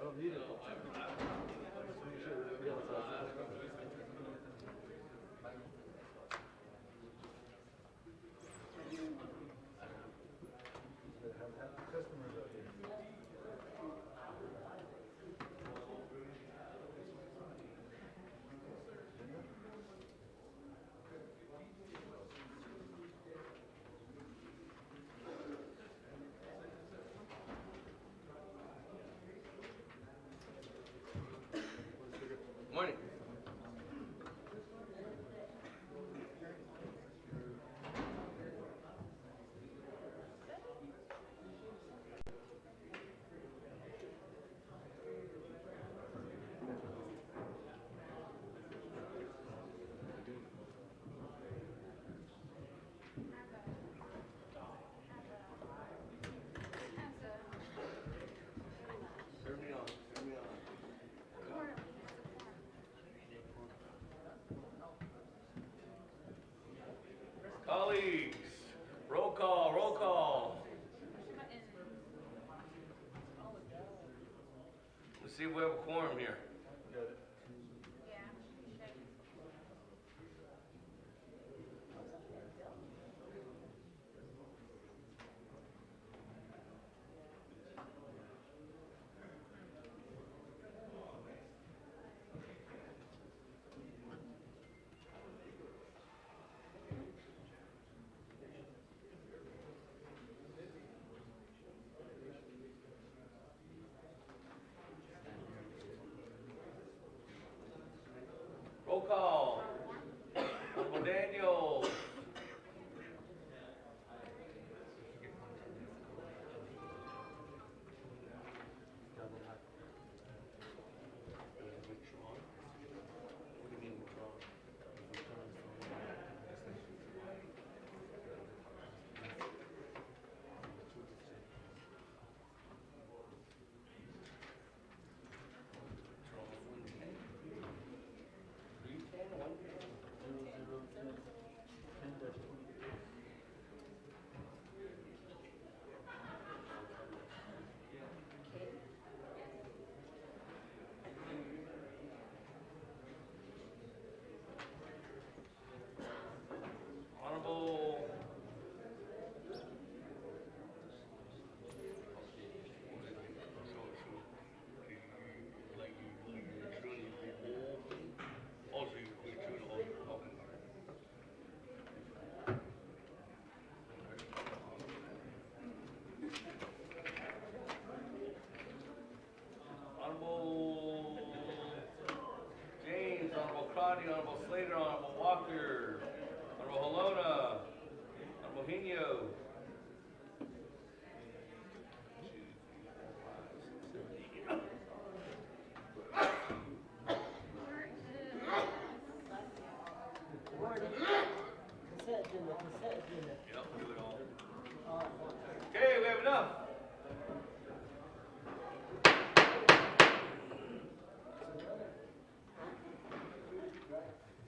I don't need it. Customers out here. Morning. Turn me on. Turn me on. Colleagues, roll call, roll call. Let's see if we have a quorum here. Got it. Roll call. Uncle Daniel. Honorable Honorable James, Honorable Crotty, Honorable Slater, Honorable Walker, Honorable Halona, Honorable Hino. Yep, do it all. Okay, we have enough.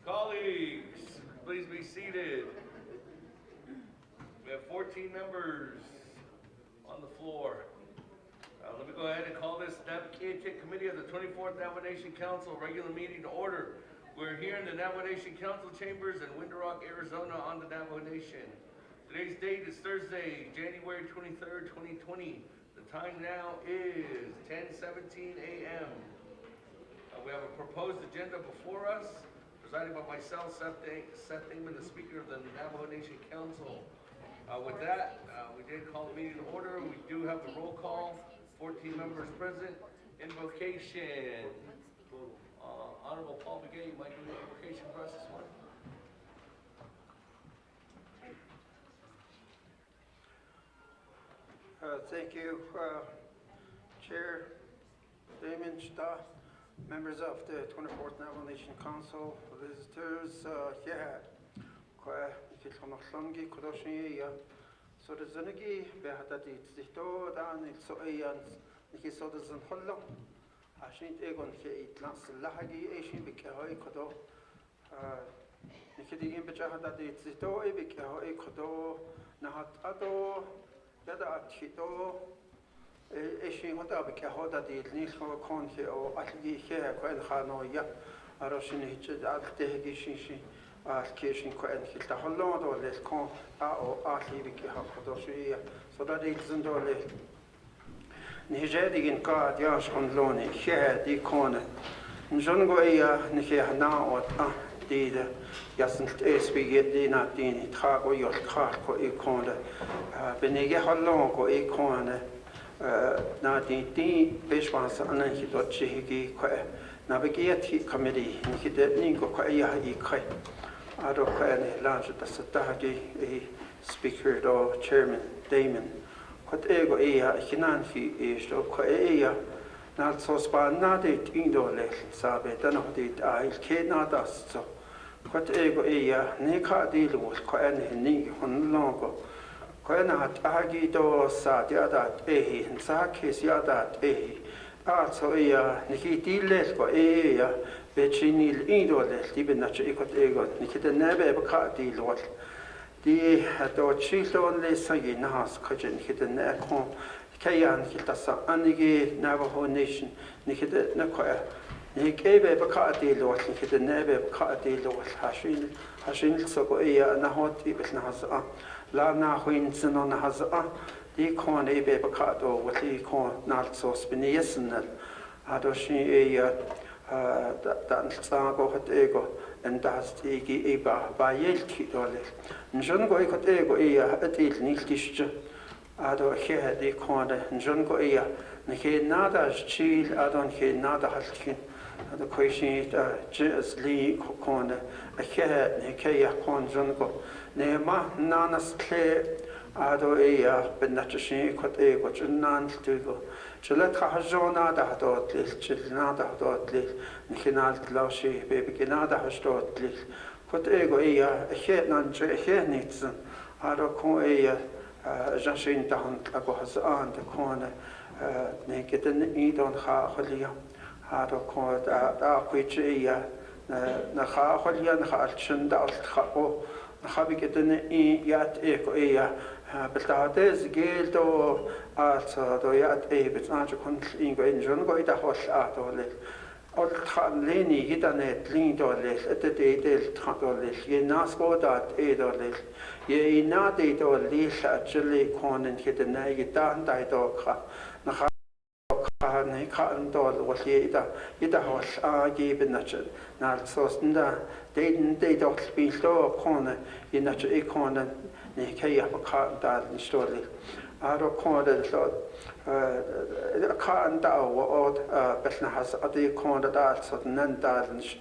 Colleagues, please be seated. We have 14 members on the floor. Let me go ahead and call this Naabik'íyáti Committee of the 24th Navajo Nation Council regular meeting to order. We're here in the Navajo Nation Council chambers in Window Rock, Arizona on the Navajo Nation. Today's date is Thursday, January 23rd, 2020. The time now is 10:17 a.m. We have a proposed agenda before us, presided by myself, Seth Thingman, the Speaker of the Navajo Nation Council. With that, we did call the meeting to order. We do have the roll call, 14 members present. Invocation. Honorable Paul Begay, you might do the invocation for us this morning. Thank you, Chair, Damon, staff, members of the 24th Navajo Nation Council, visitors, so the Zunigi, Behadati, Zito, Dan, Soyan, Niki Sodazan Hollow, Ashint Egon, Lans Lahagi, Asian Bikahoi Kodo, Nikidi Imbajahadati, Zito, Ebikahoi Kodo, Nahat Ado, Yada Chito, Asian Hotabikahoda, the Nisho Conte or Atli here, Quen Hanoya, Aroshin Hitched, Altehishi. Allocation quite a hollow or less con or Archiviki Hakodoshi, so that it's in Dolly. Nigerian card, Yash on Loni, here the corner. Njongoya, Nihana or did Yasn't SB get not in Trago, your car for a corner. Benega Holongo, a corner. Not in Bishwas and Hitochi, Naabik'íyáti Committee, Nikita Ningo Kwaya Kai. Ado Kwani Lange the Satagi, a speaker or chairman, Damon. What ego ea, Hinanfi is to Kwaya, not so span not it indole, Sabe, then of it I cannot dust so. What ego ea, Nika deal with Kwani Ning on Longo. Kwanat Agi do Sadiadat Ehi, and Sakis Yadat Ehi. Also, Nikiti Lesco, Bechinil Indole, Libinacha Ecot Egon, Nikita Nebe Bacati Lord. The Hado Chilton Lesagi Nas, Kajin, Hidden Necon, Kayan, Hitasa, Anigi, Navajo Nation, Nikita Nakoya, Nikebe Bacati Lord, Nikita Nebe Bacati Lord, Hashin Sogoea, Nahot Ibn Lana Winson on Haza. The corn a baby cato with the corn not so spiniasan, Adoshi that Sago at ego and that's Egi Eba by Yelki Dolly. Njongo got ego at it Nilkish Ado here the corner, Njongo ea, Nike nada chill, Adon he nada halkin, the question Jazz Lee corner, a here Nikea corn Jongo, Nema Nanas Clay. Ado but not a shame, what a what you none to go. Gillette Hajona, the Hadotlis, Chilnada Hadotlis, Nikinal Laushi, baby Ginada Hasdotlis. What ego a head non here needs Ado con Jashin down, Agos on the corner, naked and eat on Haholia. Ado called which Naha Holian Harchin Dal Hao, Naabik'íyáti yat eko but that is guilt or also the yat but not a contain in Jungo it a horse at all. All Lenny hit on it, leaned or less at the day, Trantollis, ye nasco that aid or less. Ye not aid or less actually corn and hit a nag, down died or Naha cotton doll was ye it a horse gave a natural. Not so stand they don't speak to corner in natural corner. Nikaya cotton dad and story. I don't call it a cotton dow or Besna has a day corner that so none dadens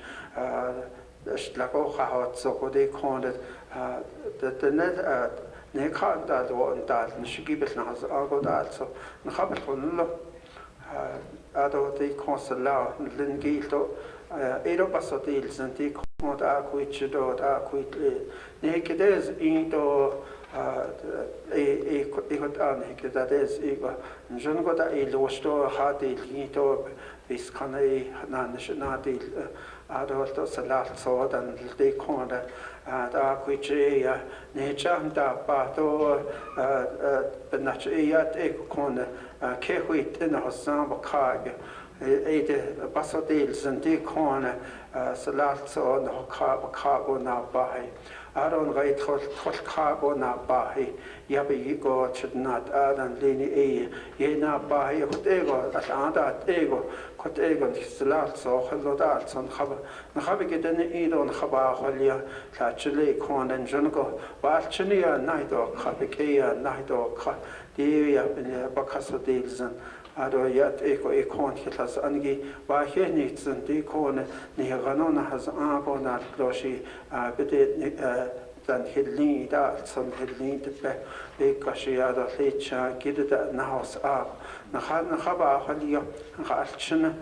like Oha, so they called it the net cotton dad or dad and she gives us all go that so Nahabit I don't take consular and Lingito, 8 of us deals and take not acquit do acquit naked is into a that is ego. Jungo da a losto, hard a hito, Biscone, Nanishanadi, Adolto Salat Sword and the corner, Aquijay, Nature, Bato, Naabik'íyáti corner, Kewit in a Samba Cag, Basodils and the corner, Salat Sword, Cargo now by. I don't write cargo now by. Yabi go should not add and lean ye na by ego at other ego, cut ego, Salat so hello that on Naabik'íyáti on Haba Holia, Tachele, Corn and Jungo, Barchania, night or Naabik'íyáti, night or Dia in Bacasso deals and Ado yet eco a corn hit has angi, by here needs and decon, Nihanona has abonat gloshi, bit than he'd lean that, some he'd lean the back, because she had a lecha, get it in the house up. Nahaba Holia, Harchina.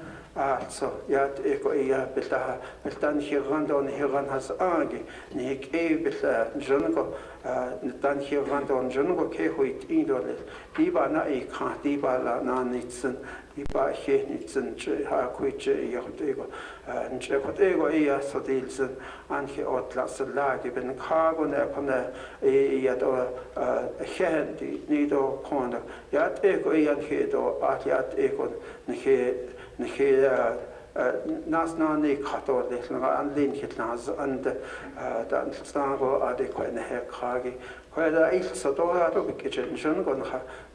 So yet eco a bitan here run down here run has agi, Nick a bit Jungo, dan here run down Jungo Kehuit Indol, Diba na e can't Diba la nanitson, Diba henitson, Haquich, Yotego, and Checotego ea so dealson, and he ought last a lag, even cargo upon a yet a handy needle corner, yet eco a head or at yet eco, Nas Nani Kato, and Lin Hitnas, and Dan Stango adequate in the hair craggy. Where the eight Sadora of the kitchen, Jungon,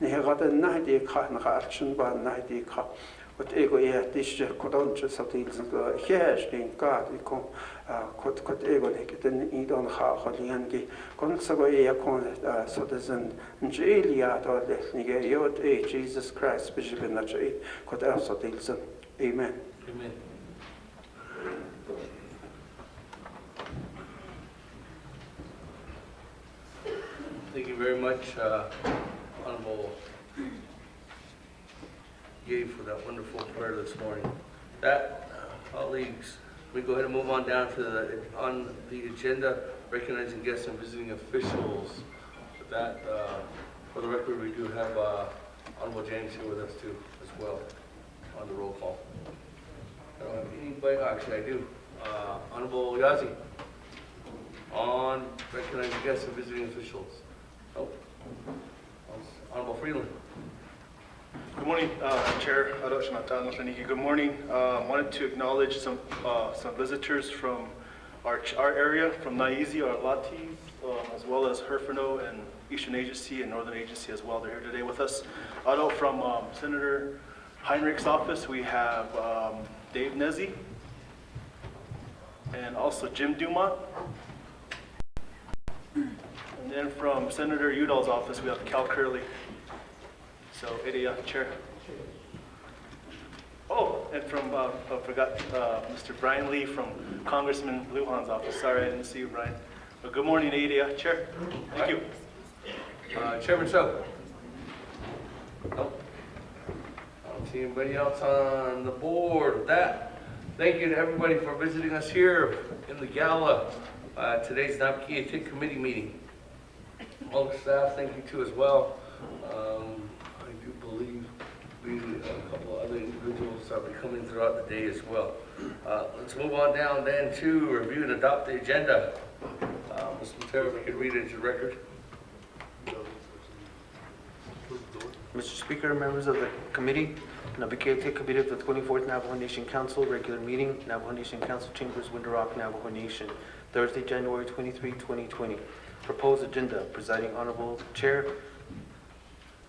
Nihad and 90 carton archon by 90 cup. But ego here, this codonches of these hairs in guard, we come, could ego naked and eat on Harliangi, Consagoya con citizen, Julia or the Yod A, Jesus Christ, Bishop in the tree, could also deals. Amen. Amen. Thank you very much, Honorable Ye, for that wonderful prayer this morning. That, colleagues, we go ahead and move on down to the agenda, recognizing guests and visiting officials. With that, for the record, we do have Honorable James here with us too, as well, on the roll call. I don't have anybody, actually I do. Honorable Yazi, on recognizing guests and visiting officials. Nope. Honorable Freeland. Good morning, Chair. Good morning. Wanted to acknowledge some visitors from our area, from Naabik'íyáti or Lati, as well as Herfino and Eastern Agency and Northern Agency as well. They're here today with us. Although from Senator Heinrich's office, we have Dave Nezzi and also Jim Dumont. And then from Senator Udall's office, we have Cal Curley. So, Chair. Oh, and from, I forgot, Mr. Brian Lee from Congressman Lujan's office. Sorry, I didn't see you, Brian. But good morning, Chair. Thank you. Chairman So. Nope. I don't see anybody else on the board. With that, thank you to everybody for visiting us here in the gala. Today's Naabik'íyáti Committee meeting. All the staff, thank you too as well. I do believe a couple of other individuals will be coming throughout the day as well. Let's move on down then to review and adopt the agenda. Mr. Matera, if we could read it into the record. Mr. Speaker, members of the committee, Naabik'íyáti Committee of the 24th Navajo Nation Council, regular meeting, Navajo Nation Council Chambers, Winter Rock, Navajo Nation, Thursday, January 23, 2020. Proposed agenda, presiding Honorable Chair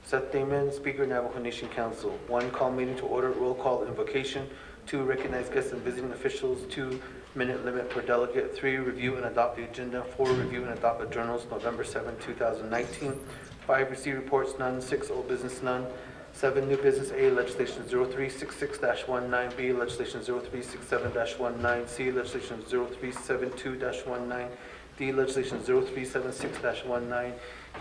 Seth Damon, Speaker, Navajo Nation Council. 1, call meeting to order, roll call, invocation. 2, recognize guests and visiting officials. 2-minute limit per delegate. 3, review and adopt the agenda. 4, review and adopt the journals, November 7, 2019. 5, receive reports, none. 6, old business, none. 7, new business. A, legislation 0366-19. B, legislation 0367-19. C, legislation 0372-19. D, legislation 0376-19.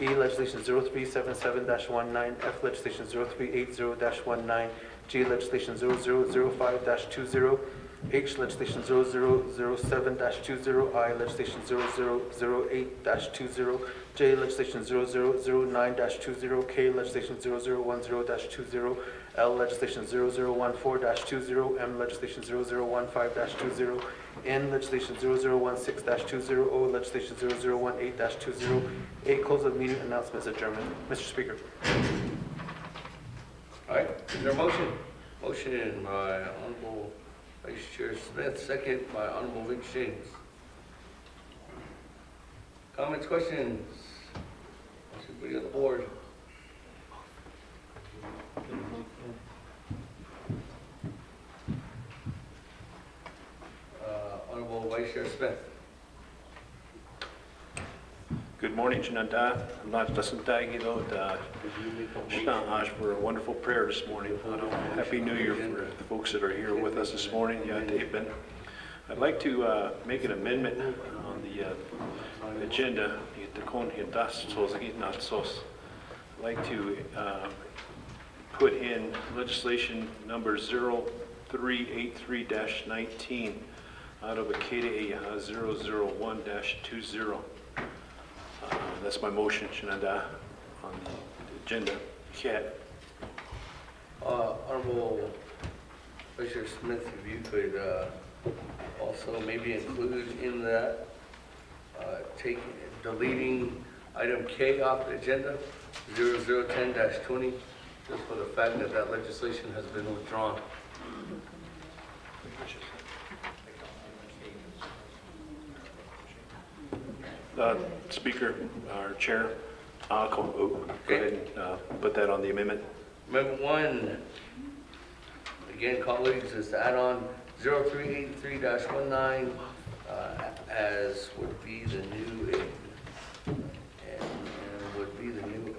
E, legislation 0377-19. F, legislation 0380-19. G, legislation 0005-20. H, legislation 0007-20. I, legislation 0008-20. J, legislation 0009-20. K, legislation 0010-20. L legislation 0014-20, M legislation 0015-20, N legislation 0016-20, O legislation 0018-20. 8, close of meeting, announcements, adjournment. Mr. Speaker. All right, is there a motion? Motion by Honorable Vice Chair Smith, second by Honorable Vic James. Comments, questions? Everybody on the board? Honorable Vice Chair Smith. Good morning, Shananda. I'm not listening to you, for a wonderful prayer this morning. Happy New Year for the folks that are here with us this morning. I'd like to make an amendment on the agenda. I'd like to put in legislation number 0383-19 out of Akeda 001-20. That's my motion, Shananda, on the agenda. Honorable Vice Chair Smith, if you could also maybe include in that, deleting item K off the agenda, 0010-20, just for the fact that that legislation has been withdrawn. Speaker, or Chair, go ahead and put that on the amendment. Amendment 1, again, colleagues, is to add on 0383-19 as would be the new, and would be the new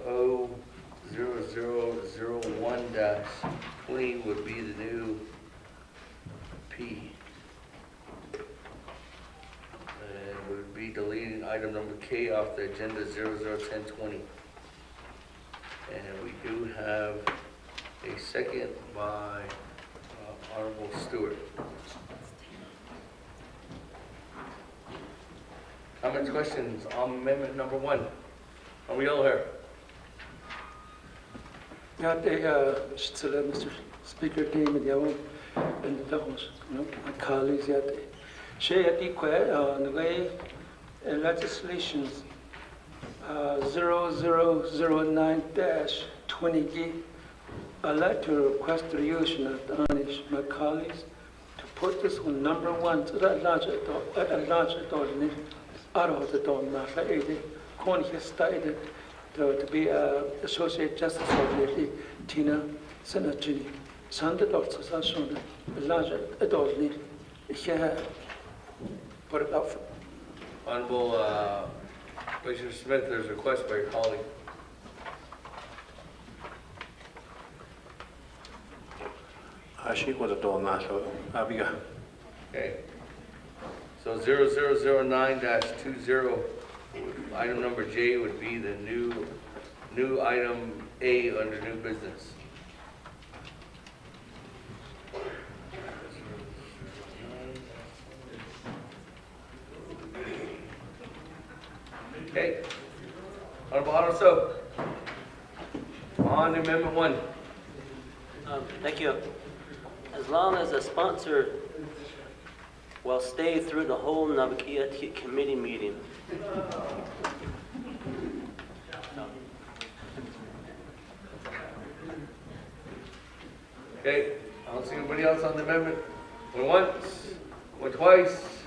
O0001-20 would be the new P. Would be deleting item number K off the agenda 0010-20. And we do have a second by Honorable Stewart. Comments, questions on amendment number 1? Are we all here? Mr. Speaker, and my colleagues, share the legislations 0009-20. I'd like to request the use of my colleagues to put this on number 1 to the larger out of the door, to be associate justice of the Tina Senator Sunday also shown the larger adult need here put it up. Honorable Vice Chair Smith, there's a request by your colleague. Okay. So 0009-20, item number J would be the new item A under new business. Okay. Honorable Otto, on Amendment 1. Thank you. As long as the sponsor will stay through the whole Naabik'íyáti Committee meeting. Okay, I don't see anybody else on the amendment. Going once, going twice,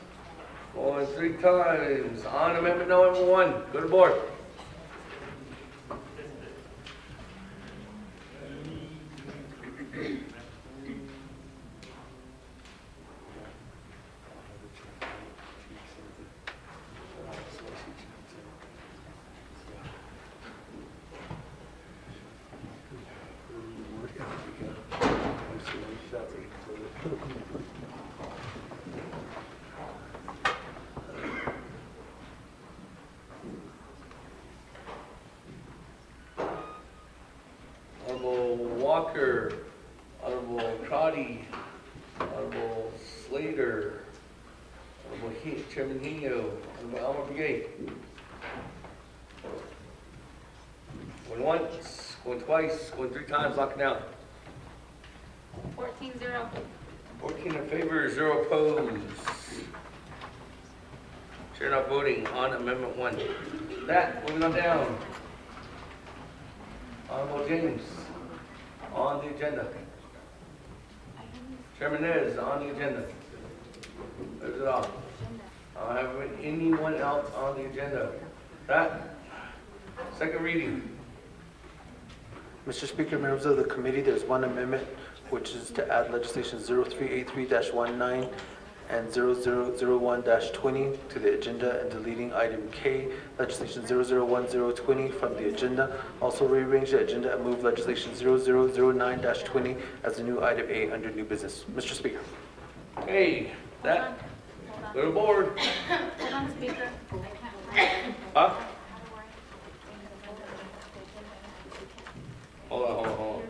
going 3 times. On amendment number 1, go to board. Honorable Walker, Honorable Crotty, Honorable Slater, Honorable Chairman Hino, Honorable Elmer Brigade. Going once, going twice, going 3 times, locking out. 14-0. 14 in favor, 0 opposed. Chair not voting on Amendment 1. That, moving on down. Honorable James, on the agenda. Chairman Nez, on the agenda. There's it all. I don't have anyone else on the agenda. That, second reading. Mr. Speaker, members of the committee, there's one amendment, which is to add legislation 0383-19 and 0001-20 to the agenda and deleting item K, legislation 001020 from the agenda. Also rearrange the agenda and move legislation 0009-20 as a new item A under new business. Mr. Speaker. Hey, that, go to board. Hold on, Speaker. Huh? Hold on.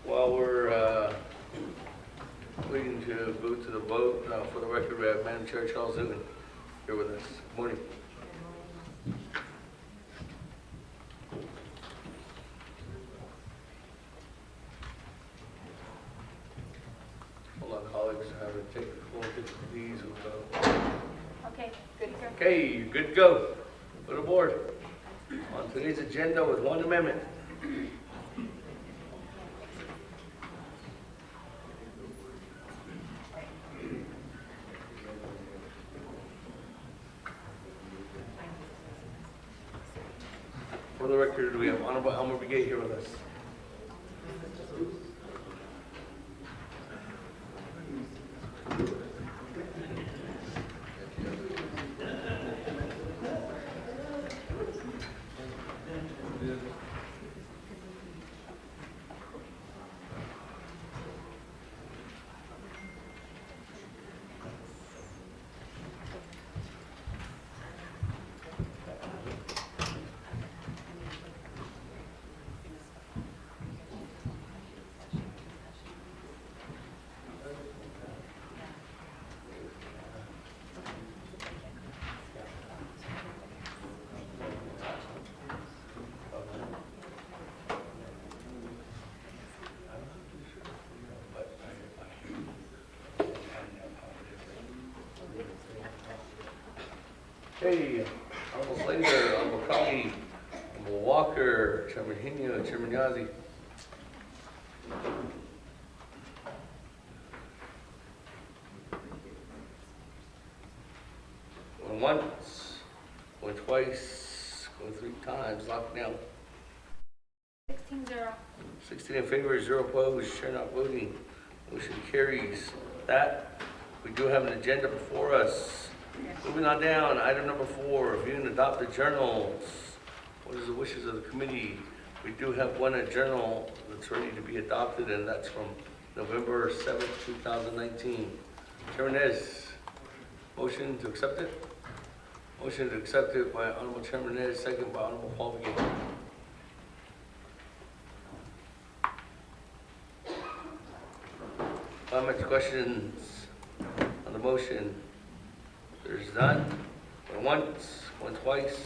While we're waiting to go to the vote, for the record, we have Madam Chair Charles Newton here with us. Good morning. Hold on, colleagues, I have to take these. Okay, good, sir. Okay, you're good to go. Go to board. On today's agenda with one amendment. For the record, we have Honorable Elmer Brigade here with us. Hey, Honorable Slater, Honorable Crowley, Honorable Walker, Chairman Hina, Chairman Yazi. Going once, going twice, going 3 times, locked down. 16-0. 16 in favor, 0 opposed, chair not voting. Motion carries. That, we do have an agenda before us. Moving on down, item number 4, review and adopt the journals. What is the wishes of the committee? We do have one journal that's ready to be adopted, and that's from November 7th, 2019. Chairman Nez, motion to accept it? Motion to accept it by Honorable Chairman Nez, second by Honorable Paul Begay. Comments, questions on the motion? There's none. Going once, going twice,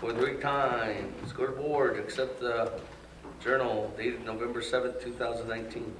going 3 times. Let's go to board. Accept the journal dated November 7th, 2019.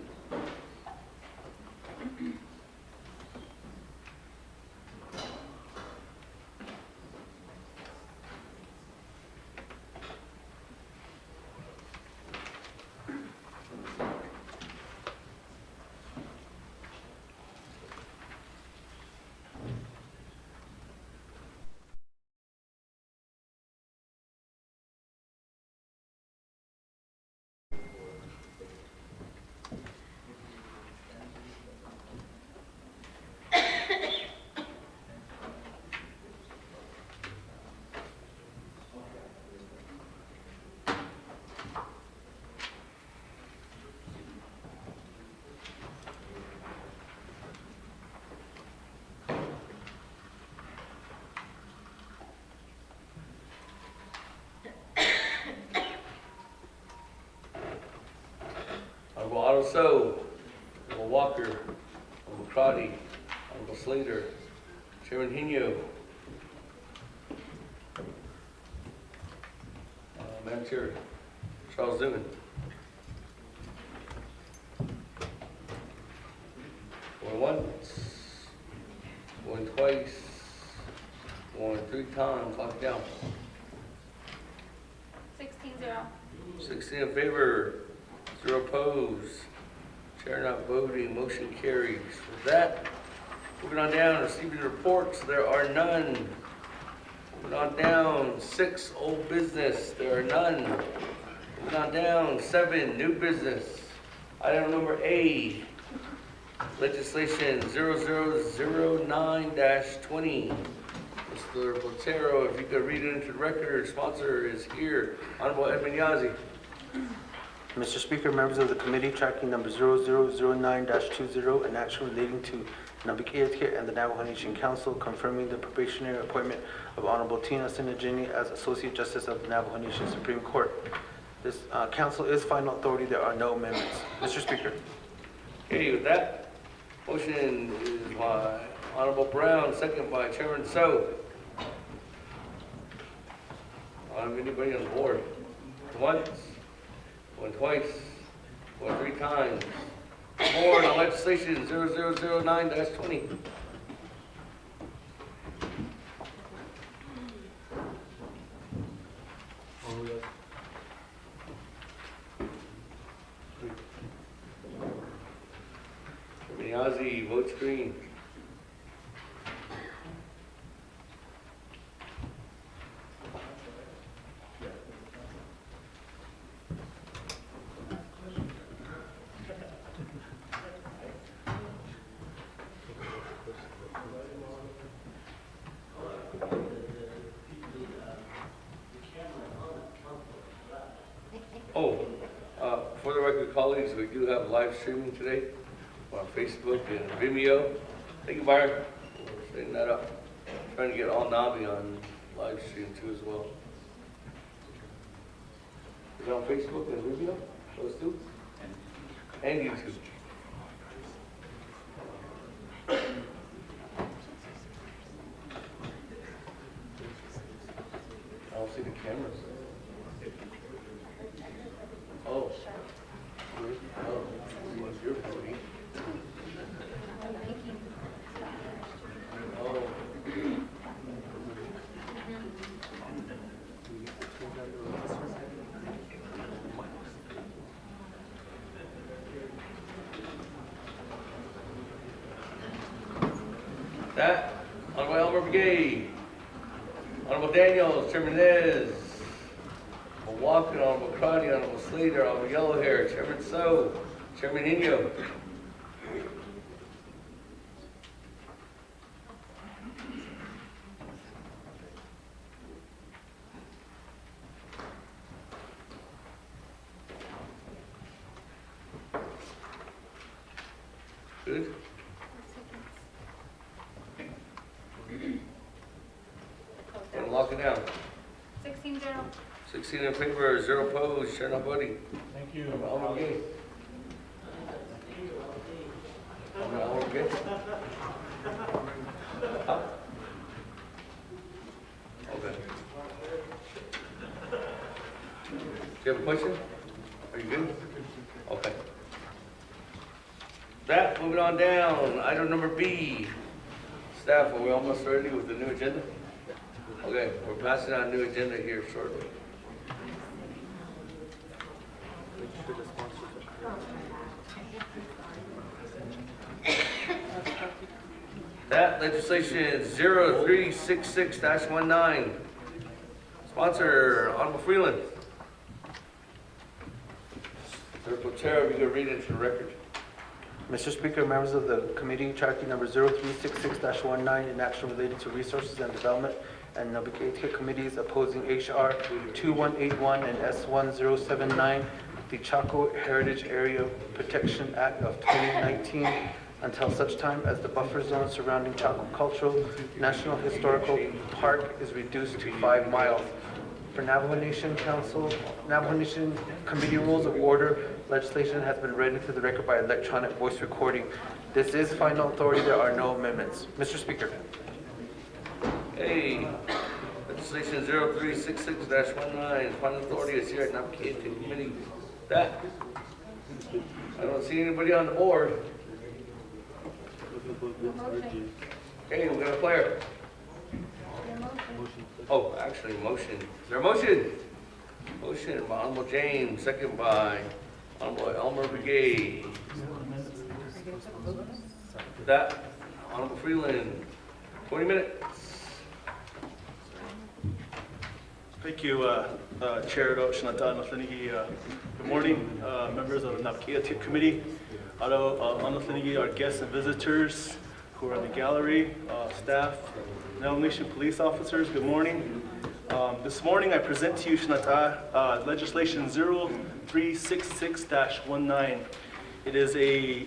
Honorable So, Honorable Walker, Honorable Crotty, Honorable Slater, Chairman Hino, Madam Chair, Charles Newman. Going once, going twice, going 3 times, locked down. 16-0. 16 in favor, 0 opposed. Chair not voting, motion carries. With that, moving on down, receiving reports, there are none. Moving on down, 6 old business, there are none. Moving on down, 7 new business. Item number A, legislation 0009-20. Mr. Botero, if you could read it into the record, sponsor is here. Honorable Edmund Yazzie. Mr. Speaker, members of the committee, tracking number 0009-20, an action relating to Naabik'íyáti and the Navajo Nation Council, confirming the probationary appointment of Honorable Tina Sinajini as Associate Justice of the Navajo Nation Supreme Court. This council is final authority. There are no amendments. Mr. Speaker. Okay, with that, motion is by Honorable Brown, second by Chairman So. Anybody on the board? Once, going twice, going 3 times. Board on legislation 0009-20. Yazzie, vote screen. For the record, colleagues, we do have live streaming today on Facebook and Vimeo. Thank you, Byron, for setting that up. Trying to get all Navi on live stream too as well. Is it on Facebook and Vimeo? Those two? And YouTube. I don't see the cameras. Oh. Oh, you're voting. Oh. That, Honorable Elmer Brigade, Honorable Daniels, Chairman Nez, Honorable Walker, Honorable Crotty, Honorable Slater, Honorable Yellowhair, Chairman So, Chairman Hino. Good. And lock it down. 16-0. 16 in favor, 0 opposed, chair not voting. Thank you. Alma Gay. Alma Gay. Okay. Do you have a question? Are you good? Okay. That, moving on down, item number B. Staff, are we almost ready with the new agenda? Okay, we're passing on a new agenda here shortly. That legislation 0366-19. Sponsor, Honorable Freeland. Clerk Botero, if you could read it into the record. Mr. Speaker, members of the committee, tracking number 0366-19, an action related to resources and development and Naabik'íyáti committees opposing HR 2181 and S1079, the Chaco Heritage Area Protection Act of 2019, until such time as the buffer zone surrounding Chaco Cultural National Historical Park is reduced to 5 miles. For Navajo Nation Council, Navajo Nation Committee Rules of Order, legislation has been read into the record by electronic voice recording. This is final authority. There are no amendments. Mr. Speaker. Hey, legislation 0366-19, final authority is here at Naabik'íyáti Committee. That, I don't see anybody on the board. Motion. Okay, we're gonna player. Your motion. Oh, actually, motion. Is there a motion? Motion by Honorable James, second by Honorable Elmer Brigade. That, Honorable Freeland, 20 minutes. Thank you, Chair Shanata Nathanigi. Good morning, members of the Naabik'íyáti Committee. Nathanigi, our guests and visitors who are in the gallery, staff, Navajo Nation police officers, good morning. This morning I present to you Shanata legislation 0366-19. It is a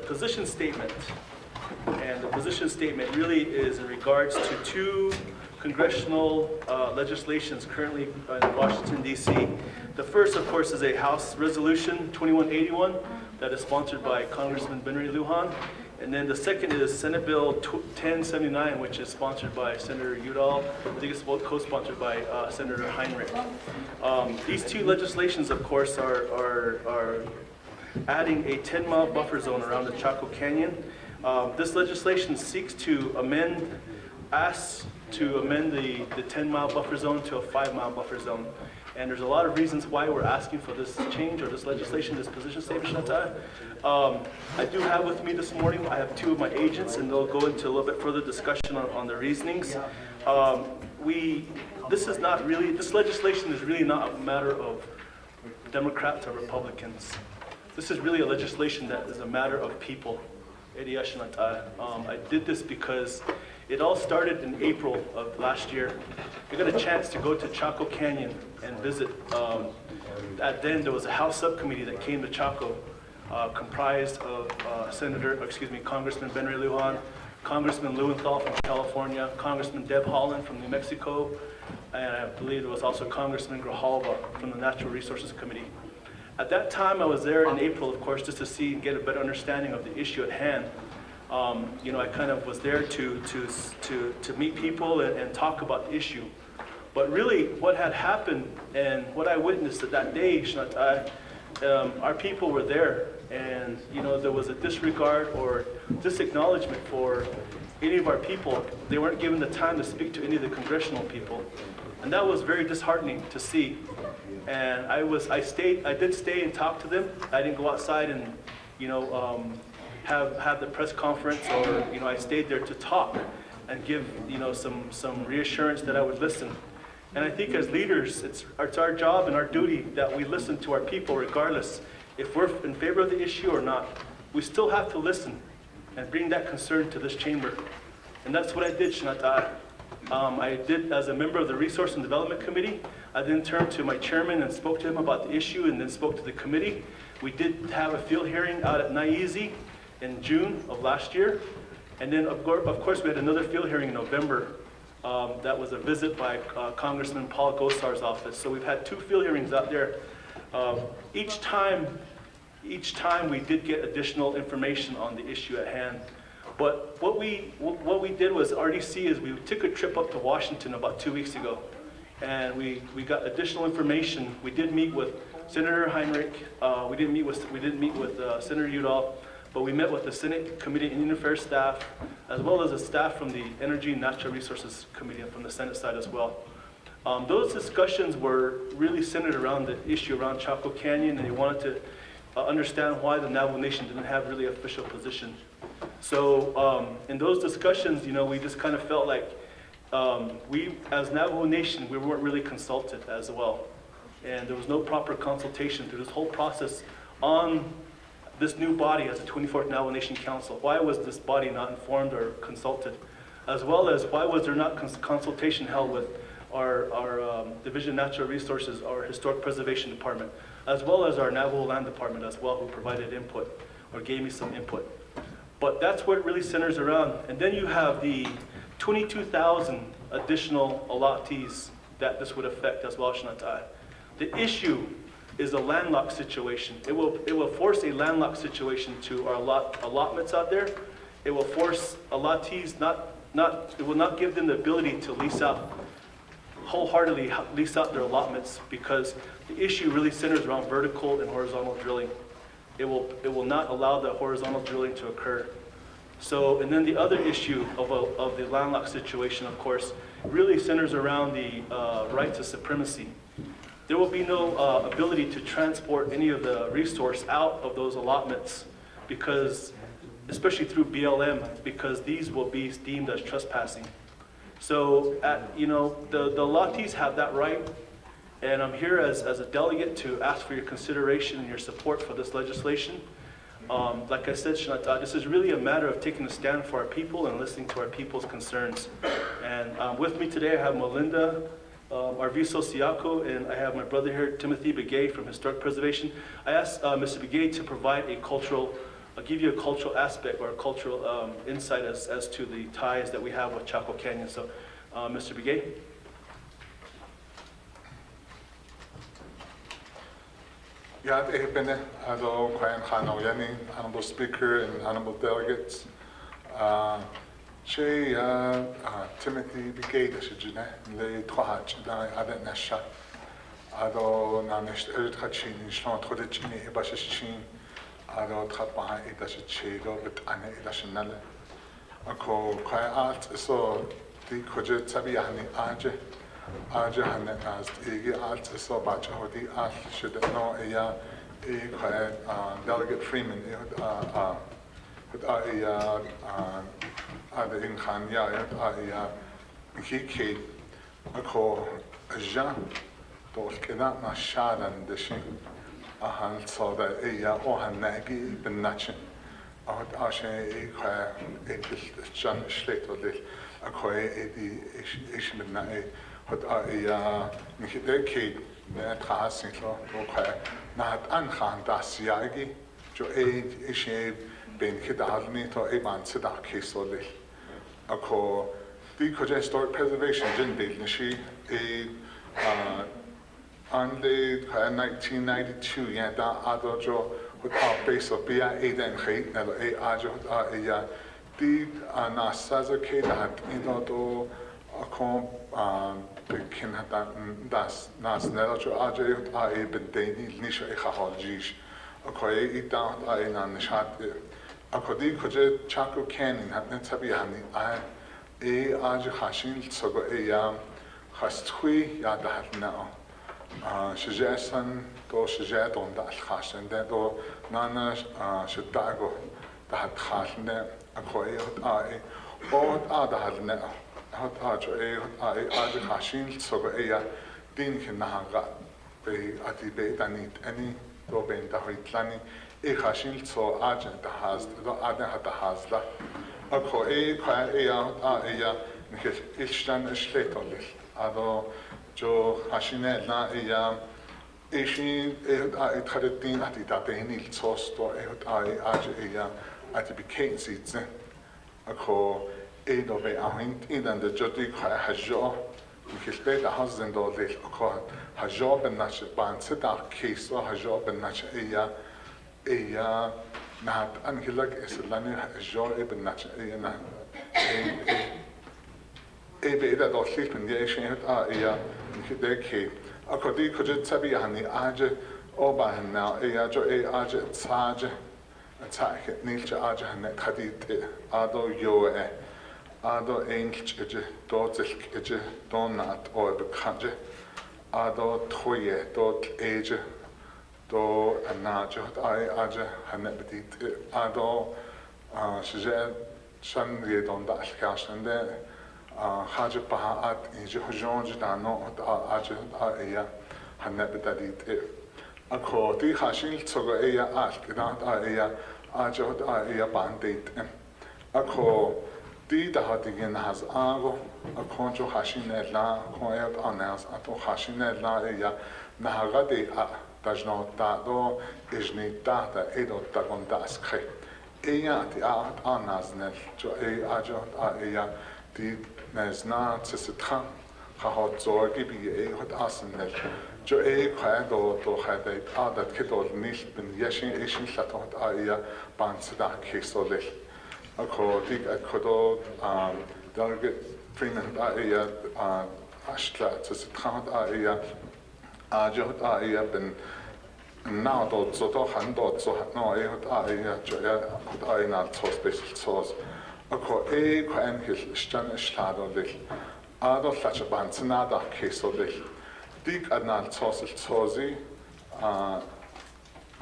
position statement, and the position statement really is in regards to two congressional legislations currently in Washington, D.C. The first, of course, is a House Resolution 2181 that is sponsored by Congressman Benry Lujan. And then the second is Senate Bill 1079, which is sponsored by Senator Udall. I think it's both co-sponsored by Senator Heinrich. These two legislations, of course, are adding a 10-mile buffer zone around the Chaco Canyon. This legislation seeks to asks to amend the 10-mile buffer zone to a 5-mile buffer zone. And there's a lot of reasons why we're asking for this change or this legislation, this position statement, Chantal. I do have with me this morning, I have two of my agents, and they'll go into a little bit further discussion on the reasonings. This legislation is really not a matter of Democrats or Republicans. This is really a legislation that is a matter of people. I did this because it all started in April of last year. I got a chance to go to Chaco Canyon and visit. Then there was a House subcommittee that came to Chaco, comprised of Congressman Benry Lujan, Congressman Lewenthal from California, Congressman Deb Haaland from New Mexico, and I believe there was also Congressman Grijalva from the Natural Resources Committee. At that time, I was there in April, of course, just to see and get a better understanding of the issue at hand. I kind of was there to meet people and talk about the issue. But really, what had happened and what I witnessed at that day, our people were there, and there was a disregard or disacknowledgement for any of our people. They weren't given the time to speak to any of the congressional people, and that was very disheartening to see. And I did stay and talk to them. I didn't go outside and have the press conference, or I stayed there to talk and give some reassurance that I would listen. And I think as leaders, it's our job and our duty that we listen to our people regardless if we're in favor of the issue or not. We still have to listen and bring that concern to this chamber. And that's what I did, Shanata. I did as a member of the Resource and Development Committee. I then turned to my chairman and spoke to him about the issue, and then spoke to the committee. We did have a field hearing out at Naabik'íyáti in June of last year. And then, of course, we had another field hearing in November. That was a visit by Congressman Paul Gosar's office. So we've had two field hearings out there. Each time we did get additional information on the issue at hand. But what we did was, RDC, is we took a trip up to Washington about 2 weeks ago. And we got additional information. We did meet with Senator Heinrich. We didn't meet with Senator Udall. But we met with the Senate Committee on Indian Affairs staff, as well as the staff from the Energy and Natural Resources Committee from the Senate side as well. Those discussions were really centered around the issue around Chaco Canyon, and they wanted to understand why the Navajo Nation didn't have really an official position. So in those discussions, we just kind of felt like we, as Navajo Nation, we weren't really consulted as well. And there was no proper consultation through this whole process on this new body as the 24th Navajo Nation Council. Why was this body not informed or consulted? As well as why was there not consultation held with our Division of Natural Resources, our Historic Preservation Department, as well as our Navajo Land Department as well, who provided input or gave me some input. But that's what it really centers around. And then you have the 22,000 additional allottees that this would affect as well, Shanatai. The issue is a landlocked situation. It will force a landlocked situation to our allotments out there. It will force allottees it will not give them the ability to wholeheartedly lease out their allotments, because the issue really centers around vertical and horizontal drilling. It will not allow the horizontal drilling to occur. So, and then the other issue of the landlocked situation, of course, really centers around the right to supremacy. There will be no ability to transport any of the resource out of those allotments, because, especially through BLM, because these will be deemed as trespassing. So, the allottees have that right, and I'm here as a delegate to ask for your consideration and your support for this legislation. Like I said, Shanata, this is really a matter of taking a stand for our people and listening to our people's concerns. And with me today, I have Melinda Arvizo Siaco, and I have my brother here, Timothy Begay from Historic Preservation. I asked Mr. Begay to provide I'll give you a cultural aspect or a cultural insight as to the ties that we have with Chaco Canyon. So, Mr. Begay. Yad Ebene, Ado Kwayan Khanoyani, Honorable Speaker and Honorable Delegates. Che Timothy Begay, the Shijine, Le Twahach, Adet Nasha. Ado Namish Eritachin, Shlon Todichin, Ebashichin, Ado Trapaha, Edashichedo, but Anne Edashinale. Ako Kway Art, so the Kojet Sabiani Aje. Aje hanne as ege alt so bacha hodi alt should know Delegate Freeman the in Khan ya he ako aja to kena na shadan deshin ahan so that o hanagi ben nachin ahot ashe jan schlechtodel ako ish min na Hot Nikideki, Netrasilo, Nahat Ankhan Dasiagi, Jo Aid Ishe, Ben Kidalni, to Eban Sidaki Soli. Ako, the Historic Preservation Jin Bildnishi, on the 1992, Yada Adojo, with our base of Bia Aiden Hate, Nelo A Ajo, the Nasazake that Inodo. Ako Kin das Neljo Aje Bendani Nisha Echaholjish. Ako Ida Ainan Nishat. Ako di Koje Chaco Canyon had Netabiani. Aje Hashil Sogo Hastui Yadahat now. Shajasan to Shajat on that Hash and then to Nana Shadago that Hashne. Ako Ai or Adahad now. Hot Ajo Aje Hashin, so Din Kinaga, Ati Betanit, any Doben Dahitlani, Hashin, so Agent has the other at the Hasla. Ako Ishtan Shletoli, Ado Jo Hashine na Ishin, it had a din at it at the Nil Sost or Aje at the became seats. Ako Eid of and the Jodi Hajo, which is a husband or the Hajob and Natch Banset, case or Hajob and Natch Nat Angilag is a Lani Hajo Eben Natch Ebe or sleep in the Asian Hideki. Akodi could Sabiani Aje Oban now, Jo Aje Sage attack Nilcha Aja Net Hadit Ado Yoe. Ado Engeltje, Dotzelkje, Donat or Bekanje, Ado Troye, Dot Age, Do Anaja, Aja, Hanebetit, Ado Shajan, Shanri Don Dashkash, and then Haja Pahat, Injujon Dano, Aja, Aya, Hanebedit. Ako, the Hashil Sogo Aya Ask, not Aya, Aja, Aya Bandit. Ako, the Hadigan has Ago, a conjo Hashinella, Coyat Anas, Ato Hashinella, Nahagadi, does not dado, is need data, Edo Dagon Dask. Eya, the art Anasnel, Jo Ajo, Aya, the Nesna, Sisitran, Haha zorgi bi hot asenel. Jo quite do had that kid or nicht bin yeshin Asian latot aya bansida kisolil. Ako dig akodo delegate Freeman aya ashla to sit aya ajot aya ben now dort so doch han dort so hat no hot aya jo hot aya na so special sauce. Ako quite his stan sladolil. Adol llach y bant yn adach ces o ddill. Dig adnal tos il tosi,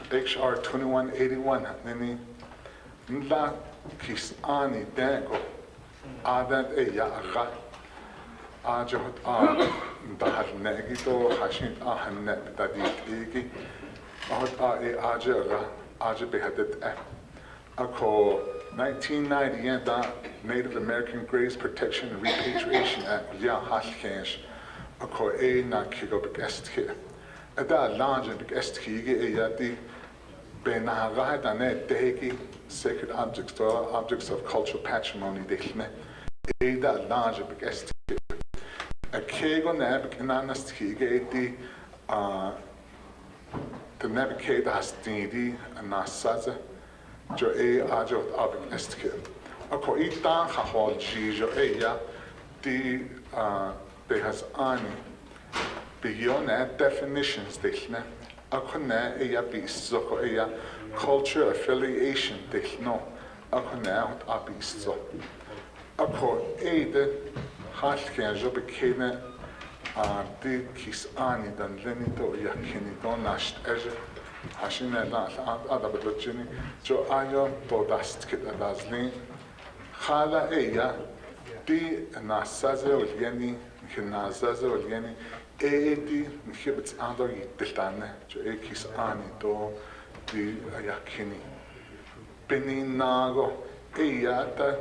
HR 2181, nini, nla kis ani dengo, adant eia aga, ajahot dahal negito, hashint ahanne dadit igi, ahot aja aga, aja behadet Ako 1990 Native American Graves Protection and Repatriation Act ya halkesh ako na kigo begestke ada large begestke yati benaga dane degi sacred objects or objects of cultural patrimony dechne da large begestke a kigo nabik nanastke yati the nabike das didi anasaza jo ajot abik estke ako itan khol jijo ya di behas ani beyond definitions dechne ako na ya bisoko ya culture affiliation dechno ako na hot abiso ako de halken jo bekene di kis ani dan lenito ya kenito nasht eje Hashina la adabadjini jo ayo bodast kit alazli khala eya di nasaze ulyani khinazaze ulyani di khibts ando yittane jo ekis ani do di ayakini beninago eya ta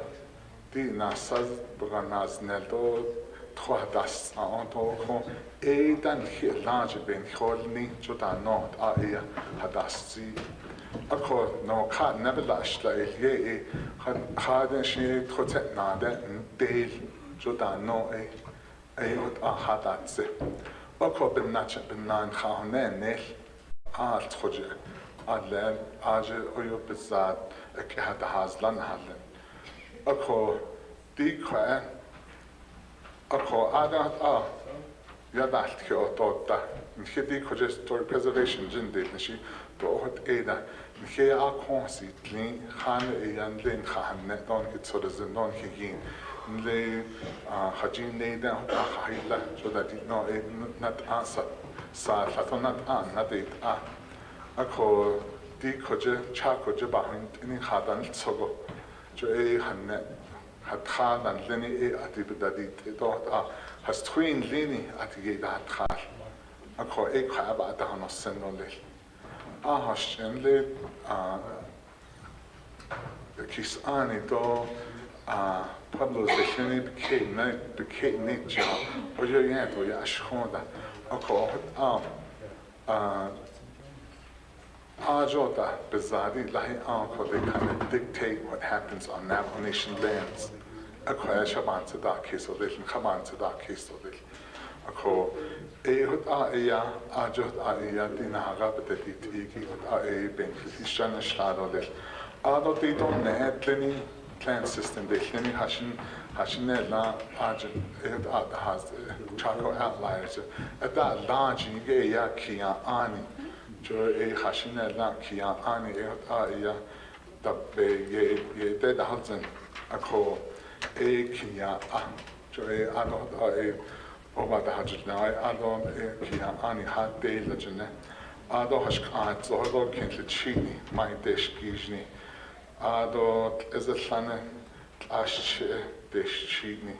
di nasaz bganazne do tkhwadas anto kho dan large ben kholni joda not aya hadasti ako no ka nebelash la ye khaden shi khotet nade del joda no ot hadatse ako ben nach ben nan khane ne alt khoje adlen aje oyo bezat ek hada hazlan halen ako di kha ako adat Yadalt ki ototta. Nkhedi khoje story preservation jinde nishi to hot eda. Nkhe a konsi tlin khan yan len khanne don ki tsore zendon ki gin. Nle khajin ne da hot khayla so that it no not answer sa latonat an not it ako di khoje Chaco je bahin in khadan tsogo. Jo khanne hat khadan leni atibadit to has twin lini at the that car. A co a crab at the Hanos Sendolil. Hash and lid kiss ani do Pablo's the clinic became nature or your yet or Yashonda. A co Ajota Bezadi Lahi Uncle, they kind of dictate what happens on Navajo Nation lands. Ako shaban to that case of little, kaman to that case of little. Ako hot aya, ajot aya, dinaga, but the tiki, hot aya, benefit, shana shlado little. Ado they don't need plenty plan system, they clearly hashin la agent, it has Chaco outliers. At that large, you get ya kia ani, jo hashin la kia ani, aya, the bay, ye dead hudson. Ako kia joy adon over the hajj now adon kia ani had day legend ado hashkat so ado kent chini my dish gijni ado is a lane ash dish chini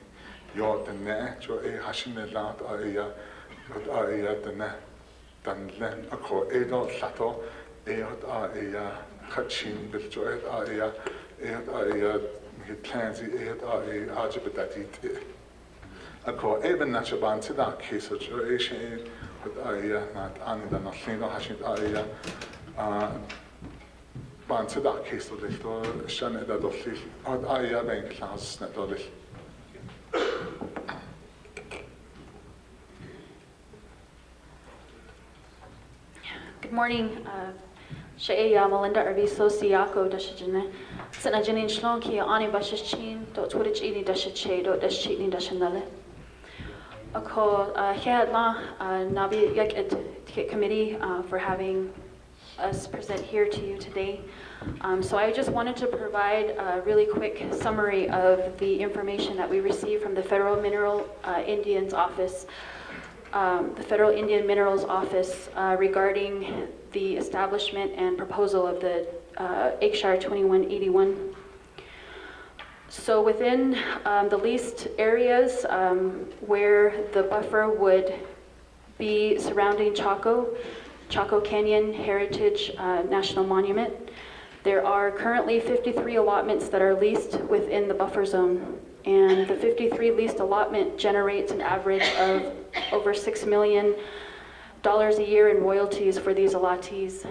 yo the ne jo hashine lat aya the ne dan len ako edo lato hot aya kachin bil jo aya plans it ako even nachaban to that case of duration with not only the nothing hashing ban to that case of the shan that of bank class net Good morning. She'eya Melinda Arviso Siako Dashajine. Sena Janin Shlonki Ani Bashichin, Twitch Ini Dashache, Dashchini Dashanale. Ako Hiadla Naabik'íyáti Committee for having us present here to you today. So I just wanted to provide a really quick summary of the information that we received from the Federal Indian Minerals Office regarding the establishment and proposal of the HR 2181. So within the leased areas where the buffer would be surrounding Chaco Canyon Heritage National Monument, there are currently 53 allotments that are leased within the buffer zone. And the 53 leased allotment generates an average of over $6 million a year in royalties for these allottees.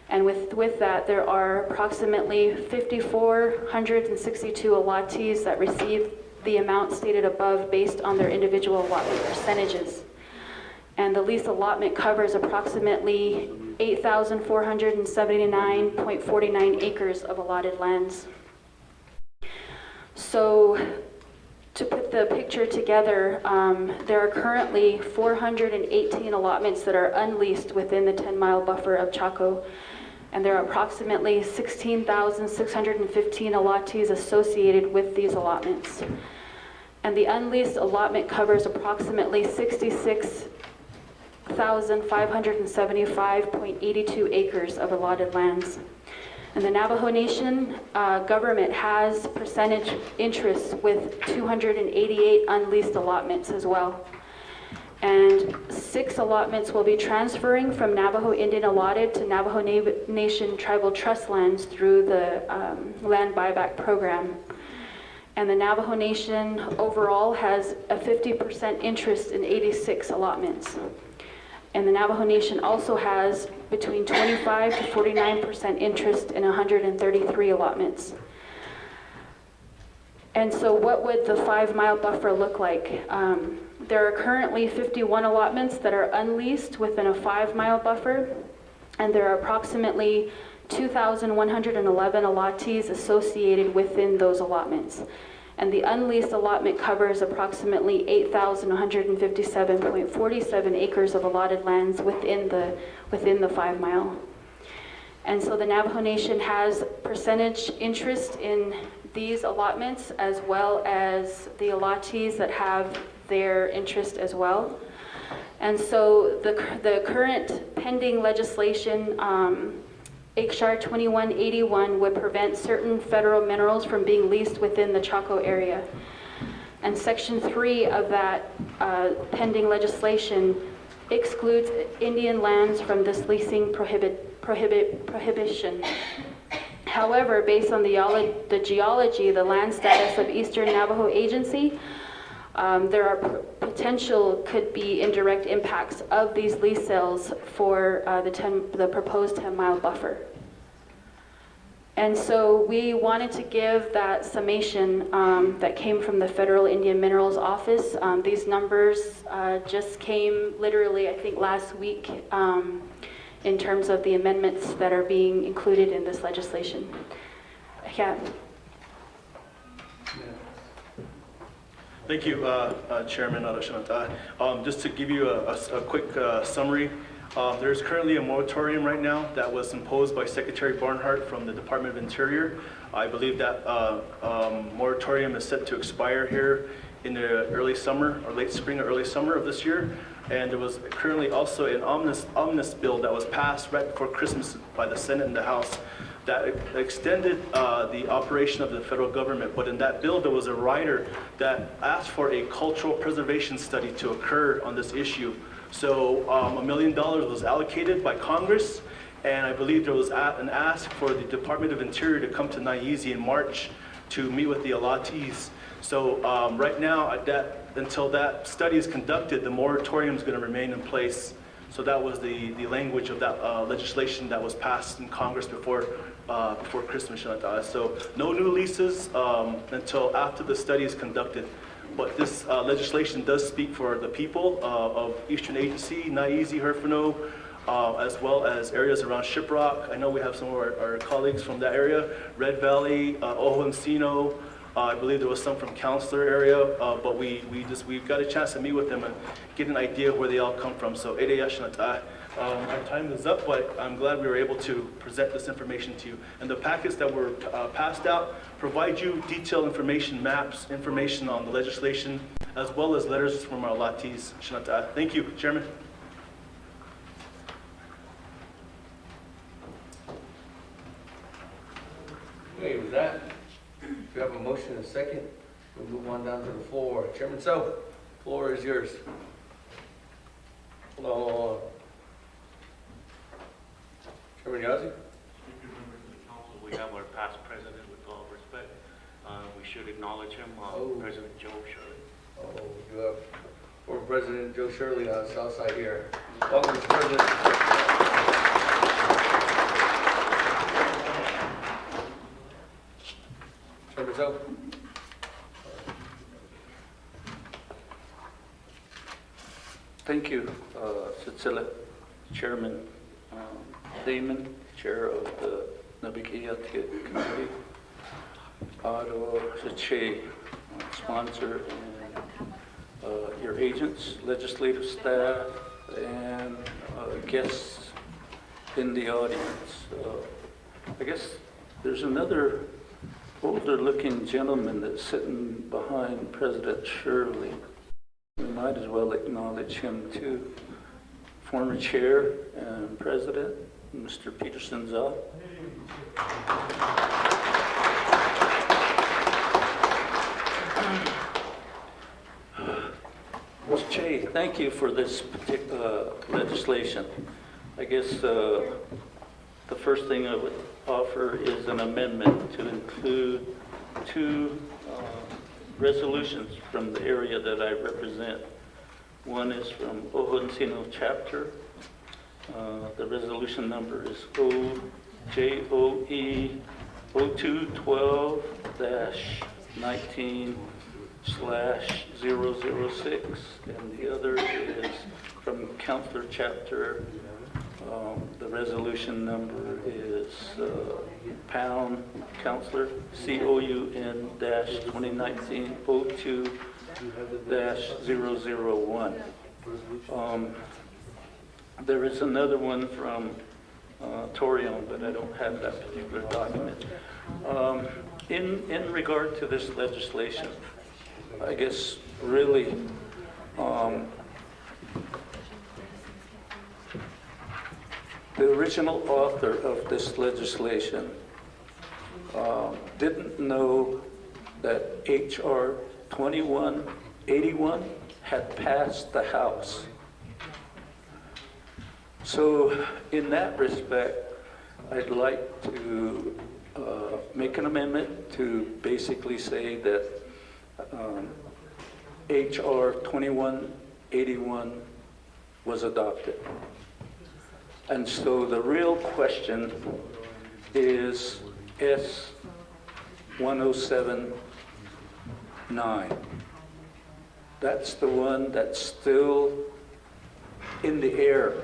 And with that, there are approximately 5,462 allottees that receive the amount stated above based on their individual allotment percentages. And the lease allotment covers approximately 8,479.49 acres of allotted lands. So to put the picture together, there are currently 418 allotments that are unleased within the 10-mile buffer of Chaco, and there are approximately 16,615 allottees associated with these allotments. And the unleased allotment covers approximately 66,575.82 acres of allotted lands. And the Navajo Nation government has percentage interests with 288 unleased allotments as well. And 6 allotments will be transferring from Navajo Indian allotted to Navajo Nation tribal trust lands through the land buyback program. And the Navajo Nation overall has a 50% interest in 86 allotments. And the Navajo Nation also has between 25 to 49% interest in 133 allotments. And so what would the 5-mile buffer look like? There are currently 51 allotments that are unleased within a 5-mile buffer, and there are approximately 2,111 allottees associated within those allotments. And the unleased allotment covers approximately 8,157.47 acres of allotted lands within the 5-mile. And so the Navajo Nation has percentage interest in these allotments, as well as the allottees that have their interest as well. And so the current pending legislation, HR 2181, would prevent certain federal minerals from being leased within the Chaco area. And Section 3 of that pending legislation excludes Indian lands from this leasing prohibition. However, based on the geology, the land status of Eastern Navajo Agency, there are could be indirect impacts of these lease sales for the proposed 10-mile buffer. And so we wanted to give that summation that came from the Federal Indian Minerals Office. These numbers just came literally, I think, last week in terms of the amendments that are being included in this legislation. Yeah. Thank you, Chairman Arashimata. Just to give you a quick summary, there's currently a moratorium right now that was imposed by Secretary Barnhart from the Department of Interior. I believe that moratorium is set to expire here in the early summer, or late spring or early summer of this year. And there was currently also an omnibus bill that was passed right before Christmas by the Senate and the House that extended the operation of the federal government. But in that bill, there was a rider that asked for a cultural preservation study to occur on this issue. So $1 million was allocated by Congress, and I believe there was an ask for the Department of Interior to come to Naabik'íyáti in March to meet with the allottees. So right now, until that study is conducted, the moratorium is going to remain in place. So that was the language of that legislation that was passed in Congress before Christmas. So no new leases until after the study is conducted. But this legislation does speak for the people of Eastern Agency, Naabik'íyáti, Herfano, as well as areas around Shiprock. I know we have some of our colleagues from that area, Red Valley, Ojo Encino. I believe there was some from Counselor area, but we got a chance to meet with them and get an idea of where they all come from. So, our time is up, but I'm glad we were able to present this information to you. And the packets that were passed out provide you detailed information, maps, information on the legislation, as well as letters from our latis. Thank you, Chairman. Okay, with that, if you have a motion and a second, we'll move on down to the floor. Chairman So, floor is yours. Hold on. Chairman Yazzie? Speaker, members of the council, we have our past president, with all respect. We should acknowledge him, President Joe Shirley. Oh, you have former President Joe Shirley on the south side here. Welcome, Mr. President. Chairman So. Thank you, Cecilia, Chairman Damon, Chair of the Naabik'íyáti Committee, Ado Sache, sponsor, and your agents, legislative staff, and guests in the audience. I guess there's another older-looking gentleman that's sitting behind President Shirley. We might as well acknowledge him too. Former Chair and President, Mr. Peterson's up. Mr. Che, thank you for this particular legislation. I guess the first thing I would offer is an amendment to include two resolutions from the area that I represent. One is from Ojo Encino chapter. The resolution number is OJOE 0212-19/006, and the other is from Counselor chapter. The resolution number is pound Counselor COUN-2019-02-001. There is another one from Torion, but I don't have that particular document. In regard to this legislation, I guess really the original author of this legislation didn't know that H.R. 2181 had passed the House. So in that respect, I'd like to make an amendment to basically say that H.R. 2181 was adopted. And so the real question is S 1079. That's the one that's still in the air.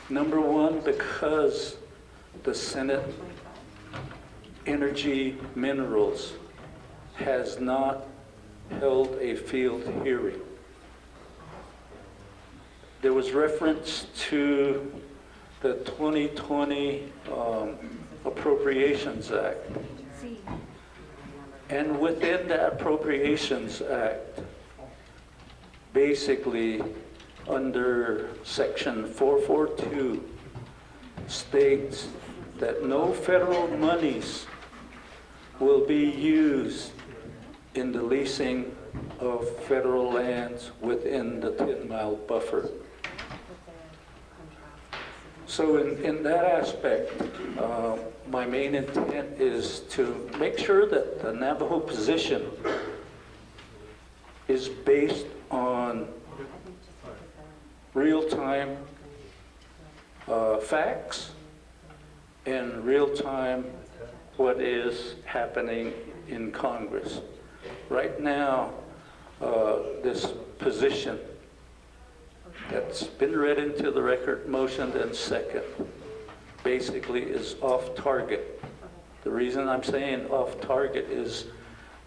Number one, because the Senate Energy Minerals has not held a field hearing. There was reference to the 2020 Appropriations Act. And within that Appropriations Act, basically under Section 442 states that no federal monies will be used in the leasing of federal lands within the 10-mile buffer. So in that aspect, my main intent is to make sure that the Navajo position is based on real-time facts and real-time what is happening in Congress. Right now, this position that's been read into the record, motioned and second, basically is off target. The reason I'm saying off target is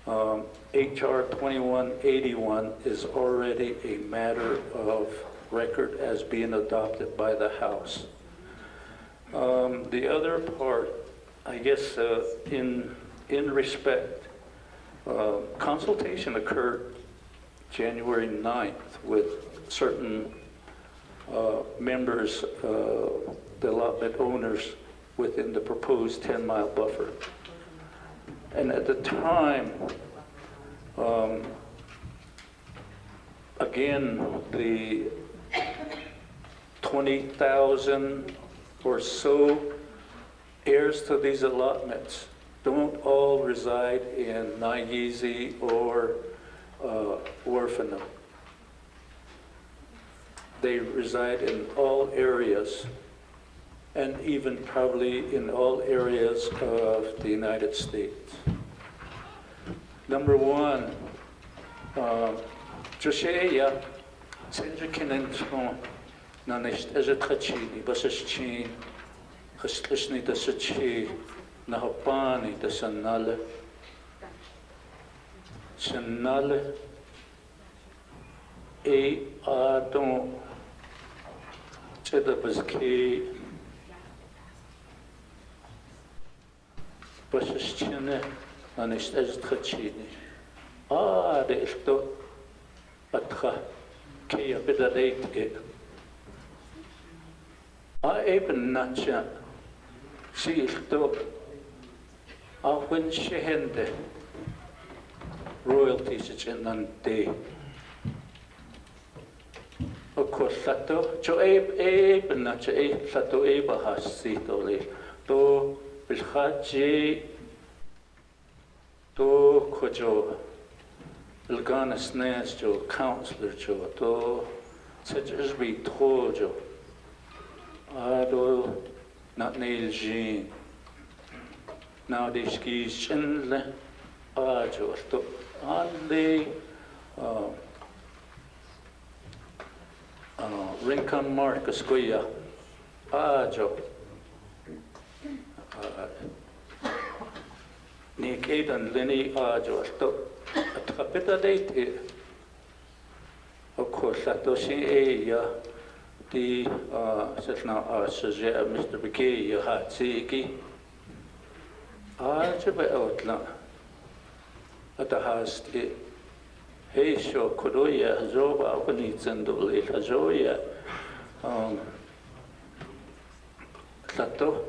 HR 2181 is already a matter of record as being adopted by the House. The other part, I guess, in respect, consultation occurred January 9th with certain members, the allotment owners within the proposed 10-mile buffer. And at the time, again, the 20,000 or so heirs to these allotments don't all reside in Naabik'íyáti or Orphanum. They reside in all areas, and even probably in all areas of the United States. Number one, Joshua, Sandra Kinenton, Nanisht Ezekachini, Basashin, Hastishni the Sachi, Nahapani the Sanale, Sanale, A. Adon, Chedabaski, Basashine, Nanisht Ezekachini. De is to Atcha, Kia Bidadate. Even Natcha, she is to when she had the royalties in Nante. Of course, Sato, Joe Eben Natcha, Sato Eba has Sitole, to Bilhaji, to Kojo. Ilgana Snares Jo, Counselor Jo, to such as we told Jo, Ado, not Neil Jean. Now they skis Chinle, Jo, to only Rincon Marcus Goya, Jo. Nick Aiden Lenny, Jo, to. Of course, that was the says now, Mr. Bikey, you had Siki. Outla at the house. Hey, show Kodoya, Zoba, Openits and Dole, Hazoya. Sato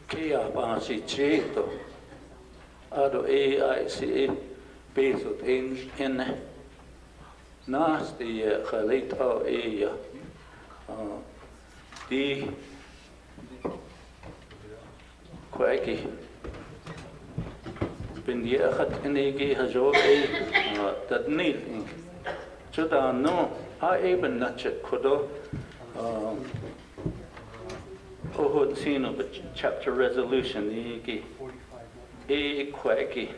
Kia Bansi Cheto. Ado AIC. Bezot in nasty Khalita the Quacky bin Yahat Inegi Hazo that need Chuda no, I even Natchet Kodo Ohotsino, but chapter resolution, Quacky.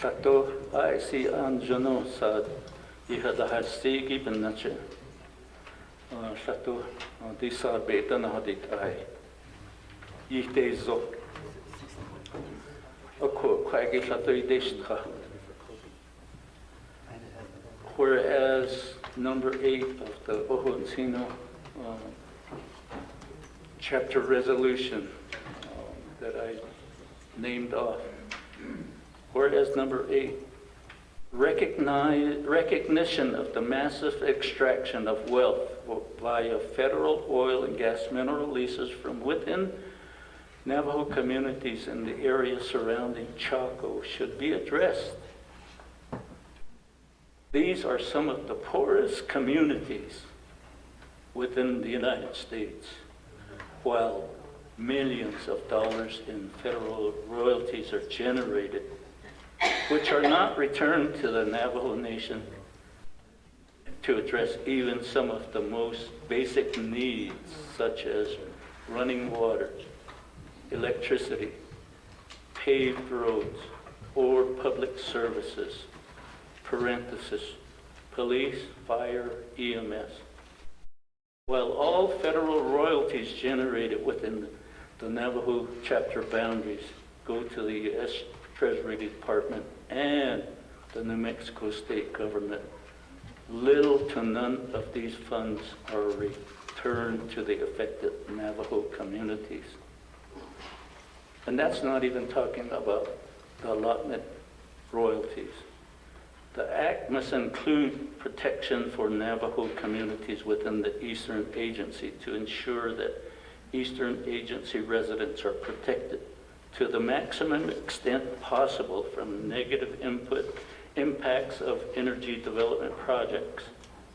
Sato, I see Anjano sad, you had the Hasigi Benache. Sato, these are better than how they die. Yite zo. Oko, Quaggy Sato Ideshtra. Whereas number 8 of the Ohotsino chapter resolution that I named off. Whereas number 8, recognition of the massive extraction of wealth via federal oil and gas mineral leases from within Navajo communities in the area surrounding Chaco should be addressed. These are some of the poorest communities within the United States, while millions of dollars in federal royalties are generated, which are not returned to the Navajo Nation to address even some of the most basic needs, such as running water, electricity, paved roads, or public services, parenthesis, police, fire, EMS. While all federal royalties generated within the Navajo chapter boundaries go to the U.S. Treasury Department and the New Mexico state government, little to none of these funds are returned to the affected Navajo communities. And that's not even talking about the allotment royalties. The act must include protection for Navajo communities within the Eastern Agency to ensure that Eastern Agency residents are protected to the maximum extent possible from negative impacts of energy development projects.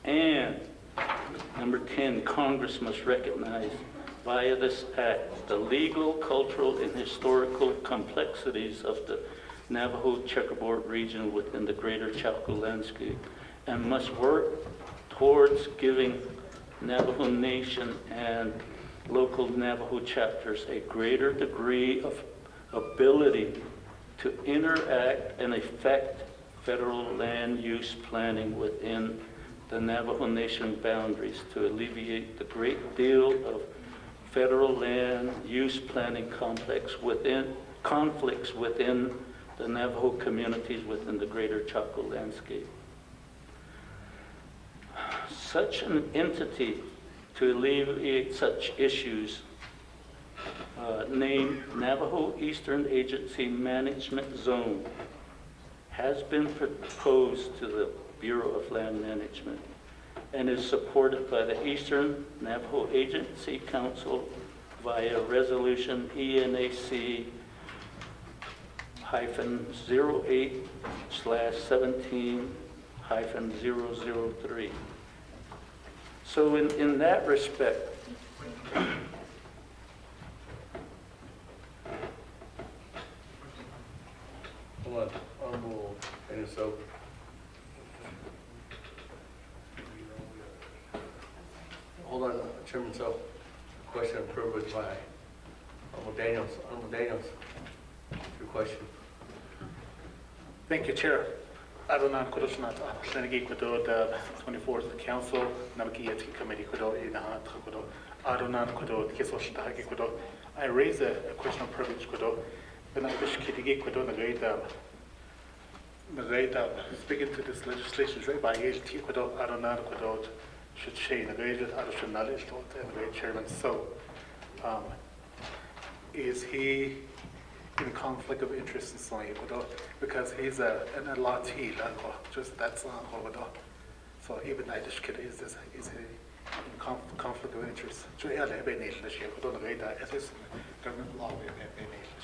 And number 10, Congress must recognize via this act the legal, cultural, and historical complexities of the Navajo checkerboard region within the greater Chaco landscape, and must work towards giving Navajo Nation and local Navajo chapters a greater degree of ability to interact and affect federal land use planning within the Navajo Nation boundaries to alleviate the great deal of federal land use planning conflicts within the Navajo communities within the greater Chaco landscape. Such an entity to alleviate such issues named Navajo Eastern Agency Management Zone has been proposed to the Bureau of Land Management and is supported by the Eastern Navajo Agency Council via Resolution ENAC-08/17-003. So in that respect, Hold on, Honorable Daniel Soap. Hold on, Chairman Soap. Question of privilege by Honorable Daniels. Honorable Daniels, your question. Thank you, Chair. Adonan Kodoshnat, Shenegi Kodo, the 24th Council, Naabik'íyáti Committee Kodo, Inahat Kodo, Adonan Kodo, Kesoshitahaki Kodo. I raise a question of privilege Kodo, but I wish Kitigi Kodo Nagaida, speaking to this legislation, right by HT Kodo, Adonan Kodo, should say Nagaida, Adoshan knowledge, and the Chairman. So, is he in conflict of interest in something, because he's an allotee, just that's not how. So even I just kid is he in conflict of interest? So yeah, they have a nation this year. Don't know that it is government law. We have a nation.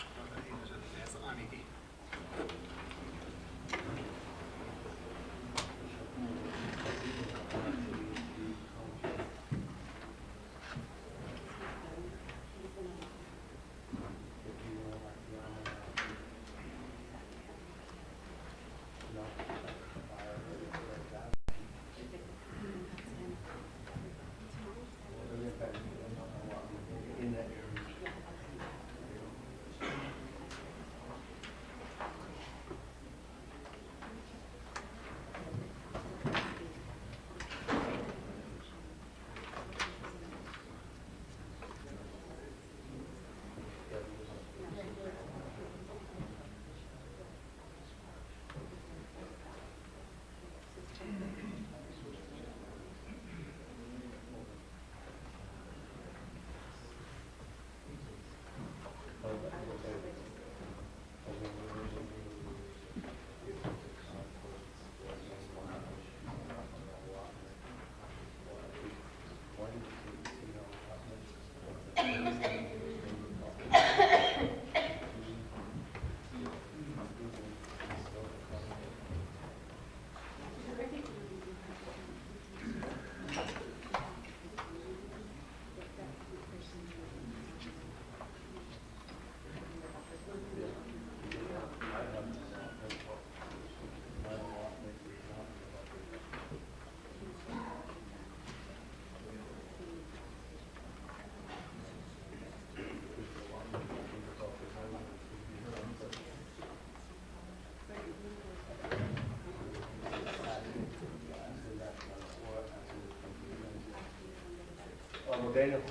Honorable Daniel,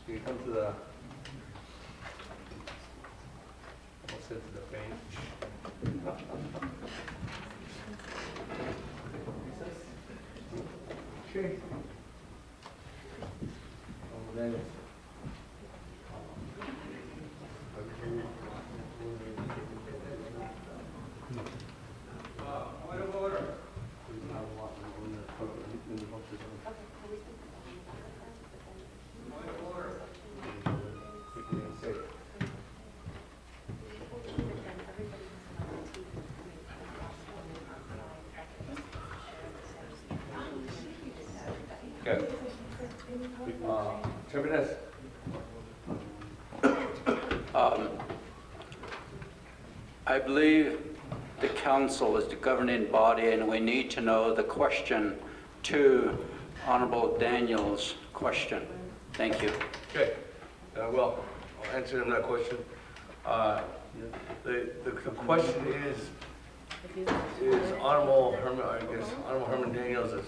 can you come to the, almost into the page. Okay. Honorable Daniel. Point of order. Okay. Chairman Hess. I believe the council is the governing body, and we need to know the question to Honorable Daniel's question. Thank you. Okay. Well, I'll answer him that question. The question is Honorable Herman Daniels is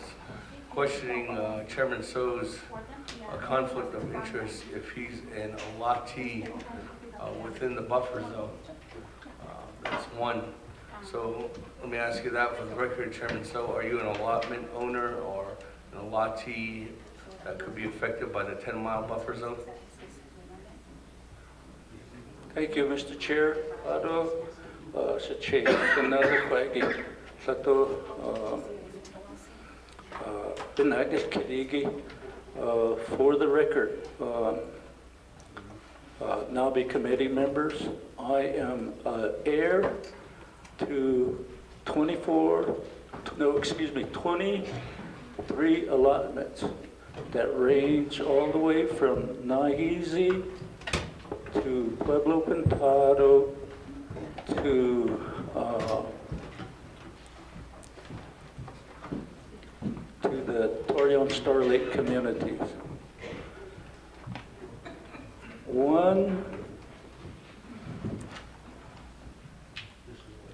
questioning Chairman So's conflict of interest if he's an allottee within the buffer zone. That's one. So let me ask you that for the record, Chairman So, are you an allotment owner or an allottee that could be affected by the 10-mile buffer zone? Thank you, Mr. Chair. Sa Chair, another question. For the record, Nabi committee members, I am heir to 23 allotments that range all the way from Naizi to Pueblo Pintado to the Torreon Star Lake communities.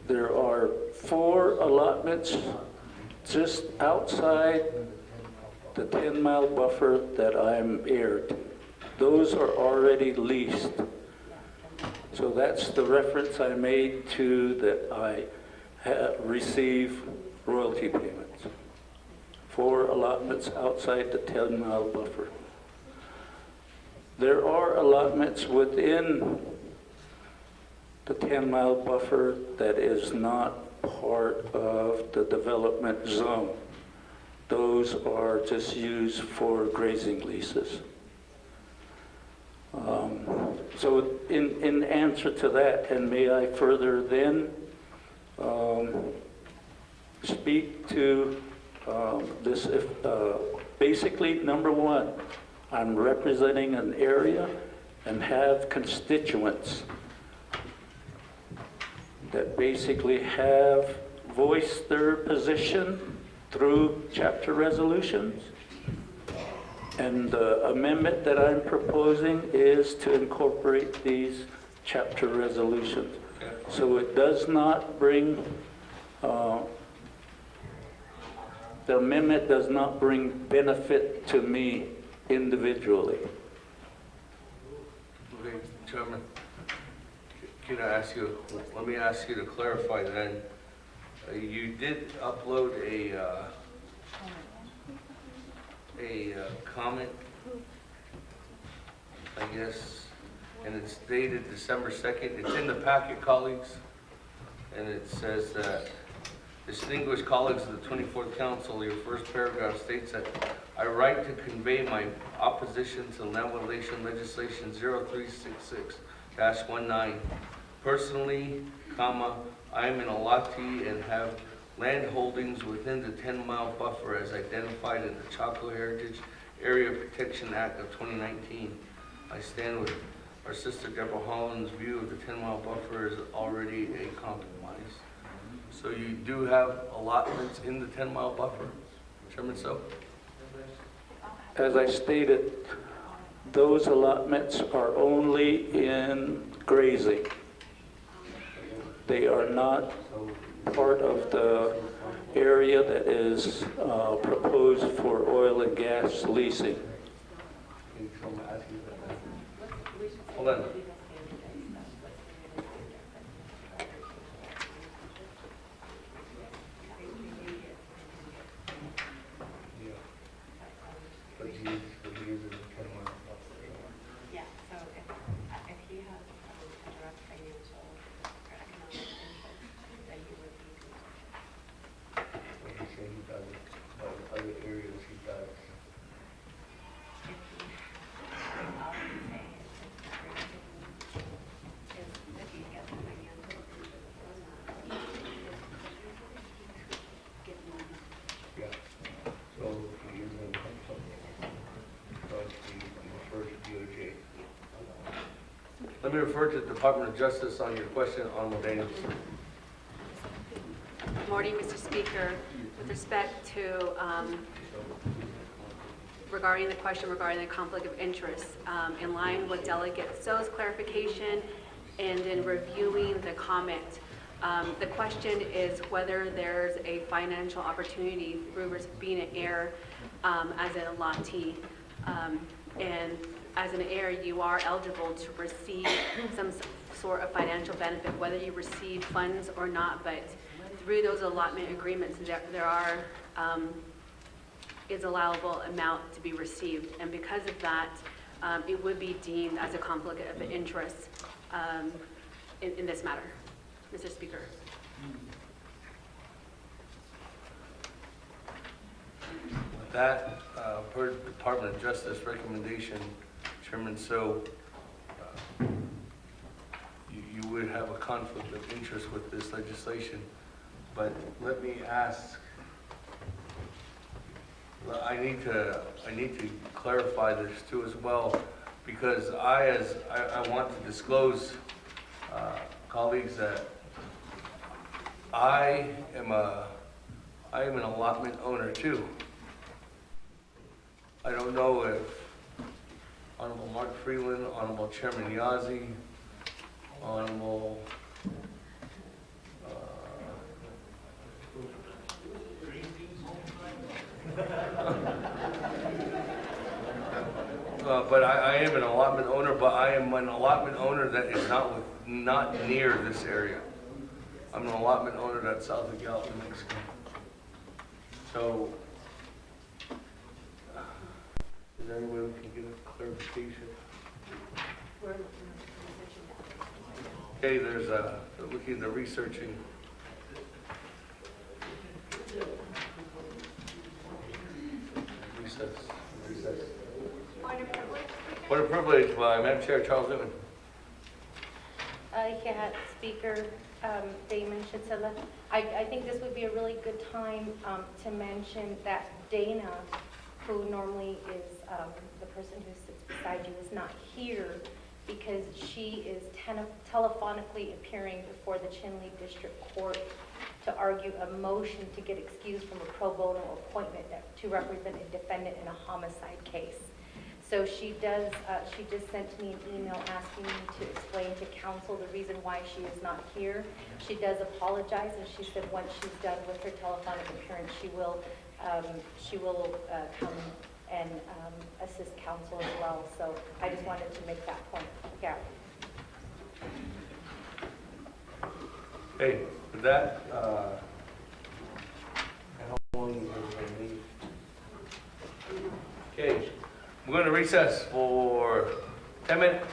There are 4 allotments just outside the 10-mile buffer that I'm heir to. Those are already leased. So that's the reference I made to that I receive royalty payments. 4 allotments outside the 10-mile buffer. There are allotments within the 10-mile buffer that is not part of the development zone. Those are just used for grazing leases. So in answer to that, and may I further then speak to this, basically, number one, I'm representing an area and have constituents that basically have voiced their position through chapter resolutions. And the amendment that I'm proposing is to incorporate these chapter resolutions. So it does not bring, the amendment does not bring benefit to me individually. Okay, Chairman, can I ask you, let me ask you to clarify then. You did upload a comment, I guess, and it's dated December 2nd. It's in the packet, colleagues, and it says that, distinguished colleagues of the 24th Council, your first paragraph states that I write to convey my opposition to Navajo Nation legislation 0366-19. Personally, I am an allottee and have land holdings within the 10-mile buffer as identified in the Chaco Heritage Area Protection Act of 2019. I stand with our sister Deborah Holland's view of the 10-mile buffer is already a compromise. So you do have allotments in the 10-mile buffer, Chairman So? As I stated, those allotments are only in grazing. They are not part of the area that is proposed for oil and gas leasing. so I'm asking for that. Hold on. But he is in the 10-mile. Yeah, so if he has a direct financial or economic interest, then he would be consulted. But he's saying he doesn't, but in other areas he does. If he, all I'm saying is if he gets a financial interest from that, give money. Yeah. So he is in conflict. So he refer to DOJ. Let me refer to the Department of Justice on your question, Honorable Daniels. Good morning, Mr. Speaker. With respect to, regarding the question regarding the conflict of interest, in line with Delegate So's clarification and in reviewing the comment, the question is whether there's a financial opportunity through being an heir as a lottee. And as an heir, you are eligible to receive some sort of financial benefit, whether you receive funds or not. But through those allotment agreements, there are is allowable amount to be received, and because of that, it would be deemed as a conflict of interest in this matter, Mr. Speaker. With that, per Department of Justice recommendation, Chairman So, you would have a conflict of interest with this legislation, but let me ask, I need to clarify this too as well, because I want to disclose, colleagues, that I am an allotment owner too. I don't know if Honorable Mark Freeland, Honorable Chairman Yazzie, Honorable but I am an allotment owner, but I am an allotment owner that is not near this area. I'm an allotment owner that's south of Gallup, New Mexico. So, is there any way we can get a clarification? Okay, there's looking into researching. Recess. Point of privilege by Madam Chair Charles Newman. Yeah, Speaker Damon Shatilla. I think this would be a really good time to mention that Dana, who normally is the person who sits beside you, is not here because she is telephonically appearing before the Chinle District Court to argue a motion to get excused from a pro bono appointment to represent a defendant in a homicide case. So she just sent me an email asking me to explain to counsel the reason why she is not here. She does apologize, and she said once she's done with her telephonic appearance, she will come and assist counsel as well. So I just wanted to make that point. Yeah. Hey, with that, how long is it going to need? Okay, we're going to recess for 10 minutes.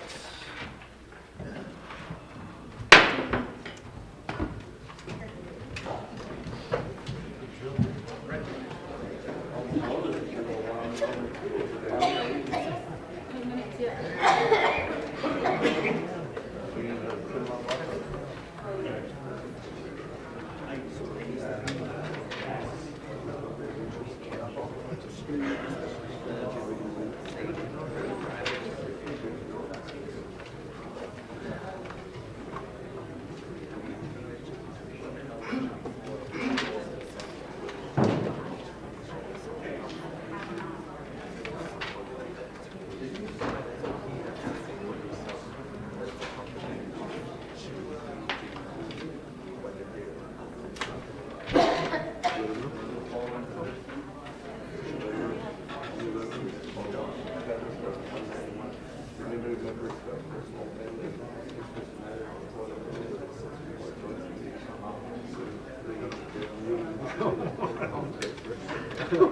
Say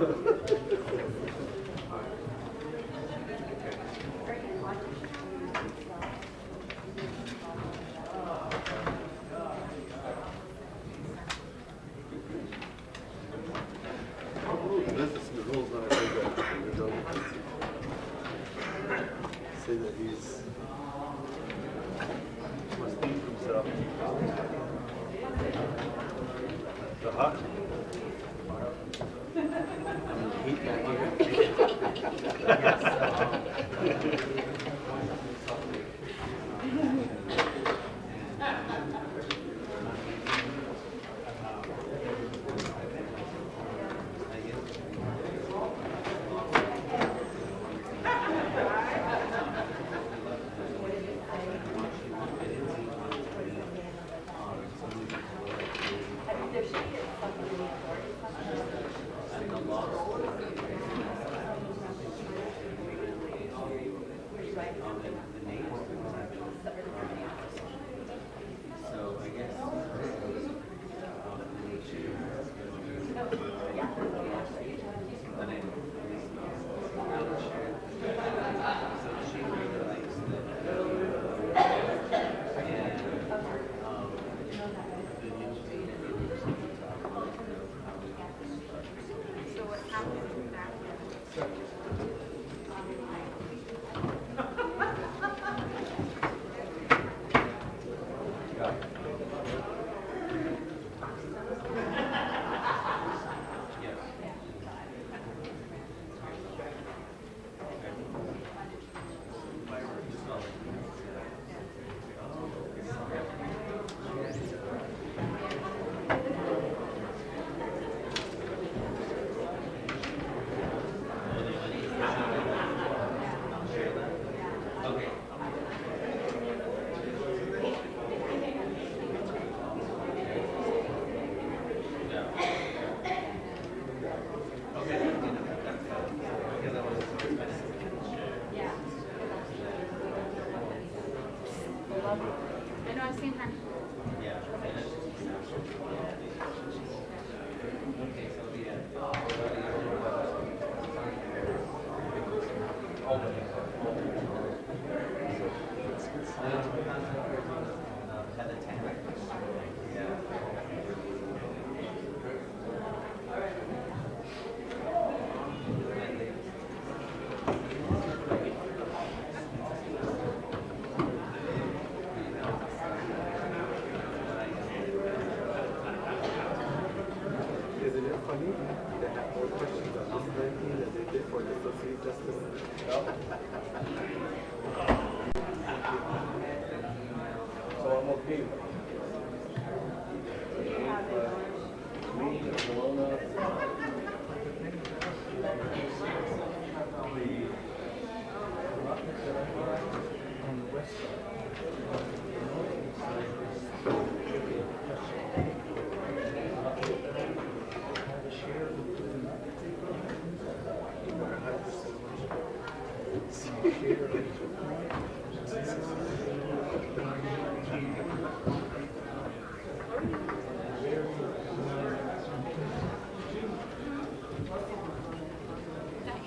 that he's must think himself. The hot. Heat back here.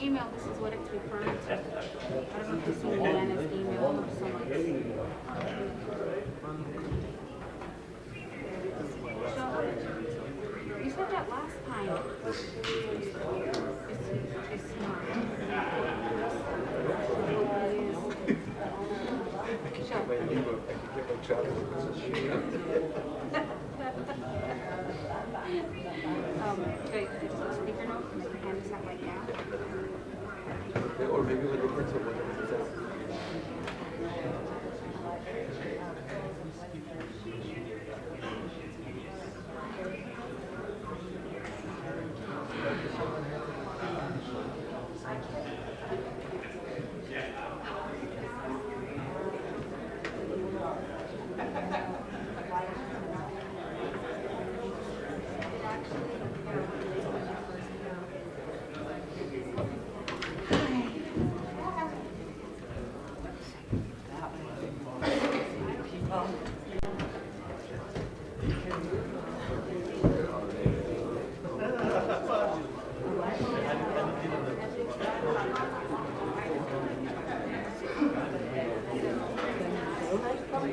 Email, this is what it's referring to. I don't know if this is Leanna's email or someone's. You said that last time. It's not. Okay, there's a speaker note, and I can hand this out right now. Or maybe with the difference of what it says. I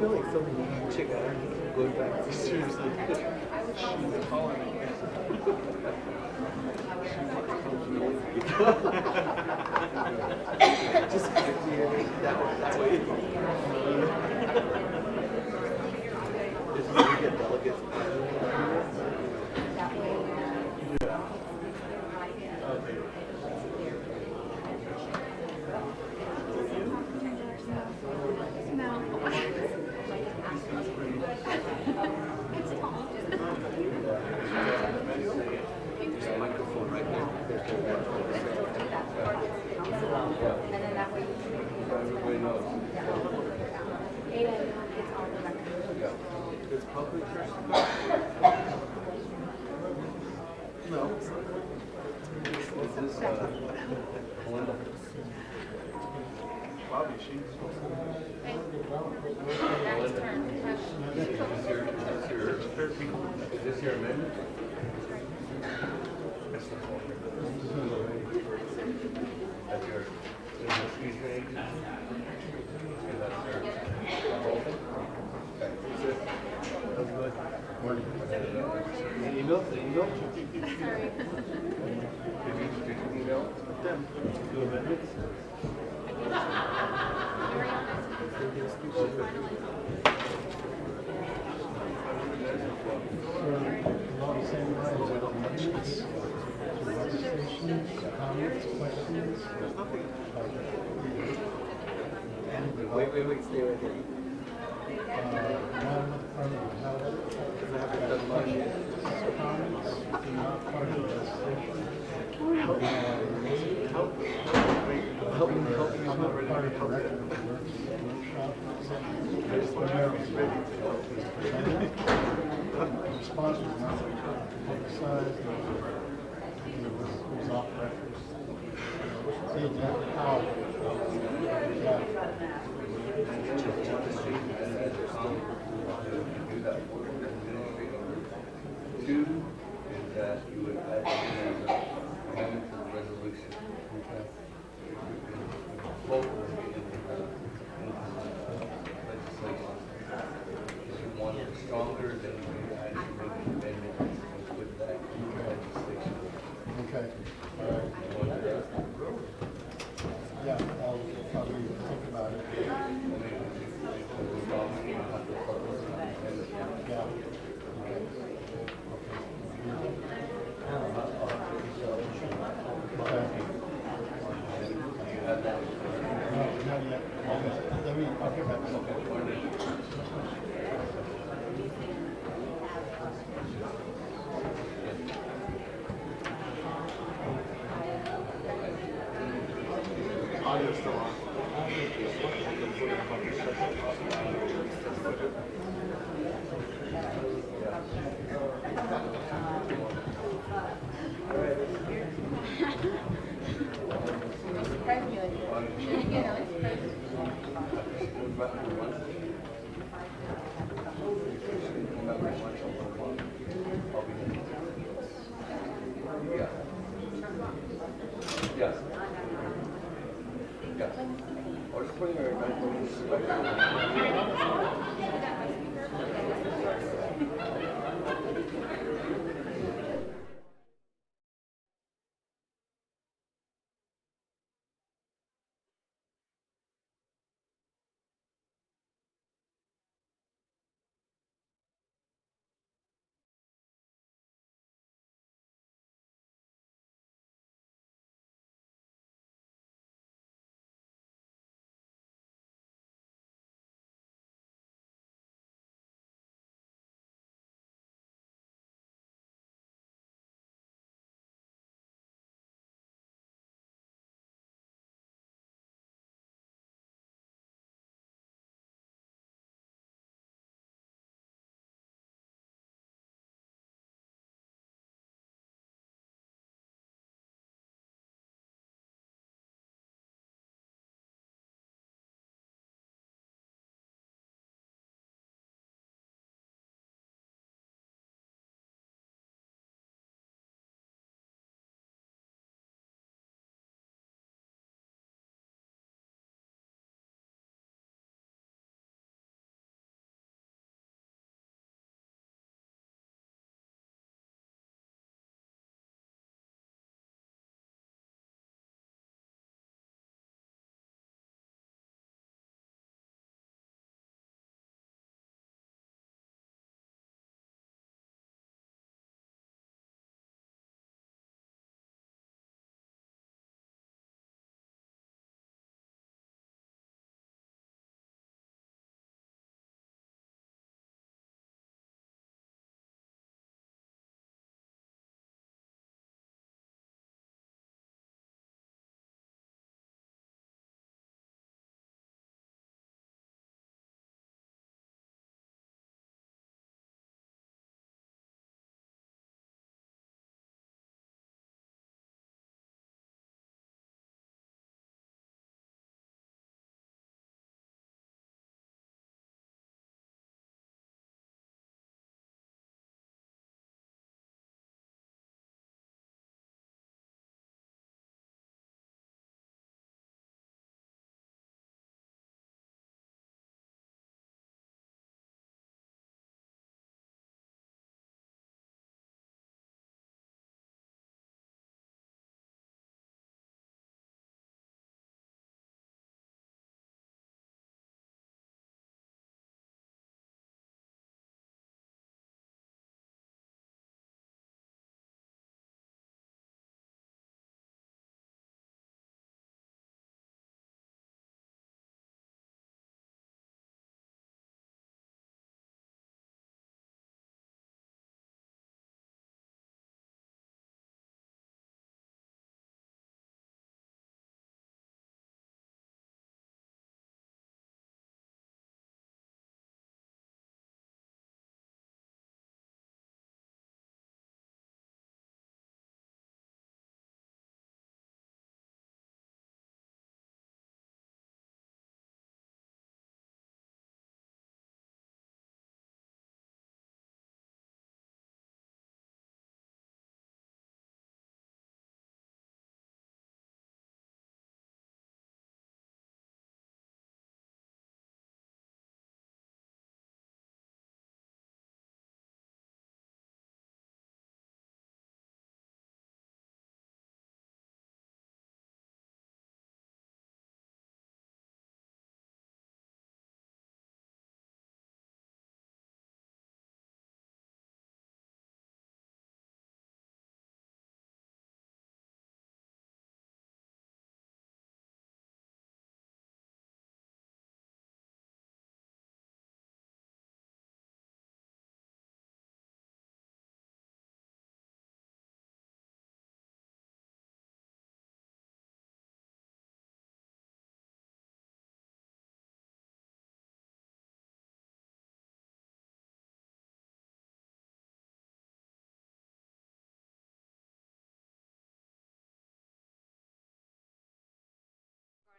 feel like some chick I don't going back to seriously. She's calling me. Just that way. Just to get delegates. There's a microphone right there. And then that way you can make Everybody knows. Ada, it's on the record. Yeah. It's public. No. This is Melinda. Bobby, she's. Is this your amendment? That's your excuse me. That's your whole thing? Okay. That's good. Morning. The email? Sorry. Did you email them? Do amendments? Wait, stay right there. Because I haven't done much yet. Help me, I'm not ready to help them. I just want to be ready to help. The response was not publicized, it was off record. See exactly how. Two is that you would add an amendment to the resolution. Both will be in the legislation. If you want it stronger, then you actually make an amendment and put that in the legislation. Okay. All right. You want to do that? Yeah, I'll probably think about it. Yeah. I'll get back to you. Audio's still on. Yes. Or just bring her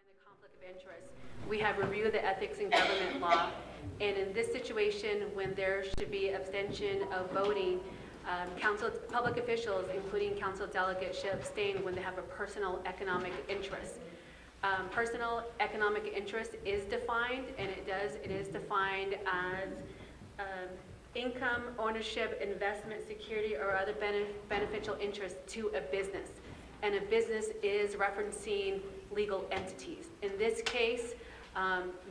The conflict of interest. We have reviewed the ethics and government law, and in this situation, when there should be abstention of voting, public officials, including council delegates, should abstain when they have a personal economic interest. Personal economic interest is defined, and it is defined as income, ownership, investment, security, or other beneficial interest to a business. And a business is referencing legal entities. In this case,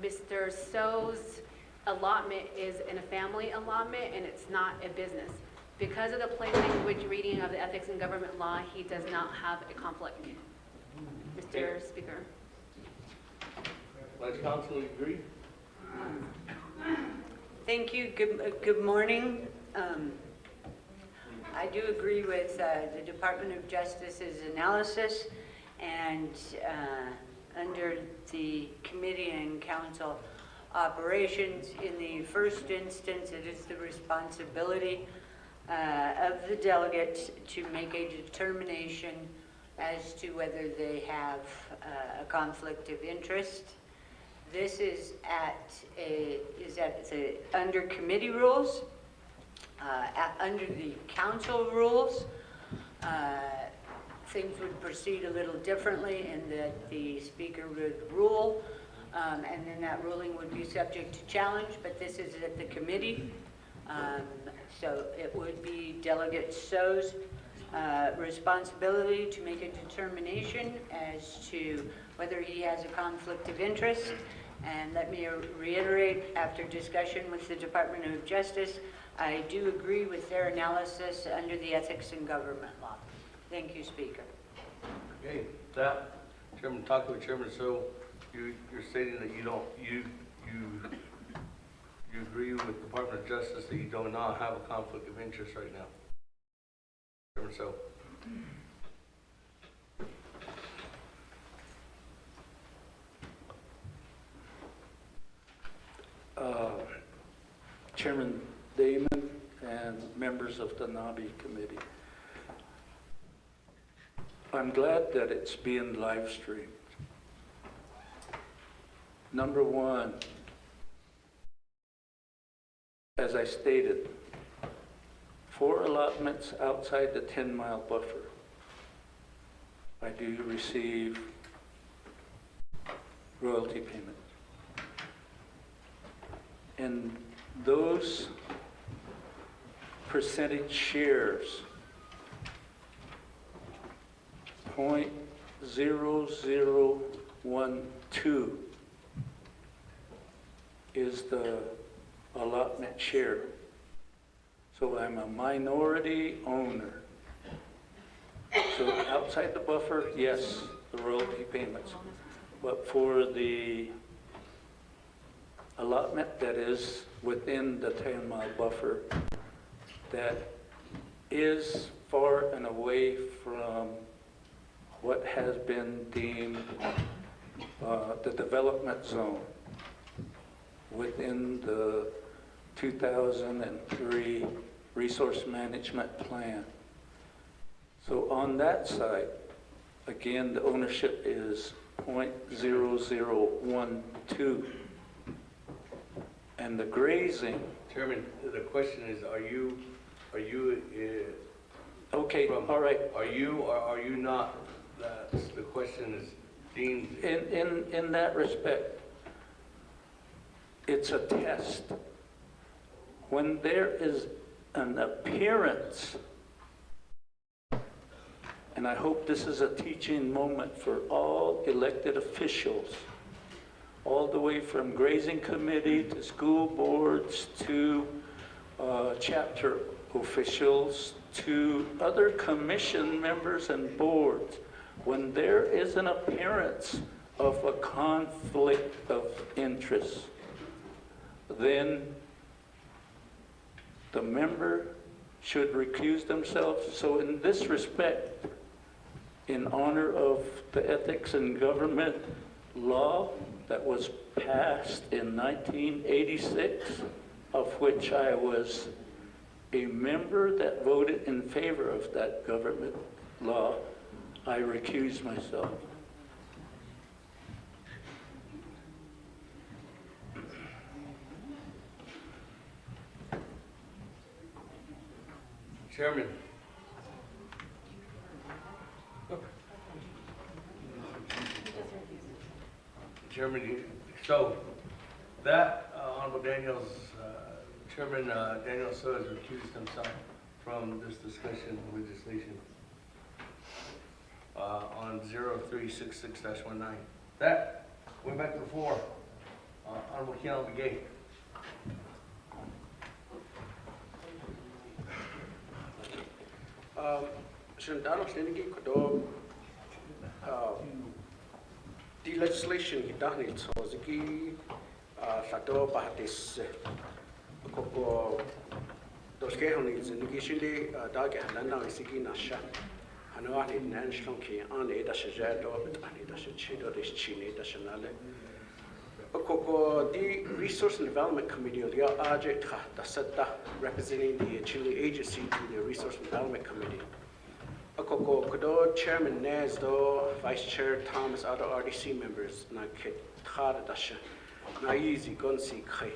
Mr. So's allotment is in a family allotment, and it's not a business. Because of the plain language reading of the Ethics and Government Law, he does not have a conflict. Mr. Speaker. Vice Council, you agree? Thank you. Good morning. I do agree with the Department of Justice's analysis, and under the committee and council operations, in the first instance, it is the responsibility of the delegates to make a determination as to whether they have a conflict of interest. This is under committee rules. Under the council rules, things would proceed a little differently in that the speaker would rule, and then that ruling would be subject to challenge, but this is at the committee. So it would be Delegate So's responsibility to make a determination as to whether he has a conflict of interest. And let me reiterate, after discussion with the Department of Justice, I do agree with their analysis under the Ethics and Government Law. Thank you, Speaker. Okay, that, Chairman, talking with Chairman So, you're stating that you agree with the Department of Justice that you do not have a conflict of interest right now. Chairman So. Chairman Damon and members of the NABI committee, I'm glad that it's being live streamed. Number one, as I stated, 4 allotments outside the 10-mile buffer, I do receive royalty payments. And those percentage shares, 0.0012 is the allotment share. So I'm a minority owner. So outside the buffer, yes, the royalty payments. But for the allotment that is within the 10-mile buffer, that is far and away from what has been deemed the development zone within the 2003 resource management plan. So on that side, again, the ownership is 0.0012. And the grazing. Chairman, the question is, are you okay, all right. Are you or are you not? The question is deemed. In that respect, it's a test. When there is an appearance, and I hope this is a teaching moment for all elected officials, all the way from grazing committee to school boards to chapter officials to other commission members and boards, when there is an appearance of a conflict of interest, then the member should recuse themselves. So in this respect, in honor of the Ethics and Government Law that was passed in 1986, of which I was a member that voted in favor of that government law, I recuse myself. Chairman. Chairman, so that Honorable Chairman Daniel So has recused himself from this discussion of legislation on 0366-19. That, going back to the floor, Honorable Keanu Begay. Shandano Slinigi Kodo, the legislation he done it so Ziki Sato Bahatis Koko Doskehoni is indication Dag and now is Siki Nasha. I know I need Nan Shlunky on Eda Shajato, but I need a Shido is Chini, the Shanale. Koko, the Resource and Development Committee, the Ajit, the Seta, representing the Chile agency to the Resource and Development Committee. Koko, Kodo, Chairman Nez, do Vice Chair Thomas, other RDC members, na Kit Tara Dasha, na easy Gonsi Kai.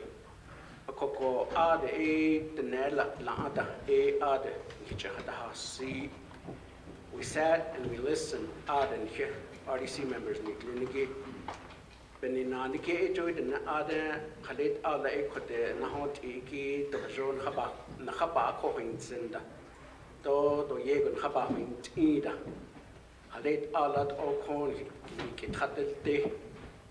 Koko, Ade, the Nella, Lada, Ade, Hitchahada, see. We sat and we listened, and here, RDC members, Nick Beninanike enjoyed an other Khalid Allah Ekote, Nahot Iki, Dojon Haba, Nahaba Cohinsenda, Do Yegon Haba Ida, Khalid Allah Okon, Kitatel De,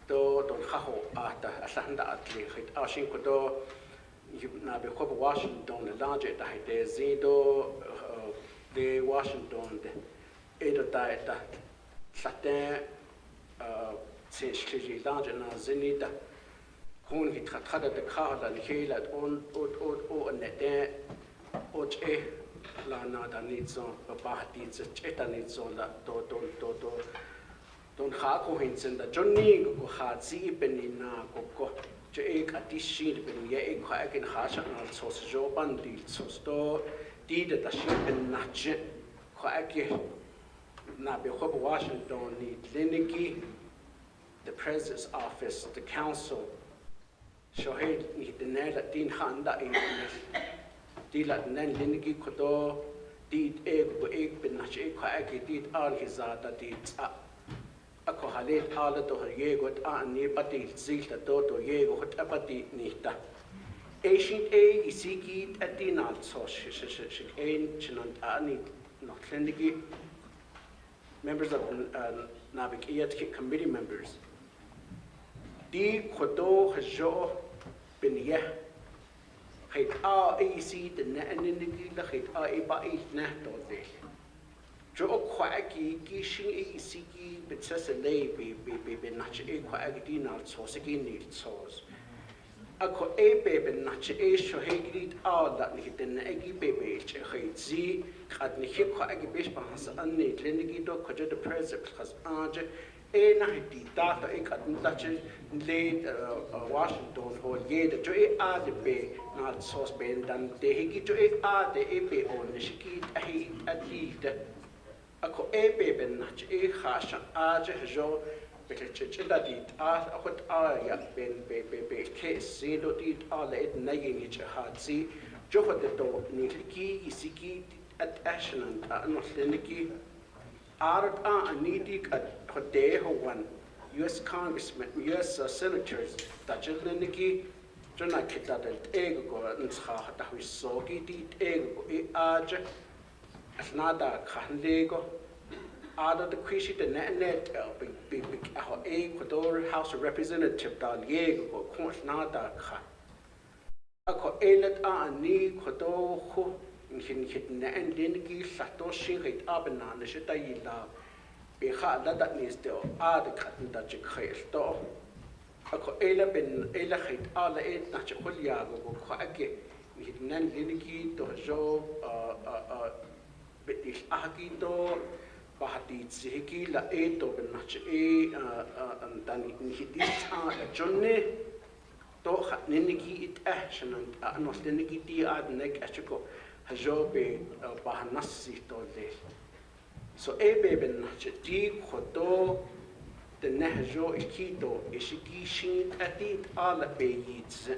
Do Don Haho Ata, Asanda Atli, Hit Ashinkodo, Naabik'íyáti Washington, the larger Dahide, Zido, the Washington, the Edo Dieta, Satin. Since larger na zinita, whom he tratada the car and he let on and net oche la nada needs on a bahati, the cheta needs on that don't hako hints in the Johnny go hard see benina go Jake at this sheet ben ye quack and hash and also so bandil so store did the sheep and natchet quack Naabik'íyáti Washington need Liniki. The President's office, the council, Shohid Nidinella Din Handa Dilat Nen Linigi Kodo, Did Egg Benache Quagi, did all his other deeds up. A Kohalit Ala to her Yegot and Nibati Zilta Dodo Yego, whatever did Nita. Ancient A Isiki at Dinal, so she ancient Ani, not Linigi. Members of Naabik'íyáti Committee members. Di Kodo Hajo Ben Yeh. Hit AEC the Nanindi, the Hit Aiba Nato de. Jo Quaki, Gishin AEC, but says a lay be Nachi Quagdinal sauce again need sauce. A co a baby Nachi A Shohagrid all that he didn't eggy baby, Hate Z, had Nihiko Agibishbans and Nate Lindigido, Kojo the President has Anja. Di data ik had dat je leed Washington or ye de joe a de be not sauce ben dan de higi joe a de ep on de shiki a de a ko ep ben nach e khasha a je jo bekel da dit a hot a ya ben be case do dit a le na yin je hat si jo hot de to ni higi isiki at ashland no leniki Art Nidik at Hodeho one US Congressman, US Senators, Tachiliniki, Jona Kita del Ego and Sahawisogi did Ego Aja, Asnada Kanlego, Ada the Quishi the Net Ecuador House of Representative Dal Diego, Consnada Ka. Ako Elet Ni Kodo. In hidden and Lingi Satoshi hit Abana, the Shitayla, Beha that needs the other cotton that you create store. A coela ben elahit all the eight Nachahuliago, Quake, hidden and Lingi, Dojo, Betish Agito, Bahati Ziki, La Eto, Benach and then he did a journey. To Niniki it action and not Linigi D. Adnek Achico. Hajobe Bahanasi told so Ebe Ben Di Kodo the Nahajo Ikito Ishiki Shin Atit Ala Beyids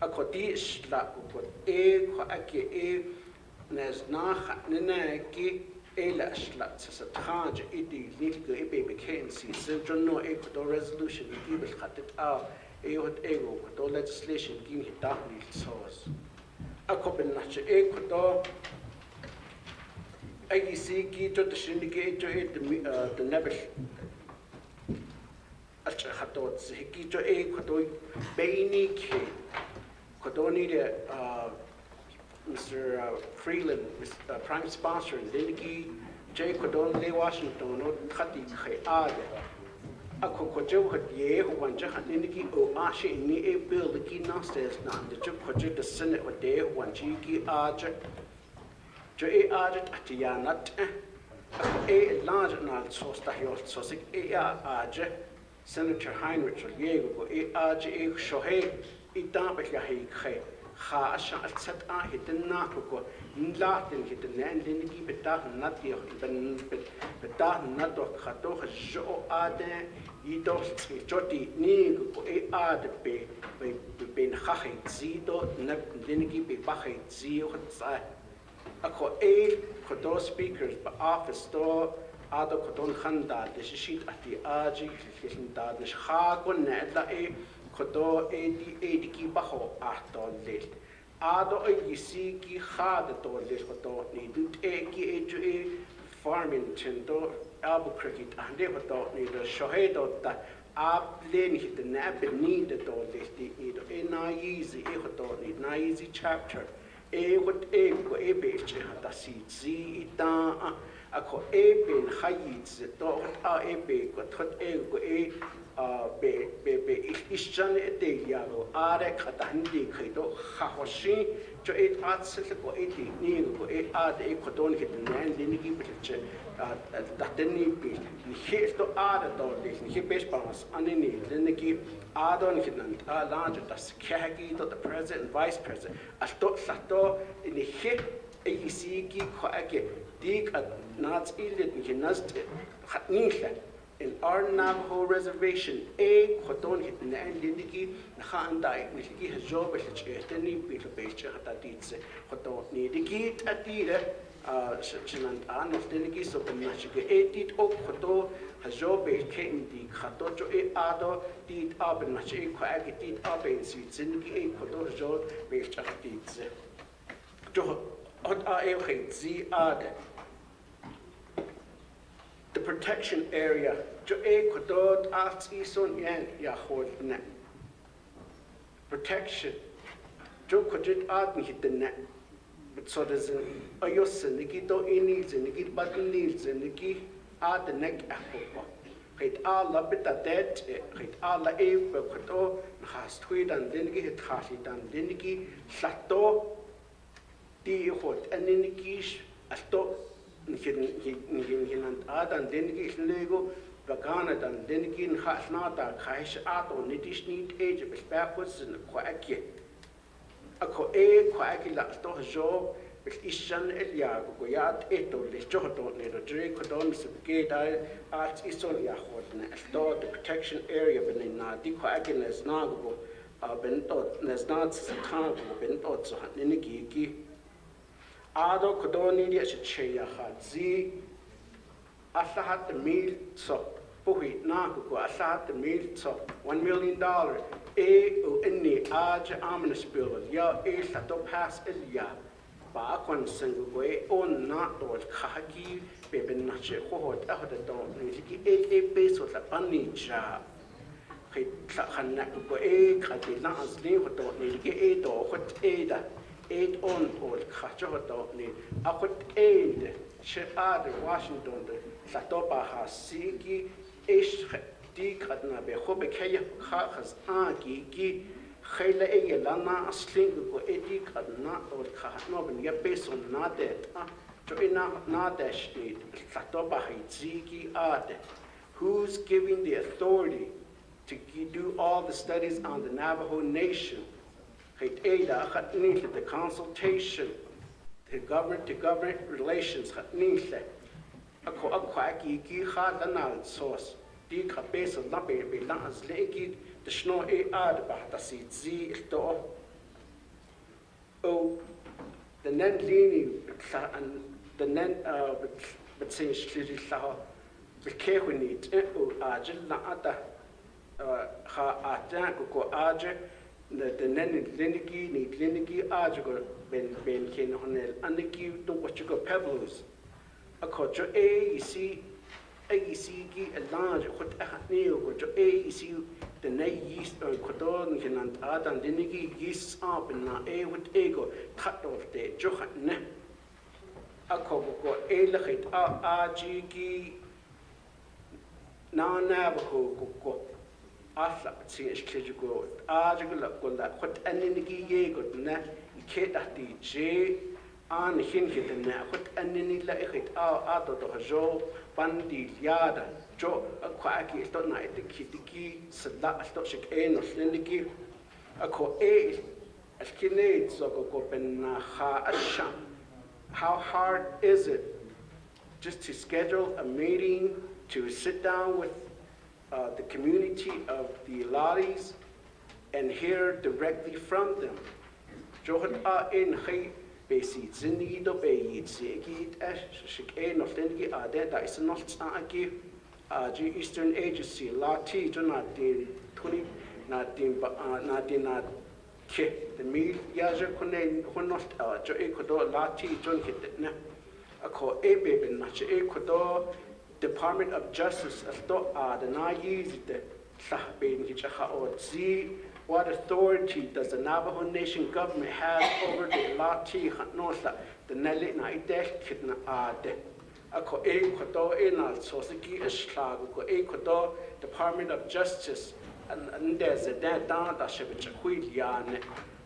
a Kodi Slap Quake Nas Nah Ninaki ela shlat sa traje idi nitgo ebe kensi so no equator resolution gibel khatet a eot ego to legislation gin hitahni source akoben nach equator agi siki to the syndicate to the nebel acha khatot siki to equator beini ke kodoni de Mr. Freeland, Prime Sponsor, Lindiki, J. Kodon, Le Washington, no Khati Khayad. Ako Kojo had ye who one Jahan Lindiki, O Ashi, ni a bill, the key nonsense, not the Juk Kojo, the Senate, or day, one Jiki Arja, J. Arja, Atianat, a large not so stahil, so sick A. Arja, Senator Heinrich, or Yego, A. Arja, A. Shohe, Idabakahi Khay. Khasha at set a hit the Naabiko, Latin hit the land in the keep it down, not the down, not of Kato, Jo Ade, Yidos, Joti, Nigo, A. Ade, Ben Hahi, Zido, Nabiniki, Bahi, Zio, a co A. Kodo speakers, but office store, Ado Kodon Handa, the sheet at the Aji, Hinda, the Chaco, Neda A. Kodo edi ki baho ahton lil ado yisi ki khada to lil kodo ni dut ki eju farming tendo Albuquerque ande kodo ni do shohedo ta ab len hit the nab ni de to lil di do na easy kodo ni na easy chapter what ko be hata si zi ita ako ben hayit to a be ko thot ko be isjan ete yaro are khatandi khido khahoshi jo atsel ko eti ni ko ade ko don hit nan din ki bitche datni bi ni hito are do ni bes balance anini din ki adon hinan large das khagi to the president and vice president asto sato ni hit AEC ki ko ake dik nats ilit ni nast khatnisha in our Navajo reservation, a Koton hit in the end Lindiki, Nahandai, Niki has job at the Chetani, Peter Bacher, Tatitse, Koton Nidiki, Tatira, Shinan An of Lindiki, so the Machika 8 O Koto, has job at King, the Katojo e Ado, did up and Machi Quag, did up and seats in the Koto job, Bacher Tatitse. Hot I hate Z Ad. The protection area, jo kodod arts ison yan ya hodne. Protection, jo kodit art ni hit the net. But so there's an ayos and niki do inils and niki button needs and niki art the neck akopa. Hit all la bita dead, hit all la eve kodo has tweed and then hit hashi dan diniki sato di hot and niki asto. Hinan Adan Deniki Lego, Bagana dan Denikin Hasnata, Kaish Ato, Nitish need age of backwards and Quacky. A co a Quacky Lasto job with Ishan Elia, Goyat Eto, the Joto, the Drake Codoms of Gay Arts Ison Yahot, Asto, the protection area Benina, the Quacky Nesnago, Bentot, Nesnats, Tango, Bentot, so Niniki. Ado Kodoni Cheya Hadzi Asahat the meal so Puhi Naku Asahat the meal so $1 million any Aj Amnes bill Ya Sato pass Elia Bakon Sengwe on not or Kaki Beben Nache Hot out the dog Niki 8 base was a bunny job. Hanak go Kadina as name with Niki 8 or what Ada. 8 on or Kachoto ni Akut aid Shad Washington Satopa Hasiki Ish Dikadna Behobekaya Kakas Agigi Hela Lana Sling go Edikadna or Kahnoben Yapeson Nadet Joina Nadesh need Satopa Hiziki Ade. Who's giving the authority to do all the studies on the Navajo Nation? The consultation, the government relations, a quacky hard anal source, the base of Nabe, Belans Lake, the snow ad Bahasi Z door. Oh, the Nen Lini and the Nen betsin sliri la beke hunit o ajil na ata ha ata ko aje the nen linigi aje go ben ken honel aniki to what you go pebbles a coach a see gi a large what a neo go a see the nay yeast or codon can and adan linigi yeast up in na a with ego cut off the johat ne a ko a lachit a gi na Navajo go afla sin schedule article go that what anini ye go na ke that the j an hin hit na what anini la hit a to jo pandi yada jo kwa ki to na it kitiki sada to shik en liniki a ko a skine so go ben na ha asham. How hard is it just to schedule a meeting to sit down with the community of the Latis and hear directly from them? Johan in hay basi zini do be zigi shik of lingi that is not agi Eastern Agency Lati do not din 20 not din ke the meal yaja kone honot jo ekodo Lati jon hit na ako ebe na che ekodo Department of Justice asto the naive the sahbin hicha what authority does the Navajo Nation government have over the Lati Hanosa the Nelly Naidek Kidna Ade ako kodo enal sosiki islago ko kodo Department of Justice and there's a dead down that shibich huiliane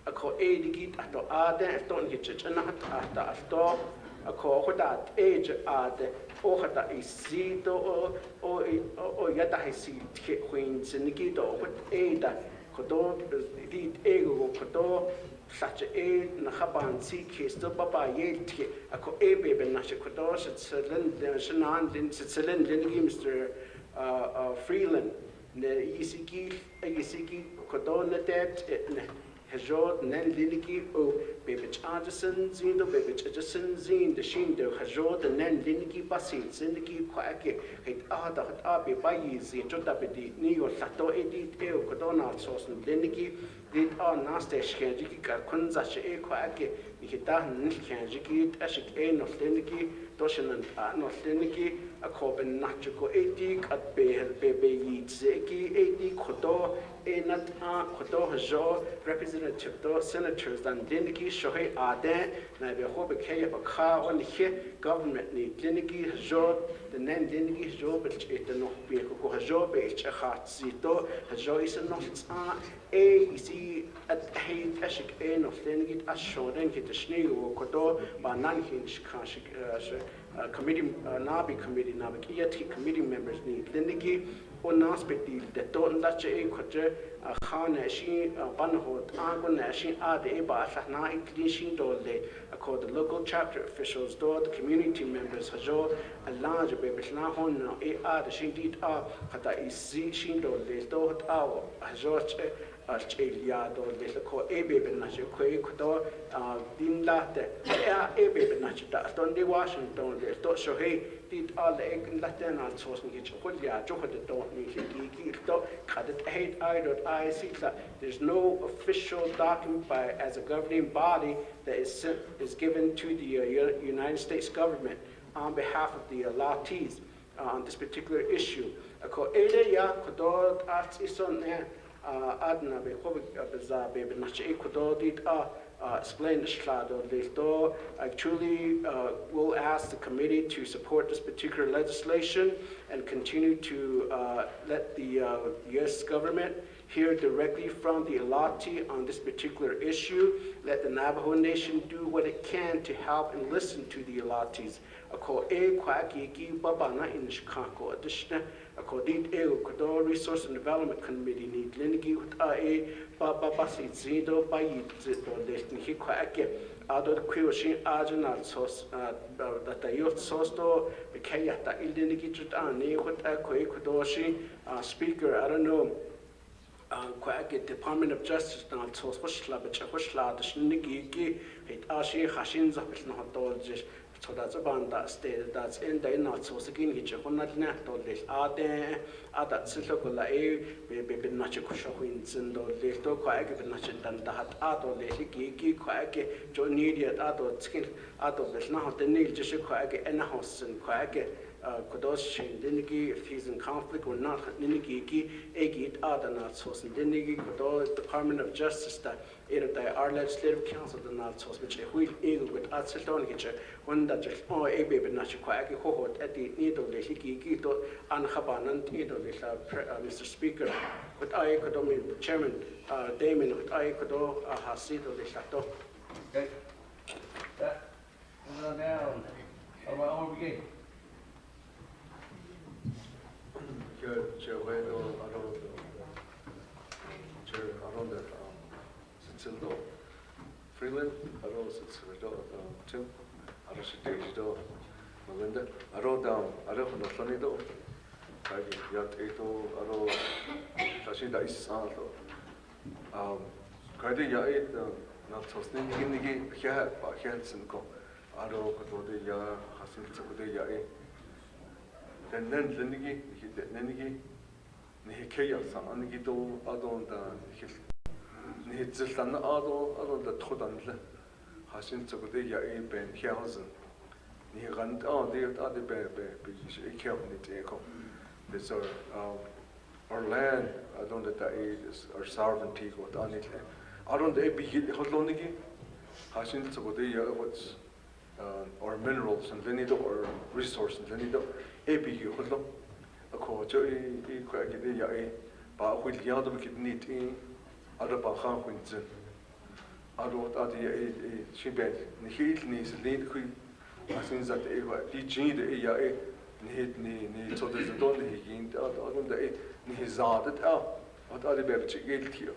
ako digit ato ade don't hit and not ato ako hodat age ade o hata isido o yata hisi queen sinigido what ada kodo did ego kodo such a na haban si kisto baba yeti ako baby na kodo sitselin shanan din sitselin Mr. Freeland ne isiki kodo na det Hajod nen liniki o bebich Anderson zindo bebich Anderson zin the shindo Hajod nen liniki basit zindiki kwake hit ada hat abi bayi zin jota bedi niyo sato edit eo kodona sos liniki dit naste shkenjiki kar kunza she kwake nikita nilkenjiki ashik no liniki toshanan no liniki akoben nachko edik at bebe yitzeki edik kodo enat kodo hajo representative do senators dan liniki shohe ade na be hobe ke bakha on he government ni liniki hajo the nen liniki hajo bel etno be ko hajo be chakhat zito hajo is no isi at hay ashik no liniki ashoden ke tshnigo kodo banan hin shkashik committee Naabik'íyáti Committee members need liniki on aspecti the don't that che koche khana shi banhot angon shi ade ba sahna inclusion dole accord the local chapter officials do the community members hajo a large bebisna hon e ade shi dit khata isi shin dole do ta hajo che Australia do le ko ebe na je ko to din la te ebe na je ta don de Washington le to so he dit all ek la ten al sos ni je ko ya jo ko de to ni ki to khadet hate I see that there's no official document by as a governing body that is given to the United States government on behalf of the Latis on this particular issue ko ede ya ko do at ison adna be hob za be nach ekodo dit explain the shlado listo. I truly will ask the committee to support this particular legislation and continue to let the U.S. government hear directly from the Alati on this particular issue. Let the Navajo Nation do what it can to help and listen to the Alatis. Ako kwaki ki babana in Chaco addition. Ako dit kodo Resource and Development Committee need linigi baba basi zido bayi zido lesni hi kwaki ado kwoshin ajana sos that the youth sosto bekayata illinigi jutani kodoshi speaker I don't know kwake Department of Justice na sos hoshla becha hoshla the shnigi hit ashi hashin zapil na dodge so that's about that state that's in the not so skin which on not net to this that silokula be not to show in the little quiet not than that out of the kiki quiet to need it out of skin out of this now the need just quiet and house and quiet Kodos Dinigi, if he's in conflict or not, Ninigi, Egit Adanat Sos, and Dinigi, Kodo, Department of Justice, that our legislative council, the Nat Sos, which we eagle with Atselton, when that just oh, a baby Nachiquaki, Hohot, at the Nido, the Hiki, and Habanan, Nido, Mr. Speaker, but I could only Chairman Damon, with I could Hasido, the Chateau. Okay. That, moving on down. How we begin? Freeland, Tim, Melinda, Sonito, Yat Eto, Tashida is Santo. Cardi Yaid, not sustaining the Kia, Hansen, Aro, Kotodia, Hasin Sakudia. Then Lenigi, Nenigi, Nihikea, Sanigito, Adon, Nihitsan, Adon, the Todan, Hasin Sakudia, Ben Hiazen, Nihant, oh, the other baby, Eco. This our land, I don't know that is our sovereignty, what on it. I don't know, be Holonigi, Hasin Sakudia, what's or minerals and Lenido or resources and Lenido. APU, hello. A coach, a quack, but with the other wicked neat in other Bahan Winson. I wrote at the she bed, the heat needs lead queen. I think that the G, the AIA, need so there's a don he gained out on the his art out. What are the baby gate here?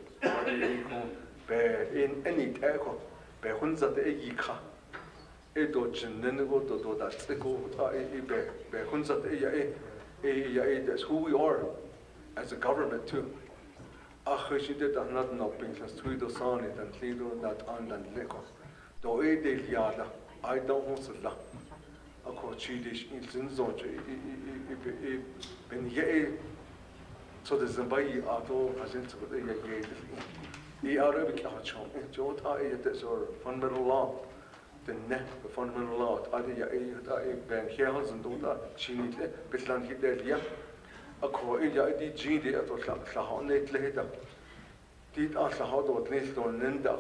In any echo, Behunza the Eka. That's who we are as a government too. She did not know because through the sun and Lido that on and Leco. Though a day yada, I don't want to laugh. A coachidish in Zinzonji, when ye so the Zambai auto has into the gate. The Arabic archon, Jot I or fundamental law. The fundamental law, Ben Hiels and Dota, Chinit, Bislan Hidelia, a coia di Gidi at Sahonet later. Did ask how to place on Nenda,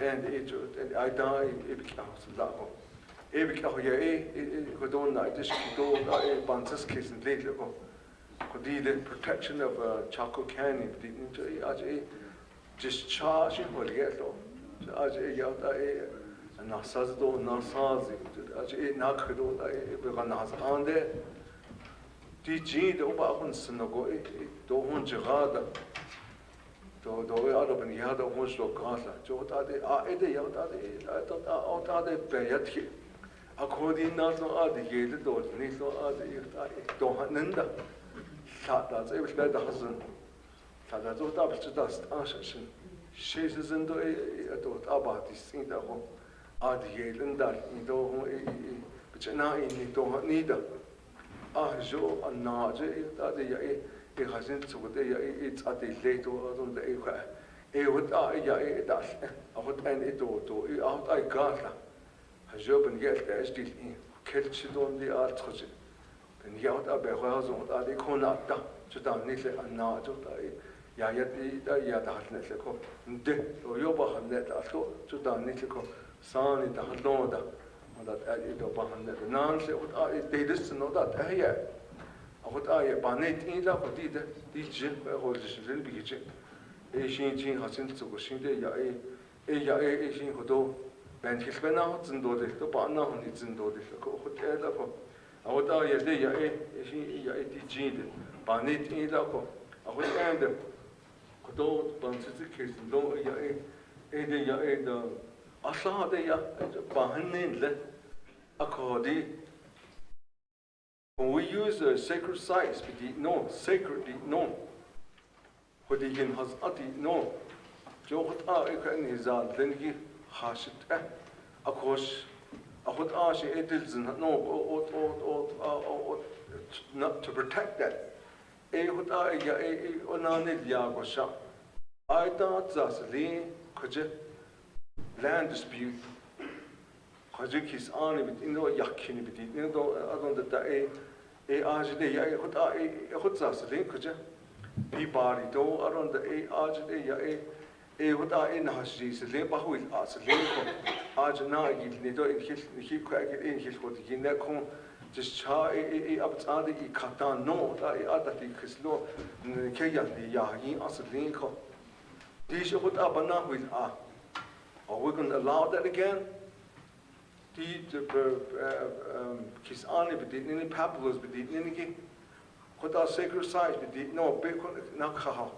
and age, and I die, Ebicaus Lago. Ebicahoya, Godona, this Kido, Bansis case and later. The protection of Chaco Canyon, didn't discharge or get as a yada. Nasazdo, Nasazi, Nakado, Beganas on there. DG, the Obahan Sinago, Dohun Jagada, do out of an Yada Hunshlo Casa, Jota, I thought out of Bayati. According not to adhered, or Niso Dohanenda. That's every better husband. That's what up to dust, Ashen. She isn't about this thing that home. Adhiel and that, which now in don't need a Jo and Naje, that it hasn't so it's at the late or on the acre. A what I dash, I would end it to out I got a job and get there still in catch it on the art. And yet a behouse on that they cannot to down Nisse and Najo. Yayat Yadarnesico, De Yoba net to down Nisico. Son in the Handoda, that I do behind the nuns, they listen to that. Eh, yeah. What I banet in la Podida, DJ, or this will be check. A shin has sent to Goshinde, ya a shin hodo, and his pen out and do the partner on its and do the hotel. I would die a day, a DJ, banet in la co. I would end the Hodo, Bansis case, no, a day, I saw the Bahanin according. When we use the sacred sites, we did know, sacred did know. What he has uttered no. Joe, I can is then he has it. Of course, Ahot Ashi Edilson, no, not to protect that. Hot Onanil Yagosha. I thought Zasli, Kaja, land dispute. Kajik is on it, you know, Yakin, you know, I don't know. Ajde hot Zasli, Kaja. People do around the Ajde, what I in Hashis, Lemba who is us, Lemko, Ajna, Nido in his, he cracked in his what he never just cha up the Katan, no, other things, no, Kayan, the Yahi, us, Linko. These are what up and now with are we going to allow that again? Kiss only, but didn't any papillus, but didn't any. What our sacred sites, but did no big Nakaha.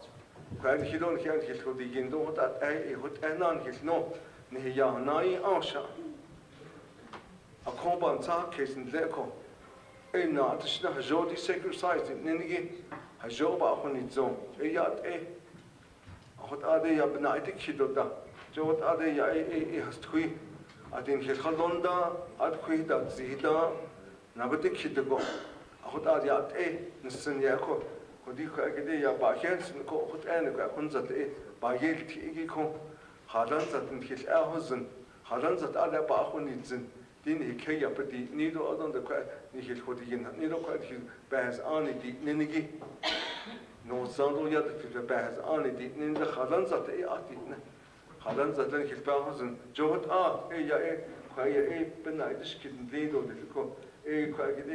When he don't hear his for the Yindo, that I would anon his no, Nia Nai Ansha. A compound case in Leco. A not a Jodi sacred sites in Ninigi, a Joba on its own, a yacht a. What are they up night Kidoda? What are they a has tui? I think his Halonda, Adqui, that Zida, Nabatik Kidogo. What are the at a Nsinyako? What do you call Bahens and go with any Hunzat by Yeltiko? Hadans at his Elhosen, Hadans at other Bahunitzen, Dini Kaya, but the needle on the quack, Nihil Hodin, needle quite his bears on it, Ninigi. No sound yet if the bears on it, in the Hadans at the Atin. Hadans at his Bahosen, Jot a Benaidish kitten lead on the go. A Khalid, a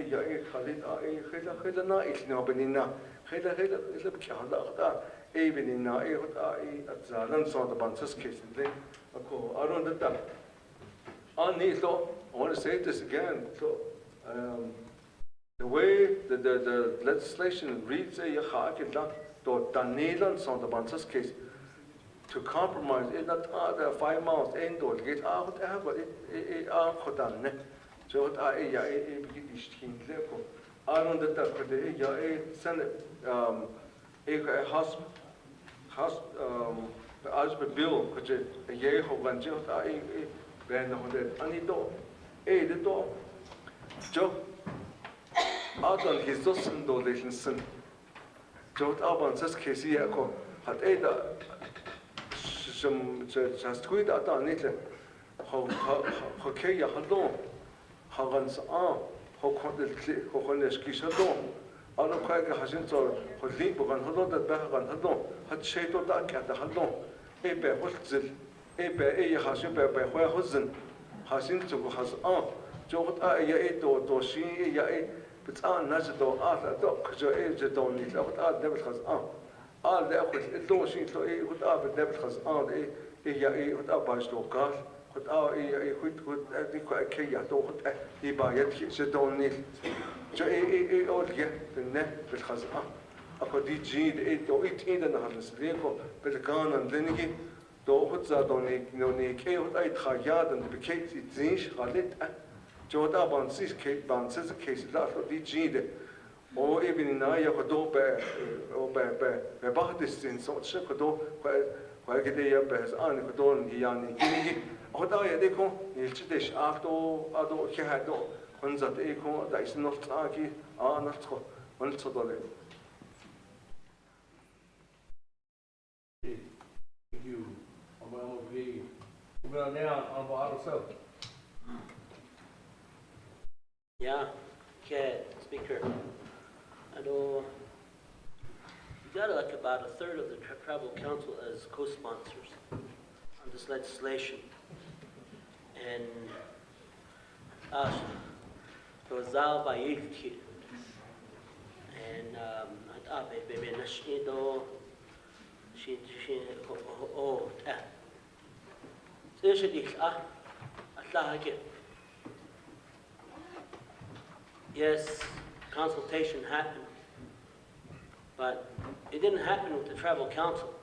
Helena, it's no Benina. Hela is a Kala, even in at Zalan saw the Bansus case and then I don't know that. On these law, I want to say this again. So, the way the legislation reads a Yakakila, to Danilan saw the Bansus case to compromise in that other 5 miles end or get out, it are Kodan. So, I begin to I don't know that the Senate, a house, as bill, which a year of one job, I ban on that, and it door, the door. Joe, out on his dozen donation, Joe Alban says Casey Echo had either some just quit out on it, Hokaya Hadon, Havans on. Hokones Kishadon, Alla Quaga Hasintor, Holibogan, Hodot, Bahan Hadon, had Shato Dak at the Hadon, Ebe Hotzil, Ebe E Hasibe by where Hosen, Hasinto has on, Jot Aya or she, Yae, but on Nazado, Arthur, Doc, Jo Age don't need, what our devil has on. All the Equus, don't she to A, what our devil has on, Yae, what our Basto car. What our Kaya don't he buy it, she don't need. So a old get the net because a Kodiji, the 18 and a half vehicle, but the gun and Linigi, though what's that on no need, what I tried and the case it's Zinch, Halit, Joda Bansis, Kate Bansis, a case that for DG, or even in Aya Kodobe or by Baptist in such a Kodo, where they up as Anna Kodon, Yanni. What I decon, Nichidish after Ado Kihado, Hunzat Econ, that is not Taki, not one Sodole. Thank you. We're going now on Auto Soap. Yeah, okay, Speaker. I know we got like about a third of the Tribal Council as co-sponsors on this legislation. And Rozal Bayifki and Baby Nashido, she, yes, consultation happened, but it didn't happen with the Tribal Council.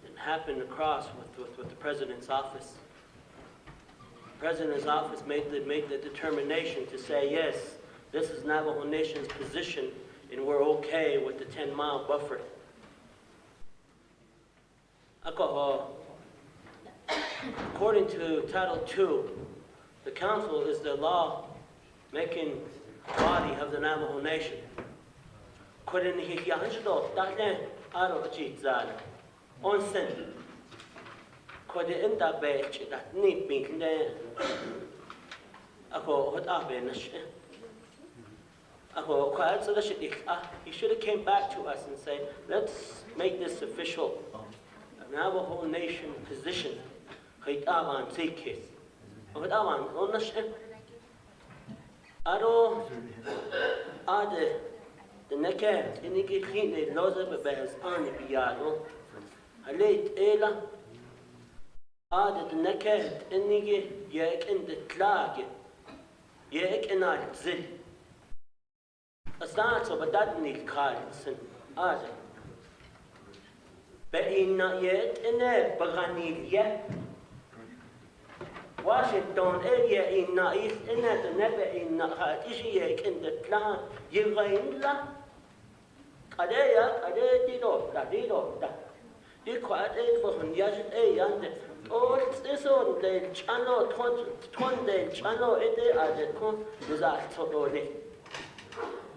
It happened across with the President's office. The President's office made the determination to say, yes, this is Navajo Nation's position, and we're okay with the 10-mile buffer. According to Title II The council is the law-making body of the Navajo Nation. Couldn't he do that? Aro achizana. Onsen. Could it end up that nipping there? Ako what happened? Ako quite so that he should have came back to us and said, let's make this official. Navajo Nation position. Kait avan sikis. What avan onash? Aro ade the neket iniki khine loza bebes ani biyado. Haleit ela ade the neket iniki yek in the klage. Yek in al zil. Astaan so badadni khalsen ade. Beina yet in a baganilia. Washington area in Naif in the never in Nahatishik in the clan Yirainla. Kadea, Kadetido, Dadido, the quiet for Hunyash A and all this on the channel, Tonde, channel, it are the con disaster.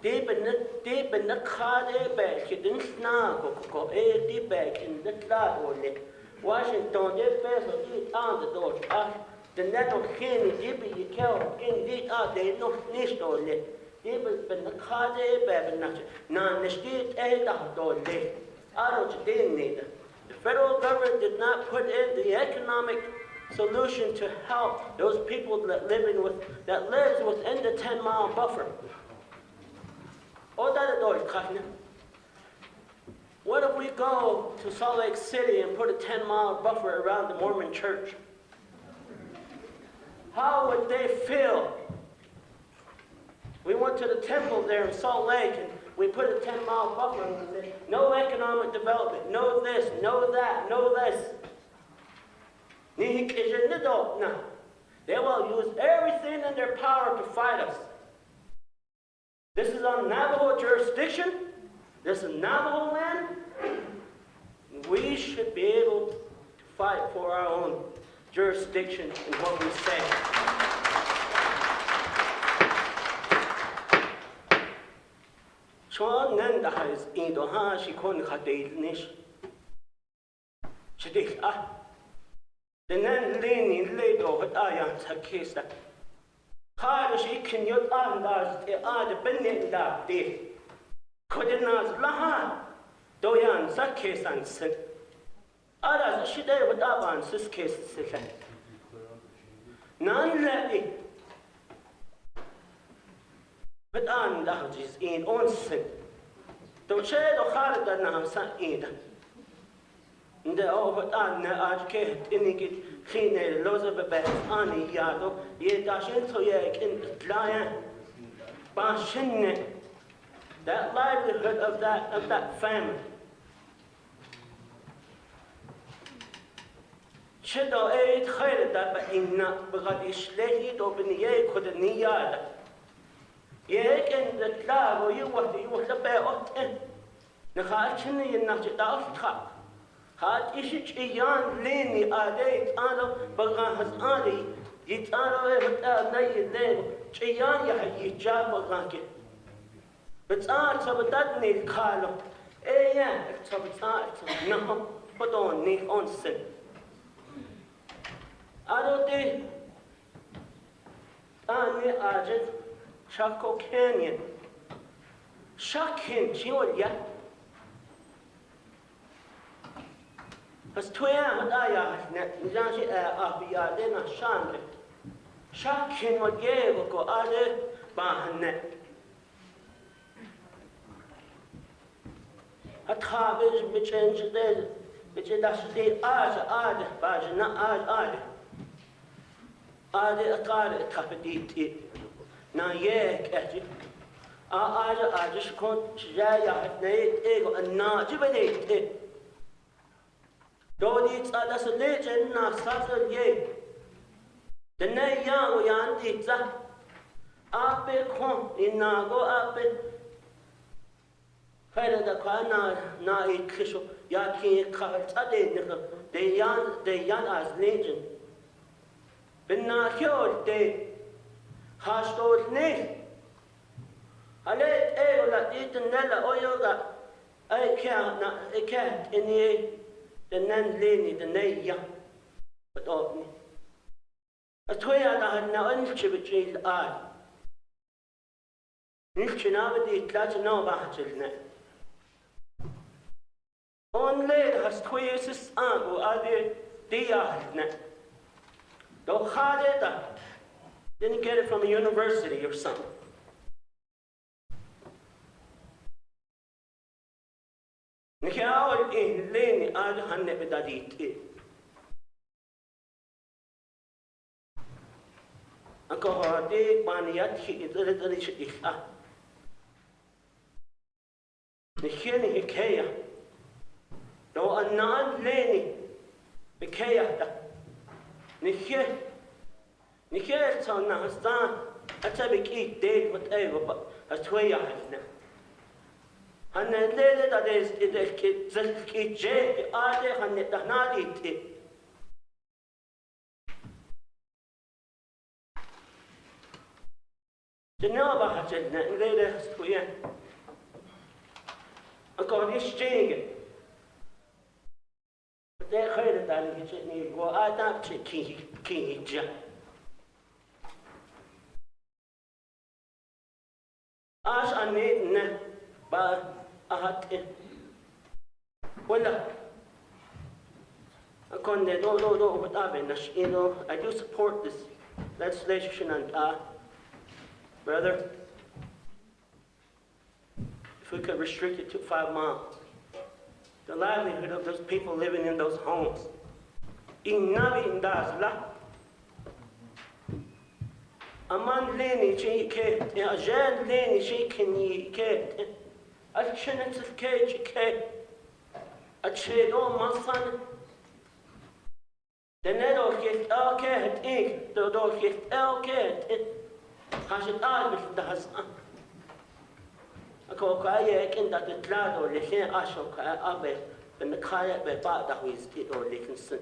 Deep in the car, back, you didn't snag or deep back in the cloud only. Washington, they pass on the door. The net of Kenny, deep you kill, indeed, they not nist only. Deep in the car, they back, none the street, only. I don't need. The federal government did not put in the economic solution to help those people that lives within the 10-mile buffer. What if we go to Salt Lake City and put a 10-mile buffer around the Mormon church? How would they feel? We went to the temple there in Salt Lake and we put a 10-mile buffer and we said, no economic development, no this, no that, no this. They will use everything in their power to fight us. This is on Navajo jurisdiction. This is Navajo land. We should be able to fight for our own jurisdiction in what we say. Chon nanda has indoha shikon khadeilnish. Shadich the nan leaning later with ayan sakista. She can you andas the benin that day. Couldn't lahan. Doyan sakis and sit. Others she day with avan sis case sit. None let it. But andas is in on sit. Don't share the hard than I'm saying. The over an arcade in it, clean lots of beds, ani yado, ye dashin to ye in lion. Bashin, that livelihood of that family. Chido eight heard that in not because it's late open ye could a yard. Ye in the cloud or you was a bear of 10. The hatchin in not a top. Had ishich iyan leni ade ano bagan has ali yitano evta nay leg chiyan ya yija bagan but sabadat ni khalo ya sabatat no put on ni on sin adote ani ajet Chaco Canyon shakin chiolya As twelve daya net janshi abia dena shande. Shakin what gave go ade bahne. Athabes bichenj de bichedash de ade bajna ade atare tapediti. Na ye eti. Ade shkon jaya ne ego na jibede. Dodi tsada se lejen na sasa ye. The nay yang yan ditza. Ape kon inago ape. Kaya da kana na ikisho ya ki ka tsade ne de yan as lejen. Binna Hill Day, Hostos Nate. I let Eola eat the Nella Oyoga. I can't in the Nan Lady, the Naya. But of me. A twin I had now unchibit eye. Nilchinavadi, Tlatanova, only has twice aunt or other diahne. Don't hide it. Didn't get it from a university or something. Nikhao in Leni ad Hanebedadit. Uncle Hardy, Baniat, he is a little bit. Nikhini Hikea. No, a non Leni. Hikea. Nikhil son has done. That's a big eat date, whatever, but that's where you have now. And then later that is the kid Jake, are there and the not eat it. The Navajo said that later has to end. I'm going to exchange it. But they heard that you should need go. I don't say King Jack. As I need now, but I had it. Well, I can't do what I've been. You know, I do support this legislation and brother, if we could restrict it to 5 miles, the livelihood of those people living in those homes. In Naabik'íyáti Aman Leni she kept, a Jan Leni she can ye kept, a chance of cage kept, a shade on my son. The nettle gift all cat ink, the dog gift all cat. Has it all with the husband? A cocaye in that the cloud or the hair ashok abe, and the kayak by part that we did or they can sing.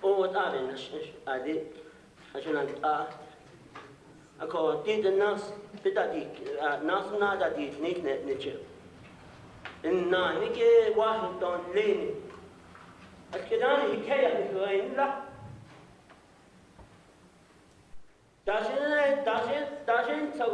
Oh, what are in I did? I should not I call did the nas, Pitadik, Nasnada did nickname nature. In Nike, Washington, Lane. I can only care if you ain't luck. Doesn't, so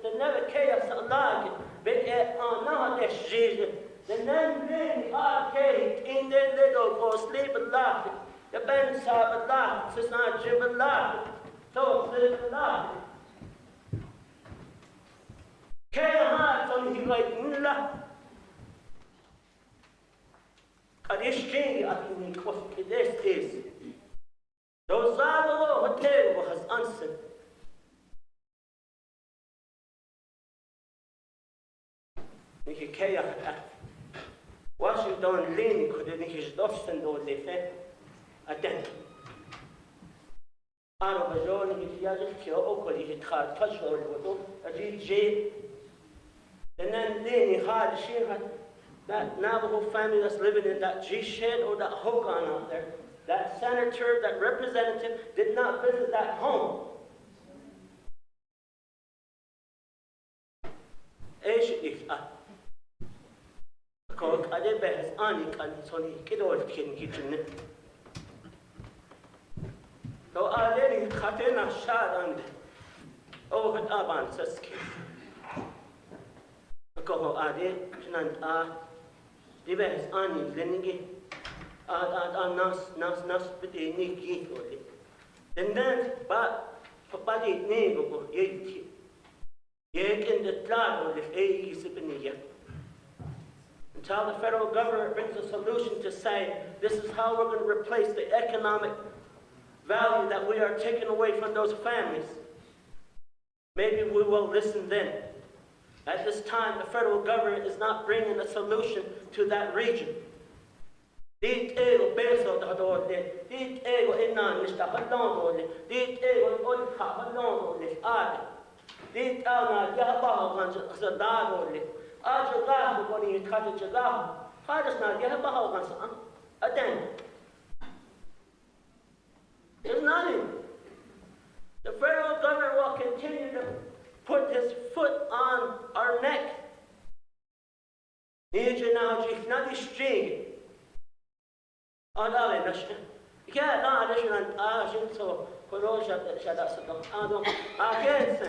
the never chaos alive, but now there's Jesus. The name really arcade in the little for sleep and laugh. The bands have a laugh, it's not Jim and laugh. So sleep and laugh. Chaos on his like Nilla. At this change, I think this is. Those are the hotel has answered. Washington Lane could have his Dobson or the fair. Attend. Out of a zone, if you just kill Oakley, he had touched all the DJ. And then Lane had she had that Navajo family that's living in that G shed or that Hogan out there. That senator, that representative did not visit that home. I did best on it and so he kid all kin kitchen. So I let cut in a shot and over the Aban Saski. Go I did and the best on it, then again. Nas piti ni ki oli. Then but body nego yeki. Yek in the cloud of the Sipiniya. Until the federal government brings a solution to say this is how we're going to replace the economic value that we are taking away from those families. Maybe we will listen then. At this time, the federal government is not bringing a solution to that region. Dit ego beso da dole, dit ego inan nista halon dole, dit ego on ka halon dole ade. Dit ana ya ba gan sa da dole. Ajo ga ko ni ka ta ga. Fadas na ya ba gan sa. Aden. There's nothing. The federal government will continue to put his foot on our neck. Nije now if not is string. On our nation. Yeah, no, addition and Argent so Corrosion shut us on. Against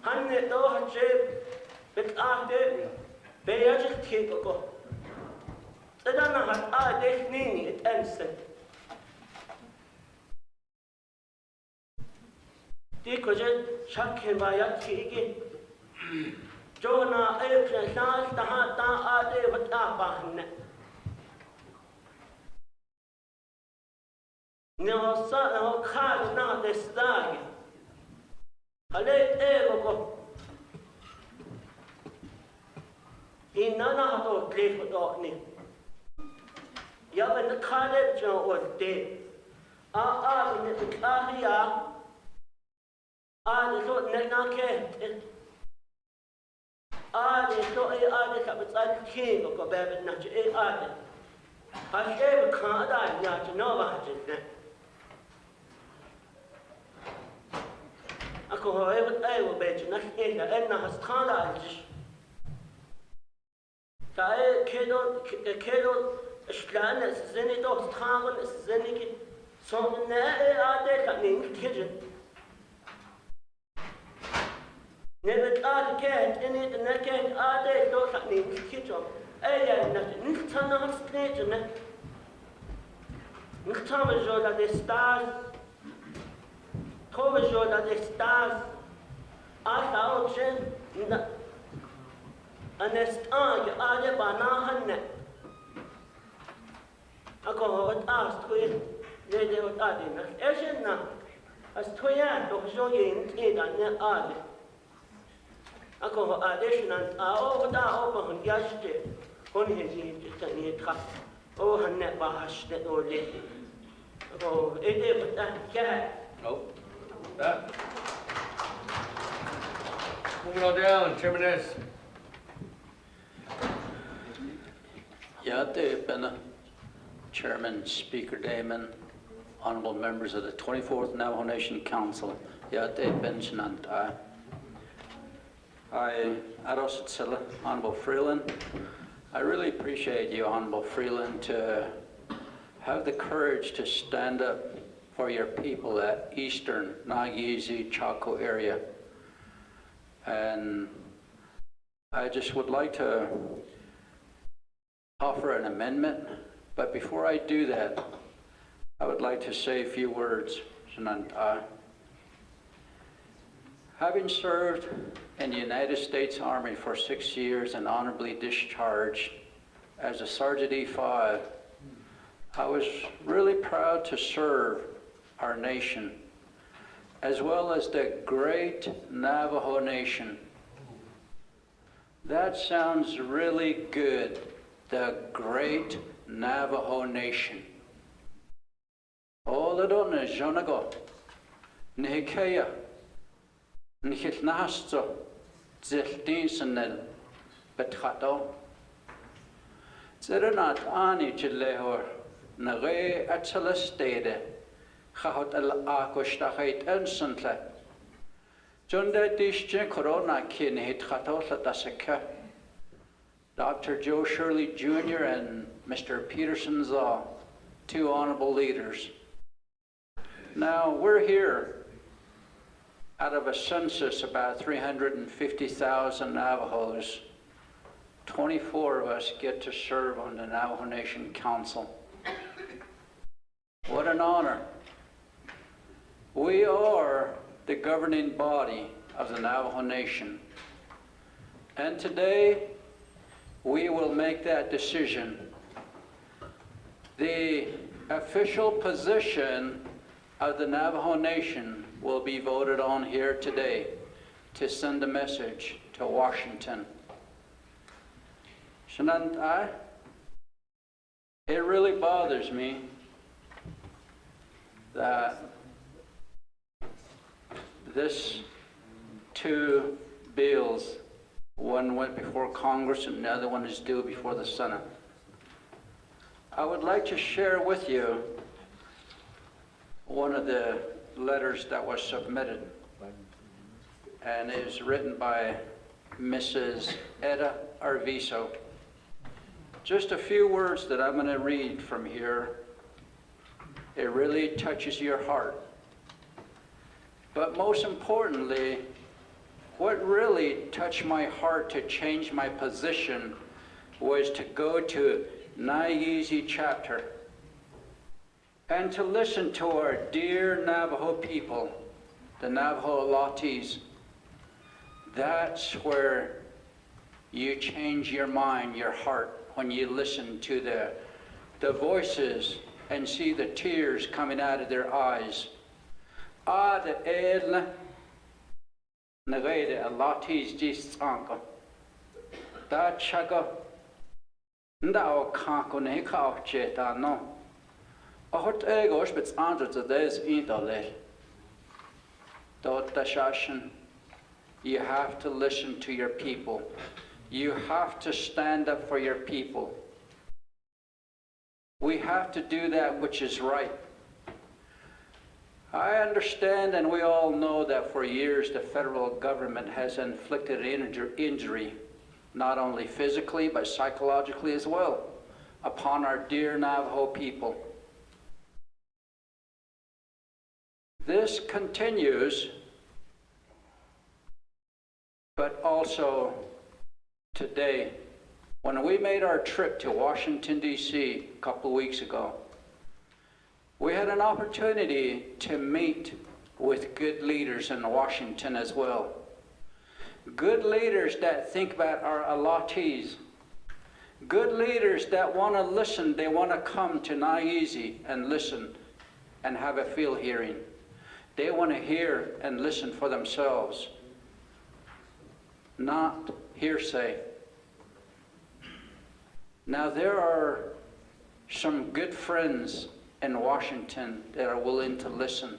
Hanne do Hajib, but after Bayaj Kiko. I don't know how I definitely it ends. Dikojet Shakivaya Tigi Jonah April Nas Tahata Ade with Abahan. No son of Khan not this day. A late Evo in none of those live without me. Yavan the college was dead. In the Kahia. I thought Nana can't. I thought I was a king of a baby, not a I ever can't die, not to know about it. I could have I will bet you not in the end of his college. I cannot stand as Zenit of Town as Zenik. So there are they kitchen. Never got a cat in it, and I can't all day don't have names kitchen. I nothing. Turn on stage and Thomas showed that the stars. Thomas showed that the stars. I found Jen and the star, you are the banana. I go what asked with they would add in us. Asian now. As Toya, don't show you in and add. I go addition and over that open yesterday. Only he cut. Oh, her net bash that old lady. Oh, it is that cat. No. That. Moving on down, Chairman S. Yate Bena, Chairman, Speaker Damon, honorable members of the 24th Navajo Nation Council, Yate Benchanant. I Ados Silla, Honorable Freeland. I really appreciate you, Honorable Freeland, to have the courage to stand up for your people at eastern Naabik'íyáti Chaco area. And I just would like to offer an amendment, but before I do that, I would like to say a few words. Having served in the United States Army for 6 years and honorably discharged as a Sergeant E5, I was really proud to serve our nation, as well as the great Navajo Nation. That sounds really good, the great Navajo Nation. All the donna jonago, nihikeya, nihitnasto, ziltinsanel, betchato. Zerenat ani chilehor, nage atsalastede, chahot el akoshtachait ensantle. Jonda dishje corona kin hitchato latasaka. Dr. Joe Shirley Jr. and Mr. Peterson Zaw, two honorable leaders. Now, we're here out of a census about 350,000 Navajos. 24 of us get to serve on the Navajo Nation Council. What an honor. We are the governing body of the Navajo Nation. And today, we will make that decision. The official position of the Navajo Nation will be voted on here today to send a message to Washington. Shanantai, it really bothers me that this two bills, one went before Congress and the other one is due before the Senate. I would like to share with you one of the letters that was submitted. And it is written by Mrs. Etta Arviso. Just a few words that I'm going to read from here. It really touches your heart. But most importantly, what really touched my heart to change my position was to go to Naabik'íyáti chapter and to listen to our dear Navajo people, the Navajo Latis. That's where you change your mind, your heart, when you listen to the voices and see the tears coming out of their eyes. The edle nagade Latis jisanko. Da Chaco ndao kanko ne ka cheta no. Ahot egos bits andre to des intale. Dot dashashin. You have to listen to your people. You have to stand up for your people. We have to do that which is right. I understand, and we all know that for years the federal government has inflicted injury, not only physically but psychologically as well, upon our dear Navajo people. This continues, but also today, when we made our trip to Washington, D.C. a couple of weeks ago, we had an opportunity to meet with good leaders in Washington as well. Good leaders that think about our Alatis. Good leaders that want to listen. They want to come to Naabik'íyáti and listen and have a field hearing. They want to hear and listen for themselves, not hearsay. Now there are some good friends in Washington that are willing to listen.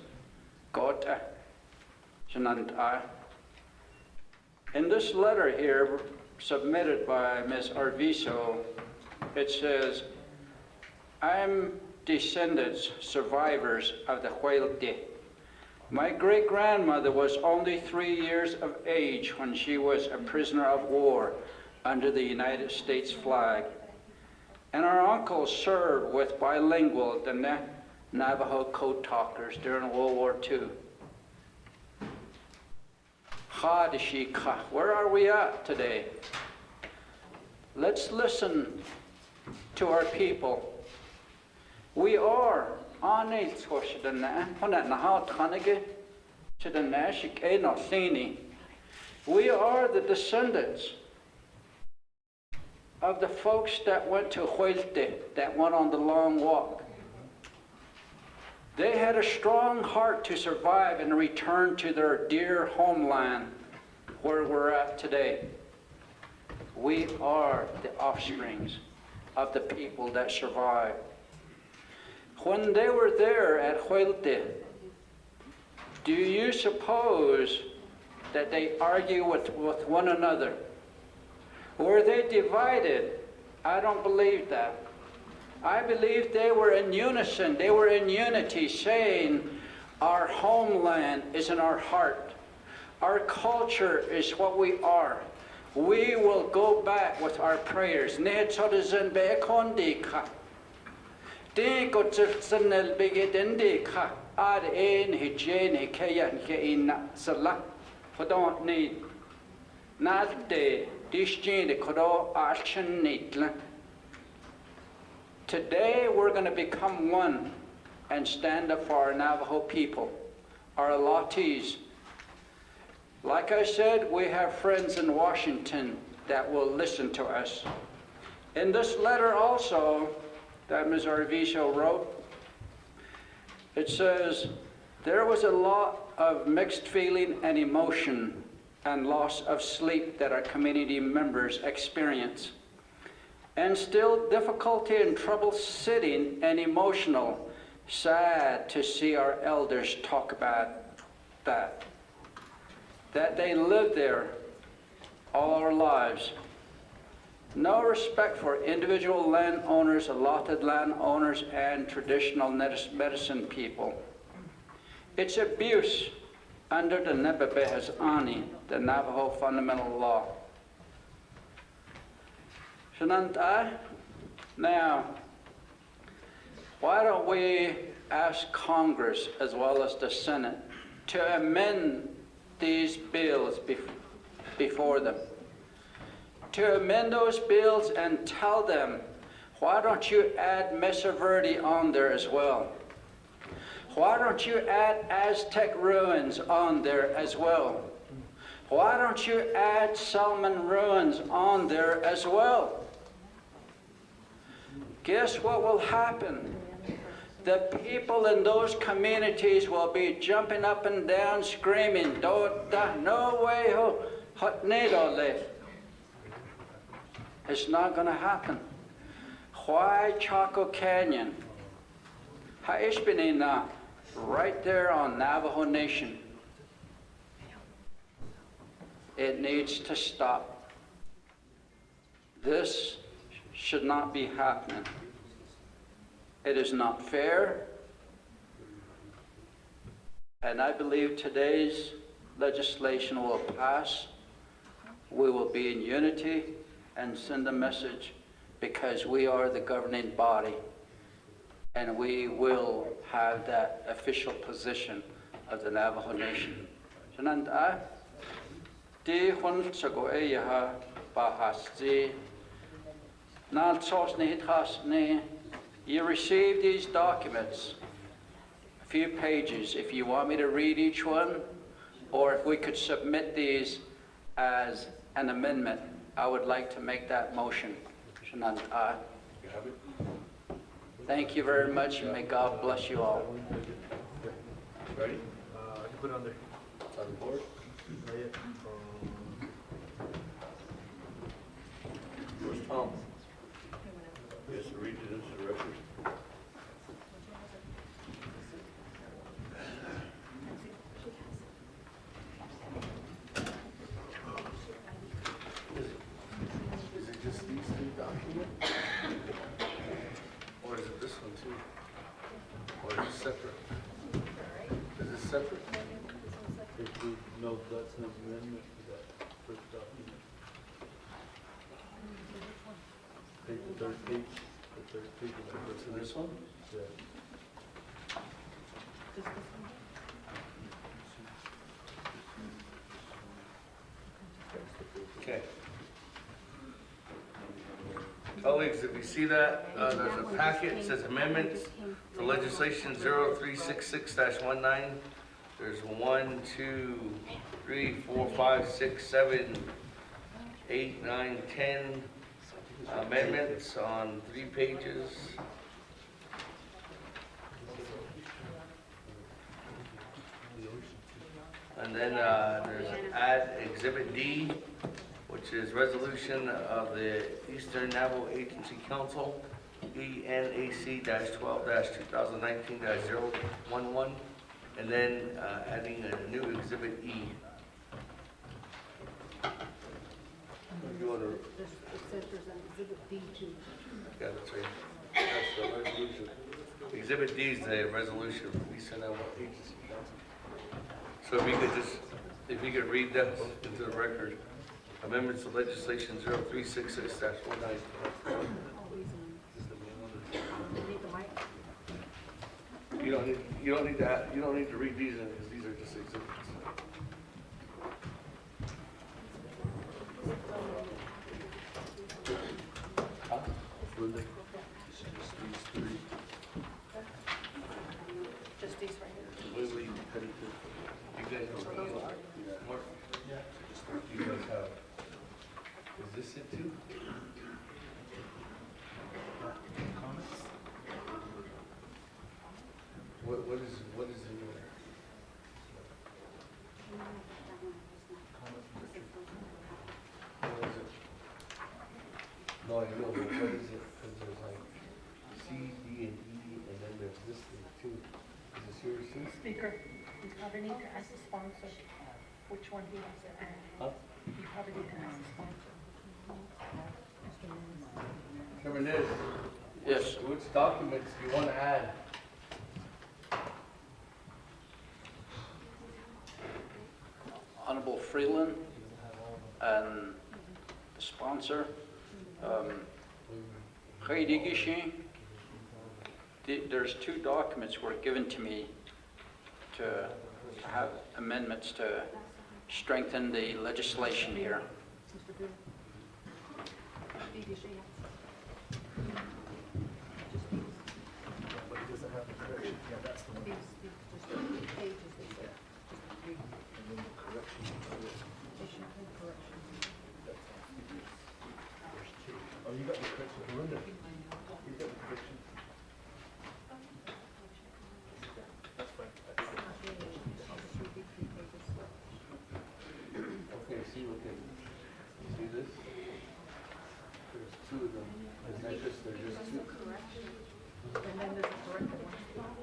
In this letter here, submitted by Ms. Arviso, it says, I'm descendants, survivors of the Huelte. My great-grandmother was only 3 years of age when she was a prisoner of war under the United States flag. And our uncle served with bilingual, the Navajo code talkers during World War II. Where are we at today? Let's listen to our people. We are on a we are the descendants of the folks that went to Huelte, that went on the long walk. They had a strong heart to survive and return to their dear homeland where we're at today. We are the offsprings of the people that survived. When they were there at Huelte, do you suppose that they argue with one another? Were they divided? I don't believe that. I believe they were in unison. They were in unity, saying, our homeland is in our heart. Our culture is what we are. We will go back with our prayers. Today we're going to become one and stand up for our Navajo people, our Latis. Like I said, we have friends in Washington that will listen to us. In this letter also that Ms. Arviso wrote, it says, there was a lot of mixed feeling and emotion and loss of sleep that our community members experience, and still difficulty and trouble sitting and emotional, sad to see our elders talk about that they lived there all our lives. No respect for individual landowners, allotted landowners, and traditional medicine people. It's abuse under the Nebebehazani, the Navajo fundamental law. Now, why don't we ask Congress as well as the Senate to amend these bills before them? To amend those bills and tell them, why don't you add Mesa Verde on there as well? Why don't you add Aztec ruins on there as well? Why don't you add Solomon ruins on there as well? Guess what will happen? The people in those communities will be jumping up and down screaming, no way, it's not going to happen. Why Chaco Canyon? Right there on Navajo Nation. It needs to stop. This should not be happening. It is not fair. And I believe today's legislation will pass. We will be in unity and send a message, because we are the governing body and we will have that official position of the Navajo Nation. You received these documents, a few pages. If you want me to read each one, or if we could submit these as an amendment, I would like to make that motion. Thank you very much, and may God bless you all. Ready? You put it on there. It's on the board. Where's Tom? Yes, read it into the record. Is it just these three documents? Or is it this one too? Or is it separate? Is it separate? No, that's an amendment to that first document. Take the third page. The third page of that. What's in this one? Yeah. Okay. Colleagues, if you see that, there's a packet, it says amendments to legislation 0366-19. There's 1, 2, 3, 4, 5, 6, 7, 8, 9, 10 amendments on 3 pages. And then there's add Exhibit D, which is resolution of the Eastern Navajo Agency Council, ENAC-12-2019-011, and then adding a new Exhibit E. You want to? It says there's an Exhibit D too. Yeah, that's right. That's the resolution. Exhibit D is the resolution of the Eastern Navajo Agency Council. So if you could read that into the record. Amendments to legislation 0366-19. You don't need to read these in because these are just exhibits. Huh? Just these right here. You guys know Mark? Yeah. You guys have. Is this it too? Comments? What is in there? What is it? No, I know, but what is it? Because there's like C, D, and E, and then there's this thing too. Is this yours too? Speaker, you probably need to ask the sponsor which one he wants to add. Huh? You probably need to ask the sponsor. Chairman Nez. Yes. Which documents do you want to add? Freeland and the sponsor. There's 2 documents were given to me to have amendments to strengthen the legislation here. Oh, you got the correction, Linda? You got the correction? That's fine. Okay, see this? There's 2 of them. There's not just, there's just 2. And then there's a corrected one.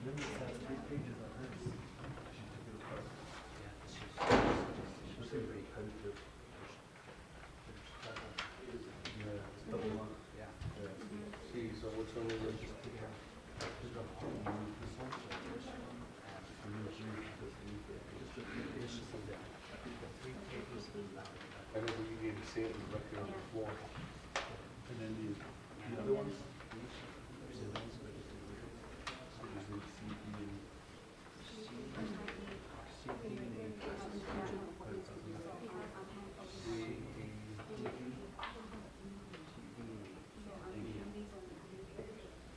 Linda has 3 pages on hers. She took it apart. She said they cut it to. Yeah, it's double one. Yeah. See, so which one is it? I know you need to see it in the record on the floor. And then the other ones?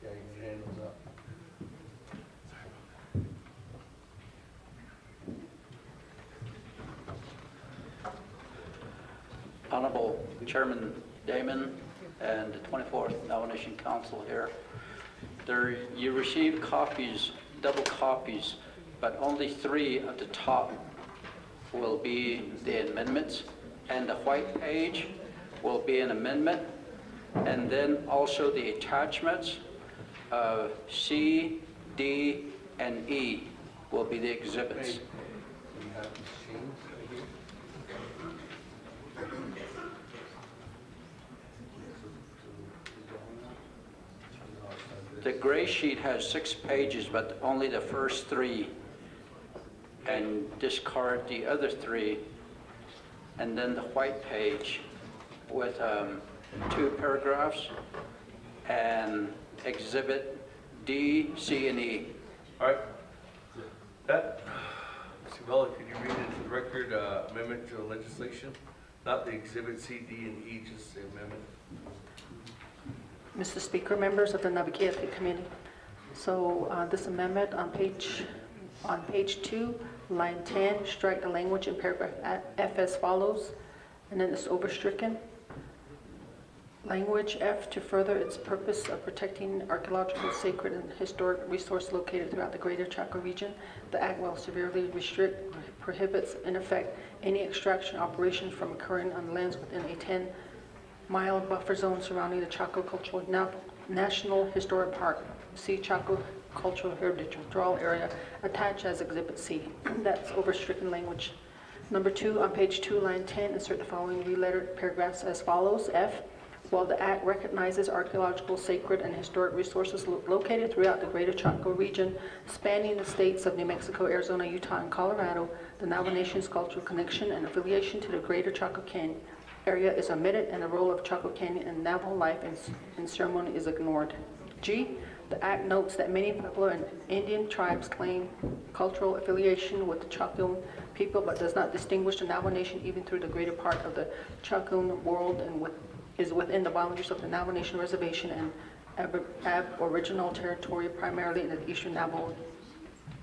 Yeah, you can hand those up. Honorable Chairman Damon and the 24th Navajo Nation Council here. You received copies, double copies, but only 3 at the top will be the amendments, and the white page will be an amendment, and then also the attachments of C, D, and E will be the exhibits. You have these chains right here. The gray sheet has 6 pages, but only the first 3, and discard the other 3, and then the white page with 2 paragraphs and exhibit D, C, and E. All right. That, Mr. Bella, could you read into the record amendment to the legislation? Not the exhibit C, D, and E, just the amendment. Mr. Speaker, members of the Naabik'íyáti Committee. So this amendment on page 2, line 10, strike the language in paragraph F as follows, and then it's overstricken. Language F, to further its purpose of protecting archaeological, sacred, and historic resources located throughout the greater Chaco region, the Act will severely restrict, prohibits, in effect, any extraction operation from occurring on lands within a 10-mile buffer zone surrounding the Chaco Cultural National Historic Park. See Chaco Cultural Heritage Withdrawal Area attached as Exhibit C. That's overstricken language. Number 2, on page 2, line 10, insert the following re-lettered paragraphs as follows. F, while the Act recognizes archaeological, sacred, and historic resources located throughout the greater Chaco region, spanning the states of New Mexico, Arizona, Utah, and Colorado, the Navajo Nation's cultural connection and affiliation to the greater Chaco Canyon area is omitted, and the role of Chaco Canyon in Navajo life and ceremony is ignored. G, the Act notes that many Pueblo and Indian tribes claim cultural affiliation with the Chaco people, but does not distinguish the Navajo Nation even through the greater part of the Chaco world, and is within the boundaries of the Navajo Nation Reservation and Aboriginal territory, primarily in the Eastern Navajo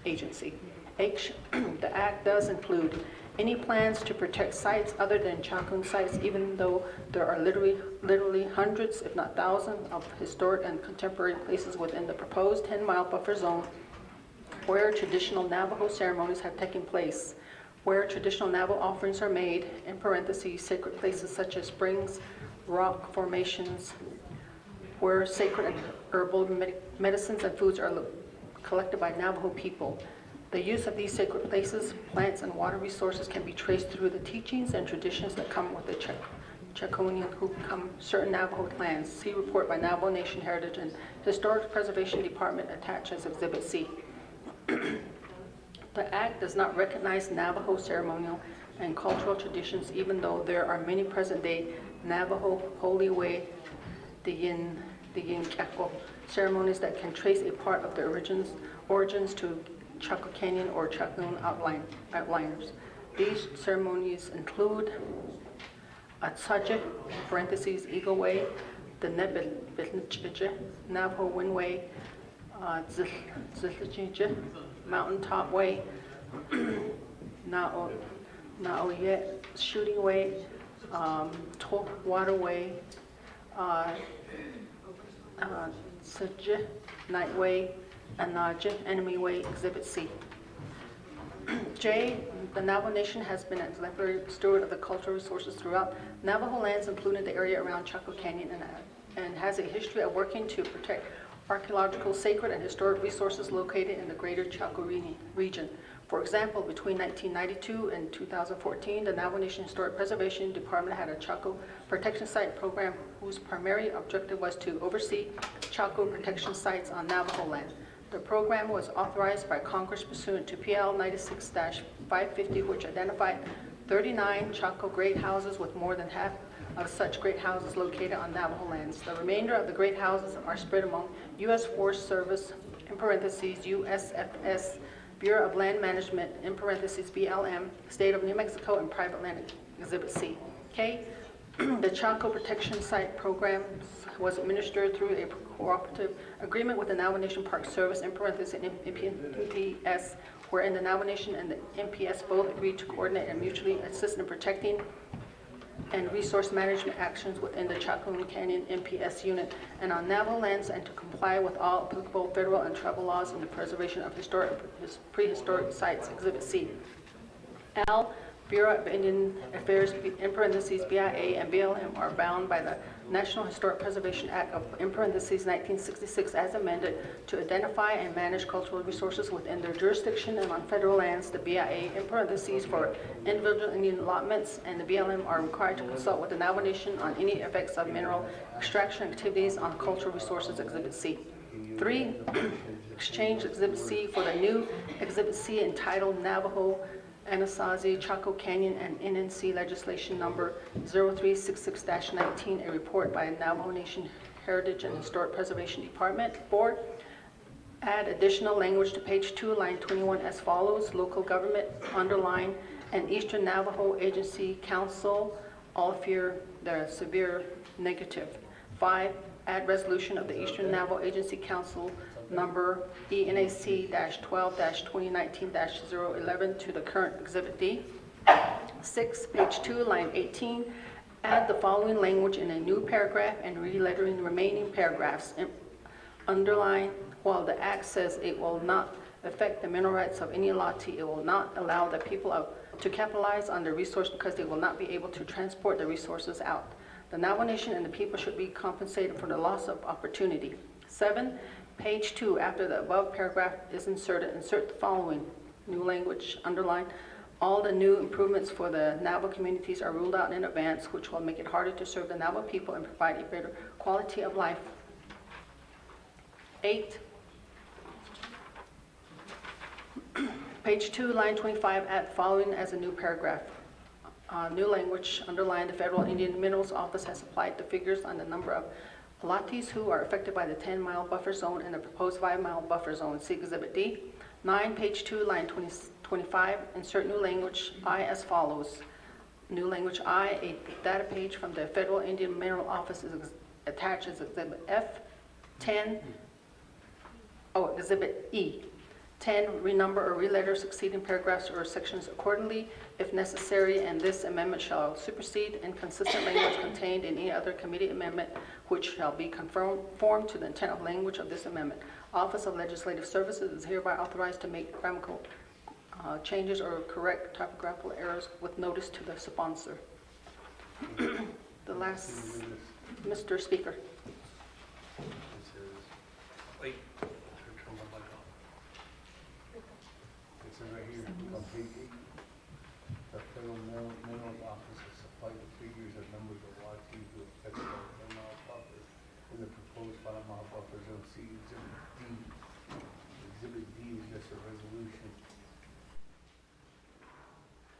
Agency. H, the Act does include any plans to protect sites other than Chaco sites, even though there are literally hundreds, if not thousands, of historic and contemporary places within the proposed 10-mile buffer zone where traditional Navajo ceremonies have taken place, where traditional Navajo offerings are made, in parentheses, sacred places such as springs, rock formations, where sacred and herbal medicines and foods are collected by Navajo people. The use of these sacred places, plants, and water resources can be traced through the teachings and traditions that come with the Chaconian who become certain Navajo clans. See report by Navajo Nation Heritage and Historic Preservation Department attached as Exhibit C. The Act does not recognize Navajo ceremonial and cultural traditions, even though there are many present-day Navajo, Holy Way, the Chaco ceremonies that can trace a part of the origins to Chaco Canyon or Chacoon outliners. These ceremonies include Atsaje, parentheses, Eagle Way, the Naabik'íyáti Navajo Wind Way, Zilchije, Mountaintop Way, Naabik'íyáti Shooting Way, Tok Waterway, Sije Night Way, and Naje Enemy Way, Exhibit C. J, the Navajo Nation has been an exemplary steward of the cultural resources throughout Navajo lands, including the area around Chaco Canyon, and has a history of working to protect archaeological, sacred, and historic resources located in the greater Chaco region. For example, between 1992 and 2014, the Navajo Nation Historic Preservation Department had a Chaco Protection Site program whose primary objective was to oversee Chaco protection sites on Navajo land. The program was authorized by Congress pursuant to PL 96-550, which identified 39 Chaco great houses, with more than half of such great houses located on Navajo lands. The remainder of the great houses are spread among U.S. Forest Service, in parentheses, USFS, Bureau of Land Management, in parentheses, BLM, State of New Mexico, and private land, Exhibit C. K, the Chaco Protection Site Program was administered through a cooperative agreement with the Navajo Nation Park Service, in parentheses, MPS, wherein the Navajo Nation and the MPS both agreed to coordinate and mutually assist in protecting and resource management actions within the Chaco Canyon MPS unit and on Navajo lands, and to comply with all applicable federal and tribal laws in the preservation of historic and prehistoric sites, Exhibit C. L, Bureau of Indian Affairs, in parentheses, BIA, and BLM are bound by the National Historic Preservation Act of, in parentheses, 1966, as amended, to identify and manage cultural resources within their jurisdiction and on federal lands. The BIA, in parentheses, for individual Indian allotments, and the BLM are required to consult with the Navajo Nation on any effects of mineral extraction activities on cultural resources, Exhibit C. 3, exchange Exhibit C for the new Exhibit C entitled Navajo, Anasazi, Chaco Canyon, and NNC legislation number 0366-19, a report by Navajo Nation Heritage and Historic Preservation Department. 4, add additional language to page 2, line 21 as follows: local government, underline, and Eastern Navajo Agency Council, all fear the severe negative. 5, add resolution of the Eastern Navajo Agency Council number ENAC-12-2019-011 to the current Exhibit D. 6, page 2, line 18, add the following language in a new paragraph and relettering the remaining paragraphs. Underline, while the Act says it will not affect the mineral rights of any allotee, it will not allow the people to capitalize on the resource because they will not be able to transport the resources out. The Navajo Nation and the people should be compensated for the loss of opportunity. 7, page 2, after the above paragraph is inserted, insert the following new language, underline. All the new improvements for the Navajo communities are ruled out in advance, which will make it harder to serve the Navajo people and provide a better quality of life. 8, page 2, line 25, add following as a new paragraph. New language, underline. The Federal Indian Minerals Office has supplied the figures on the number of allottees who are affected by the 10-mile buffer zone and the proposed 5-mile buffer zone. See Exhibit D. 9, page 2, line 25, insert new language I as follows. New language I, a data page from the Federal Indian Mineral Office is attached as Exhibit F. 10, Exhibit E. 10, renumber or reletter succeeding paragraphs or sections accordingly if necessary, and this amendment shall supersede inconsistent language contained in any other committee amendment which shall be conformed to the intent of language of this amendment. Office of Legislative Services is hereby authorized to make grammatical changes or correct typographical errors with notice to the sponsor. The last, Mr. Speaker. Wait. It says right here, on page 8, the Federal Minerals Office has supplied the figures of numbers of allottees who affect the 10-mile buffer in the proposed 5-mile buffer zone. See Exhibit D. Exhibit D is just a resolution.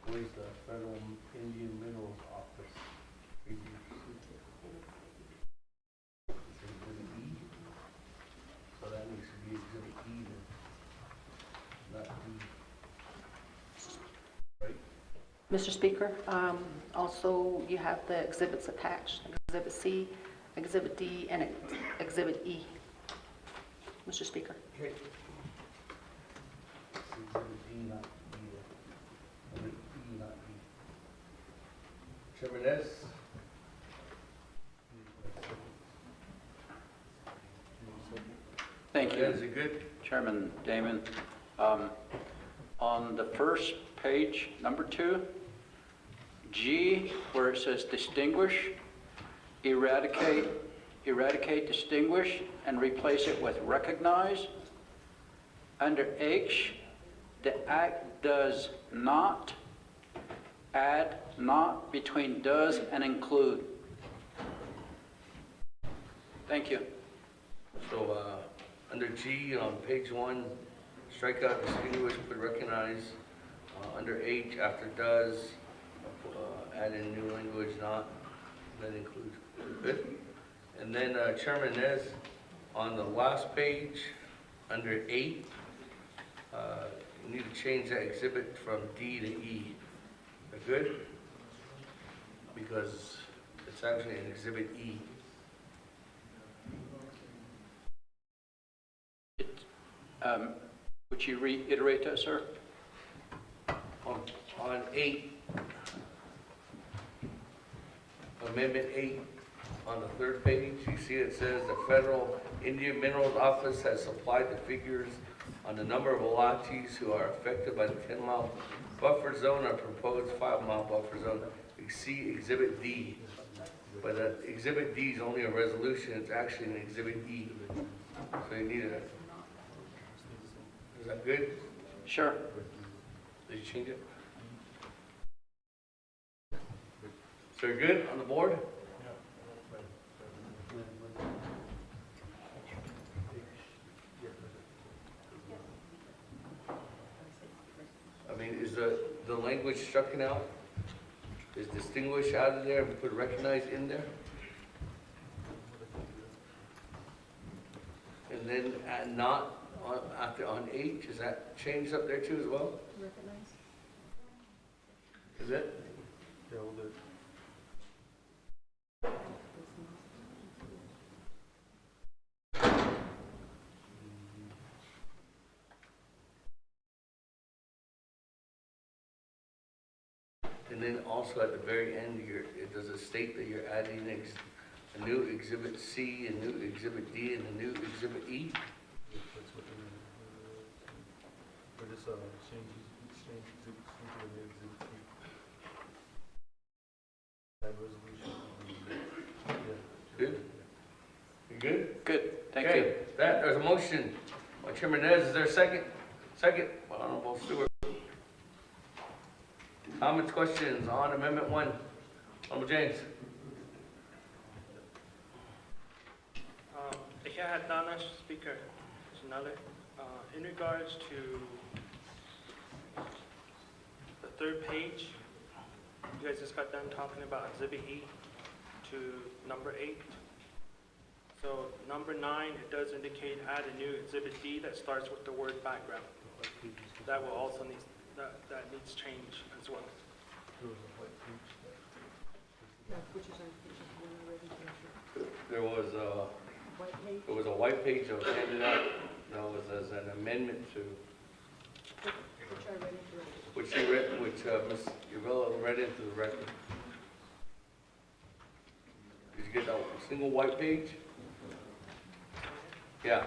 Where's the Federal Indian Minerals Office? Figures. It's exhibit E. So that needs to be exhibit E then, not D. Right? Mr. Speaker, also you have the exhibits attached, Exhibit C, Exhibit D, and Exhibit E. Mr. Speaker. Okay. It's exhibit D, not E then. Exhibit E, not D. Chairman Nez? Thank you. Is it good? Chairman Damon. On the first page, number 2, G, where it says distinguish, eradicate, distinguish, and replace it with recognize. Under H, the act does not, add not between does and include. Thank you. So, under G on page 1, strike out distinguish, put recognize. Under H, after does, add in new language, not, then include. Good? And then Chairman Nez, on the last page, under 8, you need to change that exhibit from D to E. Is that good? Because it's actually an exhibit E. Would you reiterate that, sir? On 8, Amendment 8, on the 3rd page, you see it says the Federal Indian Minerals Office has supplied the figures on the number of allottees who are affected by the 10-mile buffer zone or proposed 5-mile buffer zone. You see Exhibit D, but Exhibit D is only a resolution. It's actually an Exhibit E. So you need a. Is that good? Sure. Did you change it? So you're good on the board? I mean, is the language stricken out? Is distinguish out of there and put recognize in there? And then add not on H, is that changed up there too as well? Recognize. Is it? Yeah, we'll do it. And then also at the very end, does it state that you're adding a new Exhibit C, a new Exhibit D, and a new Exhibit E? We're just change exhibits into the new exhibit C. That resolution. Good? You good? Good, thank Okay, you. there's a motion by Chairman Nez. Is there a second? Second by Honorable Stewart. Comments, questions on Amendment 1? Honorable James. Speaker, in regards to the 3rd page, you guys just got done talking about Exhibit E to number 8. So number 9, it does indicate add a new Exhibit D that starts with the word background. That will also need, that needs change as well. There was a white page that was handed out that was as an amendment to, which Ms. Uvella read into the record. Did you get that single white page? Yeah.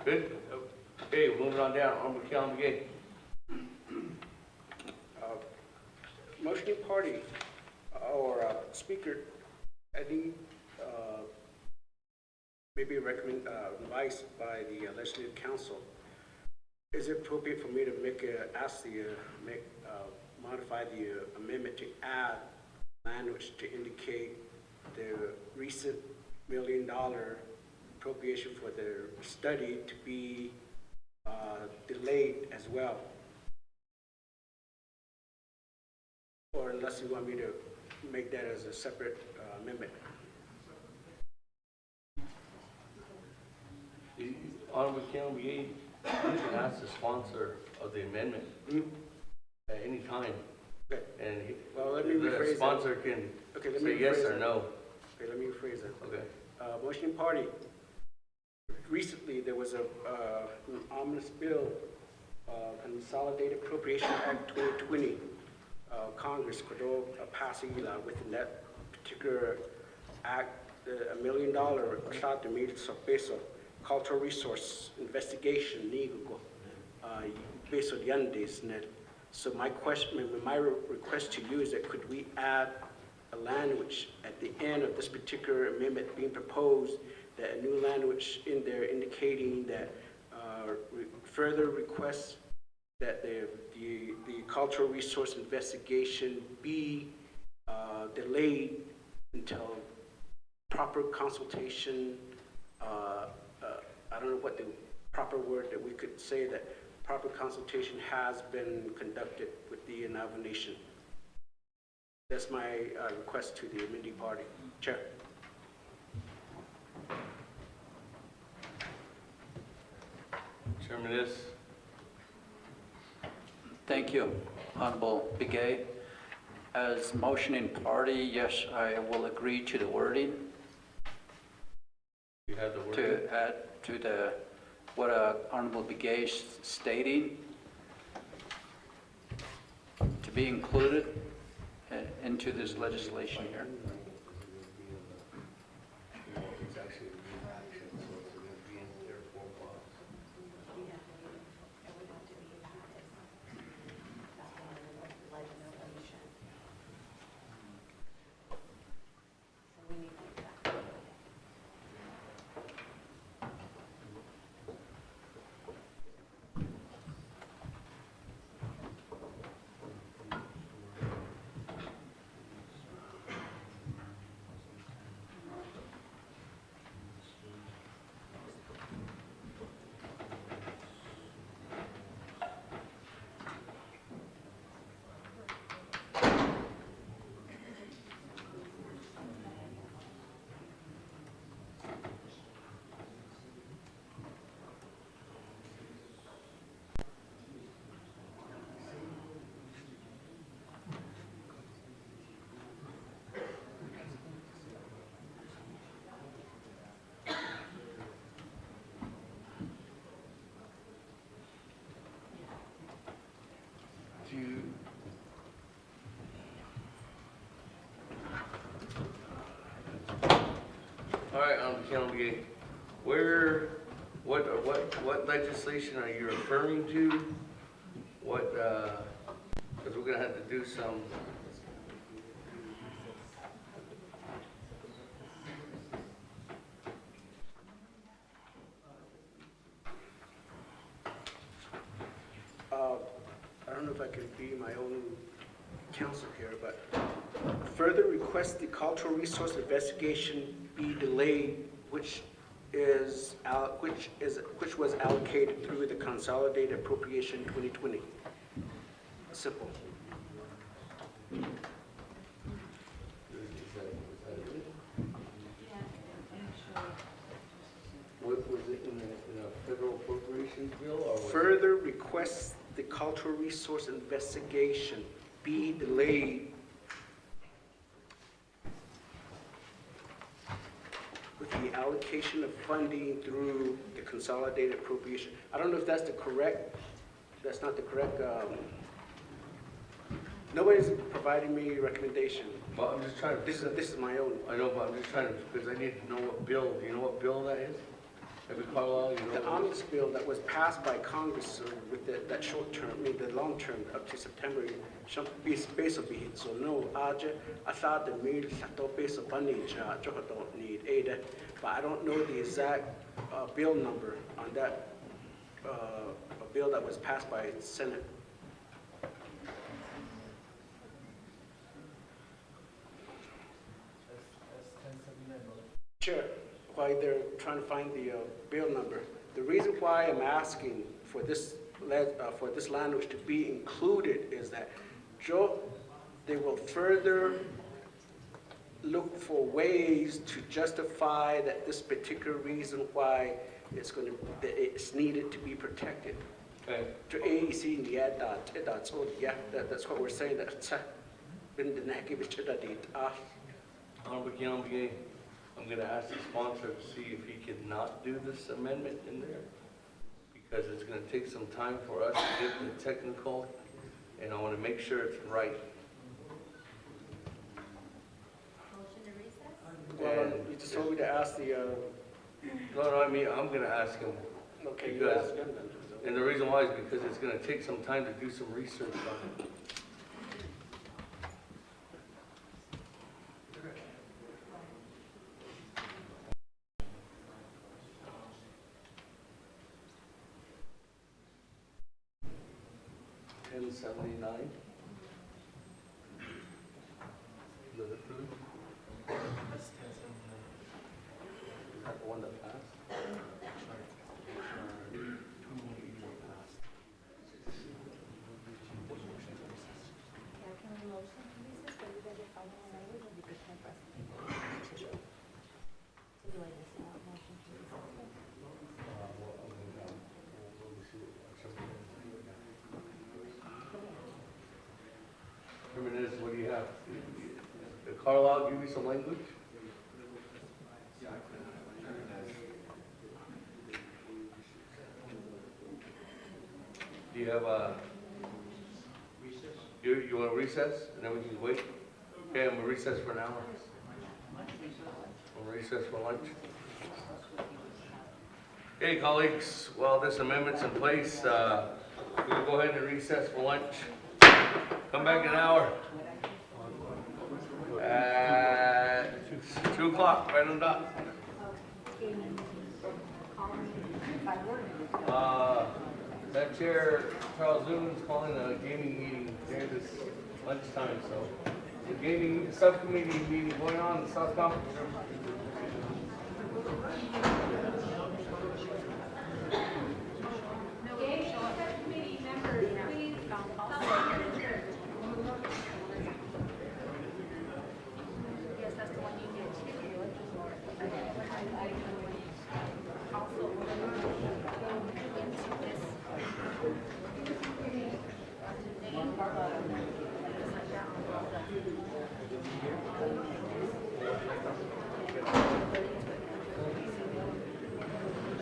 Good? Okay, moving on down. Honorable Calum Gay. Motioning party or speaker, any maybe recommend advice by the legislative council is it appropriate for me to modify the amendment to add language to indicate the recent $1 million appropriation for the study to be delayed as well? Or unless you want me to make that as a separate amendment? Honorable Council, you can ask the sponsor of the amendment at any time. Okay. And Well, let me the rephrase sponsor that. can Okay, let me say yes rephrase or that. no. Okay, let me rephrase that. Okay. Motion party. Recently, there was an omnibus bill, Consolidated Appropriation Act 2020. Congress could all pass within that particular act, $1 million peso cultural resource investigation peso yandes net. So my request to you is that could we add a language at the end of this particular amendment being proposed, that a new language in there indicating that further requests that the cultural resource investigation be delayed until proper consultation. I don't know what the proper word that we could say, that proper consultation has been conducted with the Navajo Nation. That's my request to the amending party. Chair. Chairman is. Thank you, Honorable Begay. As motioning party, yes, I will agree to the wording. You have the word. To add to the what Honorable Begay is stating, to be included into this legislation here. It's actually a new action, so it's going to be in there 4 blocks. All right, Council, what legislation are you referring to? What, because we're gonna have to do some. I don't know if I can be my own counsel here, but further request the cultural resource investigation be delayed, which was allocated through the Consolidated Appropriation 2020. Simple. What was it in a federal appropriations bill, or was Further request the cultural resource investigation be delayed with the allocation of funding through the Consolidated Appropriation. I don't know if that's not the correct, nobody's providing me a recommendation. Well, I'm just trying to. This is my own. I know, but I'm just trying to, because I need to know what bill. Do you know what bill that is? Every Carlisle, you know. The omnibus bill that was passed by Congress with that short term, the long term up to September, peso bihin. So no, I thought the mil sato peso panin don't need aid, but I don't know the exact bill number on that bill that was passed by the Senate. Chair, while they're trying to find the bill number, the reason why I'm asking for this language to be included is that, Joe, they will further look for ways to justify that this particular reason why it's needed to be protected. Okay. That's what we're saying. Naabik'íyáti, I'm going to ask the sponsor to see if he can not do this amendment in there, because it's going to take some time for us to get the technical, and I want to make sure it's right. Well, you just told me to ask the. No, I mean, I'm going to ask him. Okay, you Because- ask him then. And the reason why is because it's going to take some time to do some research on it. $10.79. Is that approved? Is that the one that passed? Jimenez, what do you have? Carlisle, give me some language? Do you have a? You want to recess and then we can wait? Okay, I'm going to recess for an hour. We'll recess for lunch. Okay, colleagues, while this amendment's in place, we'll go ahead and recess for lunch. Come back in an hour. At 2 o'clock, right on dot. That chair, Charles Zuman's calling a gaming meeting during this lunchtime, so the gaming subcommittee meeting going on in the South Conference Room.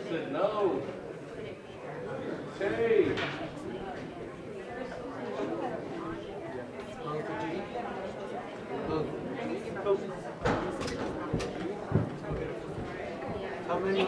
Said no. Say. How many?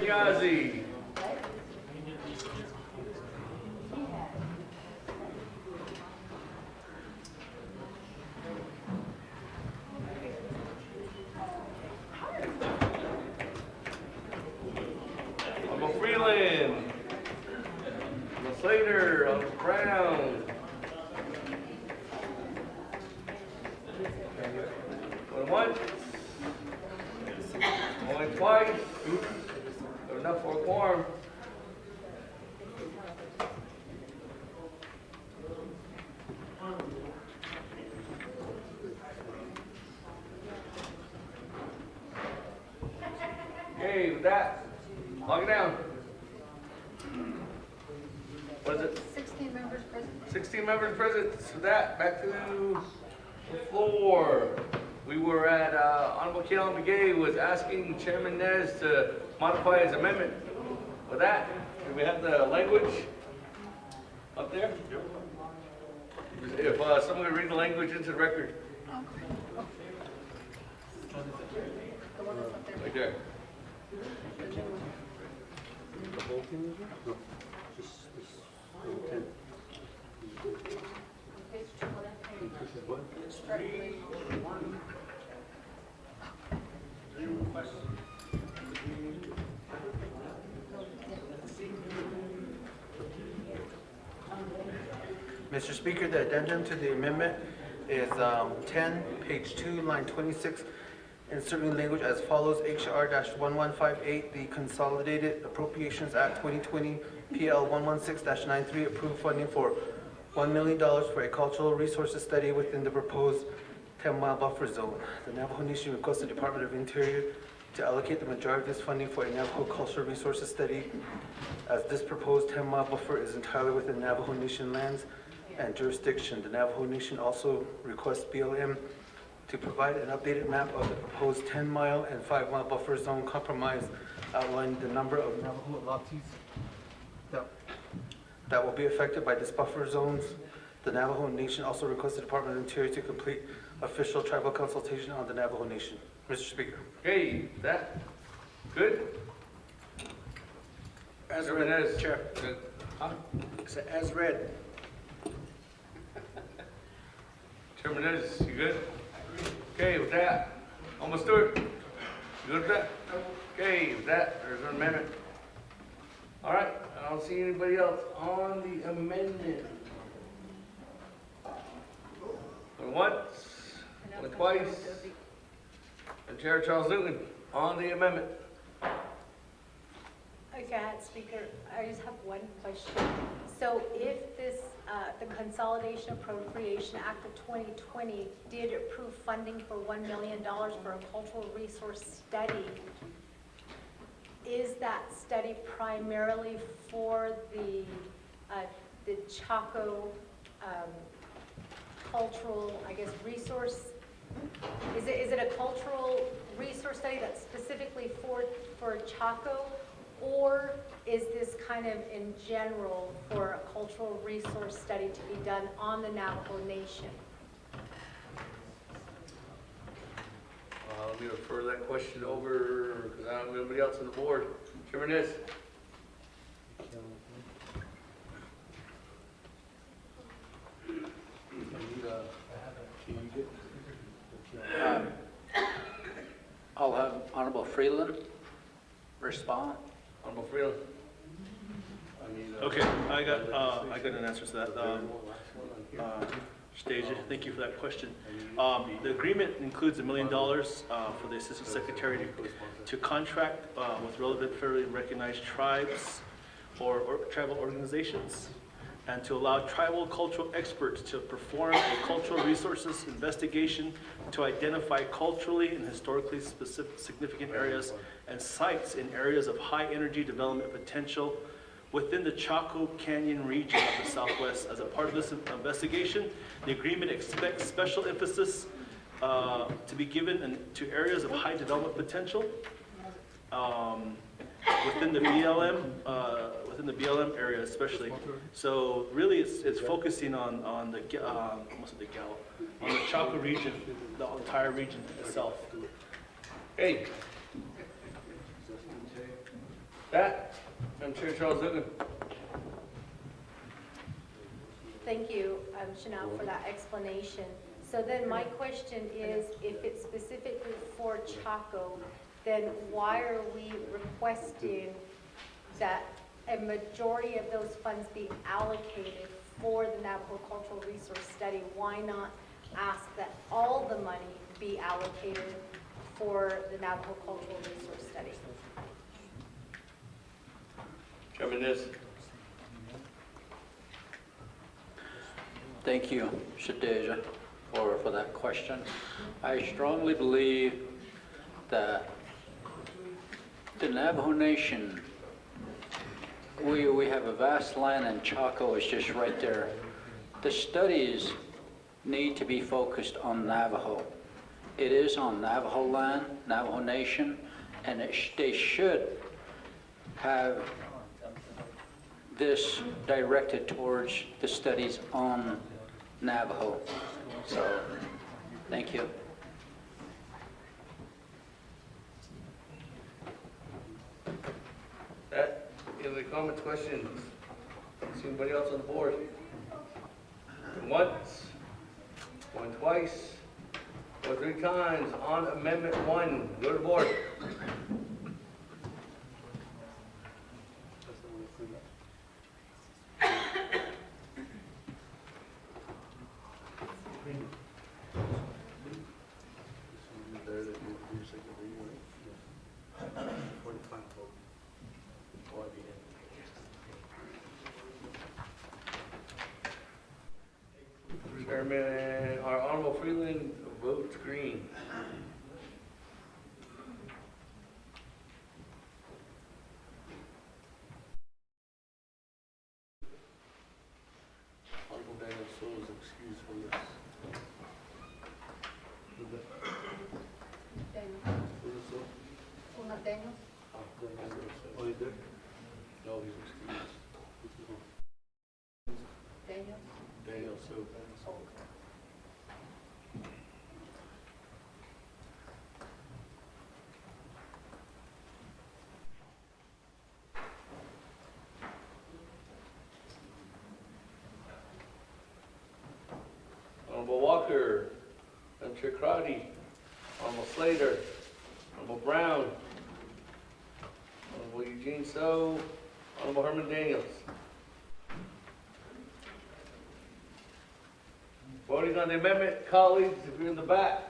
Yazzie. Uncle Freeland. Uncle Slater. Uncle Brown. Going once. Going twice. Good enough for a quorum. Okay, with that, log it down. What is it? 16 members present. 16 members present. So that, back to the floor. We were at, Honorable Keelan McGay was asking Chairman Nez to modify his amendment. With that, do we have the language up there? If someone would read the language into the record. Right there. The whole thing is there? No, just this little 10. This is what? Mr. Speaker, the addendum to the amendment is 10, page 2, line 26, inserting language as follows: HR-1158, the Consolidated Appropriations Act 2020, PL 116-93, approved funding for $1 million for a cultural resources study within the proposed 10-mile buffer zone. The Navajo Nation requests the Department of Interior to allocate the majority of this funding for a Navajo cultural resources study, as this proposed 10-mile buffer is entirely within Navajo Nation lands and jurisdiction. The Navajo Nation also requests BLM to provide an updated map of the proposed 10-mile and 5-mile buffer zone compromise, outlining the number of Navajo allottees that will be affected by this buffer zones. The Navajo Nation also requests the Department of Interior to complete official tribal consultation on the Navajo Nation. Mr. Speaker. Okay, that, good? As Chairman read, Nez. Chair. Good. Huh? As read. Chairman Nez, you good? Okay, with that, Almost Stewart, you good with that? Okay, with that, there's an amendment. All right, I don't see anybody else on the amendment. Going once, going twice, and Chair Charles Newton on the amendment. Okay, Speaker, I just have one question. So if this, the Consolidation Appropriation Act of 2020 did approve funding for $1 million for a cultural resource study, is that study primarily for the Chaco cultural, I guess, resource? Is it a cultural resource study that's specifically for Chaco? Or is this kind of in general for a cultural resource study to be done on the Navajo Nation? Let me refer that question over, because I don't have anybody else on the board. Chairman Nez. I'll have Honorable Freeland respond. Honorable Freeland. Okay, I got an answer to that. Stasia, thank you for that question. The agreement includes $1 million for the Assistant Secretary to contract with relevant federally recognized tribes or tribal organizations, and to allow tribal cultural experts to perform a cultural resources investigation to identify culturally and historically specific significant areas and sites in areas of high energy development potential within the Chaco Canyon region of the Southwest. As a part of this investigation, the agreement expects special emphasis to be given to areas of high development potential within the BLM area especially. So really it's focusing on the Chaco region, the entire region itself. Hey. That, Madam Chair, Charles Dugan. Thank you, Chanel, for that explanation. So then my question is, if it's specifically for Chaco, then why are we requesting that a majority of those funds be allocated for the Navajo Cultural Resource Study? Why not ask that all the money be allocated for the Navajo Cultural Resource Study? Chairman Niss. Thank you, Shadeja, for that question. I strongly believe that the Navajo Nation, we have a vast land and Chaco is just right there. The studies need to be focused on Navajo. It is on Navajo land, Navajo Nation, and they should have this directed towards the studies on Navajo. So, thank you. That, any other comments, questions? See anybody else on the board? Going once, going twice, going 3 times on Amendment 1. Go to the board. Chairman, our Honorable Freeland votes green. Honorable Daniel So is excused from this. Daniel? Oh, he's there? No, he's excused. Daniel? Daniel So. Honorable Walker, Madam Chair Crotty, Honorable Slater, Honorable Brown, Honorable Eugene So, Honorable Herman Daniels. Voting on the amendment, colleagues, if you're in the back.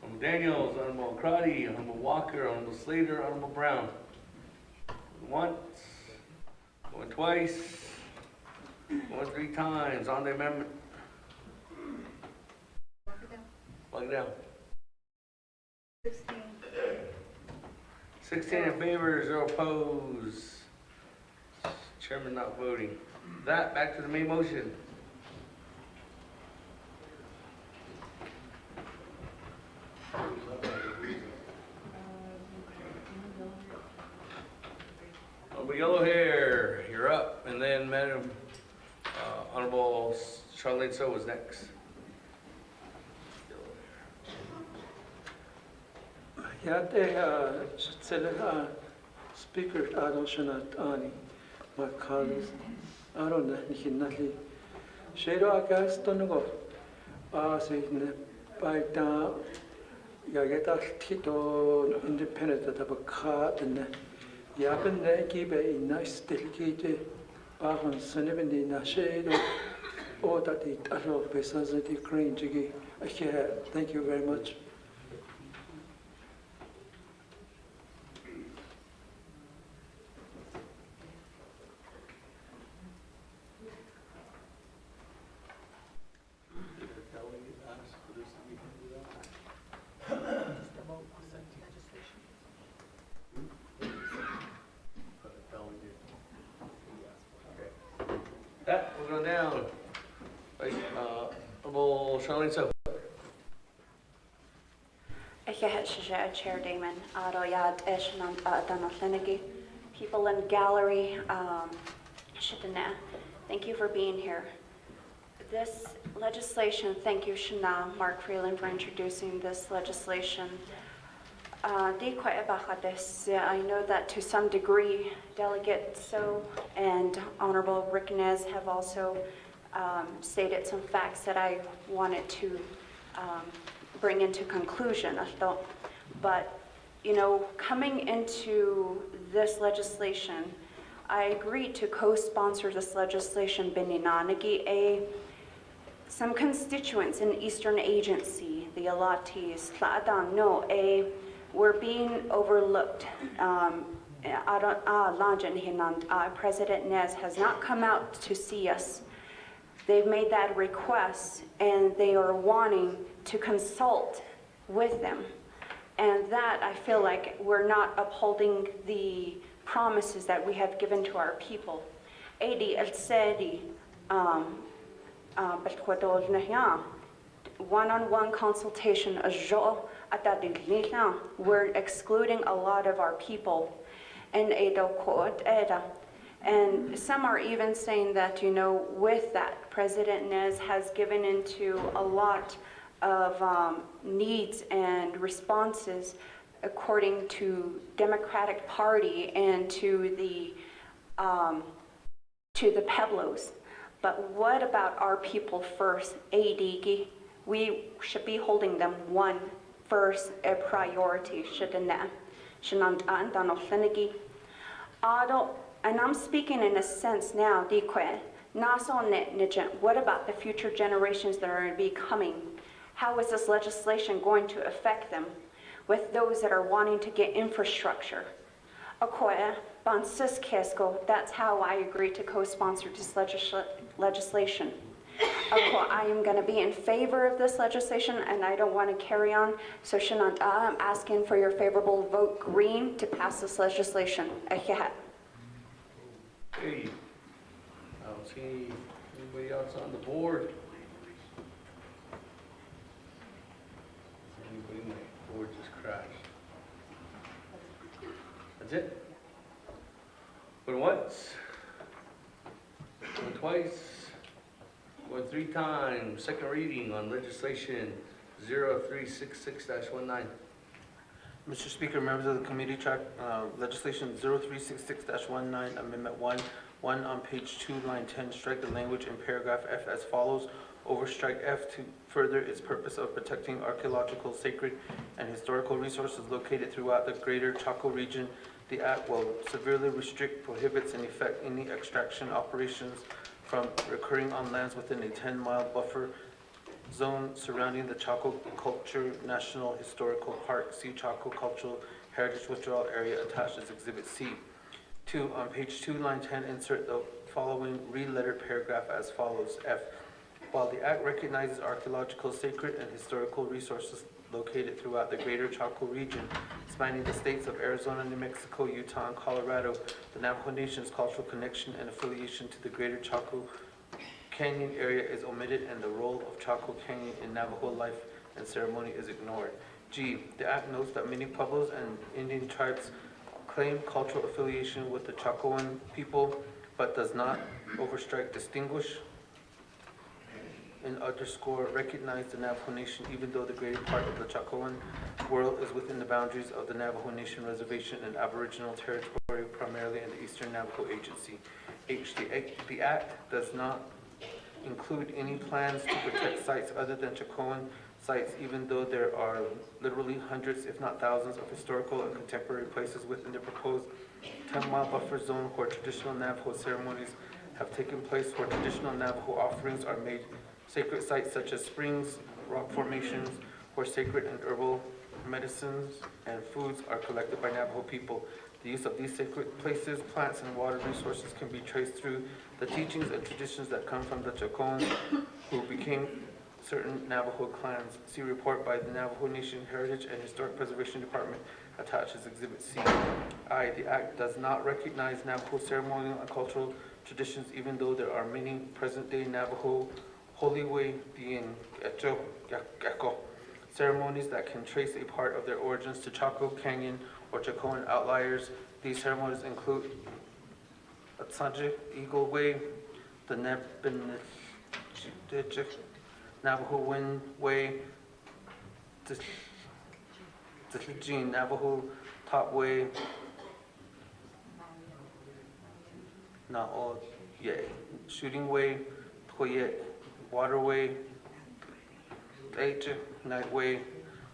Honorable Daniels, Honorable Crotty, Honorable Walker, Honorable Slater, Honorable Brown. Once, going twice, going 3 times on the amendment. Plug it down. 16 in favor, 0 opposed. Chairman not voting. That, back to the main motion. Honorable Yellow Hair, you're up, and then Madam Honorable Charlene So was next. Yeah, Speaker Adoshanat Ani, my colleagues, I don't know, Shado Agas Tonago, saying by down, Yageta Tito independent of a car and Yapan give a nice delicate Bahon Sanibindi Nashedo, or that it allow Besas the Crane Jiggy. Thank you very much. That, we'll go down. Honorable Charlene So. Chair Damon, people in gallery, Shidana, thank you for being here. This legislation, thank you, Shana, Mark Freeland, for introducing this legislation. I know that to some degree, Delegate So and Honorable Rick Nez have also stated some facts that I wanted to bring into conclusion. But, you know, coming into this legislation, I agreed to co-sponsor this legislation. Some constituents in Eastern Agency, the Alatis, were being overlooked. President Nez has not come out to see us. They've made that request, and they are wanting to consult with them. And that, I feel like we're not upholding the promises that we have given to our people. One-on-one consultation, we're excluding a lot of our people. And some are even saying that, you know, with that, President Nez has given into a lot of needs and responses according to Democratic Party and to the Pueblos. But what about our people first? We should be holding them first, a priority. And I'm speaking in a sense now, what about the future generations that are going to be coming? How is this legislation going to affect them with those that are wanting to get infrastructure? That's how I agreed to co-sponsor this legislation. I am going to be in favor of this legislation, and I don't want to carry on. So I'm asking for your favorable vote green to pass this legislation. Hey, I don't see anybody else on the board. Anybody? My board just crashed. That's it? Going once, going twice, going 3 times. Second reading on legislation 0366-19. Mr. Speaker, members of the committee, track legislation 0366-19, Amendment 1 on page 2, line 10, strike the language in paragraph F as follows. Overstrike F to further its purpose of protecting archaeological, sacred, and historical resources located throughout the greater Chaco region. The Act will severely restrict, prohibits, and effect any extraction operations from recurring on lands within a 10-mile buffer zone surrounding the Chaco Culture National Historical Park. See Chaco Cultural Heritage Withdrawal Area attached as Exhibit C. 2. On page 2, line 10, insert the following re-lettered paragraph as follows. F. While the Act recognizes archaeological, sacred, and historical resources located throughout the greater Chaco region, spanning the states of Arizona, New Mexico, Utah, and Colorado, the Navajo Nation's cultural connection and affiliation to the greater Chaco Canyon area is omitted, and the role of Chaco Canyon in Navajo life and ceremony is ignored. G. The Act notes that many Pueblos and Indian tribes claim cultural affiliation with the Chacoan people, but does not overstrike, distinguish, and underscore recognize the Navajo Nation, even though the greater part of the Chacoan world is within the boundaries of the Navajo Nation Reservation and Aboriginal territory, primarily in the Eastern Navajo Agency. H. The Act does not include any plans to protect sites other than Chacoan sites, even though there are literally hundreds, if not thousands, of historical and contemporary places within the proposed 10-mile buffer zone where traditional Navajo ceremonies have taken place, where traditional Navajo offerings are made, sacred sites such as springs, rock formations, where sacred and herbal medicines and foods are collected by Navajo people. The use of these sacred places, plants, and water resources can be traced through the teachings and traditions that come from the Chacoans who became certain Navajo clans. See report by the Navajo Nation Heritage and Historic Preservation Department attached as Exhibit C. I. The Act does not recognize Navajo ceremonial and cultural traditions, even though there are many present-day Navajo holy way being Echo, ceremonies that can trace a part of their origins to Chaco Canyon or Chacoan outliers. These ceremonies include Atsanje Eagle Way, the Navajo Wind Way, the Navajo Top Way, Shooting Way, Toyet Waterway, Night Way,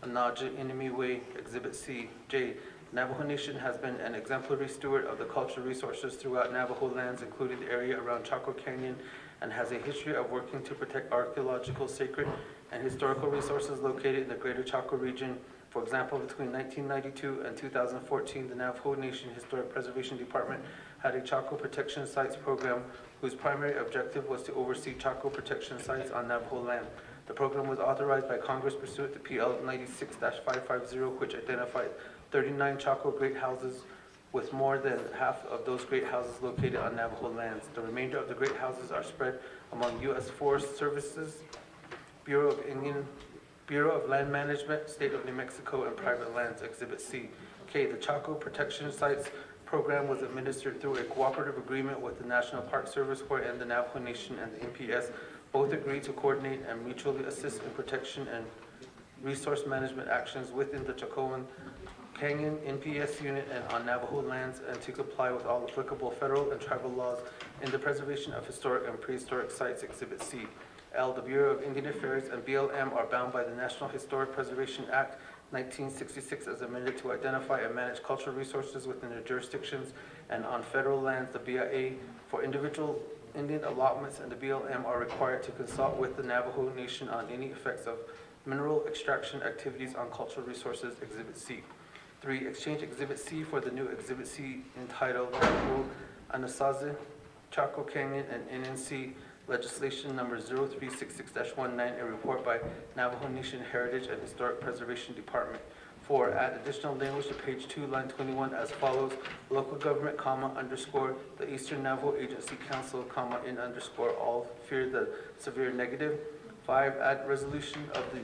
Anaja Enemy Way, Exhibit C. J. Navajo Nation has been an exemplary steward of the cultural resources throughout Navajo lands, including the area around Chaco Canyon, and has a history of working to protect archaeological, sacred, and historical resources located in the greater Chaco region. For example, between 1992 and 2014, the Navajo Nation Historic Preservation Department had a Chaco Protection Sites program whose primary objective was to oversee Chaco protection sites on Navajo land. The program was authorized by Congress pursuant to PL 96-550, which identified 39 Chaco Great Houses, with more than half of those great houses located on Navajo lands. The remainder of the great houses are spread among U.S. Forest Services, Bureau of Land Management, State of New Mexico, and private lands. Exhibit C. K. The Chaco Protection Sites program was administered through a cooperative agreement with the National Park Service, wherein the Navajo Nation and the NPS both agreed to coordinate and mutually assist in protection and resource management actions within the Chacoan Canyon NPS unit and on Navajo lands, and to comply with all applicable federal and tribal laws in the preservation of historic and prehistoric sites. Exhibit C. L. The Bureau of Indian Affairs and BLM are bound by the National Historic Preservation Act 1966 as amended to identify and manage cultural resources within their jurisdictions and on federal lands. The BIA for individual Indian allotments and the BLM are required to consult with the Navajo Nation on any effects of mineral extraction activities on cultural resources. Exhibit C. 3. Exchange Exhibit C for the new Exhibit C entitled Chaco Anasazi, Chaco Canyon, and NNC Legislation Number 0366-19, a report by Navajo Nation Heritage and Historic Preservation Department. 4. Add additional language to page 2, line 21 as follows. Local government, _, the Eastern Navajo Agency Council, in _ all fear the severe negative. 5. Add resolution of the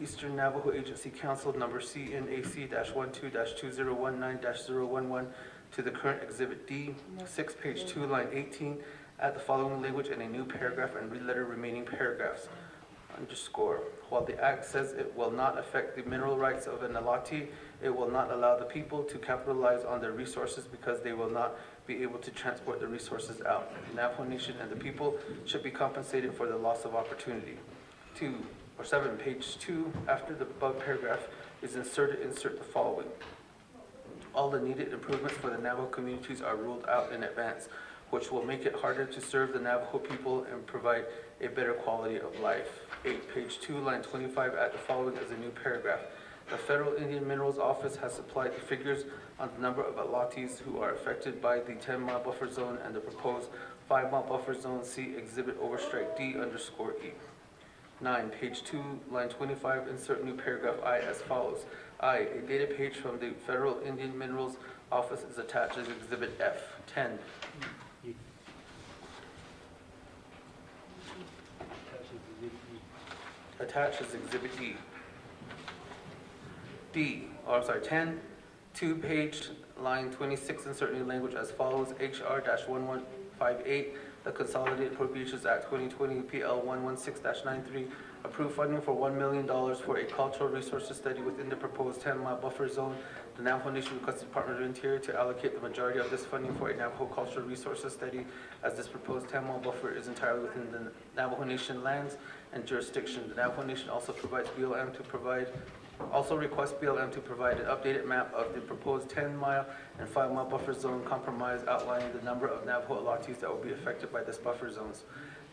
Eastern Navajo Agency Council number CNAC-12-2019-011 to the current Exhibit D. 6. Page 2, line 18. Add the following language in a new paragraph and re-letter remaining paragraphs. _ While the Act says it will not affect the mineral rights of an allottee, it will not allow the people to capitalize on their resources because they will not be able to transport the resources out. The Navajo Nation and the people should be compensated for the loss of opportunity. 7. Page 2, after the above paragraph is inserted, insert the following. All the needed improvements for the Navajo communities are ruled out in advance, which will make it harder to serve the Navajo people and provide a better quality of life. 8. Page 2, line 25, add the following as a new paragraph. The Federal Indian Minerals Office has supplied the figures on the number of allottees who are affected by the 10-mile buffer zone and the proposed 5-mile buffer zone. See Exhibit Overstrike D_E. 9. Page 2, line 25, insert new paragraph I as follows. I. A data page from the Federal Indian Minerals Office is attached as Exhibit F. 10. Attached as Exhibit D. 10. 2 page, line 26, insert new language as follows. HR-1158, the Consolidated Appropriations Act 2020, PL 116-93, approve funding for $1 million for a cultural resources study within the proposed 10-mile buffer zone. The Navajo Nation requests the Department of Interior to allocate the majority of this funding for a Navajo cultural resources study, as this proposed 10-mile buffer is entirely within the Navajo Nation lands and jurisdiction. The Navajo Nation also requests BLM to provide an updated map of the proposed 10-mile and 5-mile buffer zone compromise, outlining the number of Navajo allottees that will be affected by this buffer zones.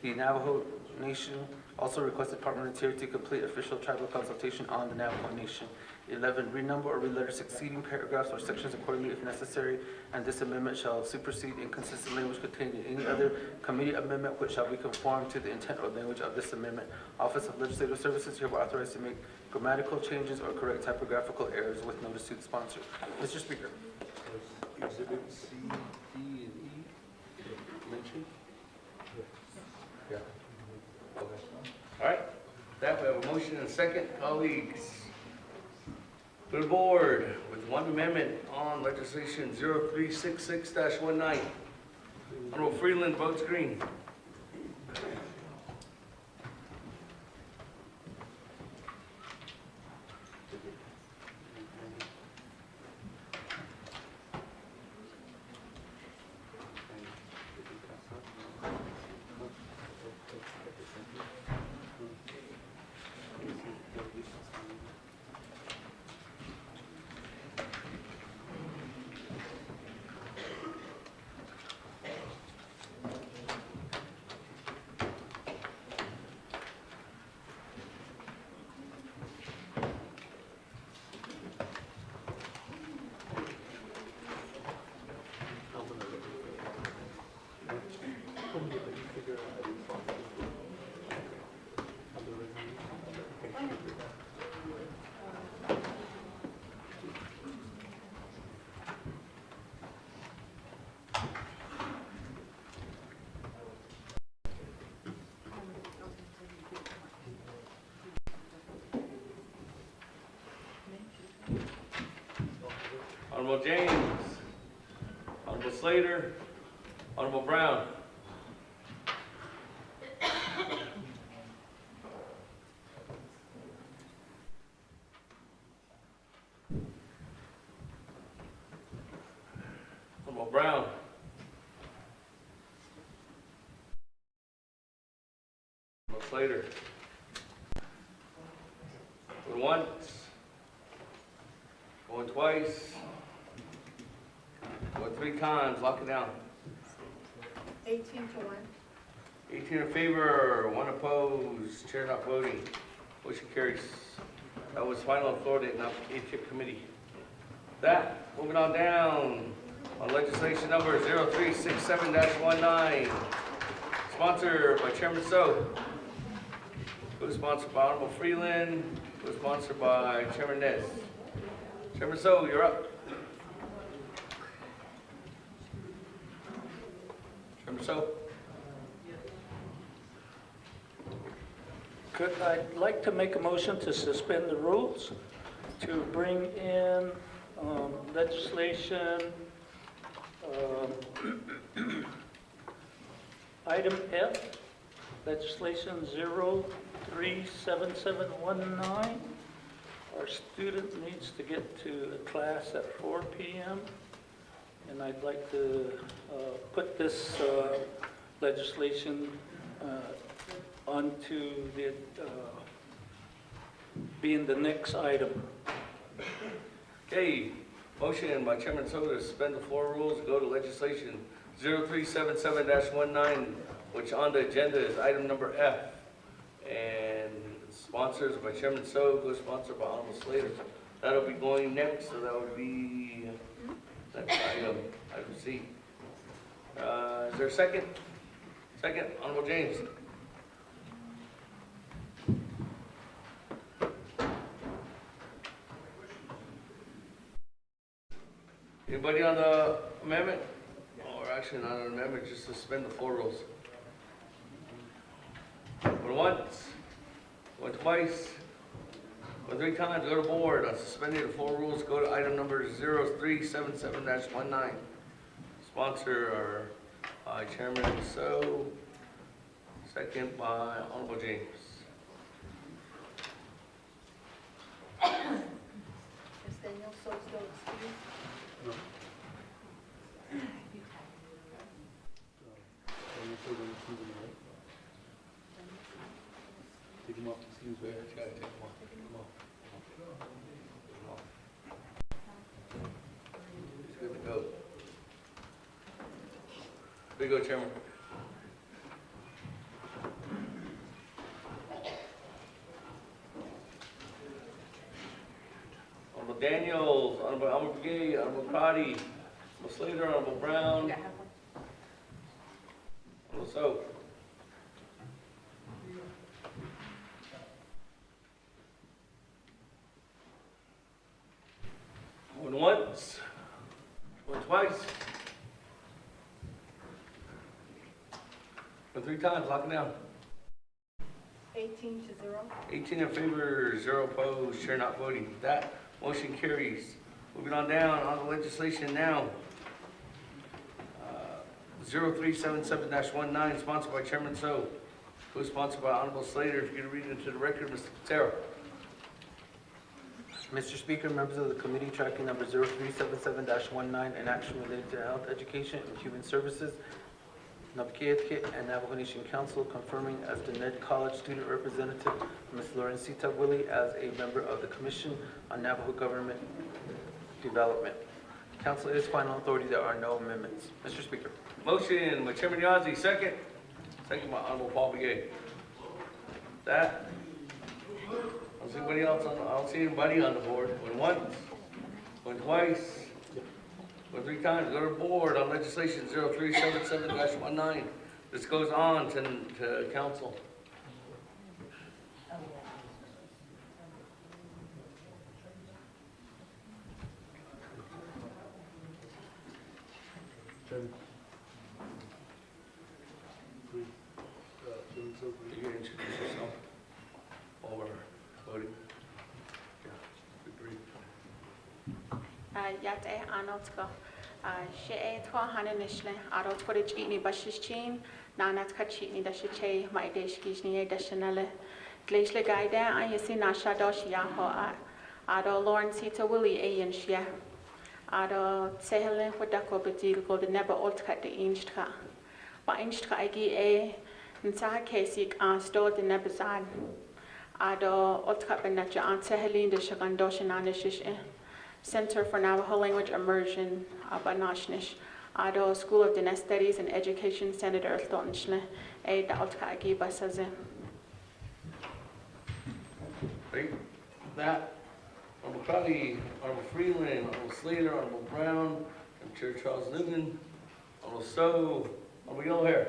The Navajo Nation also requests the Department of Interior to complete official tribal consultation on the Navajo Nation. 11. Renumber or re-letter succeeding paragraphs or sections accordingly if necessary, and this amendment shall supersede inconsistent language contained in any other committee amendment which shall be conformed to the intent or language of this amendment. Office of Legislative Services hereby authorized to make grammatical changes or correct typographical errors with notice to the sponsor. Mr. Speaker. Exhibit C, D, and E mentioned? Yeah. Okay. All right, that we have a motion and second, colleagues. To the board with one amendment on legislation 0366-19. Honorable Freeland votes green. Honorable James, Honorable Slater, Honorable Brown. Honorable Brown. Honorable Slater. Going once. Going twice. Going three times, lock it down. 18 to 1. 18 in favor, 1 opposed, chair not voting. Motion carries. That was final authority at Naabik'íyáti Committee. That, moving on down, on legislation number 0367-19, sponsored by Chairman So. Co-sponsored by Honorable Freeland, co-sponsored by Chairman Ness. Chairman So, you're up. Chairman So. I'd like to make a motion to suspend the rules, to bring in legislation, item F, legislation 037719. Our student needs to get to a class at 4 p.m. And I'd like to put this legislation onto the, being the next item. Okay, motion by Chairman So to suspend the floor rules, go to legislation 0377-19, which on the agenda is item number F. And sponsors by Chairman So, co-sponsored by Honorable Slater. That'll be going next, so that would be next item C. Is there a second? Second, Honorable James. Anybody on the amendment? Or actually not an amendment, just suspend the floor rules. Going once, going twice, going three times, go to board. On suspending the floor rules, go to item number 0377-19. Sponsor by Chairman So, second by Honorable James. Is Daniel So still excused? No. Take him off the scenes, right? Take him off. He's good to go. Good to go, Chairman. Honorable Daniels, Honorable Naabik'íyáti, Honorable Crotty, Honorable Slater, Honorable Brown. Honorable So. Going once, going twice, going three times, lock it down. 18 to 0. 18 in favor, 0 opposed, chair not voting. That motion carries. Moving on down, on the legislation now. 0377-19, sponsored by Chairman So, co-sponsored by Honorable Slater. If you could read into the record, Mr. Patero. Mr. Speaker, members of the committee, tracking number 0377-19, an action related to health, education, and human services, Naabik'íyáti and Navajo Nation Council confirming as the Ned College student representative, Ms. Lorencita Willie, as a member of the Commission on Navajo Government Development. Council is final authority. There are no amendments. Mr. Speaker. Motion by Chairman Yazzie, second. Second by Honorable Paul Begay. That. I don't see anybody else on. I don't see anybody on the board. Going once, going twice, going 3 times. Go to the board on legislation 0377-19. This goes on to council. You can introduce yourself while we're voting. Yeah, be brief. Yate Arnoldsko. She twa Hanishle, Arnold footage eating bushes chain, Nanat Kachini Dashiche, my deshkishni dashanale. Glacier guide, I see Nasha Dosh Yaho, Ado Lawrence Sita Willie A and Shia. Ado Sehelen Wadako Bedil go the never old cut the inchka. But inchka igi a. Nsaha Kasik sto the Nebazad. Ado Otkapenaja Aunt Helene de Shagandoshan Anishish Center for Navajo Language Immersion Abanashnish. Ado School of Dine Studies and Education Senator Thornshle A Daltkagi Basaze. Great. That Honorable Crowley, Honorable Freeland, Honorable Slater, Honorable Brown, and Chair Charles Newman, Honorable So, Honorable Yellow Hair.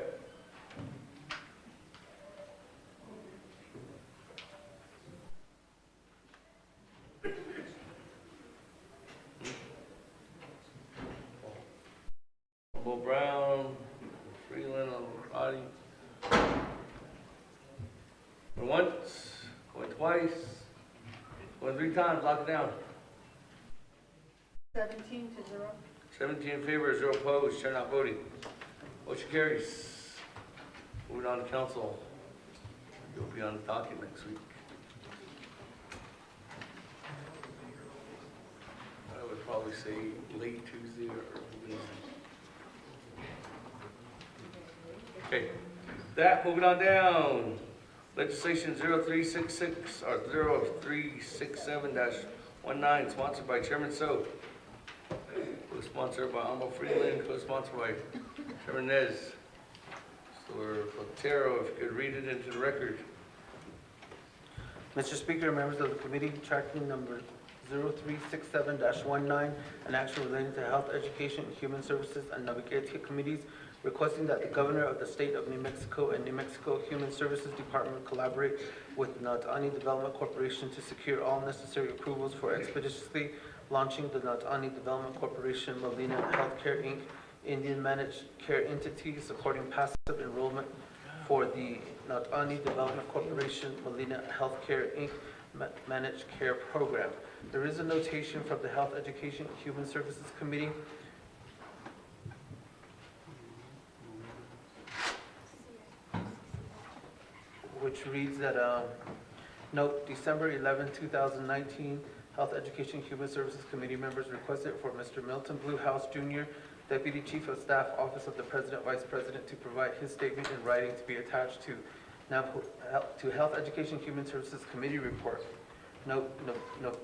Honorable Brown, Freeland, Honorable Crowley. Going once, going twice, going 3 times, lock it down. 17 to 0. 17 in favor, 0 opposed, chair not voting. Motion carries. Moving on to council. You'll be on the docket next week. I would probably say late Tuesday or Wednesday. Okay, that, moving on down. Legislation 0366 or 0367-19, sponsored by Chairman So. Co-sponsored by Honorable Freeland, co-sponsored by Chairman Nez. Mr. Platero, if you could read it into the record. Mr. Speaker, members of the committee, tracking number 0367-19, an action relating to health, education, human services, and Naabik'íyáti committees, requesting that the governor of the state of New Mexico and New Mexico Human Services Department collaborate with the Nautani Development Corporation to secure all necessary approvals for expeditiously launching the Nautani Development Corporation Molina Healthcare Inc. Indian Managed Care Entity, supporting passive enrollment for the Nautani Development Corporation Molina Healthcare Inc. Managed Care Program. There is a notation from the Health, Education, and Human Services Committee which reads that, note, December 11, 2019, Health, Education, and Human Services Committee members requested for Mr. Milton Bluehouse Jr., Deputy Chief of Staff, Office of the President, Vice President, to provide his statement in writing to be attached to Health, Education, and Human Services Committee report. Note,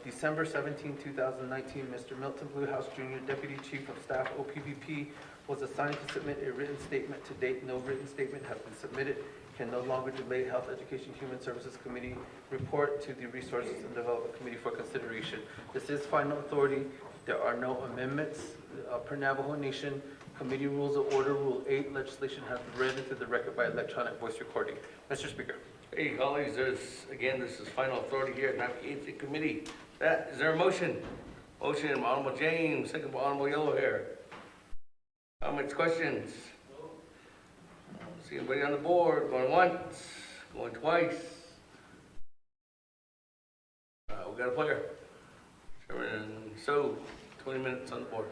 December 17, 2019, Mr. Milton Bluehouse Jr., Deputy Chief of Staff, OPVP, was assigned to submit a written statement. To date, no written statement has been submitted. Can no longer delay Health, Education, Human Services Committee report to the Resources and Development Committee for consideration. This is final authority. There are no amendments. Per Navajo Nation Committee Rules of Order, Rule 8, legislation has been read into the record by electronic voice recording. Mr. Speaker. Hey, colleagues, this is final authority here at Naabik'íyáti Committee. Is there a motion? Motion by Honorable James, second by Honorable Yellow Hair. Comments, questions? I don't see anybody on the board. Going once, going twice, got a player. Chairman, so 20 minutes on the board.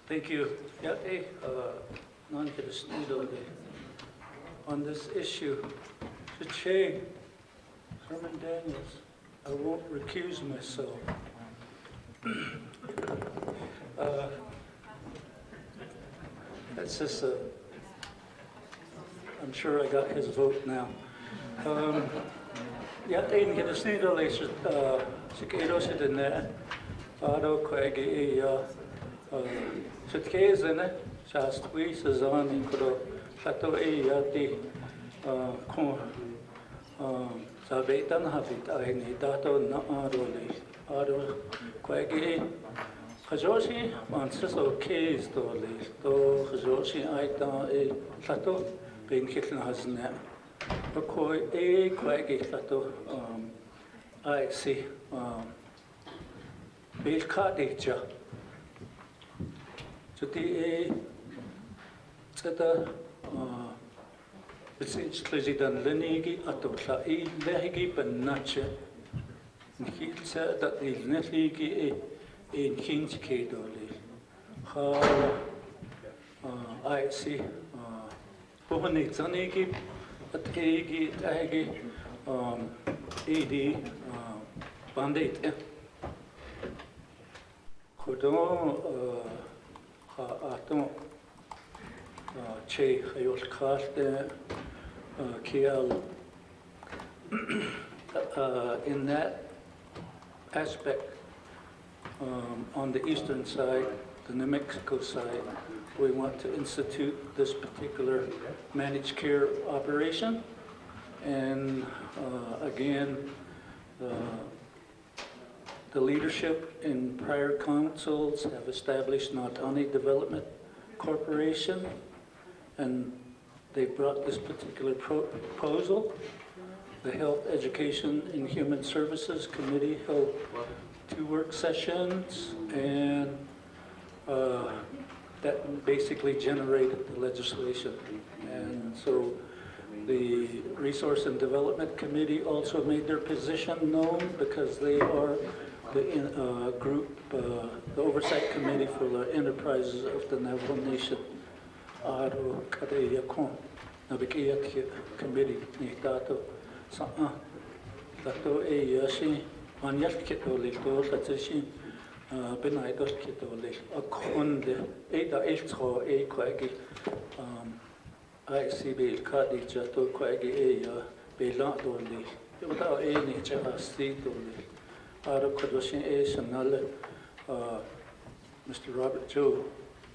Thank you. Yeah, hey, on this issue, Chair Herman Daniels, I won't recuse myself. That's just I'm sure I got his vote now. Yeah, ein gedesnido lees sikero sidene ado kwegi sitkezene shastwi sezani kodo shato yati kon sabetan habit aini dato na ado kwegi Hajoshi mansaso case dolis do Hajoshi aita shato being kitchen has net. Because quite lato I see bill cardija. So the tsada it's president Lenigi atotla lehigi benache. He said that the netigi in King's Kedoli. I see Bohanitsanigi. Ategi edi bandit Kodon atom che hayol kaste kiel in that aspect on the eastern side, the New Mexico side, we want to institute this particular managed care operation. And again, the leadership in prior councils have established Nautani Development Corporation, and they brought this particular proposal. The Health, Education, and Human Services Committee held 2 work sessions, and that basically generated the legislation. And so the Resource and Development Committee also made their position known because they are the group, the Oversight Committee for the Enterprises of the Navajo Nation. Naabik'íyáti Committee, Nitato, Lato Yashi, Manyat Kitolito, Latashi. Benaidos kitoli a konde da eltro kwagi I see be kadi jato kwagi be la doli without any chasti doli ara kodoshin sanale Mr. Robert Joe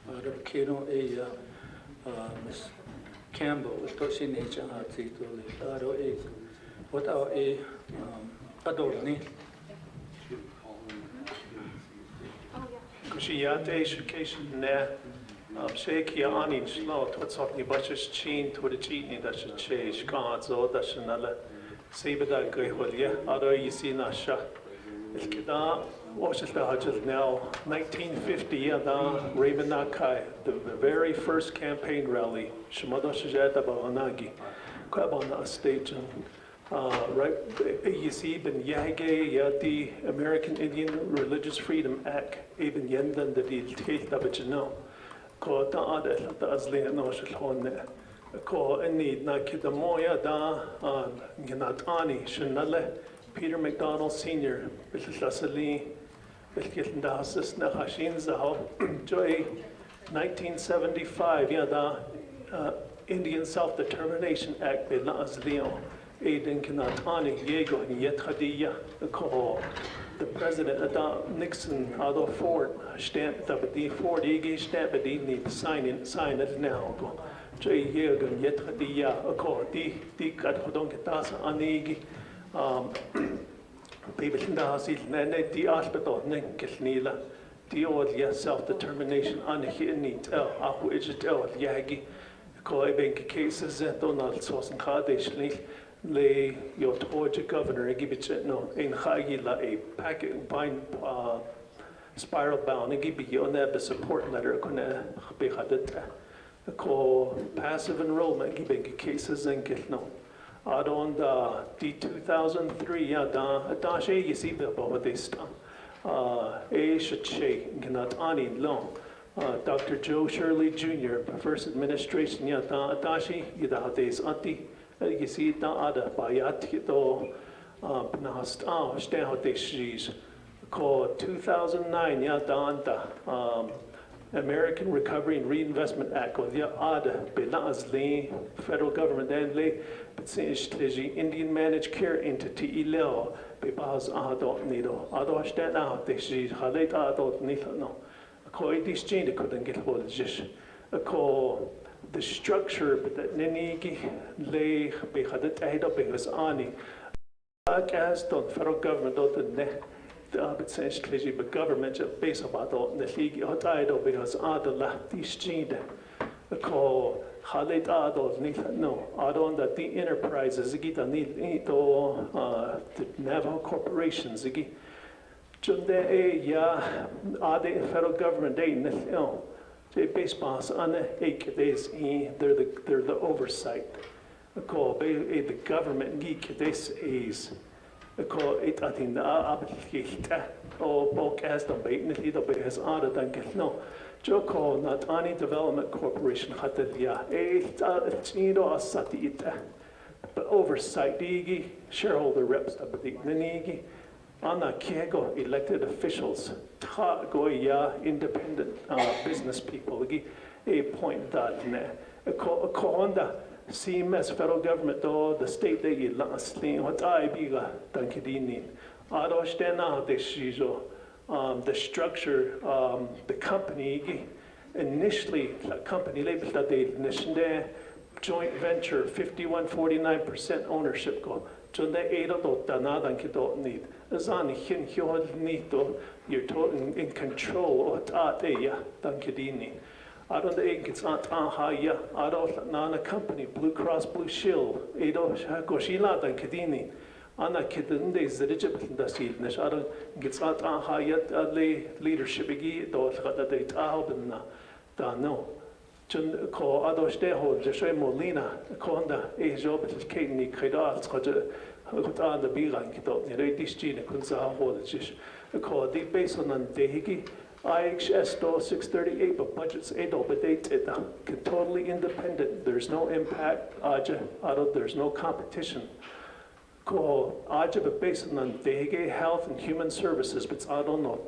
ara kino Miss Campbell was toshin chasti doli ara without adorni Kushiyate education ne shake ya ani slot what's up ni bachas chin to the cheat that should change gods or that should not sebeda geholiya other you see na sha ilkida watch the hajj now 1950 da Raymanakai the very first campaign rally shimada shajata bawanagi kwabana stage right, you see, Ben Yage, Yati, American Indian Religious Freedom Act, Eben Yendan, the Tate Dabajano, called the other, the Azlea Noshon, call any Nakitamoya da Yanatani, Shanale, Peter McDonald Sr., Bilasali, Bilkitandasas, Nahashin Zaho, Joy, 1975, Yada, Indian Self-Determination Act, Bilas Leon. Aiden Kanatani, Diego, and Yethadiya, the president, Nixon, although Ford stamped the Ford, Ege stamped it, need to sign it now. Jay Diego, and Yethadiya, the Kathodonkatas, Anigi, people in the house, the hospital, Ninkilnila, the old self-determination, Anahini, Ahu Ijitel, Yagi, Koibank cases, Donald Sosan Kadesh. Le your Georgia governor give it no in Hagila a packet bind spiral bound and give you on that support letter gonna be had ko passive enrollment gibeng cases in gilno. Adon da di 2003 ya da she yisi be ba desta. Shache gnat ani long. Dr. Joe Shirley Jr., First Administration ya da dashi yida des anti yisi da ada bayat do nast ste hote shis. Ko 2009 ya da anta American Recovery and Reinvestment Act, ko ya ada belaz le federal government and le bitsinj Indian managed care entity ileo be baz ado nido ado ste na hote shis halet ado nilo. Ko this change couldn't get hold of just ko the structure that nenigi le be hadet aida be was ani as the federal government dot ne but essentially the government base about the league hot aida because adala this change ko halet ado no adon that the enterprises gita need to the Navajo corporations igi Junde ya ade federal government they no they base pass on they're the oversight. Ko the government geek this is ko it atin da ablikita o podcast on bait nit do be has ada dan no Joko not any development corporation hatalia chino asati ita but oversight digi shareholder reps abdi nigi Ana kiego elected officials, ta goya independent business people, a point that ne, a honda, CMS federal government do the state they get last thing what I biga dankidini. Adostena de shizo, the structure, the company initially the company labeled that they initially joint venture 51-49% ownership go. So they ate out danadan kidot need. Azani hin hyod nito, you're in control of tateya, dankidini. I don't think it's not ahaya, I don't nana company, Blue Cross Blue Shield, Edo Goshila dankidini. Ana kidin de zridjib dasil, Nish I don't get not ahaya leadership igi, do de tahabna, da no. Jun ko adoste ho jeshe molina konda e job keni khida tsaje hota da biran kito ne redisjine kun sa ho jish ko di based on dehigi IHS do 638 but budgets edo but they can totally independent there's no impact aja there's no competition ko aja but based on dehigi health and human services but I don't know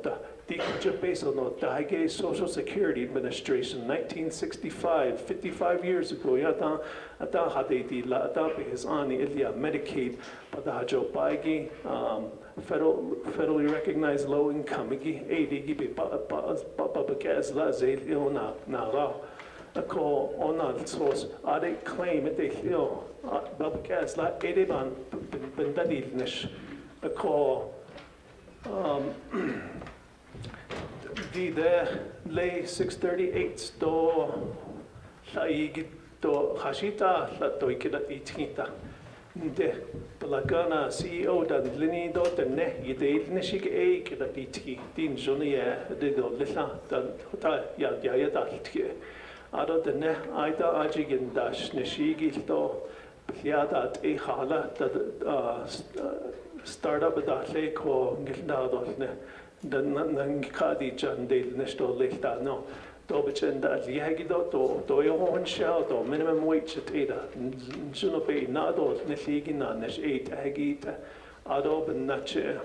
based on the Social Security Administration, 1965, 55 years ago, yata ata hadeti la ata behis ani ilya Medicaid, pada hajo paigi federally recognized low income igi aidi be babakaz la zail ilna na ko ona source ade claim it they feel babakaz la ediban bendadil nish ko the lay 638 do laig do hashita la do ikida itinta de balagana CEO da lini do the ne ide nishik e kida iti din jonia de do lilla da hota ya da tike ado the ne aida ajigin dash nishigi do yada e hala da startup da le ko gilda do ne the Nankadi Jan de Nesto Leta no. Dobichin that Yagido do your own shell do minimum wage at Ada. Junope Nado Nishigina Nish 8 Agita Adob and Nache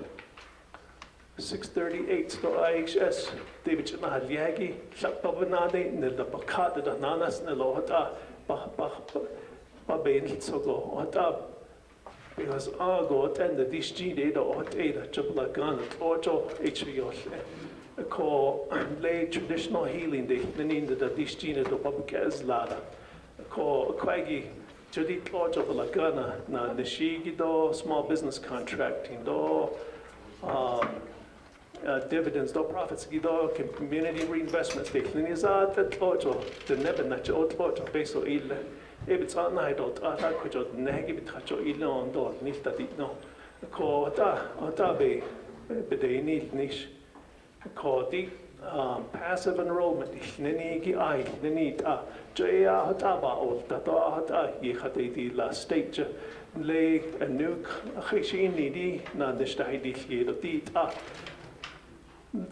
638 to IHS David Yagi Shapabanade Nil the Bakata the Nanas Nelohata Babain Hitsogo Hota. Because I go attend the DSG data or data, Jablagan, Ojo, HVOS, a call lay traditional healing, the need the DSG to Babakaz Lada, a call Quaggy, Judith Ojo Lagana, na the Shigido, small business contracting, do dividends, do profits, Gido, community reinvestment station, is that Ojo, the Nebanacho, Ojo, Basil Ile. If it's on night or could you negative touch or ilon door, nifta no. Call ta be, but they need niche. Call the passive enrollment nini ai nini ta jaya hata ba ol ta hata yi khate di la state le a new khishin di na dishtai di di ta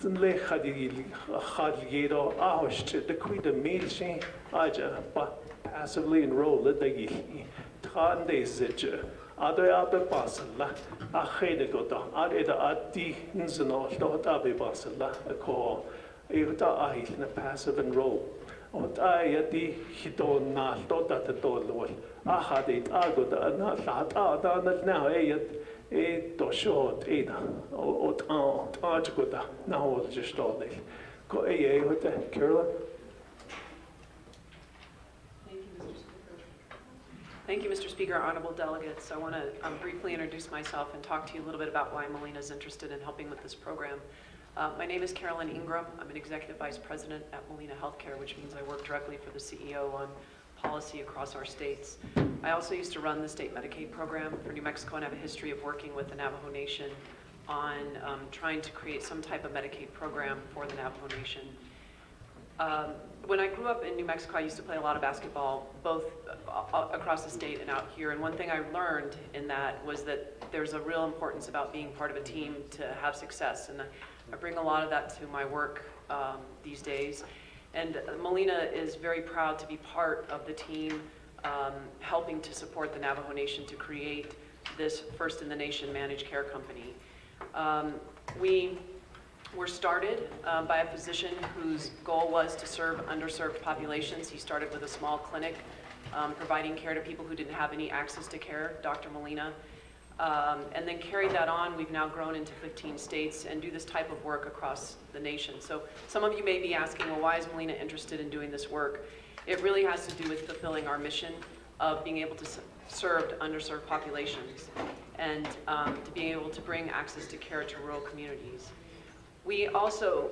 le khadi khadgiro ahost the quid meal shi aja ba passively enrolled the yi tran de zit Ada basala, a chede gota, ada adi nzano, not abe basala, a call, a ail, a passive enroll. Ot I adi hidon na, dota the dolwell, a had it agoda, not that ada now, a to short, ada, ot argoda, now all just all day. Go a with the Carolyn. Thank you, Mr. Speaker, honorable delegates. I want to briefly introduce myself and talk to you a little bit about why Molina is interested in helping with this program. My name is Carolyn Ingram. I'm an executive vice president at Molina Healthcare, which means I work directly for the CEO on policy across our states. I also used to run the state Medicaid program for New Mexico and have a history of working with the Navajo Nation on trying to create some type of Medicaid program for the Navajo Nation. When I grew up in New Mexico, I used to play a lot of basketball, both across the state and out here. And one thing I learned in that was that there's a real importance about being part of a team to have success. And I bring a lot of that to my work these days. And Molina is very proud to be part of the team helping to support the Navajo Nation to create this first-in-the-nation managed care company. We were started by a physician whose goal was to serve underserved populations. He started with a small clinic providing care to people who didn't have any access to care, Dr. Molina, and then carried that on. We've now grown into 15 states and do this type of work across the nation. So some of you may be asking, well, why is Molina interested in doing this work? It really has to do with fulfilling our mission of being able to serve underserved populations and to being able to bring access to care to rural communities. We also,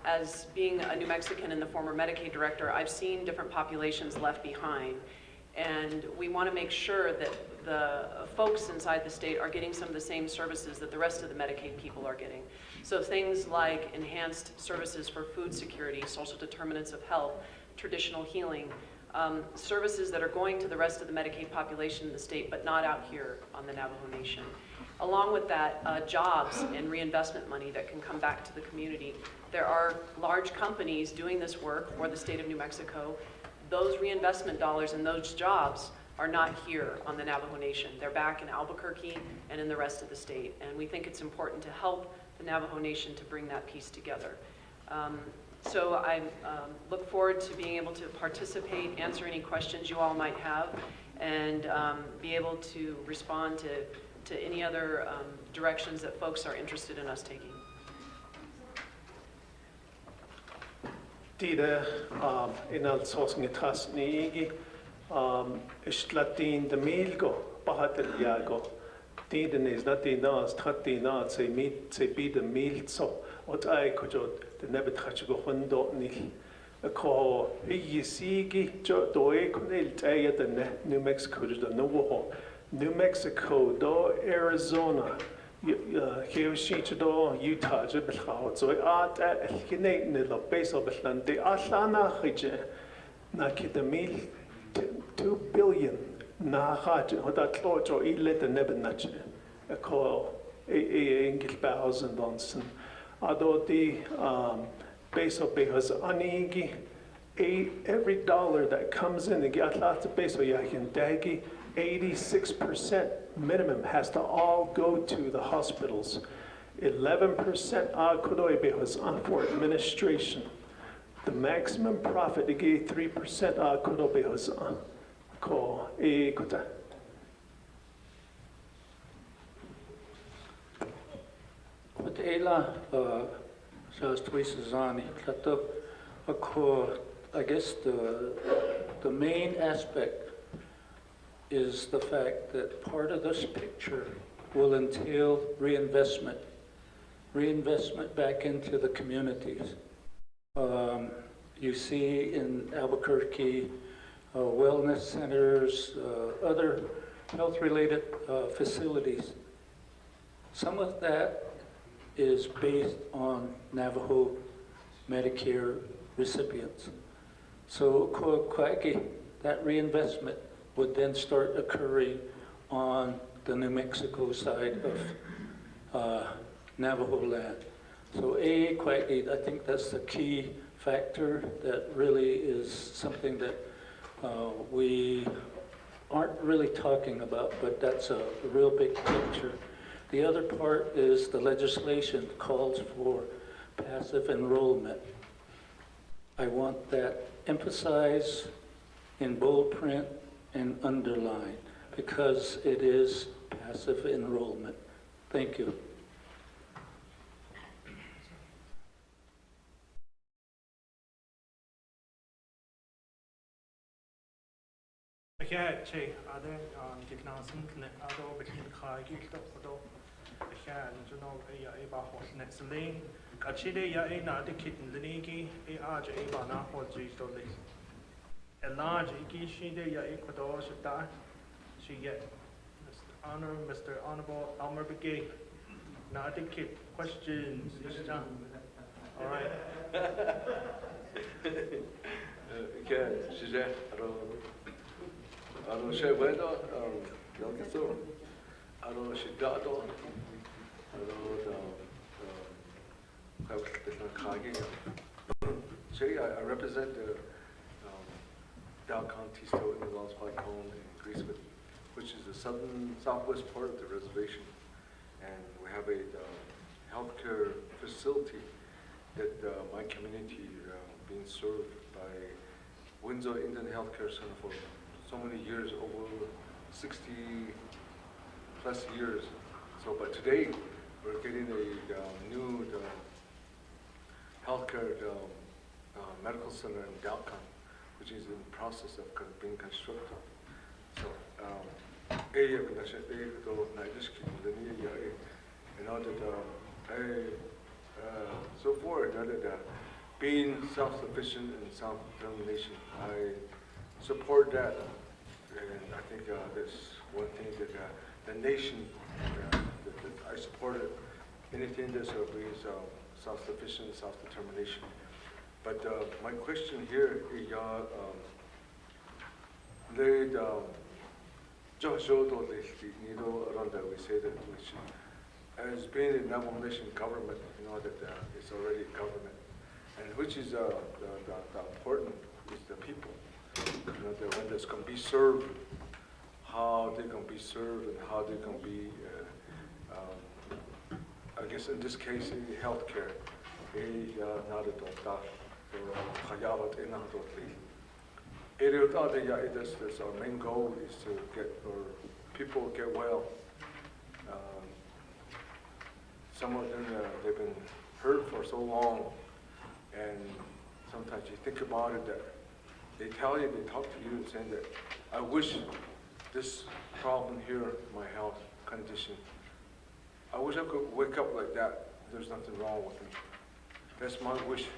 as being a New Mexican and the former Medicaid director, I've seen different populations left behind. And we want to make sure that the folks inside the state are getting some of the same services that the rest of the Medicaid people are getting. So things like enhanced services for food security, social determinants of health, traditional healing, services that are going to the rest of the Medicaid population in the state, but not out here on the Navajo Nation. Along with that, jobs and reinvestment money that can come back to the community. There are large companies doing this work for the state of New Mexico. Those reinvestment dollars and those jobs are not here on the Navajo Nation. They're back in Albuquerque and in the rest of the state. And we think it's important to help the Navajo Nation to bring that piece together. So I look forward to being able to participate, answer any questions you all might have, and be able to respond to any other directions that folks are interested in us taking. Tida inal sosngi tasnigi istlatin de milgo bahatel yago tida nis latinas tatina se mit se bi de milso ot ai kojot de nebet khachigo hondo ni ko yisigi jo doe kunel taya de New Mexico de Navajo New Mexico do Arizona do Utah so at el peso beslante atlana khije na kitamil 2 billion na khaje hoda tlojo ile de nebenach ko ingil thousand onsen ado di peso behas anigi every dollar that comes in the atlat peso yakin dagi 86% minimum has to all go to the hospitals. 11% for administration. The maximum profit they gave 3% ko e kota. But Ela says Twisazani, I guess the main aspect is the fact that part of this picture will entail reinvestment back into the communities. You see in Albuquerque, wellness centers, other health-related facilities. Some of that is based on Navajo Medicare recipients. So that reinvestment would then start occurring on the New Mexico side of Navajo land. So I think that's the key factor that really is something that we aren't really talking about, but that's a real big picture. The other part is the legislation calls for passive enrollment. I want that emphasized in bold print and underlined because it is passive enrollment. Thank you. Okay, Che, are there technology other between Kagi, Ahan, Juno, a Bahos, next lane, Kachide, ya a not the kitten, the Niki, a arch a bana or G-Story. A large Ikishi, ya Ecuador should die. She get Mr. Honorable Elmer Begay. Not the kid. Questions, all right. Okay, she's there. I don't say whether, young so. I don't know, she got on. I don't know, I represent the Dow County, Stoughton, Wells Fargo, and Greasewood, which is the southwest part of the reservation. And we have a healthcare facility that my community being served by Windsor Indian Healthcare Center for so many years, over 60 plus years. So, but today we're getting a new healthcare medical center in Dalcon, which is in the process of being constructed. So, so far, being self-sufficient and self-determination, I support that, and I think that's one thing that the nation, that I supported anything that's brings self-sufficient, self-determination. But my question here is, we say that we should, as being a Navajo Nation government, that it's already a government, and which is the important is the people. That when that's going to be served, how they're going to be served, and how they're going to be, I guess in this case, healthcare. That's our main goal, is to get our people get well. Some of them, they've been hurt for so long, and sometimes you think about it, that they tell you, they talk to you, saying that, I wish this problem here, my health condition, I wish I could wake up like that. There's nothing wrong with me. That's my wish.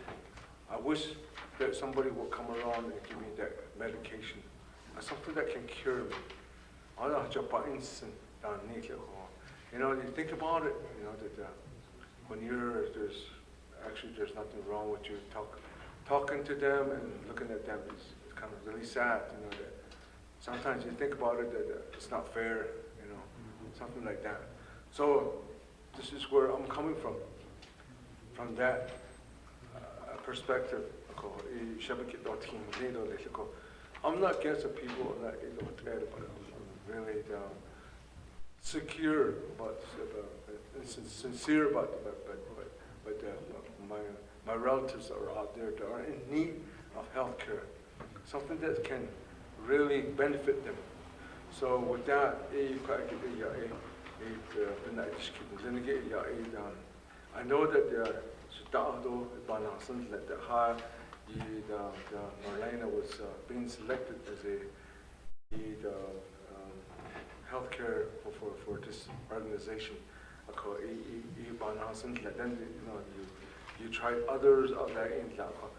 I wish that somebody will come around and give me that medication, something that can cure me. You think about it, that when there's nothing wrong with you. Talking to them and looking at them is kind of really sad, that sometimes you think about it, that it's not fair, something like that. So this is where I'm coming from that perspective. I'm not against the people, I'm not really secure, but sincere about but my relatives are out there that are in need of health care, something that can really benefit them. So with that, I know that Marlena was being selected as a healthcare for this organization. Then you tried others of that in Chaco.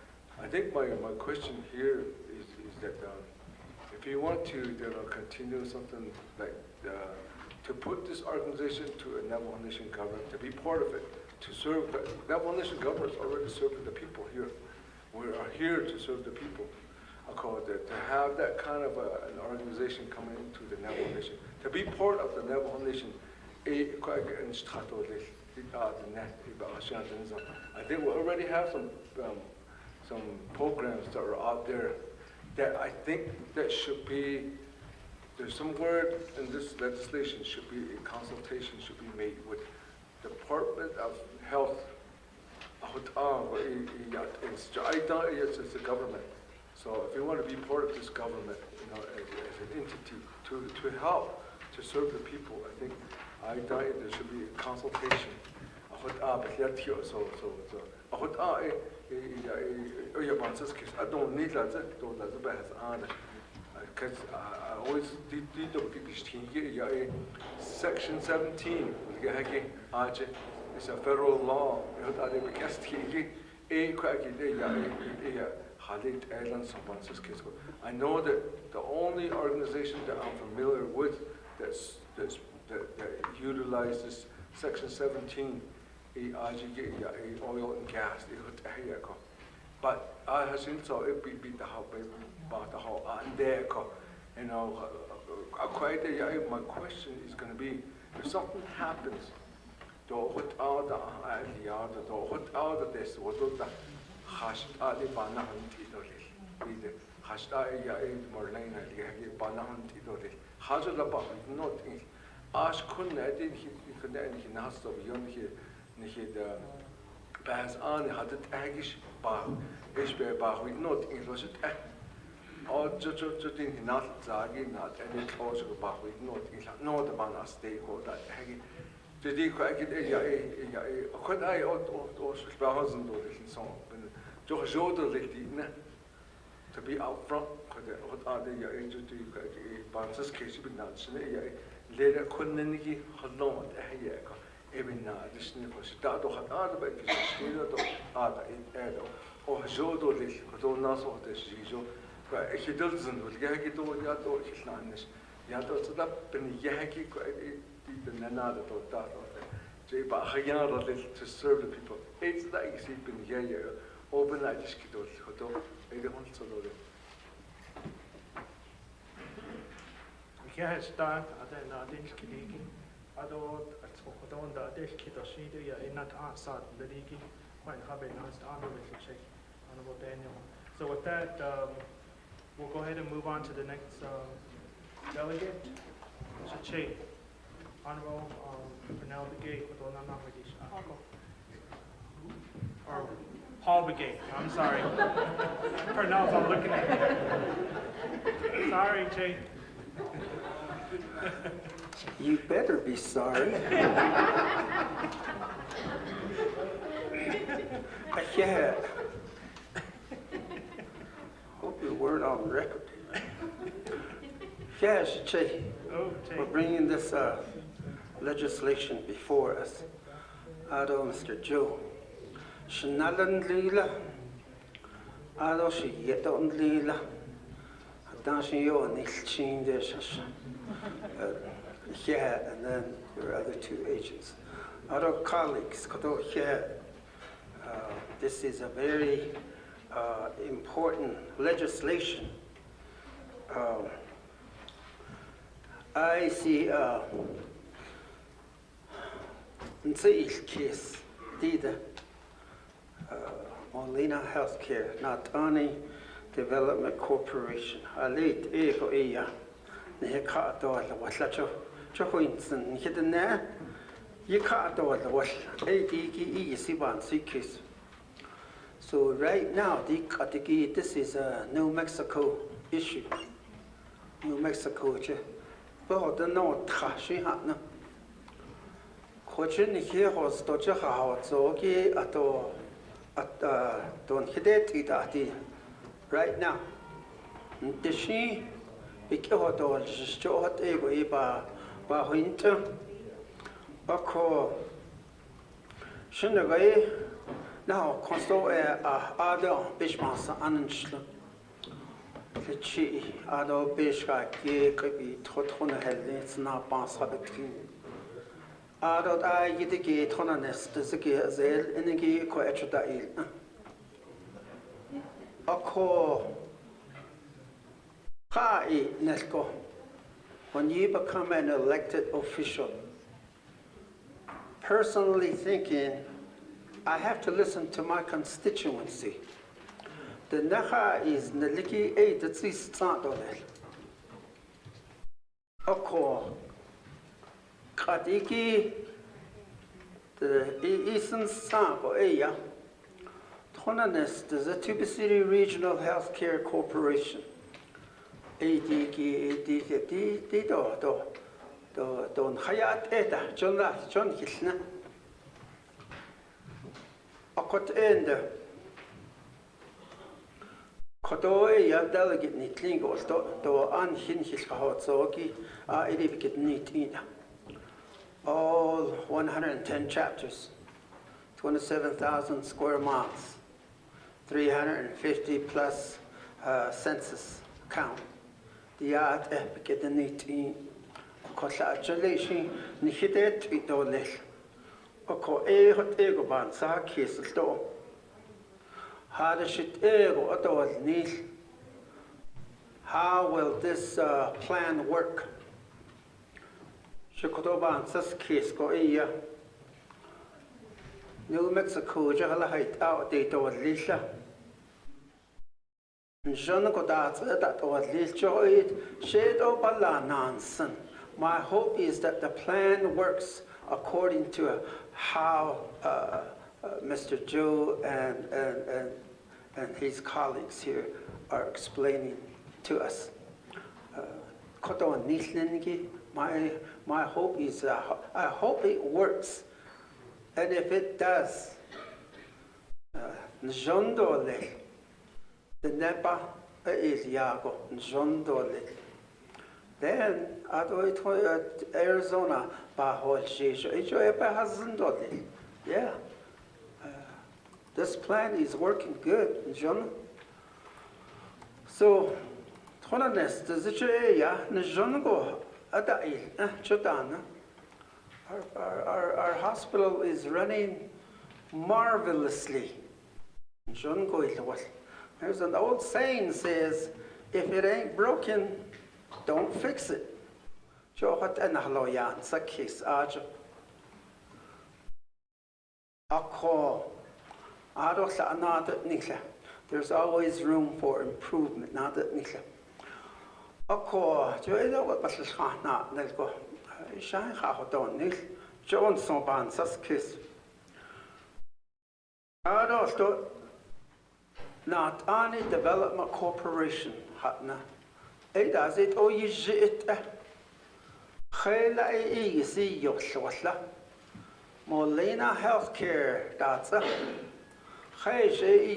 I think my question here is that if you want to continue something like to put this organization to a Navajo Nation government, to be part of it, to serve, Navajo Nation government is already serving the people here. We are here to serve the people. I call it that, to have that kind of an organization coming into the Navajo Nation, to be part of the Navajo Nation, I think we already have some programs that are out there that I think that should be, there's some word in this legislation should be, a consultation should be made with Department of Health. It's a government. So if you want to be part of this government, you know, as an entity to help, to serve the people, I think there should be a consultation. I don't need that. Because I always did Section 17. It's a federal law. I know that the only organization that I'm familiar with that utilizes Section 17, oil and gas. But I have seen so it be the whole about the whole and there, you know. My question is going to be, if something happens, what are the what are the this what the hash ali banahan tidole hash morning banahan tidole haja la ba not in ash kun adin he nas of yon he the bas on had it agish ba is be ba we not in was it or just in not zagi not any close ba we not in no the man stay hold that could I $1,000 song to be out front what are the age to bounces case you not later couldn't alone even now this was start of other or Jodo Naso but he doesn't will get it all Yato Islanders Yato to that penny Yaki the Nanada to serve the people. It's like sleeping here, open like this kid, I don't want to know. We can't start at the Kidiki. I don't the dish kid or she do not answer the leaky when having us on the check Honorable Daniel. So with that, we'll go ahead and move on to the next delegate, Mr. Che. Honorable Naabik'íyáti or Paul Begay. I'm sorry. Pronounce, I'm looking at you. Sorry, Jay. You better be sorry. Yeah. Hope you weren't on record. Yes, Jay. We're bringing this legislation before us. Ado Mr. Joe. Shnalan lila. Ado she yeton lila. Dashi yo nilchin deshash. Yeah, and then your other two agents. Ado colleagues, kato yeah. This is a very important legislation. I see in this case, the Molina Healthcare, Natani Development Corporation, Alit Ego Eya, Nehekato, the Waslacho, Chohuinson, hidden there, Yakato, the Wash, ADGE, Siban, Sikis. So right now, this is a New Mexico issue. New Mexico, well, the no trash, no. Coaching here was Dodger House, okay, don't hit it right now. The she, Bikio, just short ego, winter, Bako, Shinaway, now, console other Bishmas Anschl. The chi, other Bishka, Gay, could be Totona Hell, it's not Bass Habit. Adot I get the gate honest, the zel, and the gate coetradail. A call. Hi, Nesco. When you become an elected official, personally thinking, I have to listen to my constituency. The Naha is Naliki 8, that's his start on it. Oko Kadiki, the Eastern Sabo Eya, Tonanes, the Tuba City Regional Healthcare Corporation. Don Hayat Eda, John Hilsna. A cot end. Kodoe ya delegate nitlingos, do an hinhiskahozogi, edibikit nitina. All 110 chapters, 27,000 square miles, 350 plus census count. The art epicet nitin. Congratulations, Nihidet Idolel. Oko hot ego ban sa kiss do. Hadashit ego adol nil. How will this plan work? Shikodoban sas kiss go iya. New Mexico jahala height out de do lisha. John Godats that was this joy shed opala nonsense. My hope is that the plan works according to how Mr. Joe and his colleagues here are explaining to us. My hope is I hope it works, and if it does, the Nepa is Yago, Njondole. Then, Arizona, Bahol Shisha, yeah. This plan is working good, John. So, Tonanes, the Zichaya, Njongo, Adail, Chodana. Our hospital is running marvelously. Njongo is what. There's an old saying says, if it ain't broken, don't fix it. There's always room for improvement. Not only development corporation, it does it or you it. Khela e see your swasla. Molina Healthcare, that's a Hey,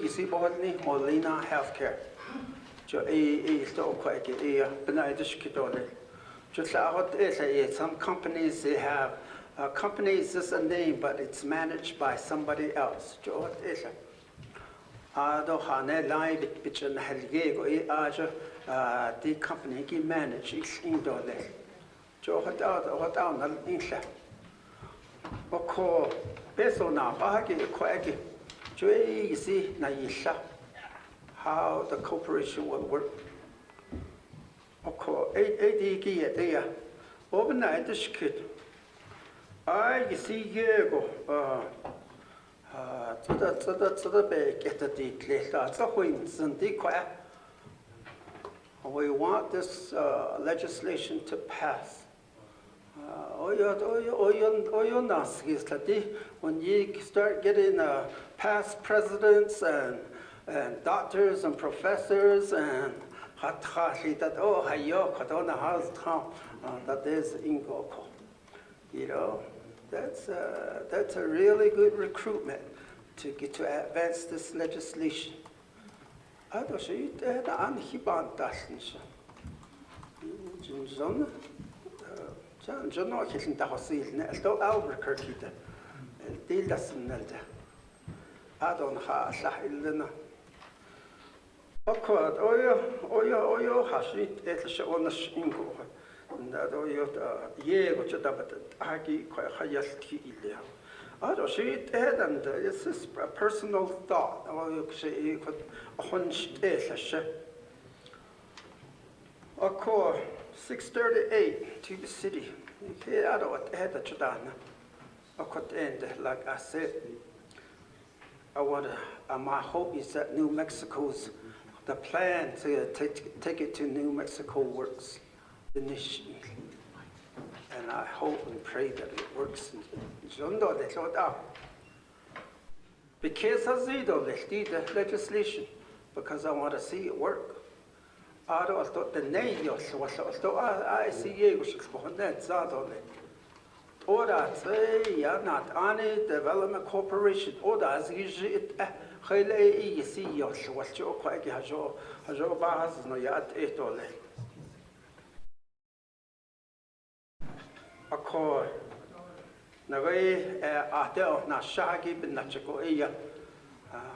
see Bodney, Molina Healthcare. Jo is to quite a Benedish Kitole. Just out is some companies they have companies is a name, but it's managed by somebody else. Jo is a Ado Hane Live Bitchin Helgego, the company he manages in Dole. Joe had out what down the Insha. Oko Beso na Bahagi Quaggy. Joe, you see, Naisha, how the corporation will work. Oko 8 there. Overnight this kid. You see, Yego. To the back at the detail. That's a wins and dequire. We want this legislation to pass. When you start getting past presidents and doctors and professors and that that is Ingoko. You know. That's a really good recruitment to get to advance this legislation. I don't see that on Hibantasnisha. John isn't the Hosil, no Albuquerque. Deal doesn't Nelda. I don't have Sahilina. Of course, Oyo Hashit, Etlsh on the Shingo. 나도 요 예고 저다부터 하기 거의 하였기 일이야. 아주 시대단데 this is a personal thought. 역시 이거 혼시대 사실. 아코 638 TV City. 이게 아주 해다 주다나. 아코 end like I said. My hope is that New Mexico's the plan to take it to New Mexico works initially. And I hope and pray that it works. Because of the legislation, because I want to see it work. I thought the name I see Oda say not any development corporation. Oda is it خيلي يسيوش وشو كواكي هجو بعض نيات إيتولي. أكو نغي أهدأ نشاقي بالنشكوية.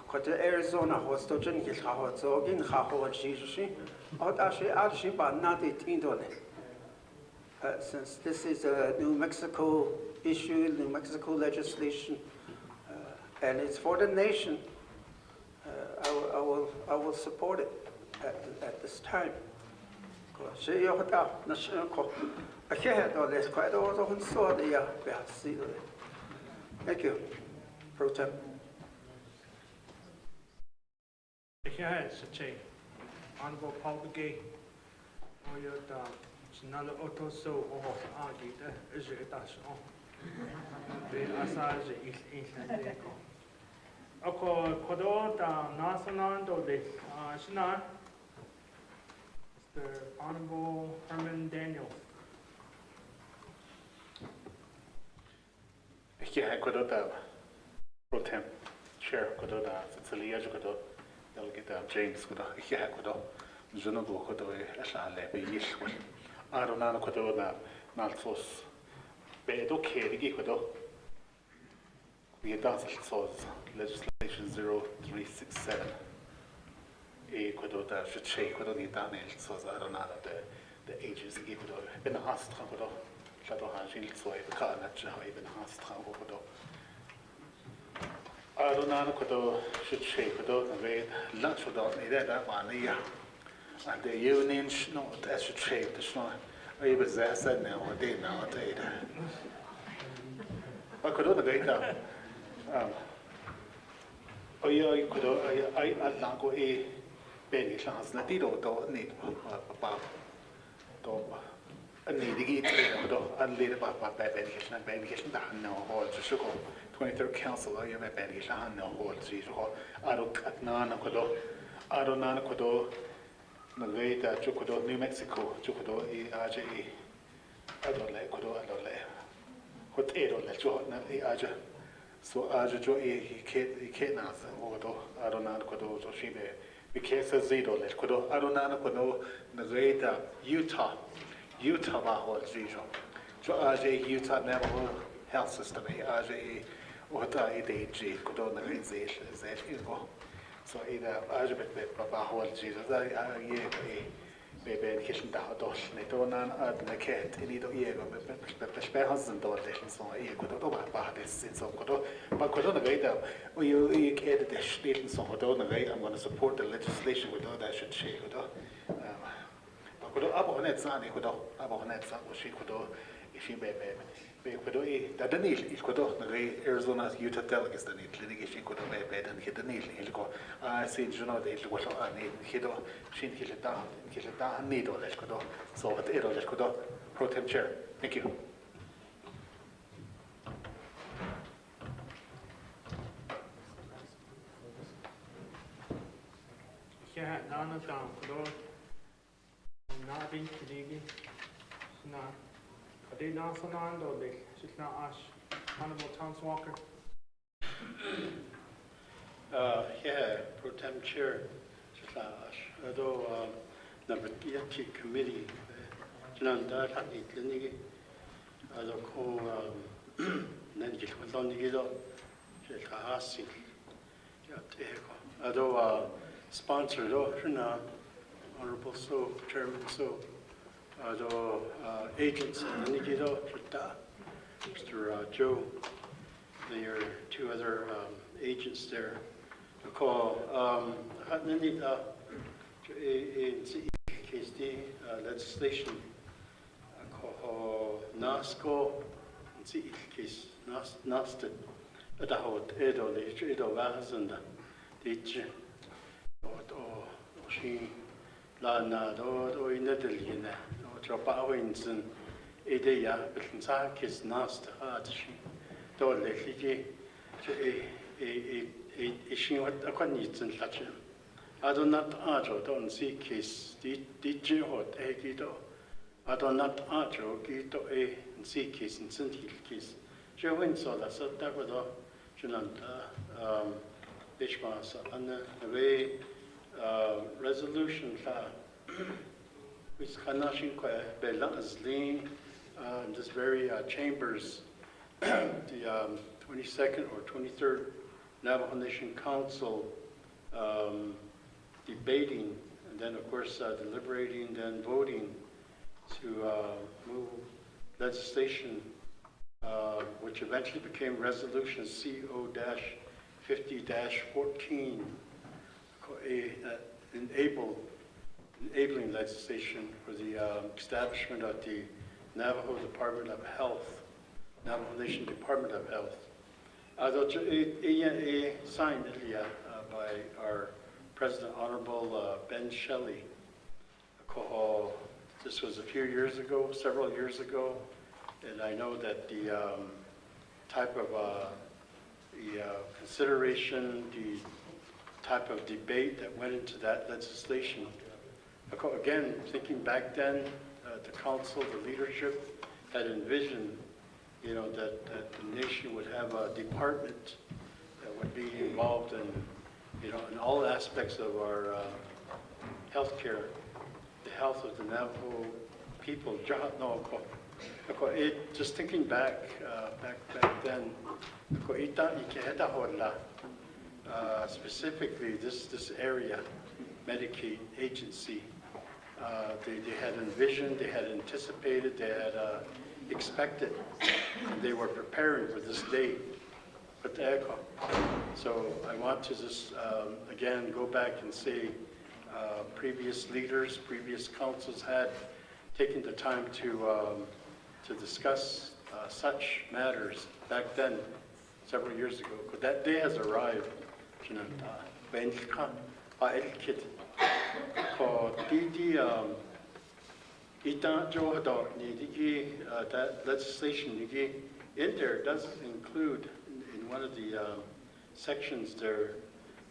كنت أريزونا هوستوجن كيخاهو زوجين خاهو الجيجي. أداشي باناتي تيندولي. Since this is a New Mexico issue, New Mexico legislation, and it's for the nation, I will support it at this time. Thank you, Pro Tem. Honorable Paul Begay, Nala Otoso or Agita, Ejetash, the Asage is Indeco. Oko Kodo, Nasanando de Shina, Mr. Honorable Herman Daniel. Yeah, Kodota, Pro Tem, Chair Kodota, Cecilia Kodo, Delegate James Kodo, yeah, Kodo, Junobo Kodo, Ashale, Yishwin. I don't know Kodo, Nalsos, Bedo Kedi Kodo. We adopted legislation 0367. Kodo should shake Kodo Nidane, so I don't know the agency Kodo, been a hostile Kodo, Shadow Hajil, so I can't even hostile Kodo. I don't know Kodo should shake Kodo, and wait, lunch without me that 1 year. And the union, no, that should shape the snow. I was there, said now, or day now, a day. I could only wait now. Oh, yeah, you could, I not go a penny chance, not it or need about a need to get and later about medication and medication that no hold to sugar. 23rd Council, I have a medication and no hold to I don't cut none of Kodo. I don't know Kodo. Nagreita Chukodo, New Mexico, Chukodo, AJ, Adole, Kodo, Adole. What Edo let you not Aja. So Aja Joe, he can't answer, Odo, Adona Kodo, Joshibe. Because a Zido let Kodo, Adona Kodo, Nagreita, Utah, Baho, Zijo. Jo AJ, Utah Navajo Health System, AJ, Ota, AJ, Kodo, Nagreita, Zed, So either Ajabet Baho Jesus, baby kitchen down, they don't add the cat in either ear, but spare husband door lessons on a good about this in some good. But could on the way down, you get the state and so on the way, I'm going to support the legislation with all that should shake. But could up on that son, he could up on that son, she could if she baby. That the Neil is good. Arizona's Utah delegates the Neil litigation could have bed and hit the Neil. I see you know the what I need Hido, Shin Hilletown, Nido, let's go. So at Edo, let's go. Pro Tem Chair. Thank you. Yeah, none of them, Lord. Not being Kiligi. No. I did not Fernando, she's not Ash. Honorable Thomas Walker. Yeah, Pro Tem Chair, although Naabik'íyáti Committee, Jananda Tani Clinic, although Nanjil Lonigido, Jetahasi, although sponsor, Honorable So, Chairman So, agents in Nikido, Mr. Joe. There are two other agents there. Legislation NASCO case NASTED Adahot Edo Vazanda Ditch she Lana or in Nedelina or Tropawinson Edea Binsakis Nast Hadashi Doleki a she what a conneits and such. I do not argue, don't see case, did you hot a gido? I do not argue, gito a see case and send case. She went so that's a tagodo, Junanta, Bishmas, and the way resolution with Kanashin Bella Azlin, this very chambers, the 22nd or 23rd Navajo Nation Council. Debating and then of course deliberating, then voting to move legislation which eventually became resolution CO-50-14 enabling legislation for the establishment of the Navajo Department of Health, Navajo Nation Department of Health. Signed by our President Honorable Ben Shelley. This was a few years ago, several years ago, and I know that the type of consideration, the type of debate that went into that legislation. Again, thinking back then, the council, the leadership had envisioned, that the nation would have a department that would be involved in in all aspects of our health care, the health of the Navajo people. Just thinking back then, specifically this area, Medicaid agency, they had envisioned, they had anticipated, they had expected, and they were preparing for this day. So I want to just again go back and say previous leaders, previous councils had taken the time to discuss such matters back then, several years ago. But that day has arrived. That legislation in there does include in one of the sections there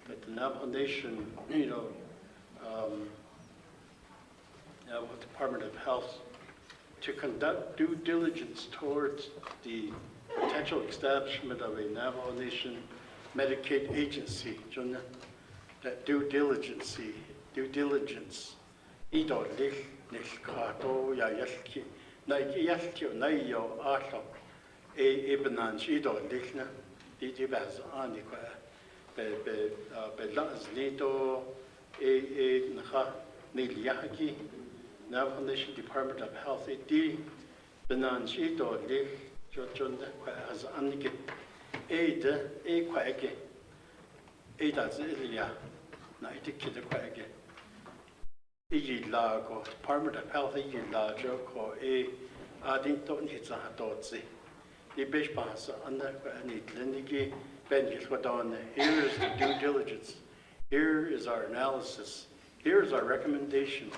that the Navajo Nation, Navajo Department of Health, to conduct due diligence towards the potential establishment of a Navajo Nation Medicaid agency. That due diligence, Navajo Nation Department of Health, Department of Health, here is the due diligence. Here is our analysis. Here is our recommendation.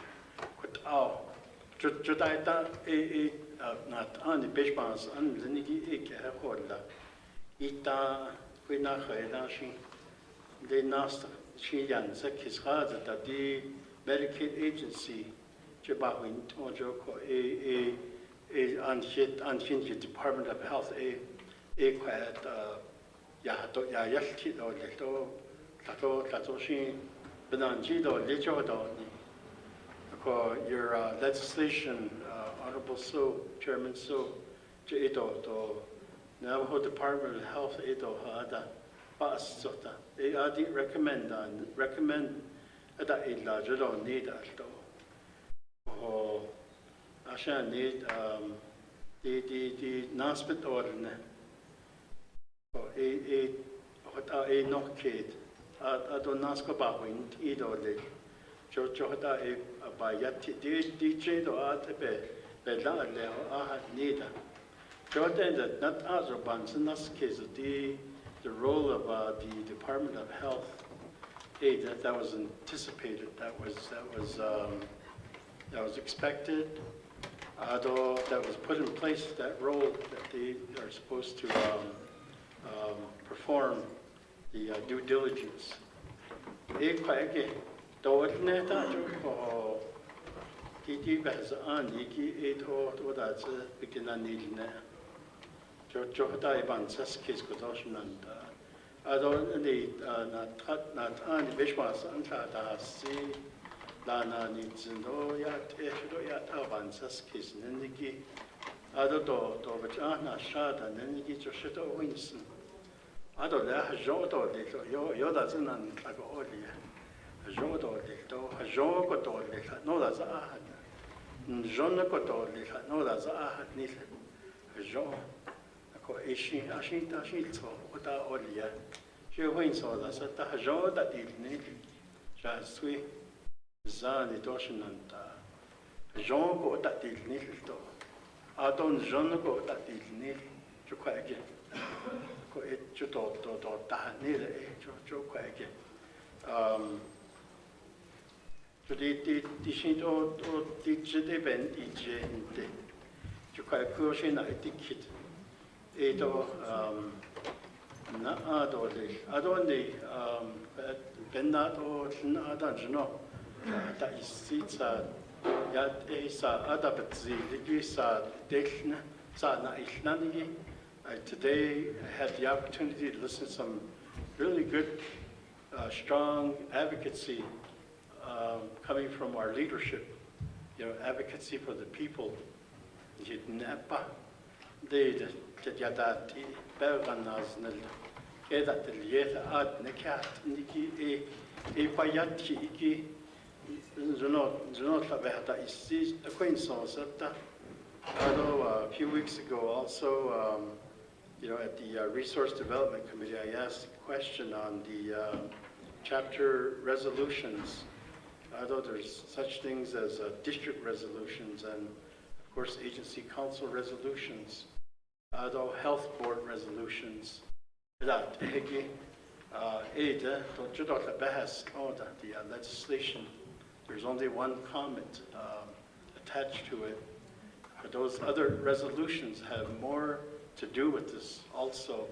Medicaid agency, Department of Health, your legislation, Honorable So, Chairman So, Navajo Department of Health, recommend that عشان دي ناسبت أورنا إيه هتا إيه نوكيد أدو ناسكو باوين إيدولي جو هتا إيه بايات دي جيدو بلا له نيدا جو هتا not Azerbaijans in this case the role of the Department of Health that was anticipated, that was expected, although that was put in place, that role that they are supposed to perform the due diligence. Lana Nizindo Yat Eshdo Yat Avansas Kiss Neniki Ado to Vajana Shada Neniki Joshito Winston Ado La Jodo Lito Yoda's in and Lagolia Jodo Lito Jogoto Lita no that's Ahad Jonakoto Lita no that's Ahad Nita Jo Ako Ishi Ashita Shito Ota Olia She wins all that's at the Joda Dilni Jasui Zani Doshananta Jean go that did nil. Adon Jean go that did nil. Chukwagi. Go it chuto to Tahanil, Chukwagi. To the Dishin or Digit event, DJ, Chukwakoshin, I think it. Edo Adonde Benat or Adanjano. That is Yat Esa Adabetzi, Ligisa Dechna, Sana Ishnanigi. Today I had the opportunity to listen to some really good, strong advocacy coming from our leadership, advocacy for the people. Napa, they Yadati, Berganaz, Edat Lieta Ad Nekat, Niki, Epayati, Although a few weeks ago also, at the Resource Development Committee, I asked a question on the chapter resolutions. Although there's such things as district resolutions and, of course, agency council resolutions, although health board resolutions, the legislation. There's only one comment attached to it. But those other resolutions have more to do with this also.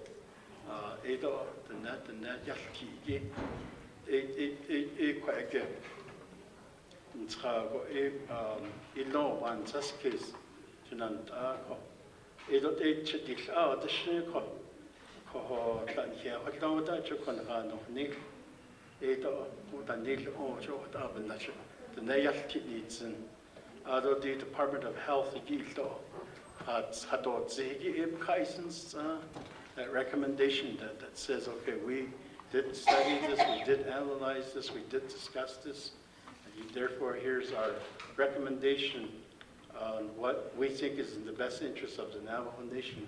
Although the Department of Health that recommendation that says, okay, we did study this, we did analyze this, we did discuss this, and therefore here's our recommendation on what we think is in the best interest of the Navajo Nation.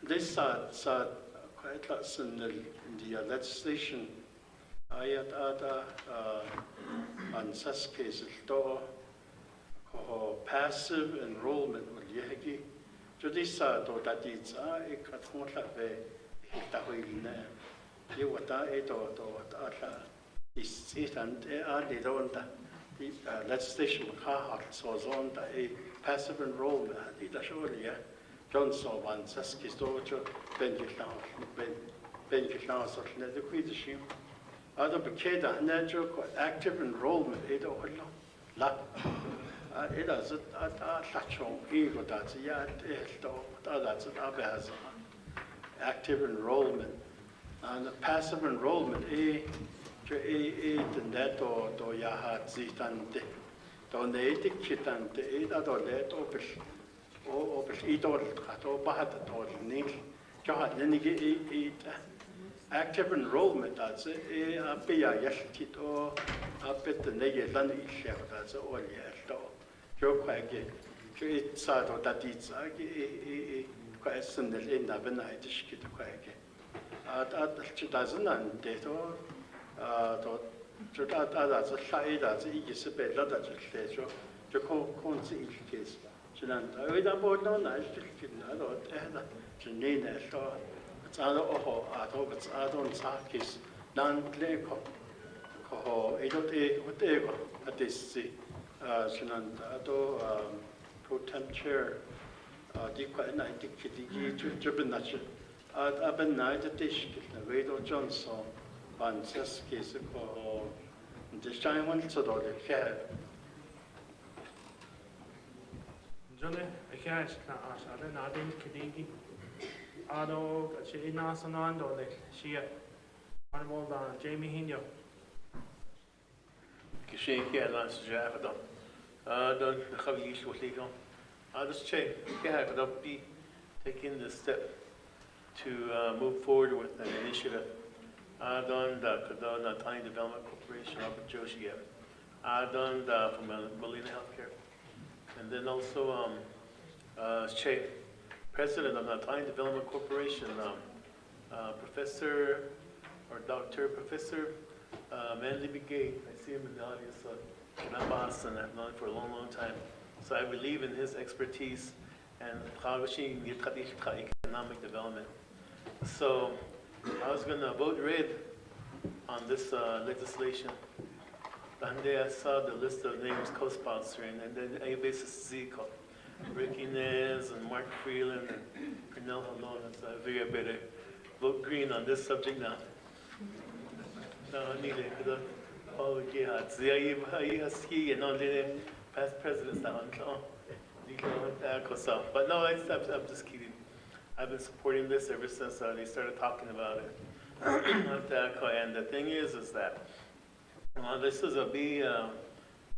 This in the legislation on such cases passive enrollment legislation so on a passive enrollment Johnson one Saskis Dojo, Ben other Bukeda natural active enrollment, it has ego that's active enrollment. And the passive enrollment, den där då jag har zitande då nej kitande då det och idol då bara då ni jag har ni active enrollment alltså be jag hjälpt och att det nej land i själva alltså och jag då kväge så då det dit kväsen det innan benägt skit kväge att 주다즈는 데도 또 주다다다서 사이다서 이게 스펠라다 줄때죠 저 콘스 일케스 지난 여기다 보던 날들기나도 때다 진네서 자도 오호 아도 아돈 사키스 난레코 코 에도테 호테고 아테시 지난 또 프로템 체어 디과나 디키디기 주변나치 Aben night at Tishkit, Veto Johnson, Van Seskis, the Shine one so that they care. Johnny, I can't ask, I don't know, I didn't Kadigi. Ado, she Nasanando, she Honorable Jamie Hino. Kishake, last Javado. Don't have you to legal. I'll just check. Can't be taking the step to move forward with an initiative. Adon da Kadona Tiny Development Corporation, Robert Joshi, Adon da from Molina Healthcare, and then also Che, President of the Tiny Development Corporation, Professor or Dr. Professor Manley Begay. I see him in the audience. I'm Boston. I've known him for a long, long time. So I believe in his expertise and economic development. So I was going to vote red on this legislation. And then I saw the list of names co-sponsoring, and then a basis Zico, Ricky Nez and Mark Freeland and Cornell Halona. So I figured I better vote green on this subject now. No, I need it because all the jihad. I ski and on the past presidents now. But no, I'm just kidding. I've been supporting this ever since they started talking about it. And the thing is that this is a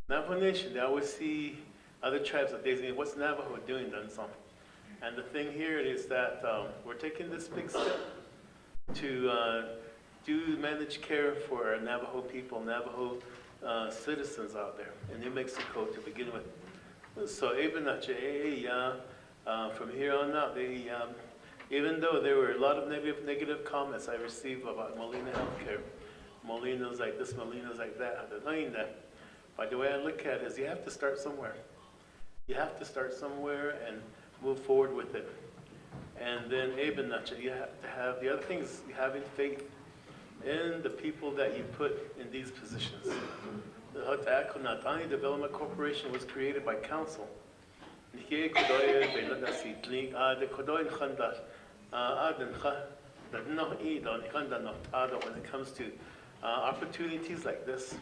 Navajo nation. They always see other tribes that they say, what's Navajo doing then some? And the thing here is that we're taking this big step to do managed care for our Navajo people, Navajo citizens out there in New Mexico to begin with. So even from here on out, they even though there were a lot of negative comments I received about Molina Healthcare, Molina's like this, Molina's like that, but the way I look at it is you have to start somewhere. You have to start somewhere and move forward with it. And then you have to have, the other thing is having faith in the people that you put in these positions. The Tiny Development Corporation was created by council. When it comes to opportunities like this.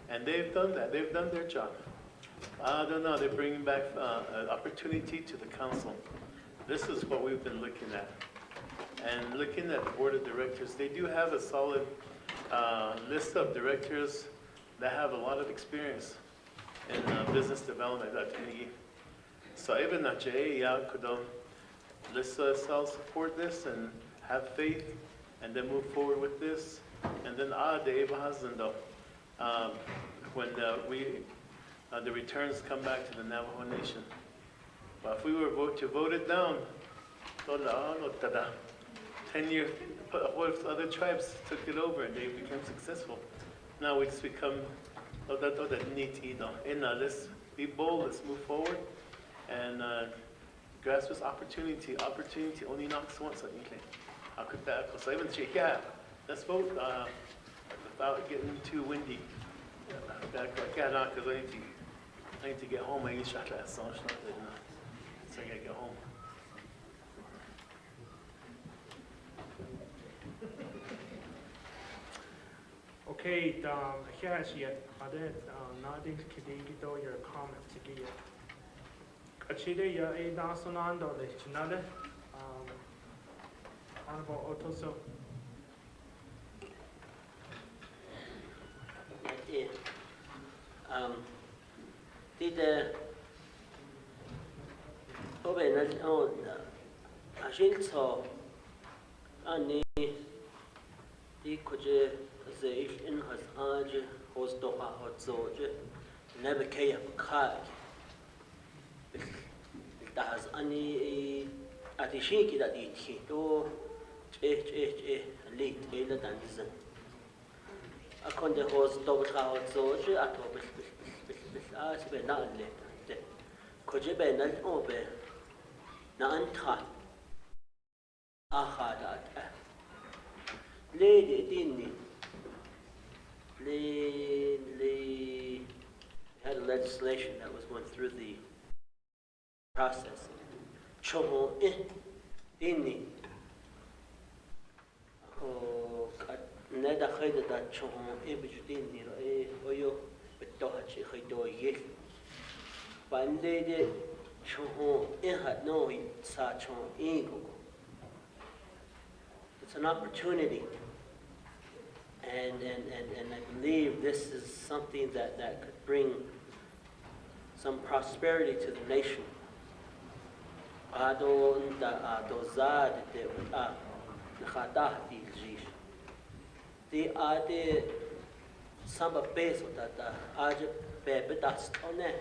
And they've done that. They've done their job. I don't know. They're bringing back an opportunity to the council. This is what we've been looking at. And looking at the board of directors, they do have a solid list of directors that have a lot of experience in business development. So even let's all support this and have faith and then move forward with this. And then when the returns come back to the Navajo Nation. But if we were to vote it down, 10 years, what if other tribes took it over and they became successful? Now we just become, let's be bold, let's move forward and grasp this opportunity. Opportunity only knocks once, I think. So even let's vote without getting too windy. Because I need to get home. I need to shut that song. So I gotta get home. Okay, here is yet. Nothing to your comment to give. Achide ya a nasonando le chinale. Honorable Otoso. Did Oben on Ashilso Ani di Koje Zeish in has Age Hostoha Hotzoje Naabik'íyáti Committee. Das Ani Atishiki that it to late Ela Danzan. A conde host double Hotzoje at As Benal later. Koje Benal Obe Nanta Ahadat Lady Dini had legislation that was going through the process. Chomo Dini Neda Hida that Chomo Ibidini Oyo Betohachi Hido Yet Bandede Chomo Inhat no Sachon Ego. It's an opportunity. And I believe this is something that could bring some prosperity to the nation. The ade samba peso that aje bebe dastone.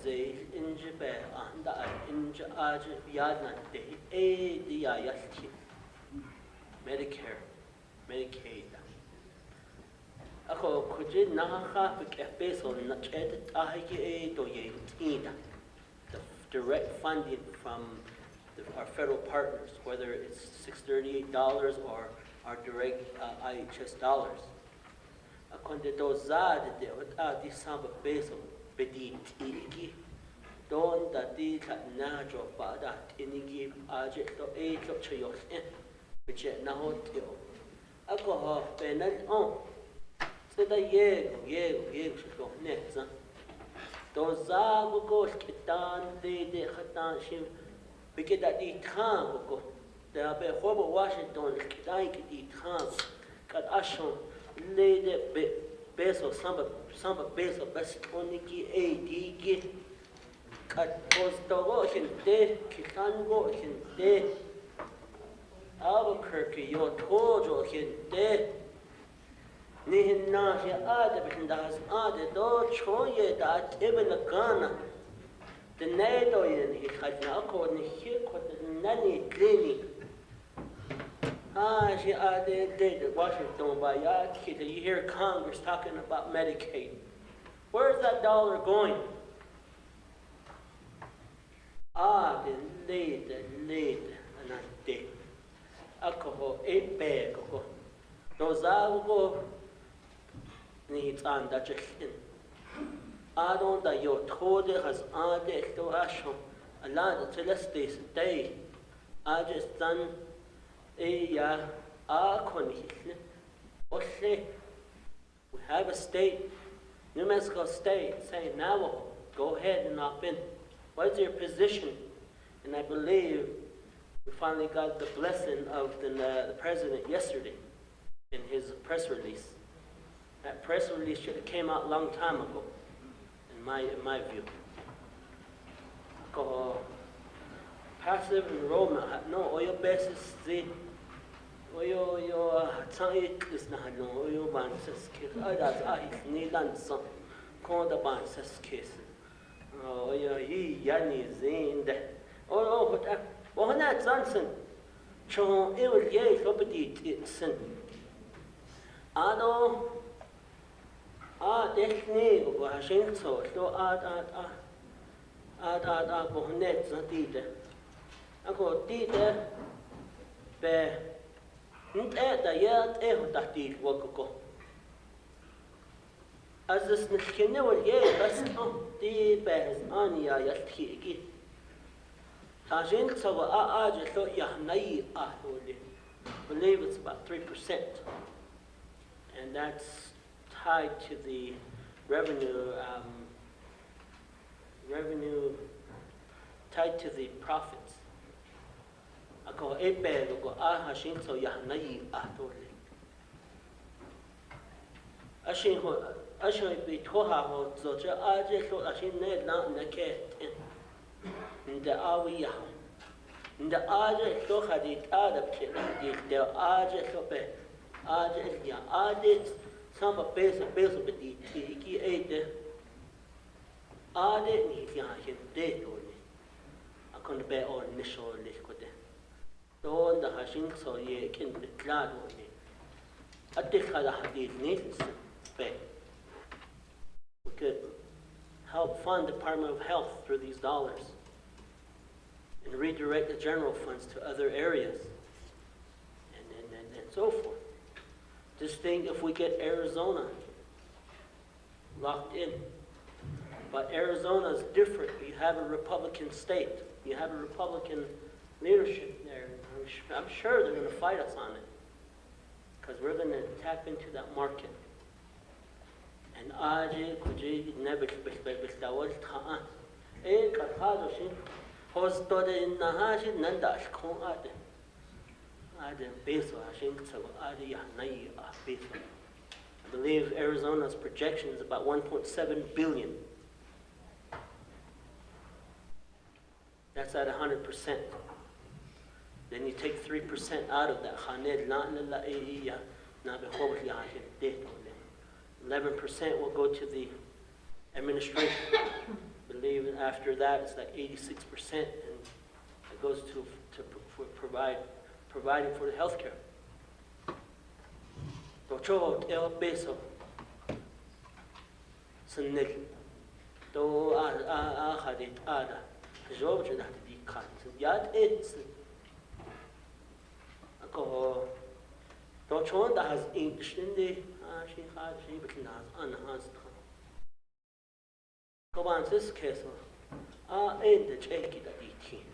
Ze inje be anda inje aje yadna de di ayalki. Medicare. Medicaid. Ako kuje naha peso na ched ahige do ye tina. The direct funding from our federal partners, whether it's $638 or our direct IHS dollars. Akonde do zad de di samba peso bedi tiki. Don da di na jo bada inigi aje to to chayos which na hotio. Ako penal on. Seda yego shko netza. Do zago go kitan de khatan shim bikeda di kham go. Da be khobo Washington kitan ki kham kad ashon lede be peso samba peso bas oniki digi kad posto hinte kitango hinte Albuquerque yo tojo hinte nihin na he ade bindas ade do choye da ibn Ghana the NATO in he khadna ko ni he ko nani clinic she ade de Washington by you hear Congress talking about Medicaid. Where's that dollar going? The lead and I did. Alcohol, a bag, those algo needs on that in. I don't that your told has added to Ashon, a lot of Celestis day. I just done a we have a state, New Mexico State, saying Navajo, go ahead and opt in. What's your position? And I believe we finally got the blessing of the president yesterday in his press release. That press release should have came out a long time ago, in my view. Passive enrollment, no oil basis, oyo is not no oil banses case. That's nilan some called the banses case. Oyo yani zinde. But not Johnson. Chon it will ye property sin. Ado technique go hashin so add bohnet zatide. Ako tide be da yat datil wokko. As this nishkene will ye bas di be ania yatki. Tajin so believe it's about 3%. And that's tied to the revenue tied to the profits. Ako ebe go hashin so yahnai atole. Ashin be toha ho zoja aje so ashin ne na ke in the awiya in the aje so hadit adab che the aje so be aje ya adit some peso beti ki ede ade ni ya hin de to ni akon be on nisho le ko de do da hashin so ye kin de klado ni ade khala hadit ni be. We could help fund the Department of Health through these dollars and redirect the general funds to other areas and so forth. Just think if we get Arizona locked in. But Arizona is different. You have a Republican state. You have a Republican leadership there. I'm sure they're going to fight us on it because we're going to tap into that market. And aje kuji nebel bistawal taan kathado shi hosto de nahashi nanda ashkon ade peso ashin tsago ade ya nai a peso. I believe Arizona's projection is about 1.7 billion. That's at 100%. Then you take 3% out of that. 11% will go to the administration. I believe after that it's like 86%, and it goes to providing for the health care. Tocho el peso. Sunnik. Do hadit ada. Job to that the cut. Yet it's a Tocho that has English in the she had she became unhandsome. Go on this case. In the checky that he came.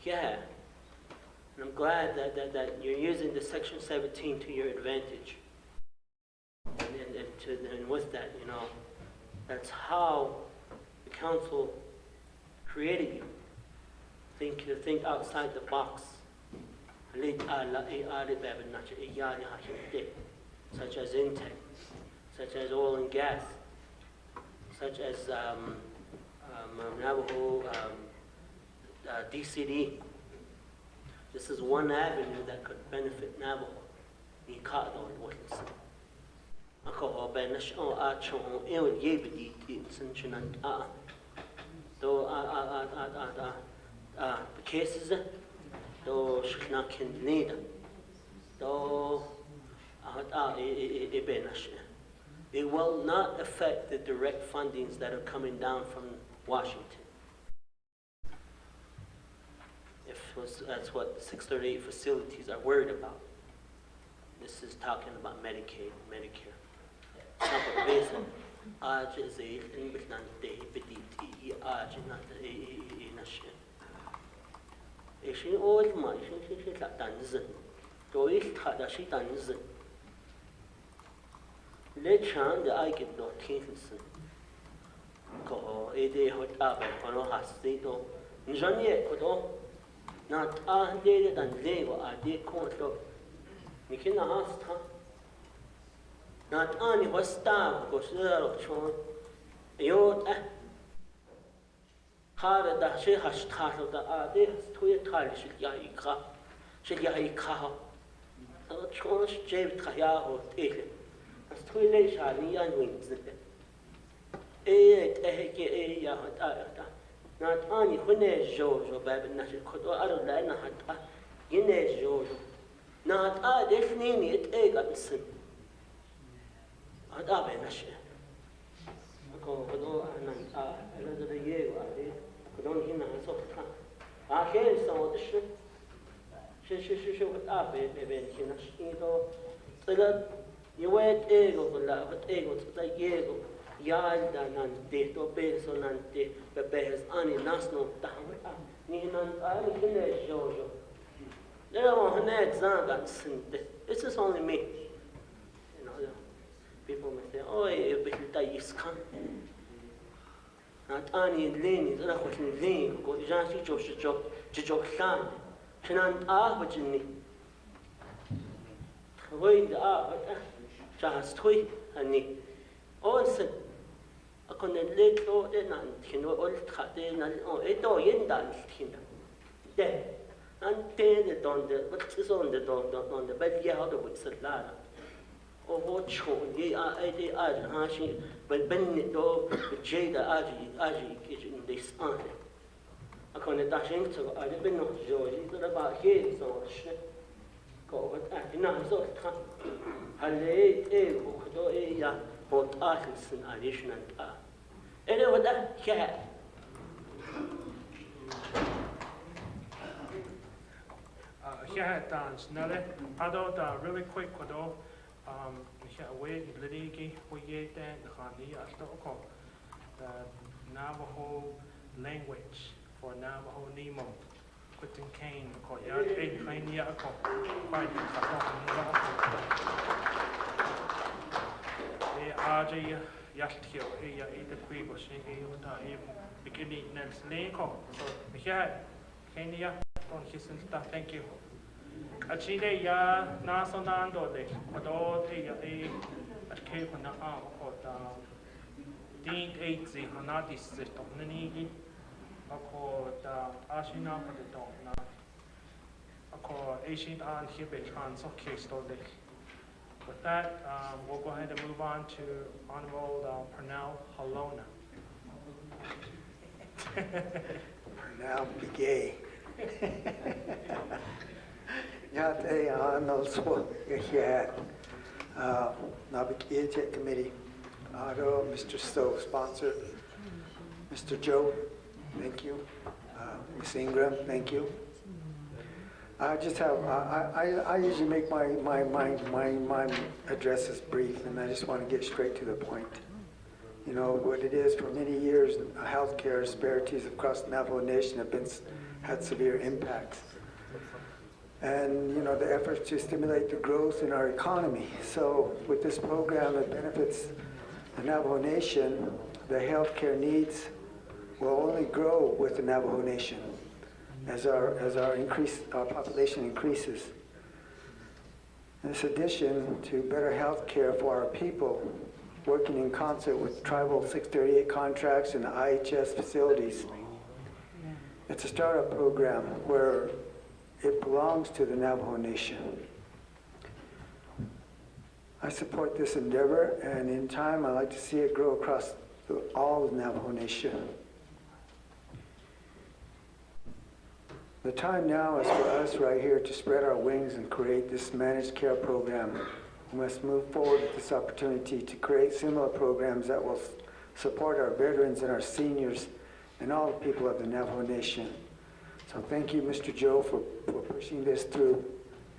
Yeah. And I'm glad that you're using the Section 17 to your advantage. And with that, you know, that's how the council created you. Think outside the box. Such as Intech, such as oil and gas, such as Navajo, DCD. This is one avenue that could benefit Navajo. The cases, though shnakin need, though it will not affect the direct fundings that are coming down from Washington. That's what 638 facilities are worried about. This is talking about Medicaid, Medicare. Lechan the I get not Kingston. Go Ede hot up and Hono Hastito. Njanye Kodo. Not dated and Lego are de control. Nikina Hasta. Not only was staff goes there of Chon. Yot Hard that she has started the idea to a tile should Yaika. So Chon's Jave Kayaho taken. As to lay shiny and wings. Not only when there's Jojo, Babin National Code or other than a Guinness Jojo. Not I definitely it egg at sin. At Abenashe. I go another year, I don't hear my sort of time. I hear some of the ship. She would up a baby, so that you went ego, but ego to the ego. Yalda nante, to peso nante, Pepe's ani nasno, Ninan, I finish Jojo. There are Ned Zangan Sinte. This is only me. You know, people may say, oh, a bit Dayiskan. Not Annie Lane, Rahotin Lane, go Jansi Josh, Jojo San, Shinan Ahbajini. Wait, just three, honey. Also, I can let go and you know, all cut in and it all in dance. Then, and then it on the what is on the bed, yeah, how the woods at Lara. Or what show ye are hashing, but Bennett dog, Jada Aji is in this army. I can't dash into I have been not George, it's about here, so shit. Go with that, not so time. Halley, ya, both artists and additional. Anyway, that cat. Here dance, Nelly. I don't really quick, though. Here, wait, Lidiki, we get that, the Navajo language for Navajo Nemo. Quitting Kane, called Yard 8 Yako, quite RJ Yastio, the Quigo, beginning next Lako. So, here, Kenya, on his stuff, thank you. Achide ya Nasonando, the Kodo, at Cape on the arm, called Dean 8 the Hanati system, Nanigi. Ako Ashina for the dog na. Ako Asian and Hibe trans of case today. With that, we'll go ahead and move on to Honorable Pernell Halona. Pernell Begay. Yate Arnold's here. Naabik'íyáti Committee. Mr. Stowe, sponsor. Mr. Joe. Thank you. Ms. Ingram, thank you. I just have, I usually make my addresses brief, and I just want to get straight to the point. You know, what it is, for many years, healthcare disparities across the Navajo Nation have had severe impacts. And, you know, the efforts to stimulate the growth in our economy. So with this program that benefits the Navajo Nation, the healthcare needs will only grow with the Navajo Nation as our population increases. In this addition to better health care for our people, working in concert with tribal 638 contracts and IHS facilities, it's a startup program where it belongs to the Navajo Nation. I support this endeavor, and in time I'd like to see it grow across all of the Navajo Nation. The time now is for us right here to spread our wings and create this managed care program. We must move forward with this opportunity to create similar programs that will support our veterans and our seniors and all the people of the Navajo Nation. So thank you, Mr. Joe, for pushing this through.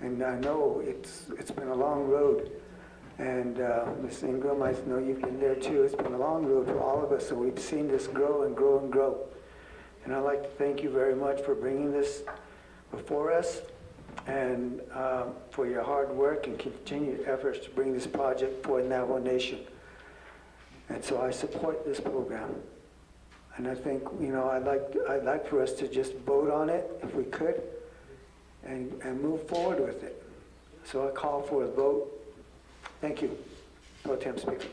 And I know it's been a long road. And Ms. Ingram, I know you've been there too. It's been a long road for all of us, and we've seen this grow and grow and grow. And I'd like to thank you very much for bringing this before us and for your hard work and continued efforts to bring this project for the Navajo Nation. And so I support this program. And I think, you know, I'd like for us to just vote on it if we could and move forward with it. So I call for a vote. Thank you. Pro Tem Speaker.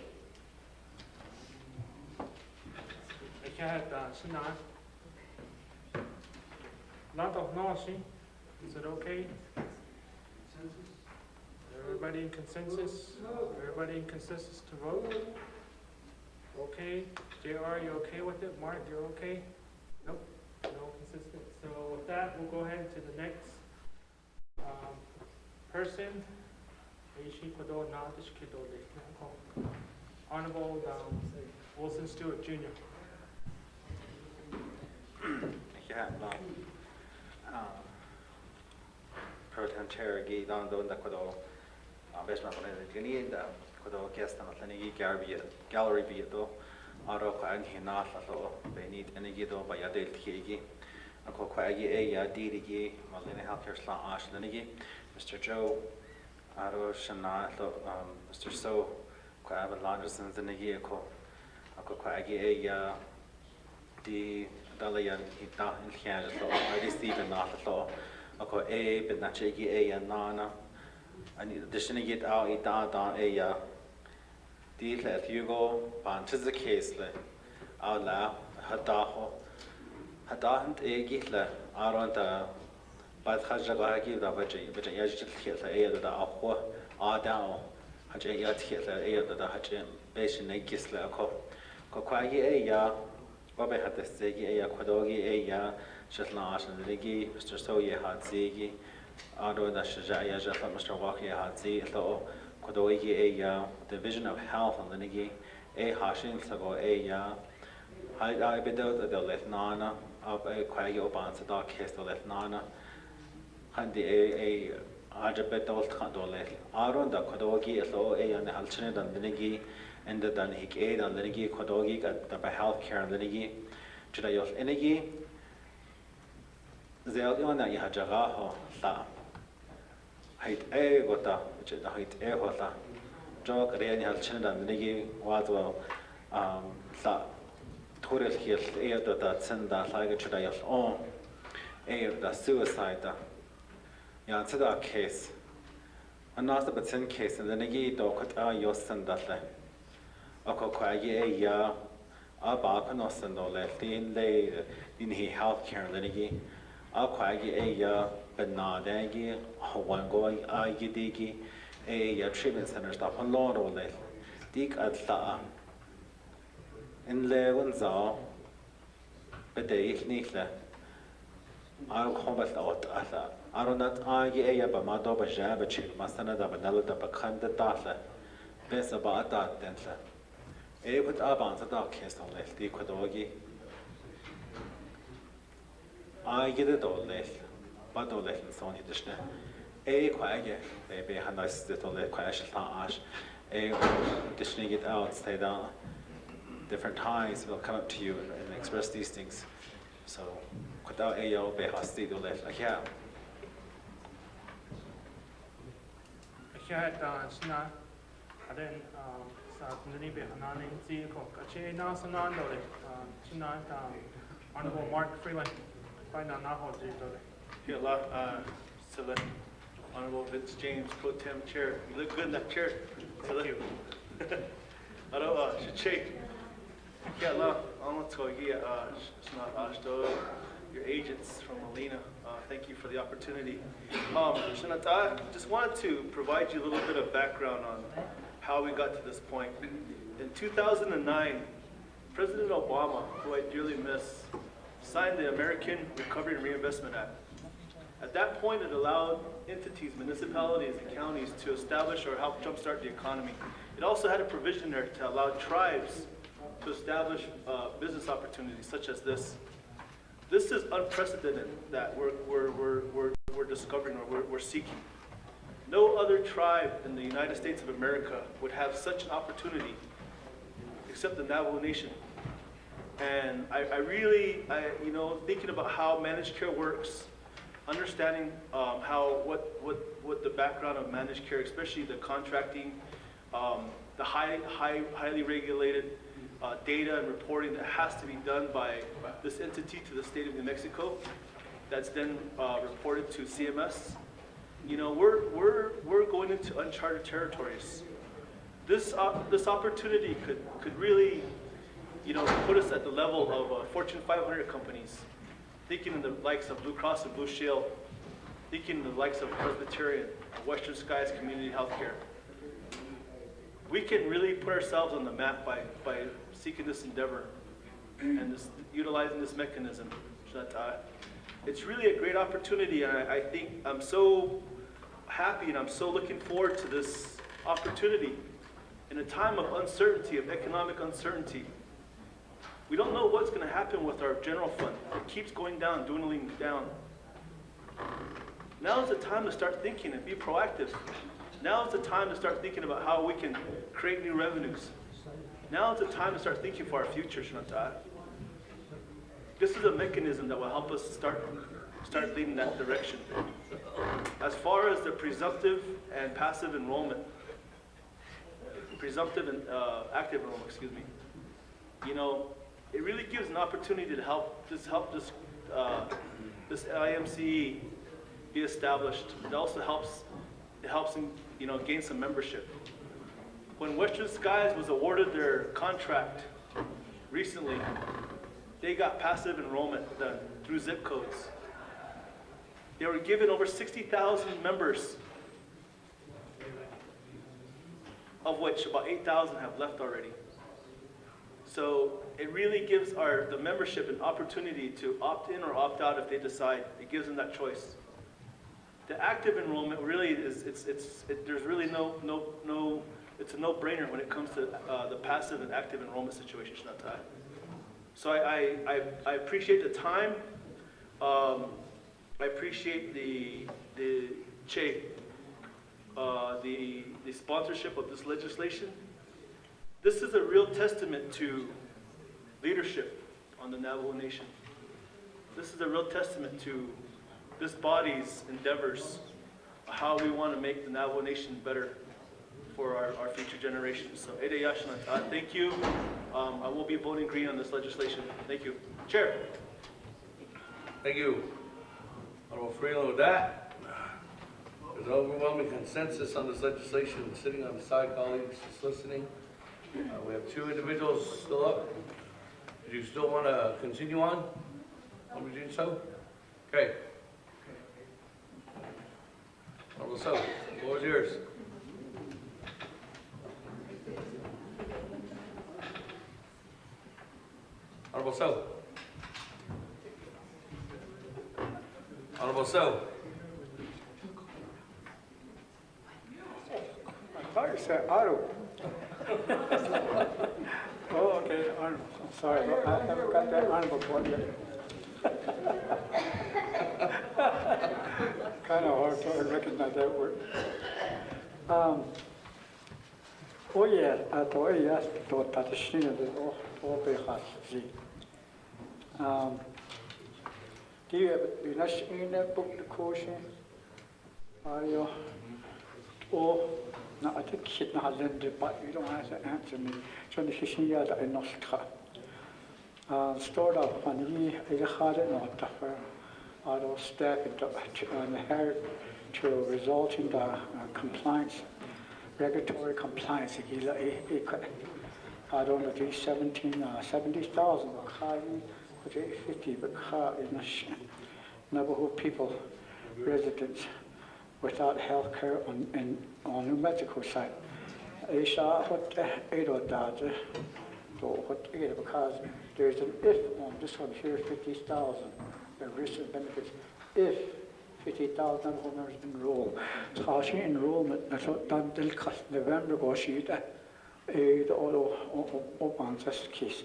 Lot of noisy. Is it okay? Everybody in consensus? Everybody in consensus to vote? Okay. JR, you okay with it? Mark, you're okay? Nope. No consistent. So with that, we'll go ahead to the next person. Honorable Wilson Stewart Jr. Pro Tem Chair gi don da kodo basement on the gni da kodo guest na tani gallery bi do aro ka an hina so be need energy do ba ya del gi ako kwa gi e ya di gi malene healthcare sla ash gi Mr. Joe aro shana so Mr. So kwa aba Landerson gi ako kwa gi e ya di dalayan hita in kyan so I receive na so ako e ben na chegi e ya nana Ani dishinigit out a deal at Hugo, Pantis case le, out la, Hadaho, Hadahant Egitla, Aronda, Bad Hajagagi, the Vaji, but a Yajit hit the air of the Aqua, Adao, Hajayat hit the air of the Hajim, Basin Gisla, Kokwagi ya, Bobby had the Segi a Quadogi ya, Shetlash and Ligi, Mr. Soye had Zigi, Ado the Shajaya, Mr. Waki had Z, though Quadogi ya, Division of Health and Ligi, a Hashin Sago ya, I bid out the Letnana, of a Quagio Bansada case the Letnana, and the Ajabedol Candolet, Aron the Quadogi, though a and Halchinid and Ligi. And the Danhik aid and Linigi, Kodogi, the healthcare and Linigi, Judayos Enigi, Zeliona Yahajaraho, La Height A Gota, which is the height A Hota, Jog Reani Halchin and Linigi, Wadwell, La Turil Hill, air that send that like Judayos on air the suicide. Yansida case. And not the Batsin case, and the Nigi do cut a Yosan that. Ako kwagi ya abapanos and all left in lay in he healthcare linigi. A kwagi ya benadagi, Hawango agidigi, a treatment center stop on Lord all left. Dig at la in Lewanza, but they nickle. I'll combat out at that. I don't not agi a bamado bajabachil, Masana banella da bacanda data. Best about that then. A put up on the dark case on left, the Quadogi. I get it all left, but all left in Sony Dishne. A quaggy, maybe a nice little crash ash. A dishing it out, stay down. Different times will come up to you and express these things. So, without a yo, be hostile left, like yeah. And then, Honorable Mark Freeland, Honorable Vince James, Pro Tem Chair. You look good in that chair. Thank you. Your agents from Molina, thank you for the opportunity. Shanata, just wanted to provide you a little bit of background on how we got to this point. In 2009, President Obama, who I dearly miss, signed the American Recovery and Reinvestment Act. At that point, it allowed entities, municipalities, and counties to establish or help jumpstart the economy. It also had a provision there to allow tribes to establish business opportunities such as this. This is unprecedented that we're discovering or we're seeking. No other tribe in the United States of America would have such an opportunity except the Navajo Nation. And I really, thinking about how managed care works, understanding what the background of managed care, especially the contracting, the highly regulated data and reporting that has to be done by this entity to the state of New Mexico, that's then reported to CMS. We're going into uncharted territories. This opportunity could really, put us at the level of Fortune 500 companies, thinking in the likes of Blue Cross and Blue Shield, thinking in the likes of Presbyterian, Western Skies Community Healthcare. We can really put ourselves on the map by seeking this endeavor and utilizing this mechanism. It's really a great opportunity, and I think I'm so happy and I'm so looking forward to this opportunity. In a time of uncertainty, of economic uncertainty, we don't know what's going to happen with our general fund. It keeps going down, dwindling down. Now is the time to start thinking and be proactive. Now is the time to start thinking about how we can create new revenues. Now is the time to start thinking for our future, Shanata. This is a mechanism that will help us start leading that direction. As far as the presumptive and passive enrollment, presumptive and active enrollment, excuse me, it really gives an opportunity to help this IMCE be established. It also helps it helps them, gain some membership. When Western Skies was awarded their contract recently, they got passive enrollment done through zip codes. They were given over 60,000 members, of which about 8,000 have left already. So it really gives the membership an opportunity to opt in or opt out if they decide. It gives them that choice. The active enrollment really is, there's really it's a no-brainer when it comes to the passive and active enrollment situation, Shnatai. So I appreciate the time. I appreciate the sponsorship of this legislation. This is a real testament to leadership on the Navajo Nation. This is a real testament to this body's endeavors, how we want to make the Navajo Nation better for our future generations. So, thank you. I will be voting green on this legislation. Thank you. Chair. Thank you. Honorable Freeland, with that, there's an overwhelming consensus on this legislation. Sitting on the side, colleagues, just listening. We have 2 individuals still up. Do you still want to continue on? Are we doing so? Okay. Honorable So, the floor is yours. Honorable So. Honorable So. I thought you said auto. Oh, okay, honorable. I'm sorry, I haven't got that honorable part yet. Kind of hard to recognize that word. Oh yeah, I thought yes, thought that the shin of the all be hot. Do you have in that book the caution? Are you? Oh, no, I think shit not lended, but you don't have to answer me. So the shin yard I not start off on the hard and not tougher. I don't step into to result in the compliance, regulatory compliance. I don't know, 70,000, but 50, but in Navajo people, residents without health care on the medical side. Because there's an if on this one here, 50,000, the risks and benefits, if 50,000 Navajo members enroll. So how she enrollment, I thought done till November was she the open this case.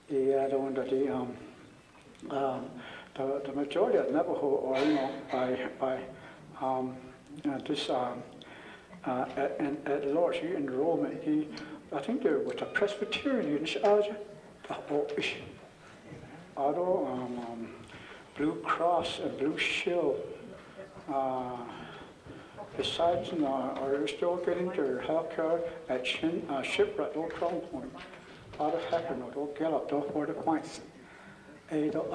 The majority of Navajo are by this at large enrollment. I think there was a Presbyterian in charge. Blue Cross and Blue Shield. Besides, are still getting their health care at shipwreck or Crown Point. Out of happen or don't get up, don't for the points. I don't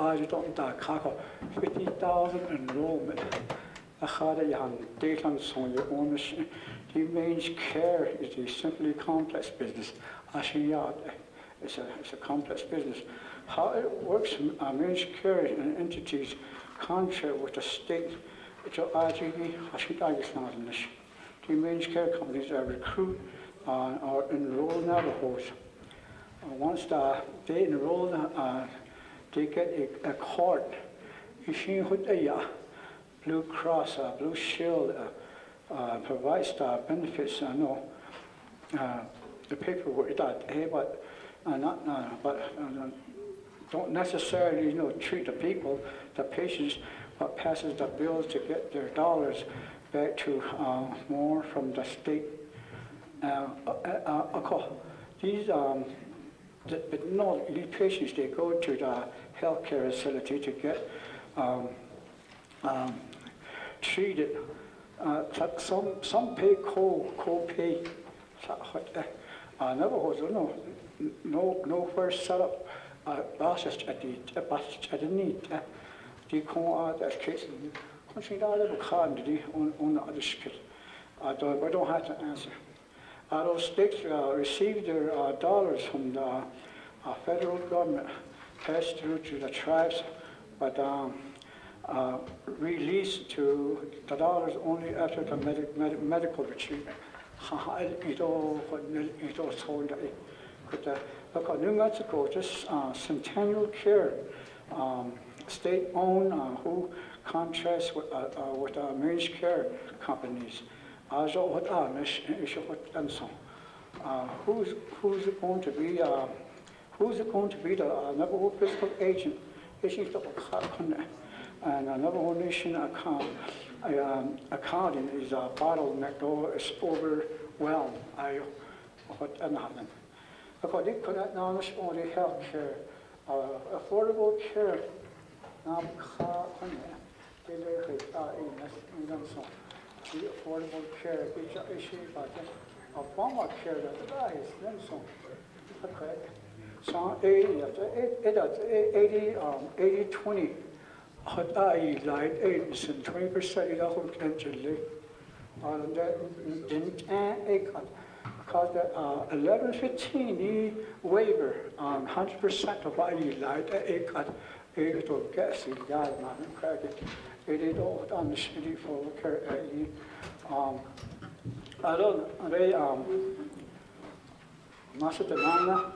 die, Chaco, 50,000 enrollment. I had a young daytime song, your own machine. The managed care is a simply complex business. It's a complex business. How it works, managed care and entities contract with the state. The managed care companies that recruit or enroll Navajos. Once they enroll, they get a card. Blue Cross, Blue Shield provides the benefits. The paperwork that, but don't necessarily treat the people, the patients, but passes the bills to get their dollars back to more from the state. These patients, they go to the healthcare facility to get treated. Some pay co-pay. Navajo, nowhere set up buses at the need. The case. On the other skill. We don't have to answer. Those states received their dollars from the federal government, passed through to the tribes, but released to the dollars only after the medical treatment. Just Centennial Care, state-owned, who contracts with managed care companies. Who's going to be the Navajo fiscal agent? And Navajo Nation accounting is a bottleneck, or is overwhelmed. Because they could not knowledge only health care, affordable care. The affordable care, Obamacare, that is then so. Okay. So 80-20. Hot eye light 8% 20% is all potentially. And that didn't because the 1115 waiver on 100% of eye light 8 cut 8 to gas in yard man credit. It all on the city for care. I don't they Macedonia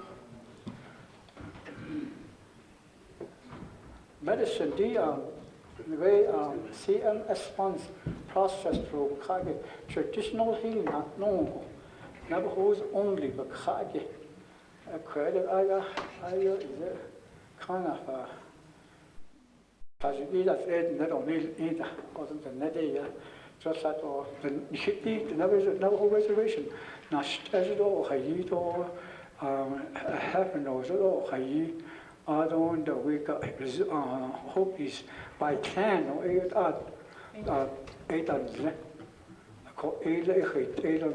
medicine the way CMS funds process through traditional healing not known. Navajo's only but credit I is kind of because we that not only either wasn't the Nadia just that or the Navajo reservation. Not as it all Hayito happen or Hayi. I don't know we got hope is by 10 or 8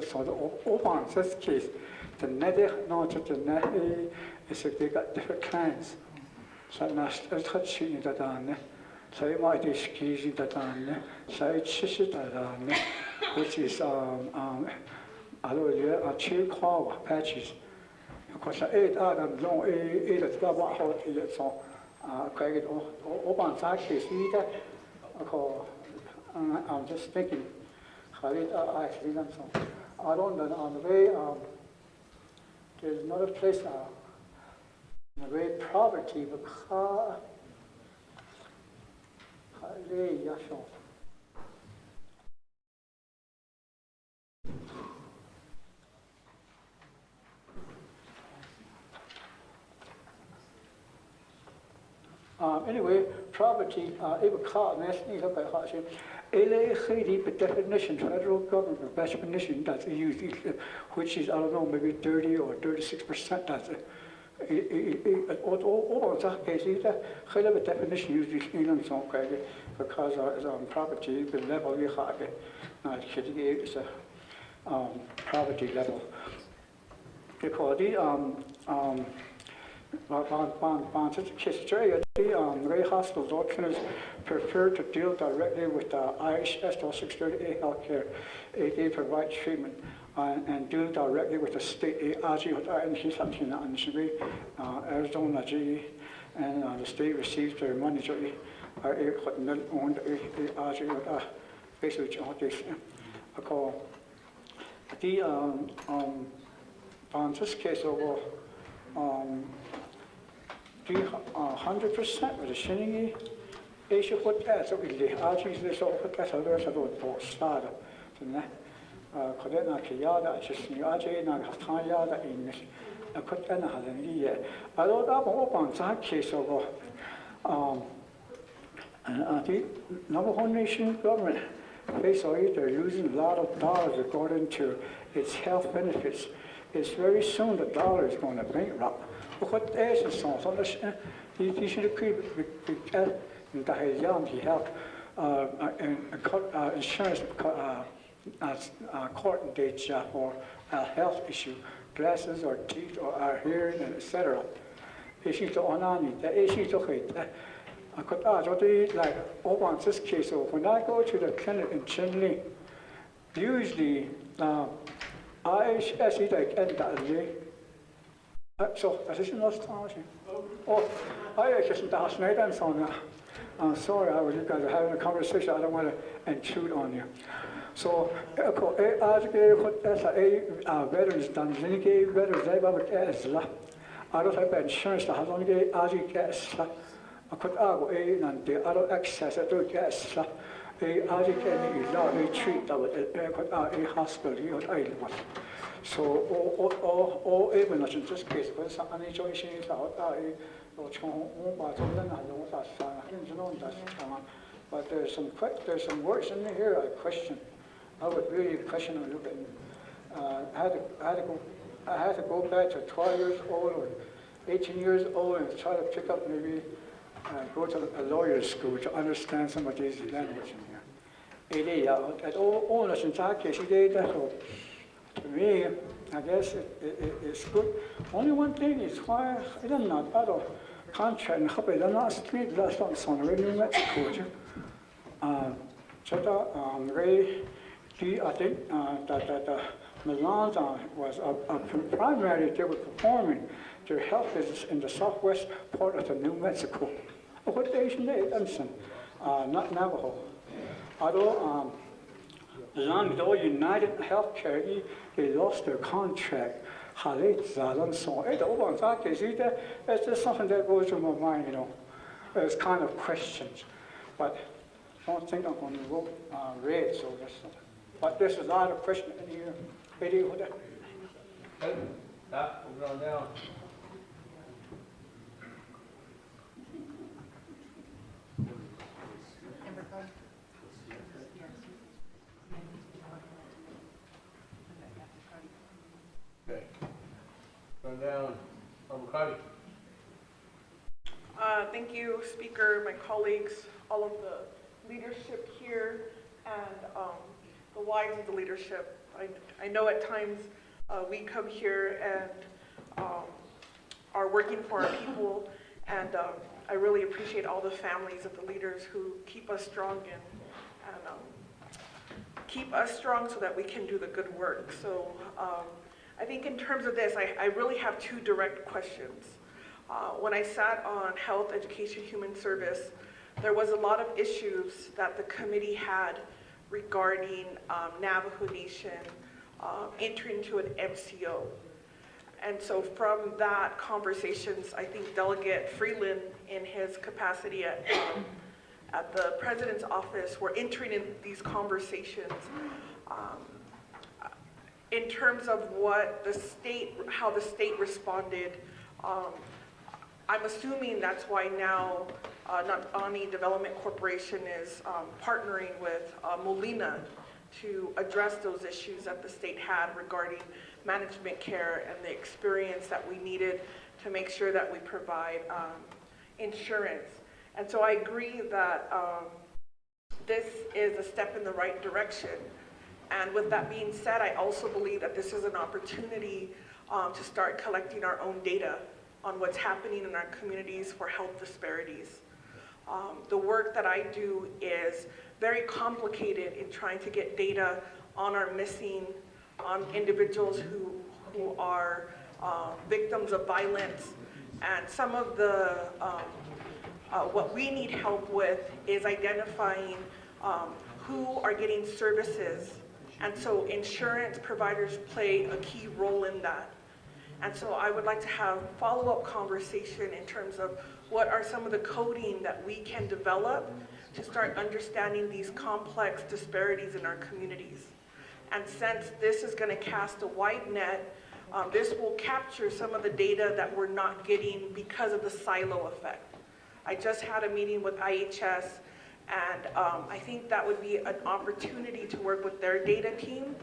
so the open this case the net not the net is they got different clans. So not touching that on so you might excuse that on so it's which is a chill call patches. Because 8 Adam long 8 at the hot so credit open that case either. I'm just thinking how it actually done so. I don't know on the way there's another place in the way poverty because anyway, property, the definition, federal government definition that's used, which is, I don't know, maybe 30 or 36%. That's all that case, the definition used in some credit because property, the level you have it, it's a property level. Because the Ray Hospital doctors prefer to deal directly with the IHS 638 healthcare. They provide treatment and deal directly with the state Arizona G, and the state receives their money. Basically, the on this case over 100% with the Shinigi, Asia what that's what we actually this all what that's other sort of start. Kodena Kiyada, just new Ajay, Nakatayada in a Kotana Halania. I don't know about that case over the Navajo Nation government. Basically, they're losing a lot of dollars according to its health benefits. It's very soon the dollar is going to bankrupt. What else is so? So you should keep in the health insurance court dates for a health issue, glasses or teeth or hearing, etc. Issues to onani, the issue to hate. I could like open this case. When I go to the clinic in Chinle, usually, I see like end that day. So, das ist noch astonishing. Oh, I just last night and so on. I'm sorry, you guys are having a conversation. I don't want to intrude on you. So, as veterans done, then gave veterans they have as la. I don't have insurance. I don't get as you get la. I could argue and the other access to get la. As you can is not a treat that would a hospital you would so or even in this case, because any choice is out but there's some words in here I question. I would really question a little bit. I had to go back to 12 years old or 18 years old and try to pick up maybe go to a lawyer's school to understand some of these language in here. At all in that case, to me, I guess it's good. Only one thing is why I don't know about contract and hope I don't know street last on some New Mexico. I think that Milan was a primary they were performing their health business in the southwest part of the New Mexico. What nation they not Navajo. Although Milan, though United Healthcare, they lost their contract. It's just something that goes through my mind, you know. It's kind of questions, but I don't think I'm going to vote red. So but there's a lot of questions in here. Okay, moving on down. Okay. Going down, Naabik'íyáti. Thank you, Speaker, my colleagues, all of the leadership here, and the wives of the leadership. I know at times we come here and are working for our people, and I really appreciate all the families of the leaders who keep us strong and keep us strong so that we can do the good work. So I think in terms of this, I really have two direct questions. When I sat on Health, Education, Human Service, there was a lot of issues that the committee had regarding Navajo Nation entering into an MCO. And so from that conversations, I think Delegate Freeland, in his capacity at the President's office, were entering in these conversations in terms of what the state, how the state responded. I'm assuming that's why now Naabik'íyáti Development Corporation is partnering with Molina to address those issues that the state had regarding management care and the experience that we needed to make sure that we provide insurance. And so I agree that this is a step in the right direction. And with that being said, I also believe that this is an opportunity to start collecting our own data on what's happening in our communities for health disparities. The work that I do is very complicated in trying to get data on our missing, on individuals who are victims of violence. And some of the, what we need help with is identifying who are getting services. And so insurance providers play a key role in that. And so I would like to have follow-up conversation in terms of what are some of the coding that we can develop to start understanding these complex disparities in our communities. And since this is going to cast a wide net, this will capture some of the data that we're not getting because of the silo effect. I just had a meeting with IHS, and I think that would be an opportunity to work with their data team.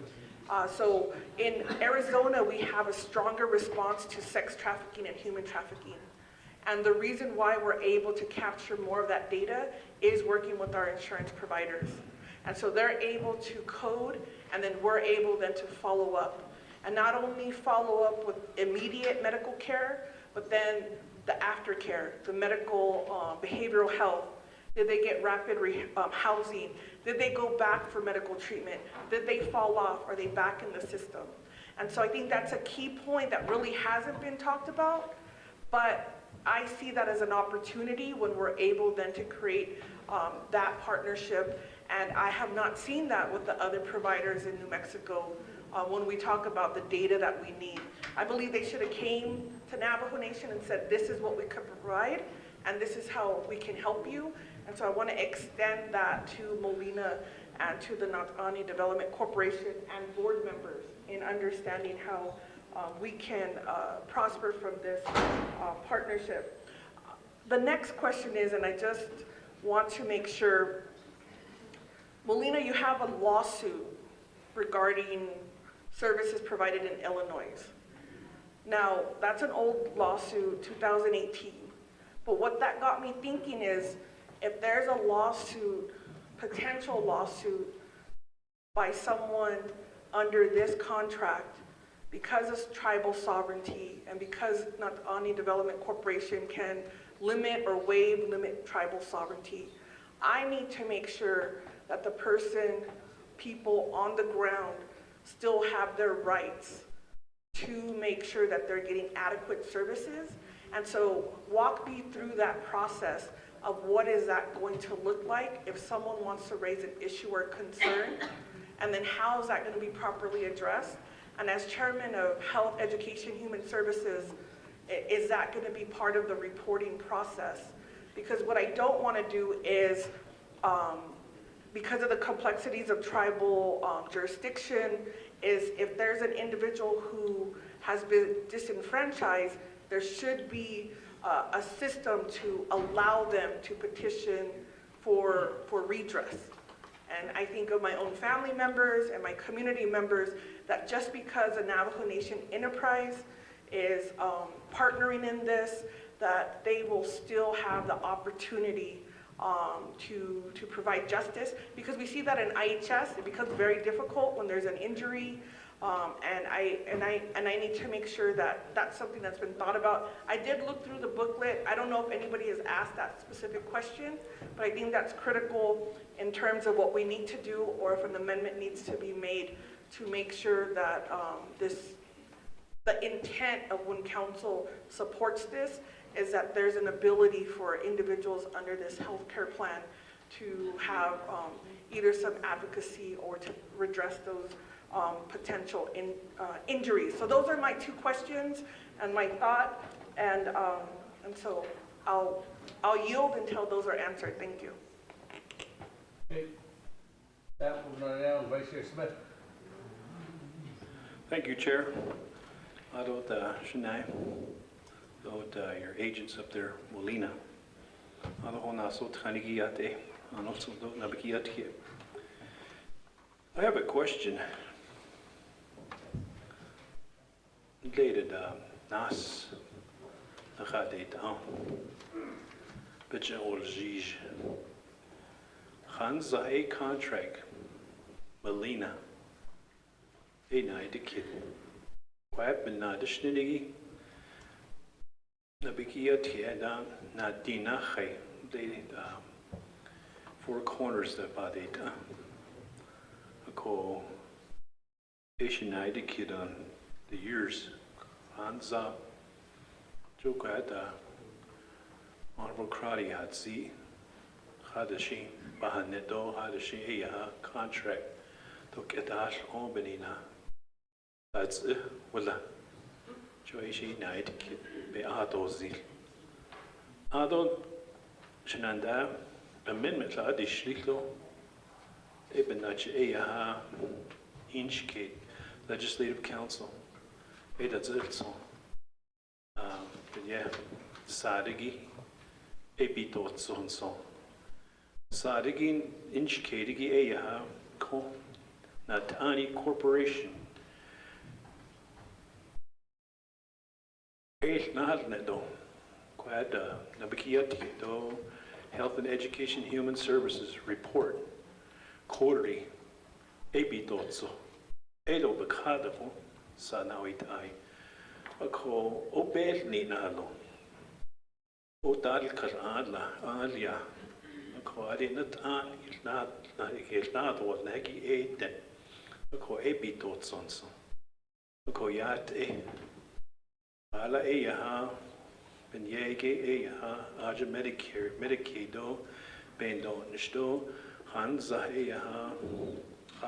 So in Arizona, we have a stronger response to sex trafficking and human trafficking. And the reason why we're able to capture more of that data is working with our insurance providers. And so they're able to code, and then we're able then to follow up. And not only follow up with immediate medical care, but then the aftercare, the medical behavioral health, Did they get rapid housing? Did they go back for medical treatment? Did they fall off? Are they back in the system? And so I think that's a key point that really hasn't been talked about, but I see that as an opportunity when we're able then to create that partnership. And I have not seen that with the other providers in New Mexico when we talk about the data that we need. I believe they should have came to Navajo Nation and said, this is what we could provide, and this is how we can help you. And so I want to extend that to Molina and to the Naabik'íyáti Development Corporation and board members in understanding how we can prosper from this partnership. The next question is, and I just want to make sure, Molina, you have a lawsuit regarding services provided in Illinois. Now, that's an old lawsuit, 2018. But what that got me thinking is, if there's a lawsuit, potential lawsuit by someone under this contract, because it's tribal sovereignty and because Naabik'íyáti Development Corporation can limit or limit tribal sovereignty, I need to make sure that the people on the ground still have their rights to make sure that they're getting adequate services. And so walk me through that process of what is that going to look like if someone wants to raise an issue or concern, and then how is that going to be properly addressed? And as chairman of Health, Education, Human Services, is that going to be part of the reporting process? Because what I don't want to do is, because of the complexities of tribal jurisdiction, is if there's an individual who has been disenfranchised, there should be a system to allow them to petition for redress. And I think of my own family members and my community members that just because a Navajo Nation enterprise is partnering in this, that they will still have the opportunity to provide justice, because we see that in IHS, it becomes very difficult when there's an injury, and I need to make sure that that's something that's been thought about. I did look through the booklet. I don't know if anybody has asked that specific question, but I think that's critical in terms of what we need to do, or if an amendment needs to be made to make sure that the intent of when council supports this is that there's an ability for individuals under this healthcare plan to have either some advocacy or to redress those potential injuries. So those are my two questions and my thought, and so I'll yield until those are answered. Thank you. Okay. That will run down, Vice Chair Smith. Thank you, Chair. Adot Shanai, your agents up there, Molina. I have a question. Related Nas Nakhadet Bitcha Oljij Hansa a contract Molina a night kid. Quap and Nadishnigi Naabik'íyáti Nadina Hay, they four corners the body. A call Asian night kid on the years. Hansa Jokada Honorable Crowdy had see Hadashi Bahanedo Hadashi Eya contract to get that Obenina. That's it. Willa Joishi night be Adozil Adon Shananda amendment la Dishliko Ebenach Eya Inchkate Legislative Council. That's it. So, but yeah, Sadigi, Epitot so. Sadigin Inchkatigi Eya Ko Natani Corporation. Nahalnedo, Quad Naabik'íyáti Do Health and Education Human Services Report. Quarterly, Epitotso. Edo Bakadavo. Sanawitai, a call Obel Ninalo, Odal Karadla, Alia, a ko adi nat o nagi eten ko ebitot sonson ko yat ala ha ben yege ha aja Medicare Medicaid do ben do nishto hanza ha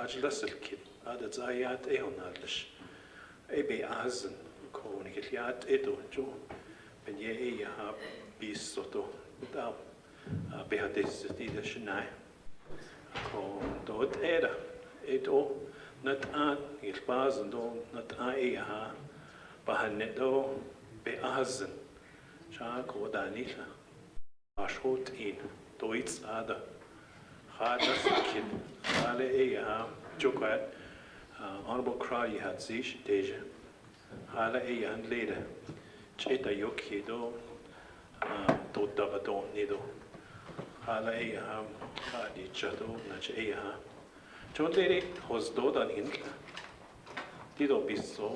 aja lasel kit ada zayat onadlish be azn ko nikliat edo jo ben ha bis soto da behades tida shnai ko dot era edo nat an il bazen do nat ha bahanedo be azn Chaco danila ashot in doits ada hadas kid hale ha jokat honorable cry had zish deja hala and later cheta yoki do to dabado nido hala ha hadi chato na ha chondere hos do dan in dido biso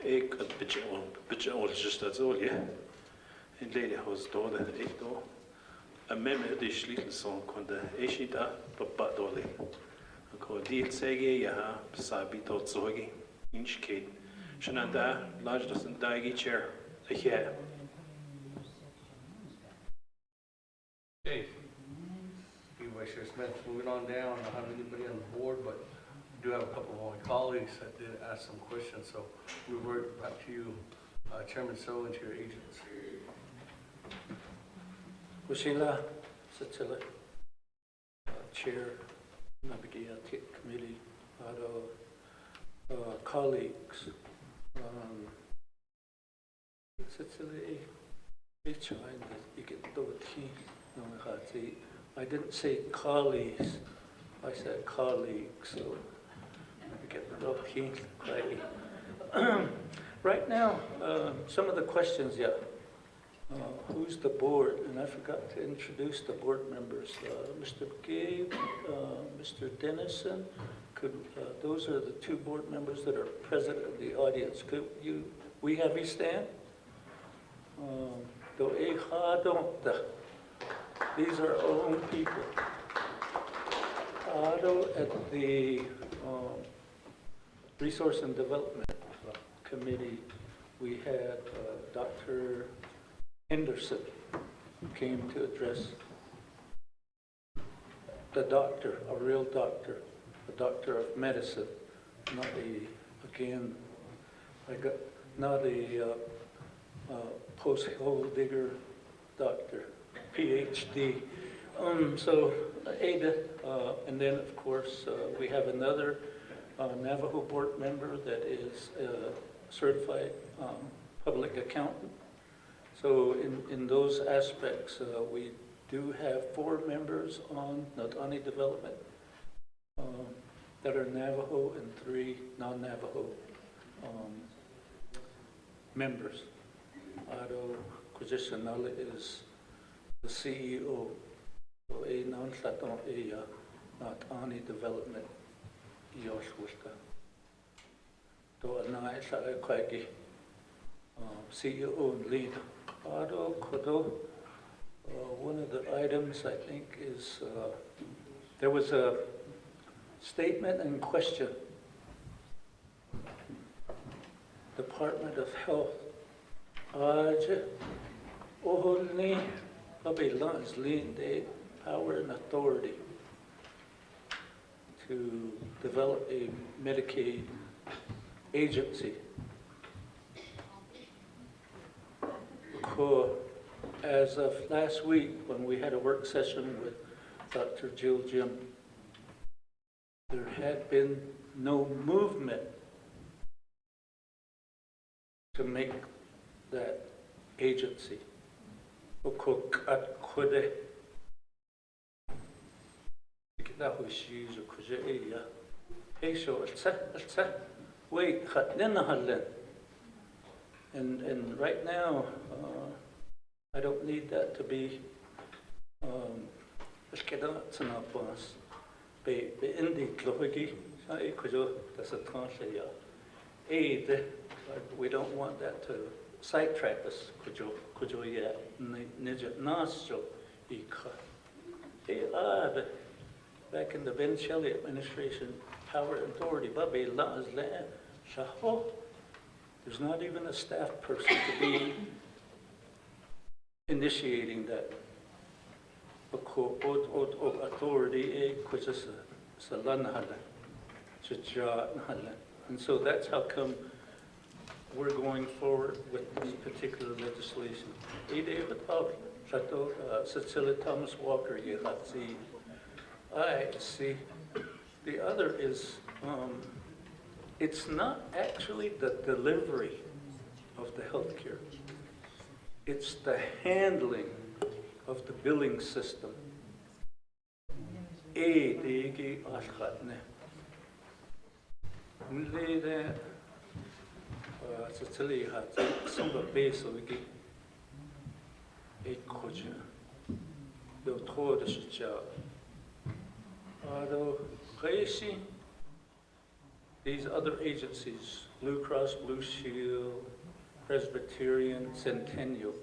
ek bichon just that's all yeah in lady hos do dan do a meme de schlittel son konde eshita papa dole ko dit sege ya sabi to zogi inchke shananda large doesn't dagi chair here. Okay. Thank you, Vice Chair Smith. Moving on down, I don't have anybody on the board, but I do have a couple of my colleagues that did ask some questions, so we revert back to you, Chairman So, and to your agents. Washila Satila, Chair, Naabik'íyáti Committee, colleagues, Satila, I didn't say colleagues, I said colleagues, so I get the key. Right now, some of the questions, who's the board? And I forgot to introduce the board members. Mr. Gabe, Mr. Dennison, those are the two board members that are present in the audience. Could we have you stand? These are our own people. At the Resource and Development Committee, we had Dr. Henderson who came to address the doctor, a real doctor, a doctor of medicine, not a post-hole digger doctor, PhD. So Ada, and then of course we have another Navajo board member that is a certified public accountant. So in those aspects, we do have 4 members on Nautani Development that are Navajo and 3 non-Navajo members. Ado Kujisanala is the CEO of a non-Tlaton Nautani Development Yoshwishka. To Anai Sakwagi CEO and lead. Ado Kodo, one of the items I think is there was a statement and question. Department of Health. Only Abilans lead the power and authority to develop a Medicaid agency. As of last week, when we had a work session with Dr. Jill Jim, there had been no movement to make that agency. And right now, I don't need that to be we don't want that to sidetrack us. Back in the Ben Shelley administration, Power and Authority, there's not even a staff person to be initiating that. Authority, and so that's how come we're going forward with this particular legislation. Cecilia Thomas Walker, I see. The other is, it's not actually the delivery of the healthcare. It's the handling of the billing system. These other agencies, Blue Cross Blue Shield, Presbyterian, Centennial,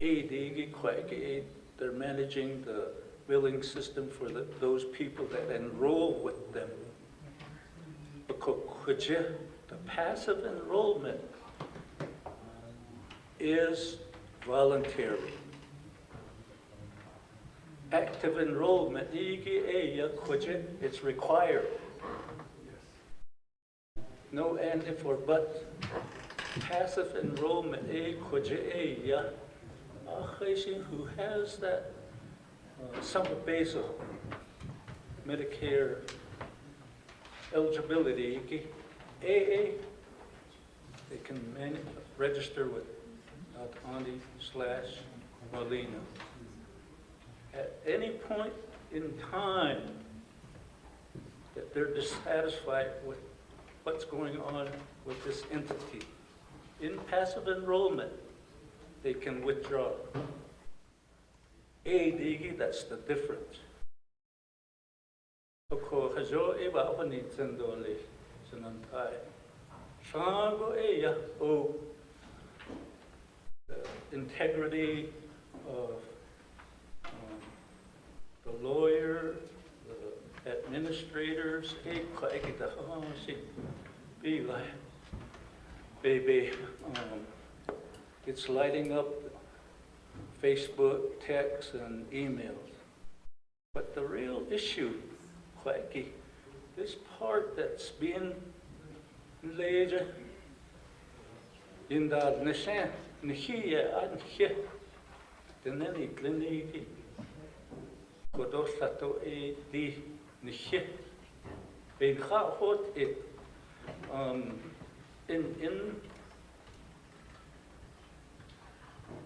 they're managing the billing system for those people that enroll with them. The passive enrollment is voluntary. Active enrollment, it's required. No and if or but. Passive enrollment, who has that some base of Medicare eligibility, they can register with Andi/Molina. At any point in time that they're dissatisfied with what's going on with this entity, in passive enrollment, they can withdraw. That's the difference. The integrity of the lawyer, the administrators, it's lighting up Facebook, texts, and emails. But the real issue, this part that's being laid in the nation, in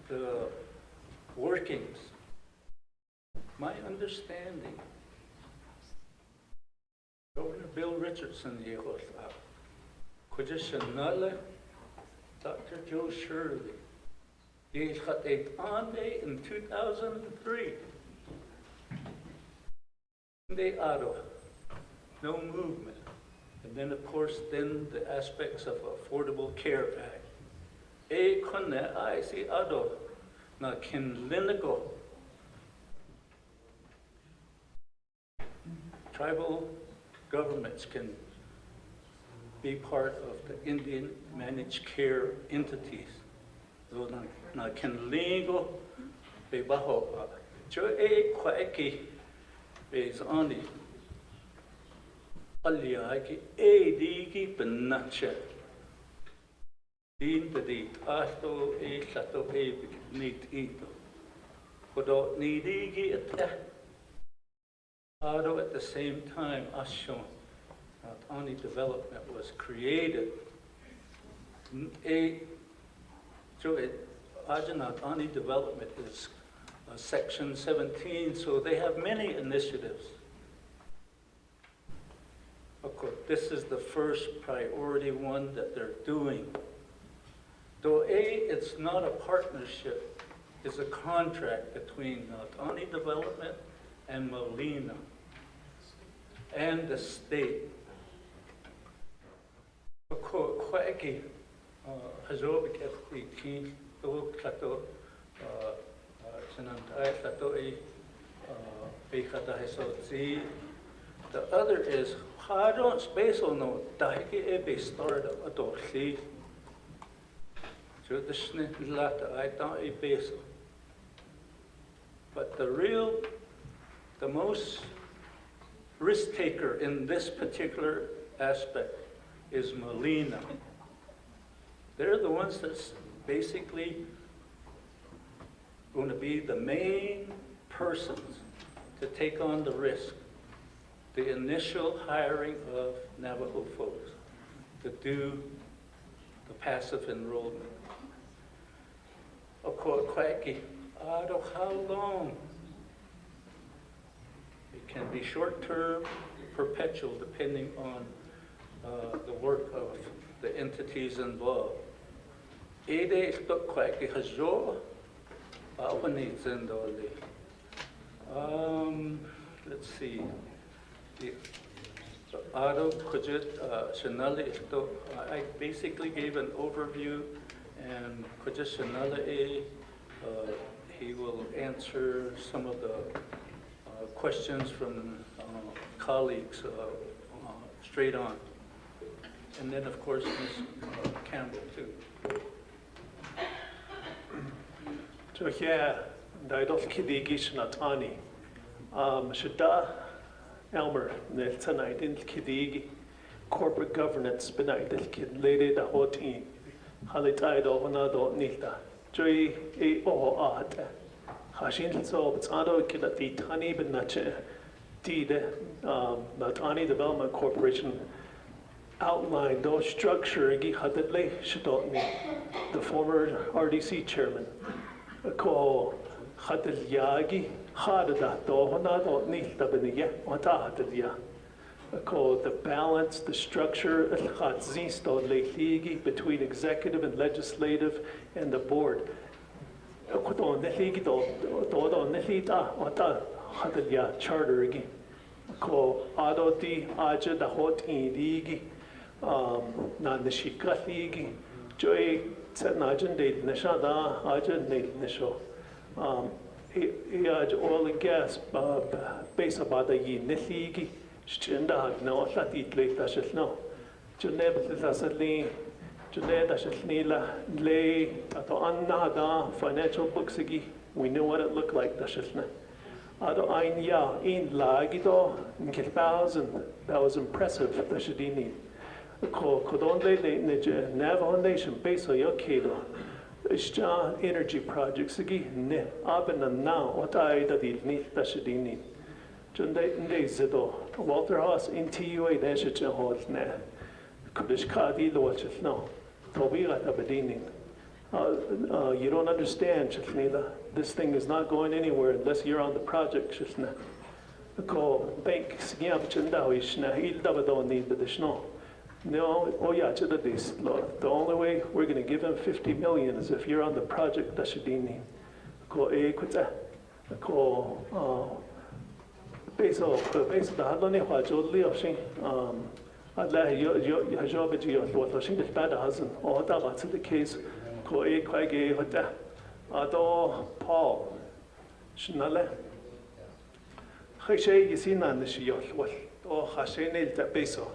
the workings, my understanding, Governor Bill Richardson, Dr. Joe Shirley, in 2003, they auto, no movement. And then, of course, then the aspects of Affordable Care Act. Tribal governments can be part of the Indian managed care entities. Can legal be baho. Is only Aliaki Digi Benache. Dean the deed, Asto a Sato a neat ito. Without needigi at Ado at the same time, Ashon, not only development was created. Not only development is Section 17, so they have many initiatives. Of course, this is the first priority one that they're doing. Though it's not a partnership, it's a contract between Nautani Development and Molina and the state. Kwaki, Hazobik FDT, Kato, Sanantai, Kato, The other is, how don't space on no, dahiki ebe start at all, see? So the snip latter, I don't a base. But the most risk taker in this particular aspect is Molina. They're the ones that's basically going to be the main persons to take on the risk. The initial hiring of Navajo folks to do the passive enrollment. Of course, I don't know how long. It can be short-term, perpetual, depending on the work of the entities involved. Let's see. I basically gave an overview, and he will answer some of the questions from colleagues straight on. And then, of course, Ms. Campbell, too. So yeah, Daidol Kidigi Shnatani. Shada Elmer, tonight in Kidigi, corporate governance, Benaidil Kid, Lady the Hotin, Halitaido, Honado Nilta, Joy E O Ate, Hashin so, Ado Kidati Tani Benache, Tide, Natani Development Corporation outlined those structure, Hadley Shadotni, the former RDC chairman, call Hadl Yagi. Called the balance, the structure between executive and legislative and the board. Charter called Adoti Aja the Hot Indigi, Nandashika Joy Setnajan de Nishada Aja Nisho. Oil and gas based about the Nithigi, Shinda, no, Latit Lake Dashit no. Juneb Tasali, Juned Dashnila, Lay, Tato Anada, financial booksigi, we knew what it looked like, Dashitna. Ado Ein Ya, in Lagido, in Kilbausen, that was impressive, Dashidini. Kodonde, Navajo Nation, based on your Kado. Ishja energy projects again, ne abena now what I did need Dashidini. Junde Zido, Walter Haas in TUA Dashit Hot ne. Kudish Kadi Lorchit no. Tobila Abedini. You don't understand, Chitnila. This thing is not going anywhere unless you're on the project, Chitna. Call bank Siam Chindawish, Il Dabadon need the Dishno. No, oh yeah, the only way we're going to give him 50 million is if you're on the project Dashidini. Ko equita, ko base of the Hadloni Hajoli of Shing, Adla Hajobaji of Washing the bad husband, or that's the case, ko equage, Ado Paul, Shnale. Hashay is in an issue, or Hashanel the peso.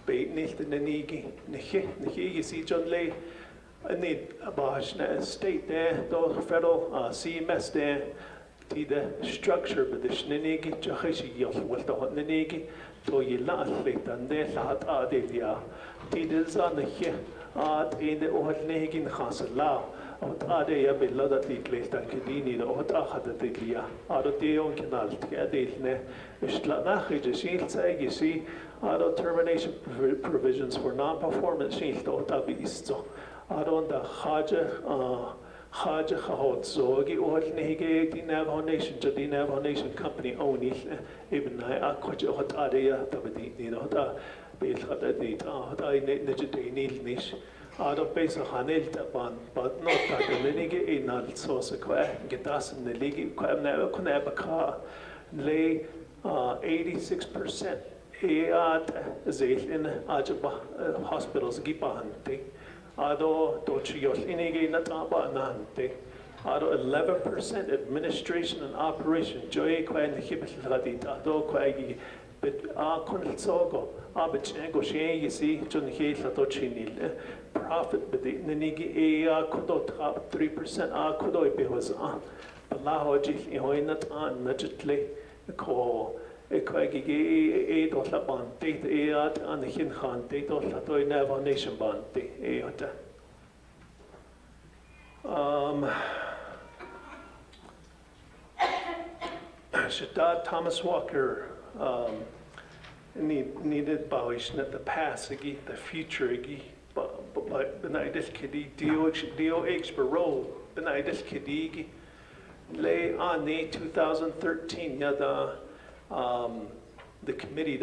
Nicht in the Nigi, you see John Lay, I need a Bash state there, the federal CMS there, the structure, but the Shnenigi, Jahishi Yos, with the Honenigi, to ye last late and there, Lat Adelia, Tidis on the here, in the Ohanegin Hasala, out Adea below that the place that Kidini, the Otahadadia, out of the own canal, Gadine, Shlanachi, she'll say, you see. Auto termination provisions for non-performance sheet so Adon the Haja Hot Zogi or Nege Navajo Nation to the Navajo Nation Company only even I could hot area Tabadi Nota Base at the date I need niche out of base of Hanel Taban but not that the Nege in not so get us in the league never could have a car lay 86%. In hospitals, Gipante, Ado, Dochios, Inigi, Nataba, Nante, Ado 11% administration and operation. Joy kwa na hibit ladit ado kwa gi bit a konsogo a bit go she si chun he lato chinil profit bit nigi e a kodo top 3% a kodo be was a balaho ji hoinat an najitle ko e kwa gi e do la ban date e at an hin khan date do la to Navajo Nation ban e ota Shadad Thomas Walker needed Bawish at the past, the future, but Benaitis Kidi, DOH Barol, Benaitis Kidi, lay on the 2013, yada, the committee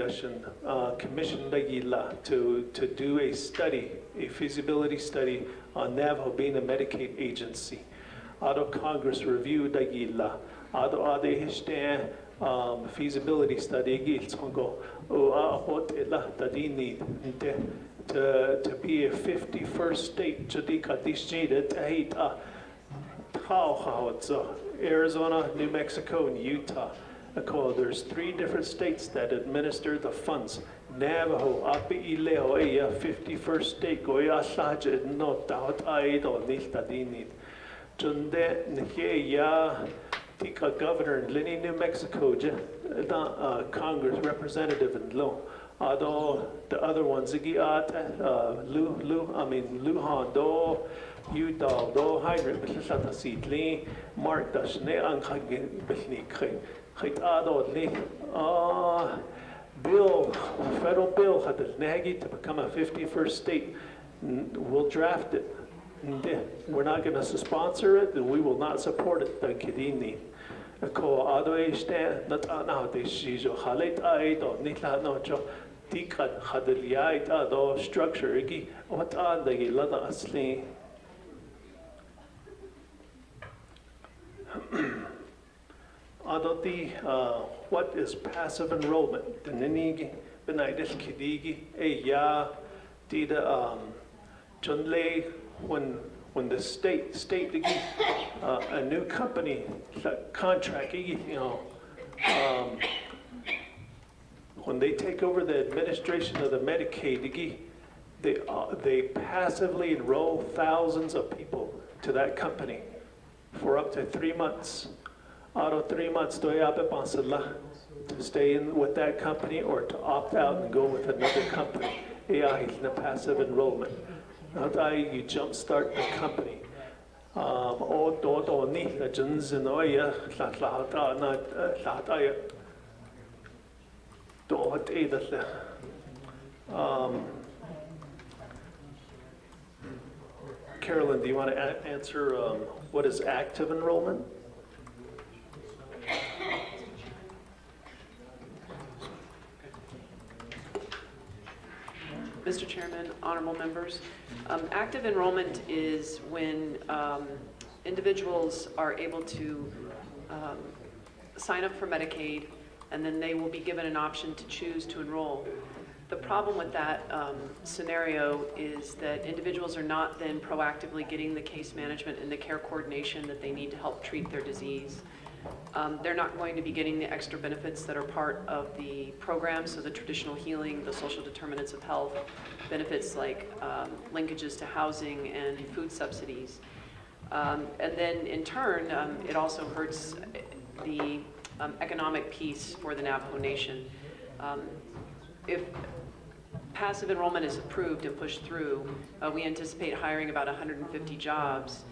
commissioned to do a study, a feasibility study on Navajo being a Medicaid agency. Auto Congress reviewed Dagila. Ade hishte feasibility study gilts kongo what illa tadini to be a 51st state jadika disjida tahit how it's Arizona, New Mexico, and Utah. There's 3 different states that administer the funds. Navajo, api ileo eya 51st state goya saja no taut aido niltadini. Junde nye ya Tika governor in Lenny, New Mexico, Congress representative in Lo. Although the other ones, Lujan, Do, Utah, Do, Heinrich, Bishlata Seedly, Mark Dashne, Ankagin, Bishnik, Haitado, Bill, federal bill, had the Nagi to become a 51st state. We'll draft it. We're not going to sponsor it, and we will not support it. Thank you. Ko adoe stand not now this shijo halet ai do nitla no jo tikat hadliai ta do structure gi what on the lada asli adoti what is passive enrollment the nini benaitis kidigi e ya dida chunle when the state a new company contract, when they take over the administration of the Medicaid, they passively enroll thousands of people to that company for up to 3 months. Out of 3 months, to stay in with that company or to opt out and go with another company. Passive enrollment. You jumpstart the company. Carolyn, do you want to answer what is active enrollment? Mr. Chairman, honorable members, active enrollment is when individuals are able to sign up for Medicaid, and then they will be given an option to choose to enroll. The problem with that scenario is that individuals are not then proactively getting the case management and the care coordination that they need to help treat their disease. They're not going to be getting the extra benefits that are part of the program, so the traditional healing, the social determinants of health, benefits like linkages to housing and food subsidies. And then in turn, it also hurts the economic piece for the Navajo Nation. If passive enrollment is approved and pushed through, we anticipate hiring about 150 jobs.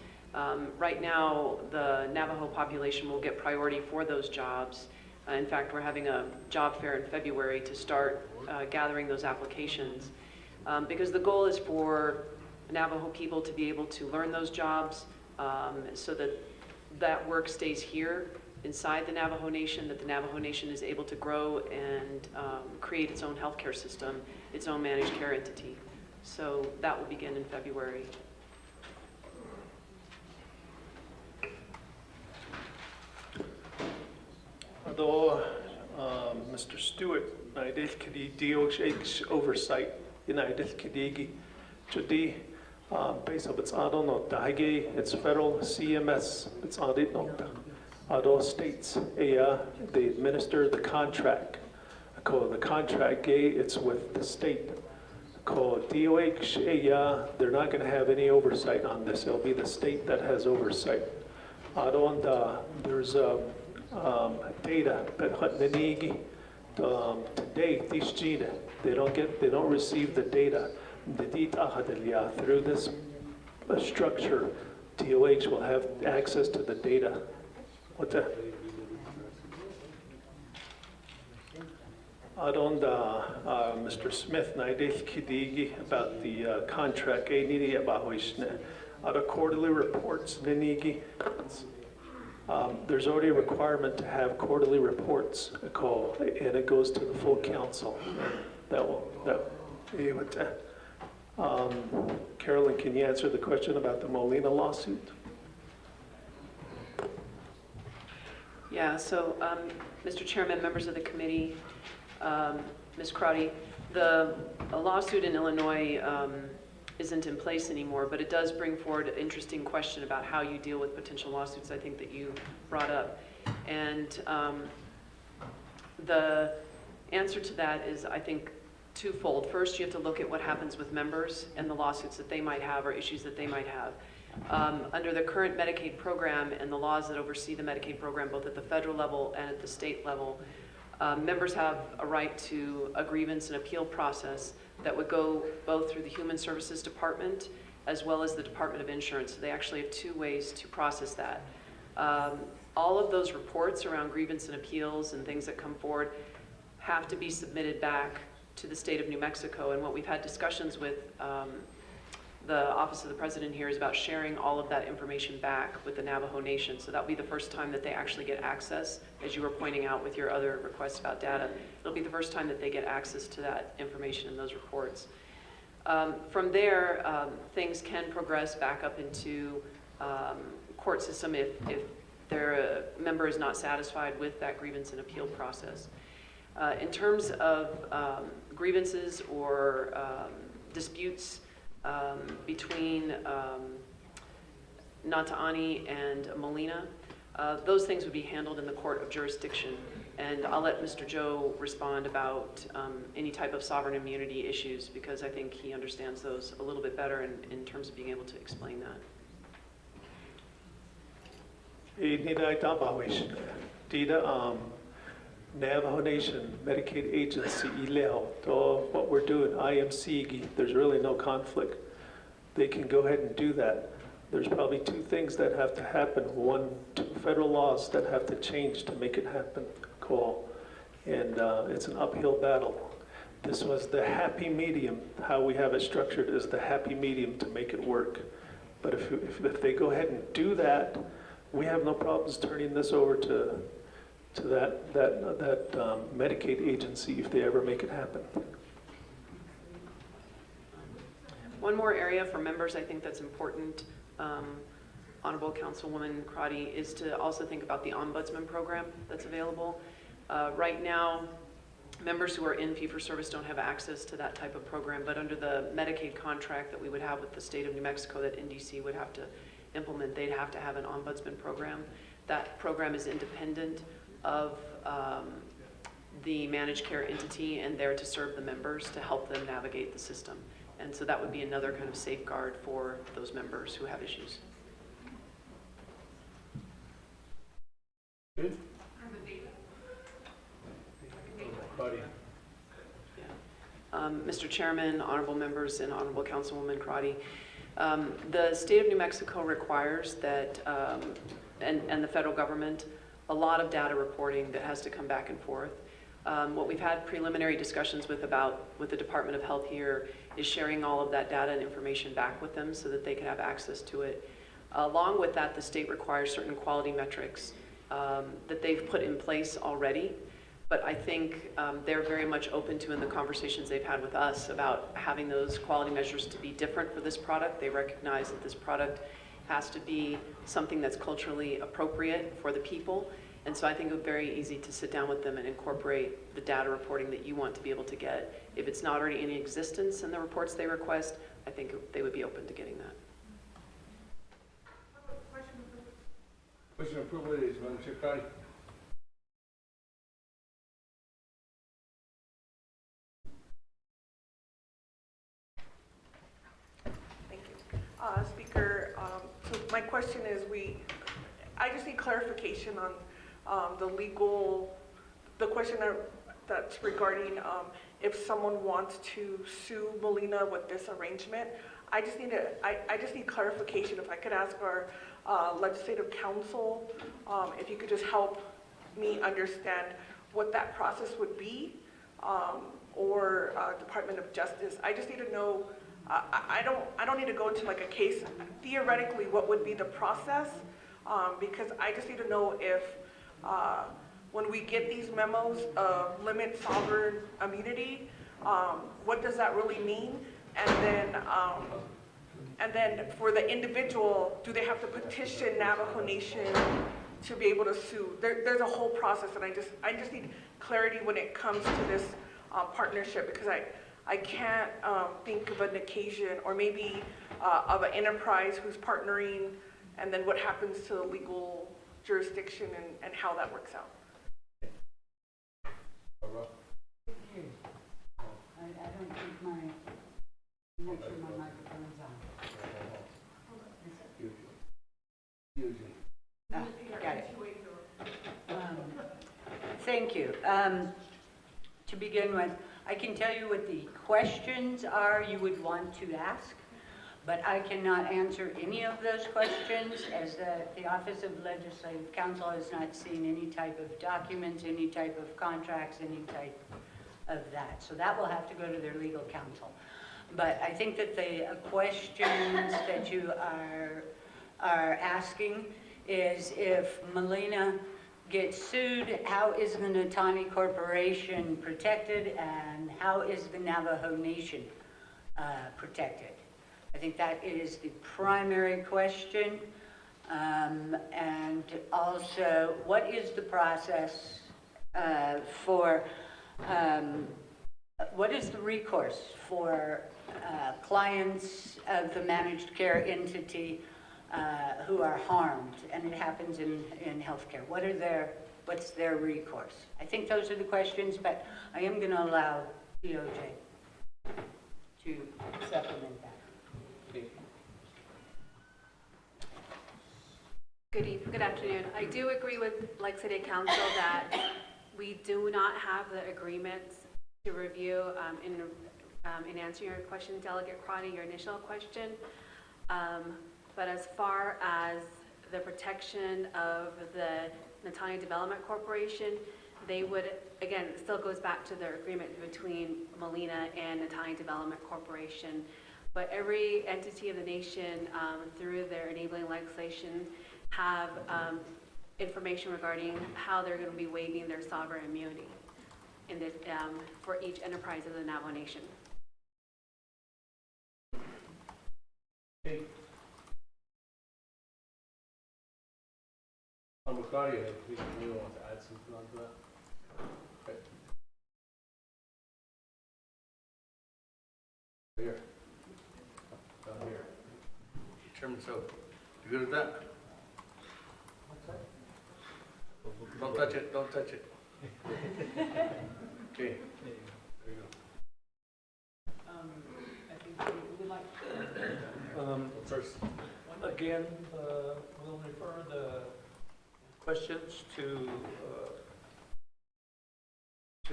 Right now, the Navajo population will get priority for those jobs. In fact, we're having a job fair in February to start gathering those applications. Because the goal is for Navajo people to be able to learn those jobs so that that work stays here inside the Navajo Nation, that the Navajo Nation is able to grow and create its own healthcare system, its own managed care entity. So that will begin in February. Although Mr. Stewart, United Kadi DOH oversight, United Kadigi, Jadi, Based on its Ado no Dahige, it's federal CMS, it's audit no Ado states, they administer the contract. The contract, it's with the state. DOH, they're not going to have any oversight on this. It'll be the state that has oversight. There's data that today, they don't receive the data. Through this structure, DOH will have access to the data. What's that? Mr. Smith, about the contract, quarterly reports, there's already a requirement to have quarterly reports, and it goes to the full council. Carolyn, can you answer the question about the Molina lawsuit? Yeah, so, Mr. Chairman, members of the committee, Ms. Crotty, a lawsuit in Illinois isn't in place anymore, but it does bring forward an interesting question about how you deal with potential lawsuits, I think, that you brought up. And the answer to that is, I think, twofold. First, you have to look at what happens with members and the lawsuits that they might have or issues that they might have. Under the current Medicaid program and the laws that oversee the Medicaid program, both at the federal level and at the state level, members have a right to a grievance and appeal process that would go both through the Human Services Department as well as the Department of Insurance. So they actually have two ways to process that. All of those reports around grievance and appeals and things that come forward have to be submitted back to the state of New Mexico. And what we've had discussions with the Office of the President here is about sharing all of that information back with the Navajo Nation. So that'll be the first time that they actually get access, as you were pointing out with your other requests about data. It'll be the first time that they get access to that information in those reports. From there, things can progress back up into court system if their member is not satisfied with that grievance and appeal process. In terms of grievances or disputes between Nata'ani and Molina, those things would be handled in the court of jurisdiction. And I'll let Mr. Joe respond about any type of sovereign immunity issues, because I think he understands those a little bit better in terms of being able to explain that. Navajo Nation Medicaid Agency, what we're doing, IMC, there's really no conflict. They can go ahead and do that. There's probably two things that have to happen. One, two federal laws that have to change to make it happen. And it's an uphill battle. This was the happy medium. How we have it structured is the happy medium to make it work. But if they go ahead and do that, we have no problems turning this over to that Medicaid agency if they ever make it happen. One more area for members I think that's important, Honorable Councilwoman Crotty, is to also think about the Ombudsman program that's available. Right now, members who are in fee-for-service don't have access to that type of program, but under the Medicaid contract that we would have with the state of New Mexico that NDC would have to implement, they'd have to have an Ombudsman program. That program is independent of the managed care entity and there to serve the members to help them navigate the system. And so that would be another kind of safeguard for those members who have issues. Good. Mr. Chairman, honorable members, and Honorable Councilwoman Crotty, the state of New Mexico requires that, and the federal government, a lot of data reporting that has to come back and forth. What we've had preliminary discussions with the Department of Health here is sharing all of that data and information back with them so that they can have access to it. Along with that, the state requires certain quality metrics that they've put in place already. But I think they're very much open to, in the conversations they've had with us, about having those quality measures to be different for this product. They recognize that this product has to be something that's culturally appropriate for the people. And so I think it would be very easy to sit down with them and incorporate the data reporting that you want to be able to get. If it's not already in existence in the reports they request, I I think they would be open to getting that. Question of approval is Madam Secretary. Thank you. Speaker, so my question is I just need clarification on the question that's regarding if someone wants to sue Molina with this arrangement. I just need clarification. If I could ask our legislative counsel, if you could just help me understand what that process would be, or Department of Justice. I just need to know. I don't need to go into like a case. Theoretically, what would be the process? Because I just need to know if when we get these memos of limit sovereign immunity, what does that really mean? And then for the individual, do they have to petition Navajo Nation to be able to sue? There's a whole process, and I just need clarity when it comes to this partnership, because I can't think of an occasion, or maybe of an enterprise who's partnering, and then what happens to the legal jurisdiction and how that works out. I don't think I'm not sure my microphone's on. Got it. Thank you. To begin with, I can tell you what the questions are you would want to ask, but I cannot answer any of those questions, as the Office of Legislative Counsel has not seen any type of documents, any type of contracts, any type of that. So that will have to go to their legal counsel. But I think that the questions that you are asking is, if Molina gets sued, how is the Natani Corporation protected, and how is the Navajo Nation protected? I think that is the primary question. And also, what is the process what is the recourse for clients of the managed care entity who are harmed, and it happens in healthcare? What's their recourse? I think those are the questions, but I am going to allow DOJ to supplement that. Good afternoon. I do agree with City Council that we do not have the agreements to review in answering your question, Delegate Crotty, your initial question. But as far as the protection of the Natani Development Corporation, they would, again, it still goes back to their agreement between Molina and Natani Development Corporation. But every entity of the nation, through their enabling legislation, have information regarding how they're going to be waiving their sovereign immunity in this, for each enterprise of the Navajo Nation. Okay. Claudia, if you want to add something onto that. Okay. Here. Down here. Chairman, so you good with that? Don't touch it, don't touch it. Okay. There you go. I think we would like First. again, we'll refer the questions to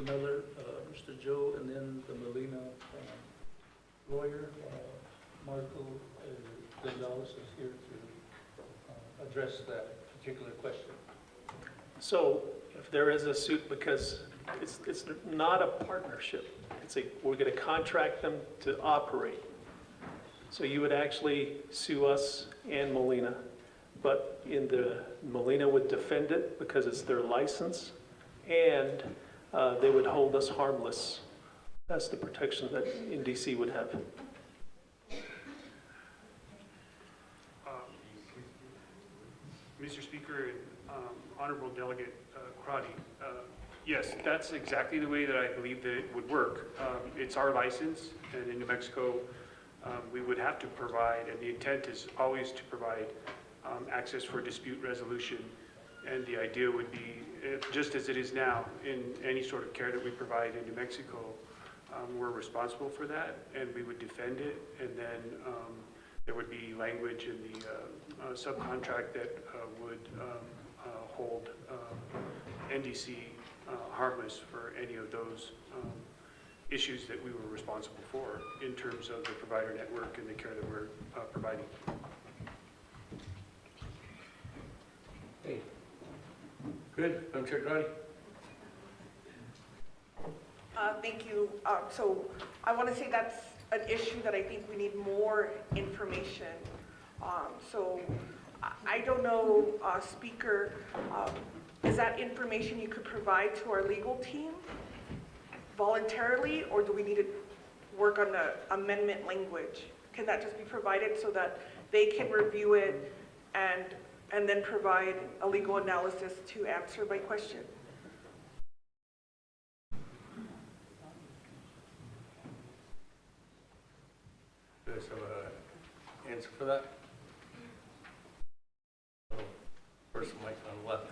Miller, Mr. Joe, and then the Molina lawyer, Marco Gonzalez, is here to address that particular question. So if there is a suit, because it's not a partnership, we're going to contract them to operate. So you would actually sue us and Molina, but Molina would defend it because it's their license, and they would hold us harmless. That's the protection that NDC would have. Mr. Speaker, Honorable Delegate Crotty, yes, that's exactly the way that I believe that it would work. It's our license, and in New Mexico, we would have to provide, and the intent is always to provide access for dispute resolution. And the idea would be, just as it is now, in any sort of care that we provide in New Mexico, we're responsible for that, and we would defend it, and then there would be language in the subcontract that would hold NDC harmless for any of those issues that we were responsible for in terms of the provider network and the care that we're providing. Hey. Good, Madam Chair Grady. Thank you. So I want to say that's an issue that I think we need more information. So I don't know, Speaker, is that information you could provide to our legal team voluntarily, or do we need to work on the amendment language? Can that just be provided so that they can review it and then provide a legal analysis to answer my question? Do you guys have an answer for that? First mic on the left.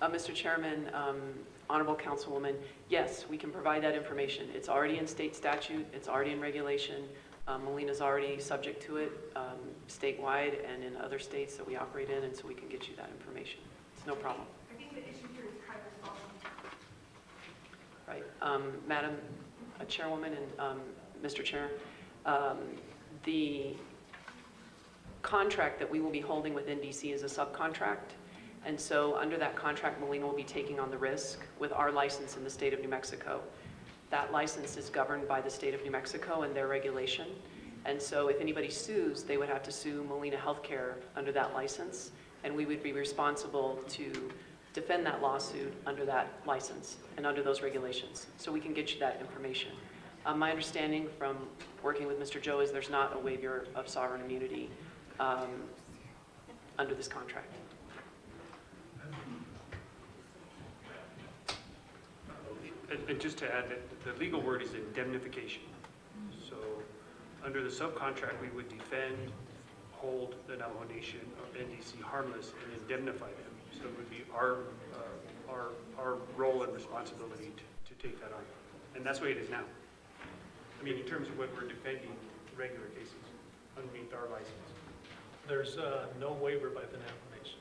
Mr. Chairman, Honorable Councilwoman, yes, we can provide that information. It's already in state statute, it's already in regulation. Molina's already subject to it statewide and in other states that we operate in, and so we can get you that information. It's no problem. I think the issue here is kind of Right. Madam Chairwoman and Mr. Chair, the contract that we will be holding with NDC is a subcontract. And so under that contract, Molina will be taking on the risk with our license in the state of New Mexico. That license is governed by the state of New Mexico and their regulation. And so if anybody sues, they would have to sue Molina Healthcare under that license, and we would be responsible to defend that lawsuit under that license and under those regulations. So we can get you that information. My understanding from working with Mr. Joe is there's not a waiver of sovereign immunity under this contract. And just to add that the legal word is indemnification. So under the subcontract, we would defend, hold the Navajo Nation or NDC harmless and indemnify them. So it would be our role and responsibility to take that on. And that's the way it is now. I mean, in terms of what we're defending regular cases underneath our license. There's no waiver by the Navajo Nation.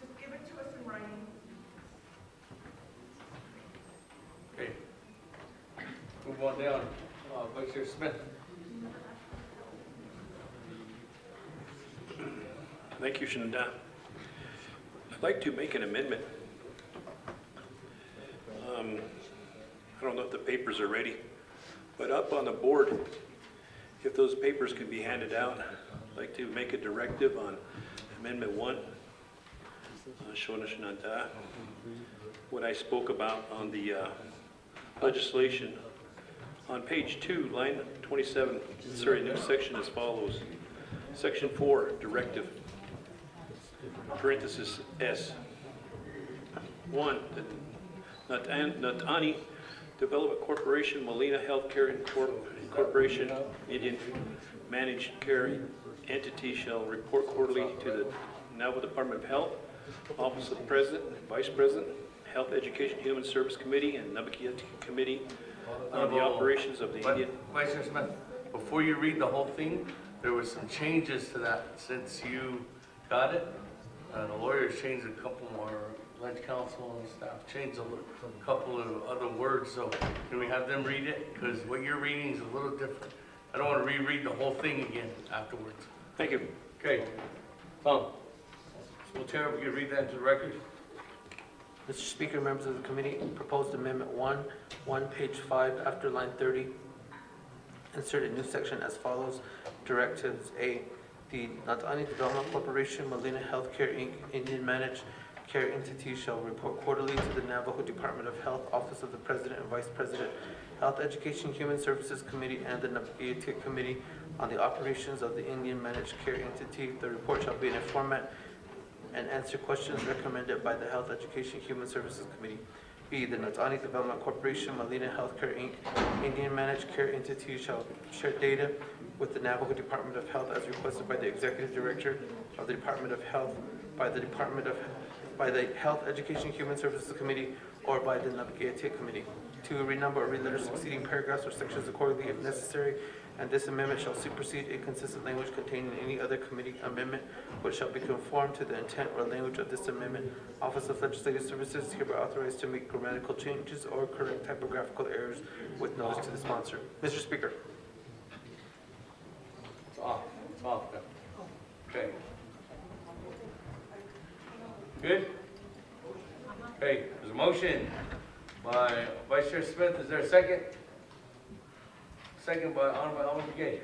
just give it to us in writing. Okay. Move on down. Vice Chair Smith. Thank you, Shanada. I'd like to make an amendment. I don't know if the papers are ready, but up on the board, if those papers can be handed out, I'd like to make a directive on Amendment 1, Shona Shanada, what I spoke about on the legislation. On page 2, line 27, new section as follows. Section 4, directive, parenthesis S. 1, Natani Development Corporation, Molina Healthcare Corporation, Indian Managed Care Entity shall report quarterly to the Navajo Department of Health, Office of the President, Vice President, Health Education Human Service Committee, and Naabik'íyáti Committee on the operations of the Indian. Vice Chair Smith, before you read the whole thing, there was some changes to that since you got it. The lawyers changed a couple more, Lynch Council and staff changed a couple of other words, so can we have them read it? Because what you're reading is a little different. I don't want to reread the whole thing again afterwards. Thank you. Okay, Tom. So Chair, we can read that into the record? Mr. Speaker, members of the committee, proposed amendment 1, page 5, after line 30, insert a new section as follows. Directives A, the Natani Development Corporation, Molina Healthcare Inc., Indian Managed Care Entity shall report quarterly to the Navajo Department of Health, Office of the President and Vice President, Health Education Human Services Committee, and the Naabik'íyáti Committee on the operations of the Indian Managed Care Entity. The report shall be in a format and answer questions recommended by the Health, Education, Human Services Committee. B, the Natani Development Corporation, Molina Healthcare, Inc., Indian Managed Care Entity shall share data with the Navajo Department of Health as requested by the Executive Director of the Department of Health, by the Health, Education, Human Services Committee, or by the Naabik'íyáti Committee. 2, renumber or reletter succeeding paragraphs or sections accordingly if necessary, and this amendment shall supersede inconsistent language contained in any other committee amendment, which shall be conformed to the intent or language of this amendment. Office of Legislative Services is hereby authorized to make grammatical changes or correct typographical errors with notice to the sponsor. Mr. Speaker. It's off. It's off now. Okay. Good? Okay, there's a motion by Vice Chair Smith. Is there a second? Second by Honorable Alvin Brigade.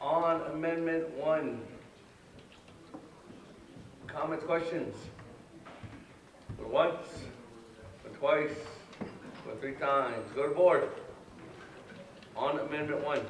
On Amendment 1. Comments, questions? For once, for twice, for 3 times. Go to board. On Amendment 1.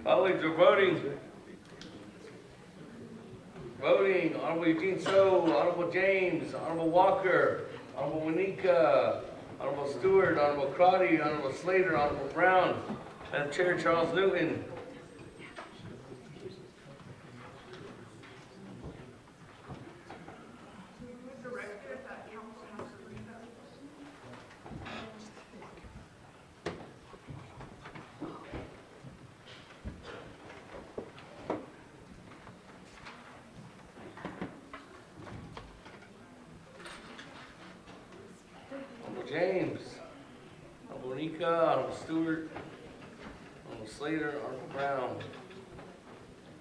Colleagues are voting. Voting, Honorable Eugene So, Honorable James, Honorable Walker, Honorable Winika, Honorable Stewart, Honorable Crotty, Honorable Slater, Honorable Brown, Madam Chair Charles Newton. James, Honorable Nika, Honorable Stewart, Honorable Slater, Honorable Brown.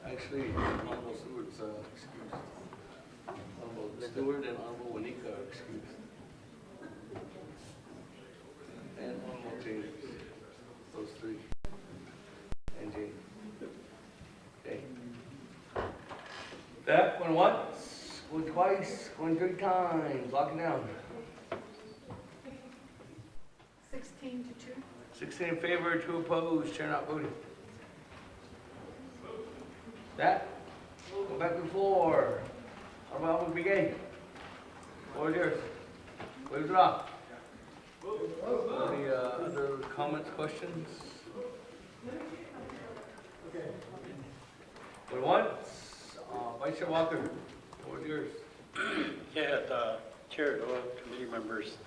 Actually, Honorable Stewart's excused. Honorable Stewart and Honorable Winika are excused. And Honorable James. Those 3. And James. Okay. That went once, went twice, went 3 times. Lock it down. 16 to 2. 16 in favor, 2 opposed, chair not voting. That, go back to the floor. Honorable Brigade. Floor is yours. Wave it off. Any other comments, questions? Going once, Vice Chair Walker. Floor is yours. Yeah, the chair, committee members.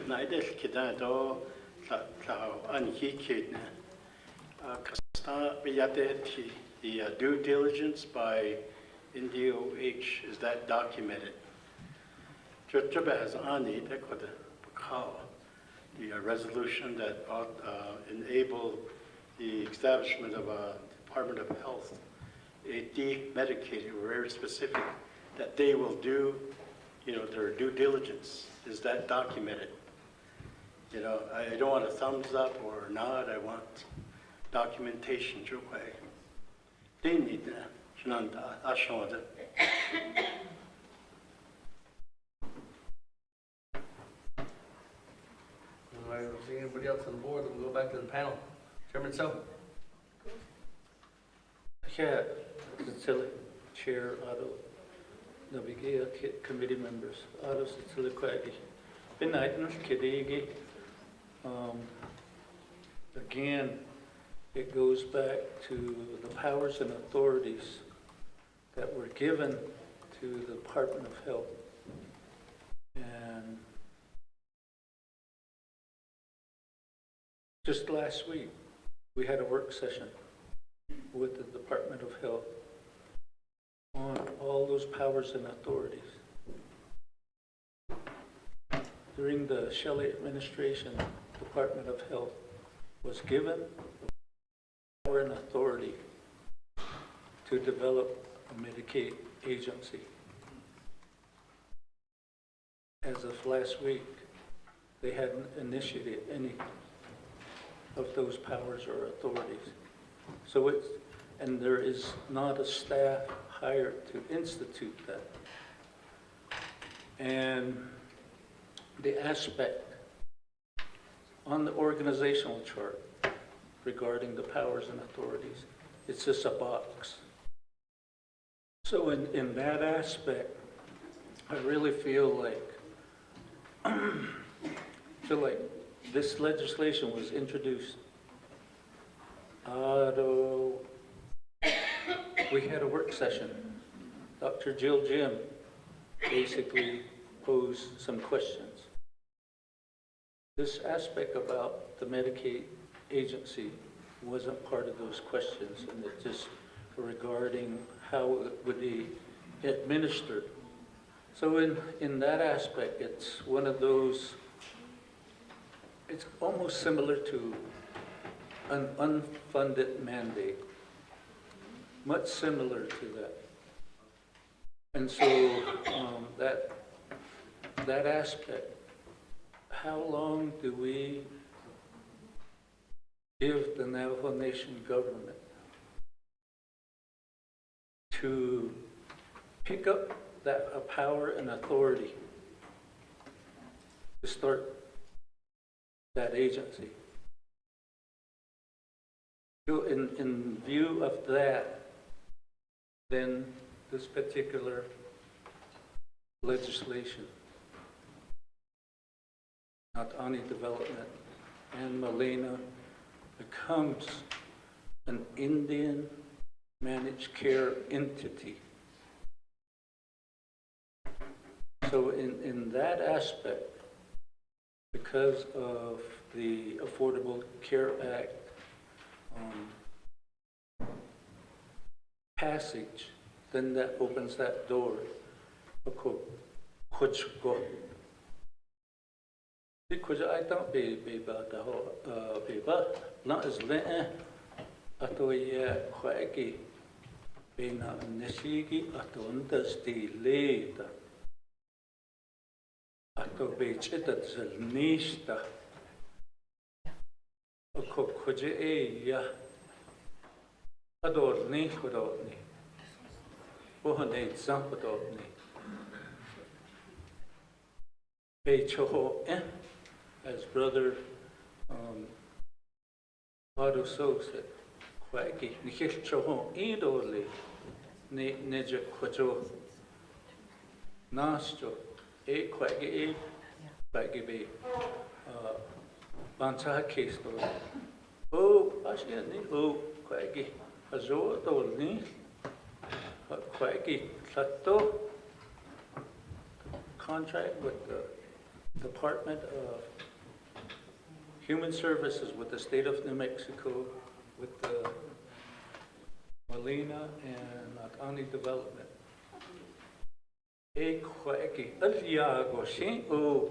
Naidel kidado la anhikid kasta biyate the due diligence by NDOH, is that documented? Joba has ani dekoda the resolution that enable the establishment of a Department of Health, a de-medicated, very specific, that they will do, their due diligence. Is that documented? I don't want a thumbs up or nod. I want documentation. They need that. I don't see anybody else on the board. We'll go back to the panel. Chairman So. Yeah, Chair, Naabik'íyáti Committee members, again, it goes back to the powers and authorities that were given to the Department of Health. And just last week, we had a work session with the Department of Health on all those powers and authorities. During the Shelley administration, Department of Health was given the power and authority to develop a Medicaid agency. As of last week, they hadn't initiated any of those powers or authorities. So and there is not a staff hired to institute that. And the aspect on the organizational chart regarding the powers and authorities, it's just a box. So in that aspect, I really feel like this legislation was introduced. We had a work session. Dr. Jill Jim basically posed some questions. This aspect about the Medicaid agency wasn't part of those questions, and it just regarding how it would be administered. So in that aspect, it's one of those, it's almost similar to an unfunded mandate, much similar to that. And so that aspect, how long do we give the Navajo Nation government to pick up that power and authority to start that agency? So in view of that, then this particular legislation, not only development and Molina, becomes an Indian managed care entity. So in that aspect, because of the Affordable Care Act passage, then that opens that door. Because I don't be about the whole people, not as little, atoya quaggy, be not nishigi, atondas de later. Ato be chitted nista. A could ya adore me without me. Wohan ain't some without me. Be choho, as brother Otto So said, quaggy, Nikish choho, idole, neja quajo, nasto, quaggy, quaggy be. Bansa case though. Oh, actually, oh, quaggy. Azo told me, quaggy, Chaco contract with the Department of Human Services with the state of New Mexico, with the Molina and County Development. A quaggy, Aliago, she, oh.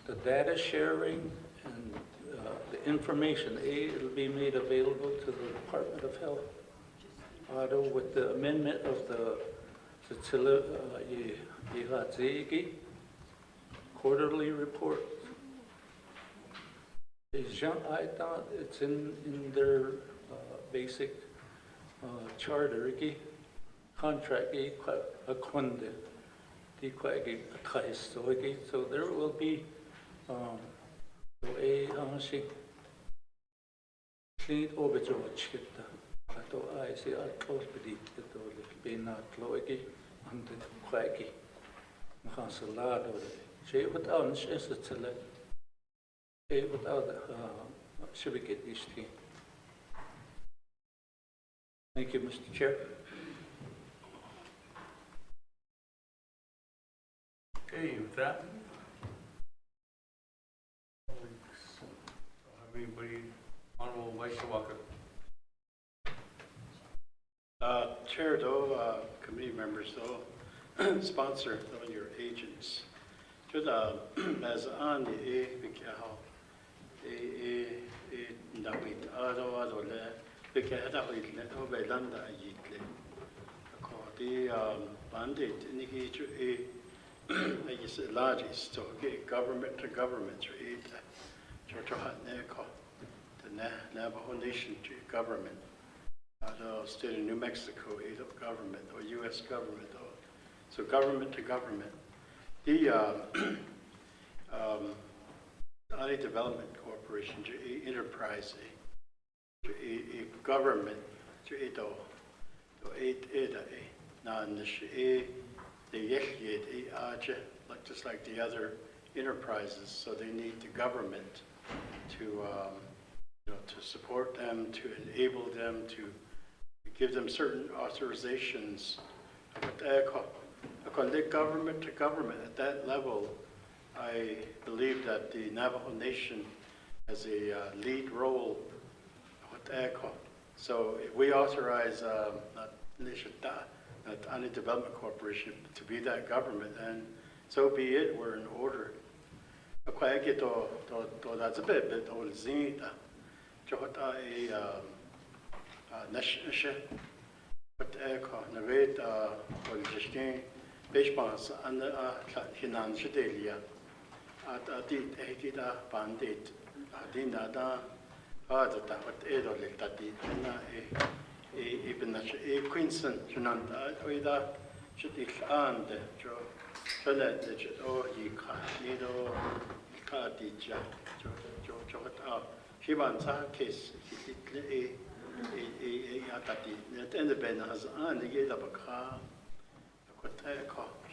The data sharing and the information, it'll be made available to the Department of Health. With the amendment of the quarterly report. I thought it's in their basic charter, contract, so there will be a clean overage. I see a close belief that there will be not loigi and the quaggy. Mahasalado, she without is a select, without should we get this thing. Thank you, Mr. Chair. Okay, with that, don't have anybody, Honorable Vice Chair Walker. Chair, though, committee members, though, sponsor, though, your agents. Just as on the David, Adole, Bikahawit, Ovelanda, Yitle. The mandate indicates a large to government to government, the Navajo Nation government, the state of New Mexico, government, or U.S. government, so government to government. The Ani Development Corporation, enterprise, a government, just like the other enterprises, so they need the government to to support them, to enable them, to give them certain authorizations. Government to government at that level, I believe that the Navajo Nation has a lead role. So if we authorize Ani Development Corporation to be that government, and so be it, we're in order. That's a bit old Zinita. Johota a Nasha, but Navate or Jishkin, Bishbans, and Hinan Shadelia at Adit Ekida Bandit, Adinada, Adata, what Edolik, Tati, even a Quinson, Junanda, Oida, Shadik and Joe, Chalet, oh, Yika, Nido, Kadija, Johota, Shivansa case, at the end of Ben has an gate of a car,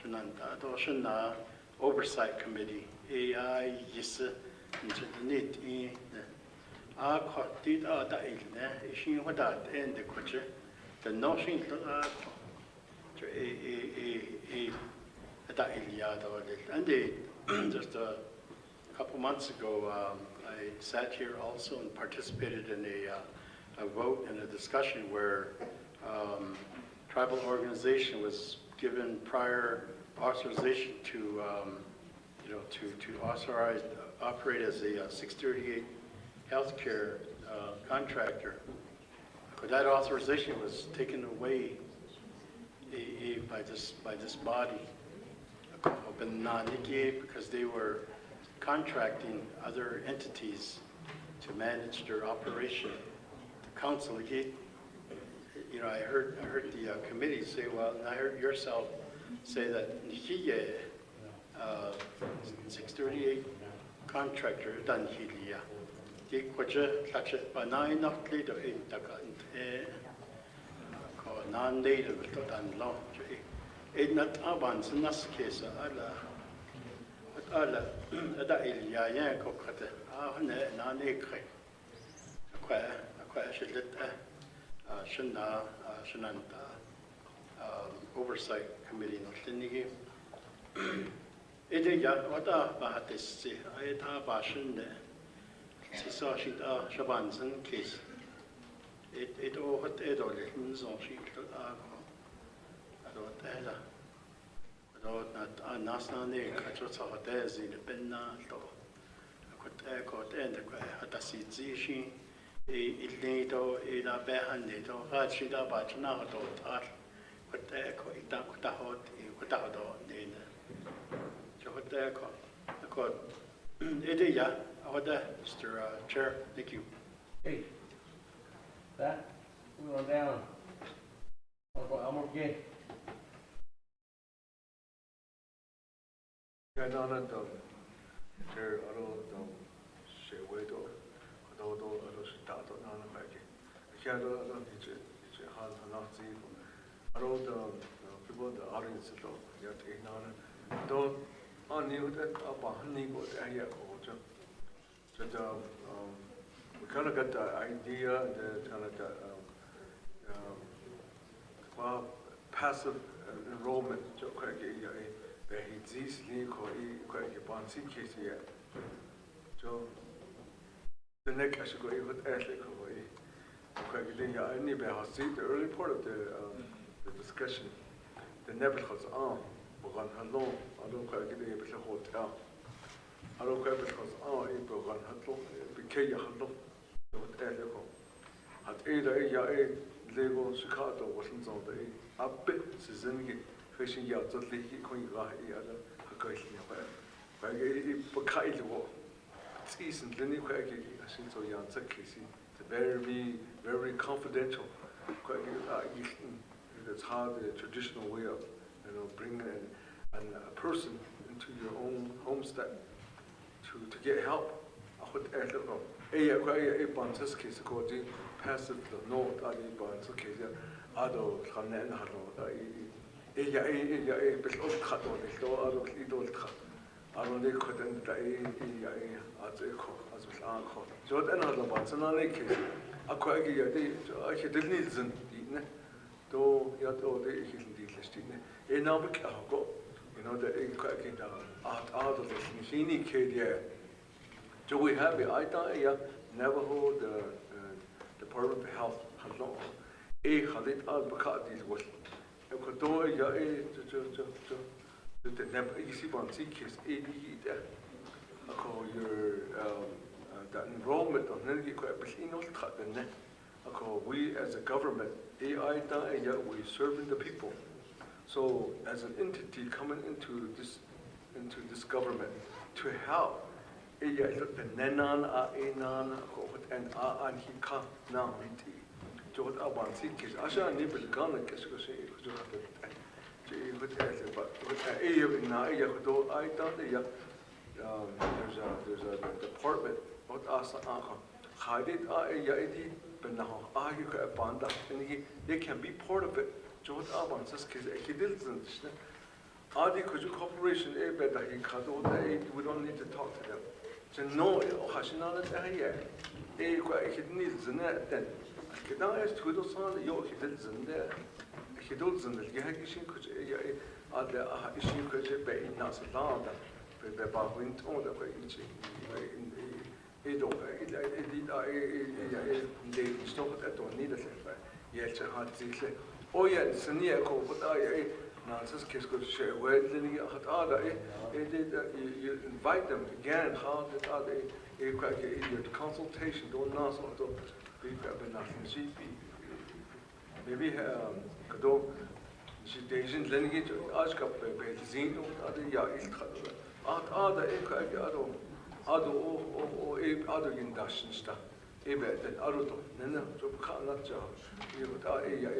Junanda, Doshana, Oversight Committee, AI, Yes, Need in did that is what that end the culture, the notion to and just a couple months ago, I sat here also and participated in a vote and a discussion where tribal organization was given prior authorization to to authorize operate as a 638 healthcare contractor. But that authorization was taken away by this body, because they were contracting other entities to manage their operation. The council, I heard the committee say, well, and I heard yourself say that 638 contractor done here. The quarter such a banana not later in the non-native and long. It not abans in this case. Alla that Ilya Yankokate, non-acre. Acquire Shana Shananta Oversight Committee, not Linigi. It is what about this? I have a shun there. Sashit Shabanson case. It all what Edo Littens or she could I don't tell her. I don't not Nasnane, Kachos Hotels in the Benna, I could end the Sitzishi, it NATO, Ida Behan NATO, Rachida Bachna, but I could the hot without in the court. It is Mr. Chair, thank you. Hey, that, we on down. I'm okay. Yeah, no, Chair, I don't say wait or I don't start on the back. I can't it's a hard not see. I don't people the audience at all. Yet, don't on you that about honey go there. But we kind of got the idea that kind of passive enrollment. But he sees me quite a bouncy case here. So the next I should go with Ashley. The early part of the discussion, the never has on, Bogan Halon, I don't quite get a hotel. I don't quite because on a Bogan Halon, Bikaya Halon, what Elego. At Ada, Lego, Chicago, wasn't on the up Suzuki, fishing yachts at Liki Queen Yada, Hakashi, Bakailo. It's easy, Lenny Quaggy, I think so, Yan Sakisi. It's very, very confidential. It's hard, the traditional way of, bringing a person into your own homestead to get help. Passive no, so we have the Navajo, the Department of Health, the enrollment of we as a government, we serving the people. So as an entity coming into this government to help, and there's a department they can be part of it. Corporation, we don't need to talk to them. So no, you invite them again, how the consultation, don't know, so maybe she didn't let me ask up a zine or other induction stuff. That Aruto, Nana, Jobkana, a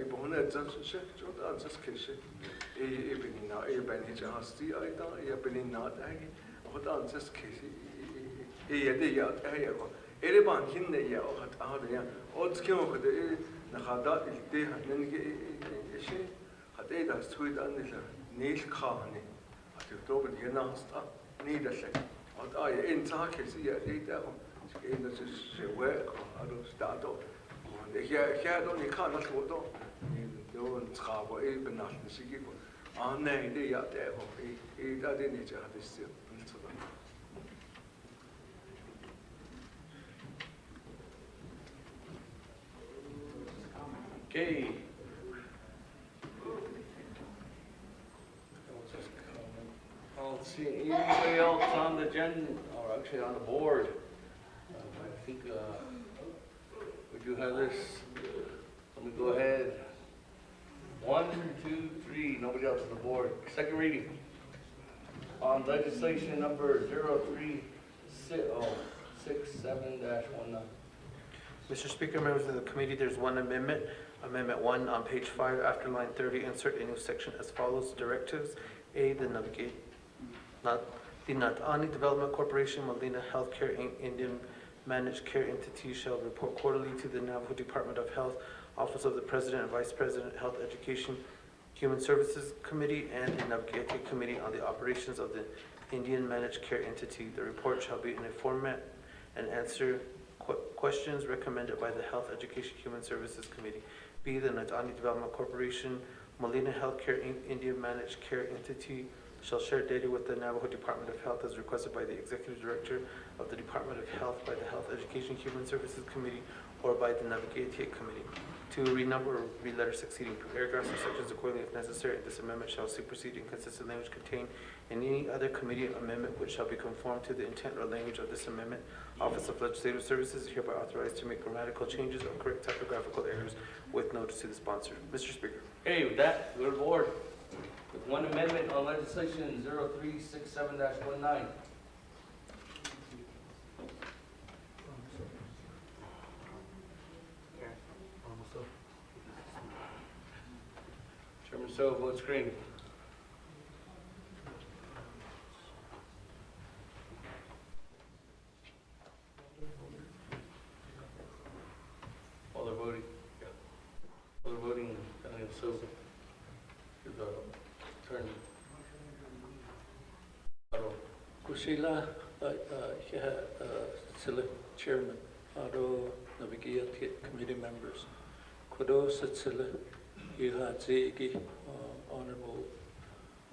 bonnet, just kiss it. A bench has the idea, a penny not aggie, what answers Casey, Ereban Hinda, or Adia, old skill with the Nahada, they had Ada sweet and Neil Carney, at the top of the announced, need a second. What I in Tarkis, in the work, I don't start off. Here, only can't not go don't travel even nothing. She give on nay, they are there. He doesn't need to have this still. Okay. I don't see anybody else on the agenda, or actually on the board. I think we do have this. Let me go ahead. 1, 2, 3, nobody else on the board. Second reading on legislation number 0367-19. Mr. Speaker, members of the committee, there's one amendment. Amendment 1 on page 5 after line 30, insert a new section as follows. Directives. A, the Naabik'íyáti Development Corporation, Molina Healthcare Inc., Indian Managed Care Entity shall report quarterly to the Navajo Department of Health, Office of the President and Vice President, Health Education, Human Services Committee, and the Naabik'íyáti Committee on the operations of the Indian Managed Care Entity. The report shall be in a format and answer questions recommended by the Health Education Human Services Committee. B, the Naabik'íyáti Development Corporation, Molina Healthcare Inc., Indian Managed Care Entity shall share data with the Navajo Department of Health as requested by the Executive Director of the Department of Health, by the Health, Education, Human Services Committee, or by the Naabik'íyáti Committee. 2, renumber or read letters succeeding paragraphs or sections accordingly if necessary. This amendment shall supersede inconsistent language contained in any other committee amendment which shall be conformed to the intent or language of this amendment. Office of Legislative Services is hereby authorized to make grammatical changes or correct typographical errors with notice to the sponsor. Mr. Speaker. Okay, with that, go to board. With one amendment on legislation 0367-19. Chairman So, vote screen. All are voting. All are voting. So, give the turn. Kusila, Chairman, Aro Naabik'íyáti Committee members. Kudo Sitsila, Yuhatzigi, Honorable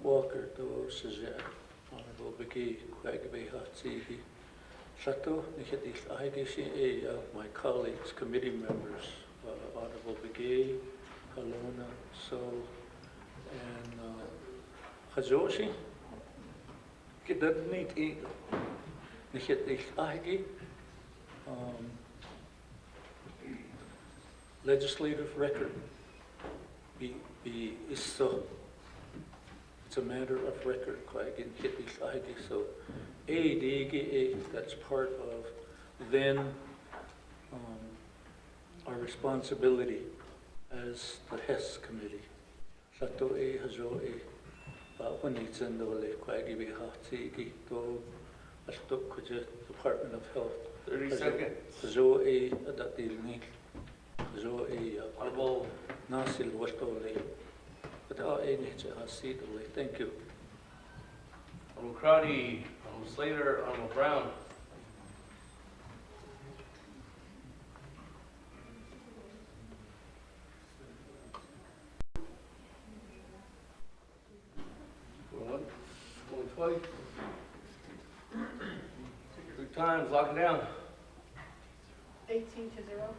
Walker, Do Sija, Honorable Bigi, Kwagbe Hatzigi. Sato, Nikitis Aidishi, my colleagues, committee members, Honorable Bigi, Halona, So, and Hajoshi. Kidn't eat Nikitis Aigi. Legislative record be is so it's a matter of record so that's part of then our responsibility as the HES committee. Sato hazo Department of Health. 30 seconds. Honorable Nasil Wastole. But thank you. Honorable Crotty, Honorable Slater, Honorable Brown. Going once, going twice. 3 times, lock it down. 18-0.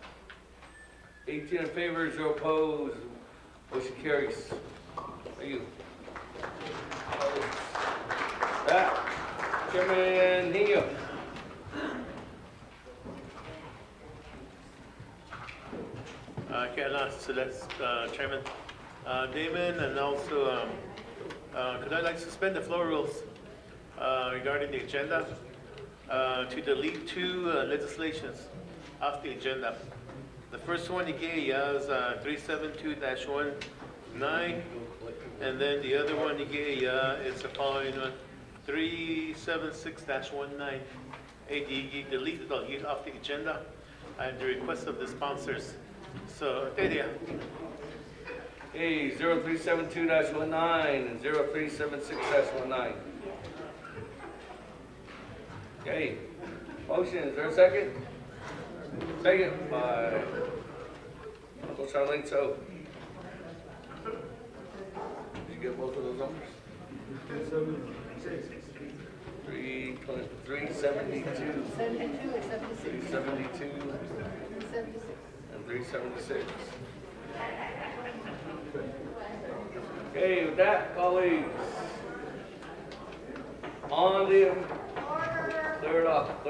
18 in favor, 0 opposed. Motion carries. Thank you. Chairman Nino. Chairman Damon, and also could I like to suspend the floor rules regarding the agenda to delete 2 legislations off the agenda. The first one you gave is 372-19, and then the other one you gave is the following one, 376-19. You deleted off the agenda at the request of the sponsors. So, there. Hey, 0372-19 and 0376-19. Okay. Motion, is there a second? Second by Uncle Charlene So. Did you get both of those numbers? 372. 72 or 76? 372 76. and 376. Okay, with that, colleagues, on the clear it up.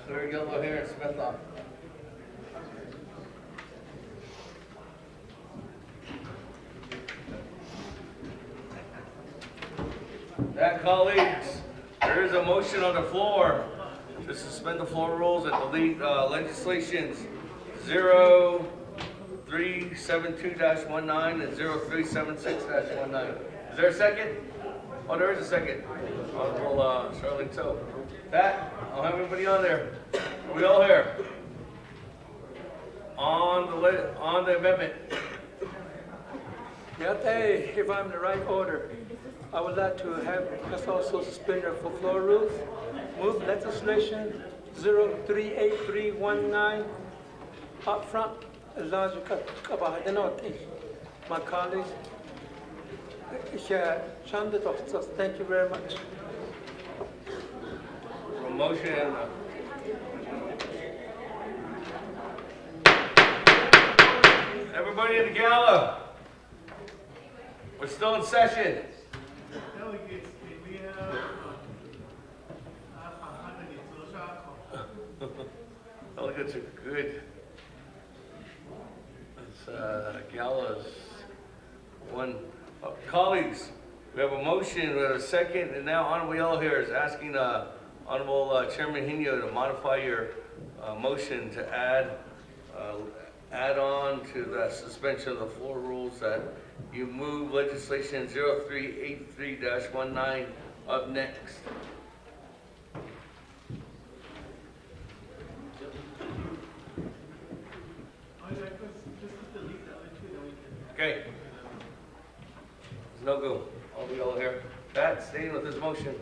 Clear yellow hair and Smith up. That, colleagues, there is a motion on the floor to suspend the floor rules and delete legislations 0372-19 and 0376-19. Is there a second? Oh, there is a second. Honorable Charlene So. That, I'll have everybody on there. Are we all here? On the amendment. Yate, if I'm in the right order, I would like to have us also suspended for floor rules. Move legislation 038319 up front. My colleagues, Thank you very much. Motion. Everybody in the gala. We're still in session. Delegates, can we have Delegates are good. It's galas. One. Colleagues, we have a motion, we have a second, and now Honorable Yellow here is asking Honorable Chairman Hino to modify your motion to add on to the suspension of the floor rules that you move legislation 0383-19 up next. Okay. No go. I'll be all here. Pat, staying with this motion.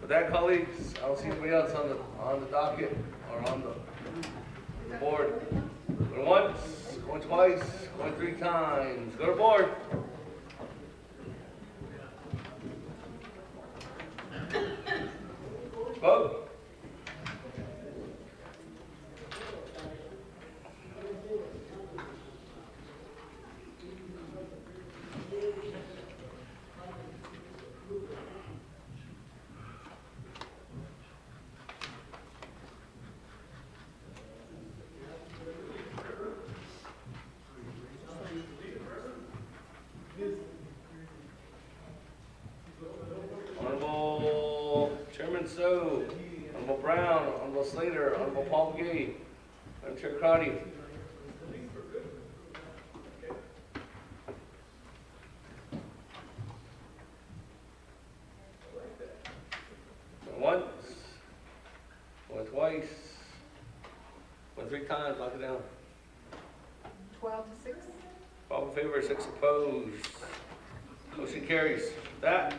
With that, colleagues, I don't see anybody else on the docket or on the board. Going once, going twice, going 3 times. Go to board. Vote. Honorable Chairman So, Honorable Brown, Honorable Slater, Honorable Paul Gay, Madam Chair Crotty. Once, went twice, went 3 times, lock it down. 12 to 6. 12 in favor, 6 opposed. Motion carries. That.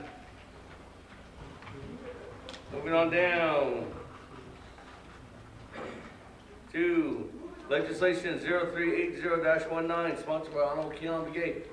Moving on down to legislation 0380-19, sponsored by Honorable Keon Begay.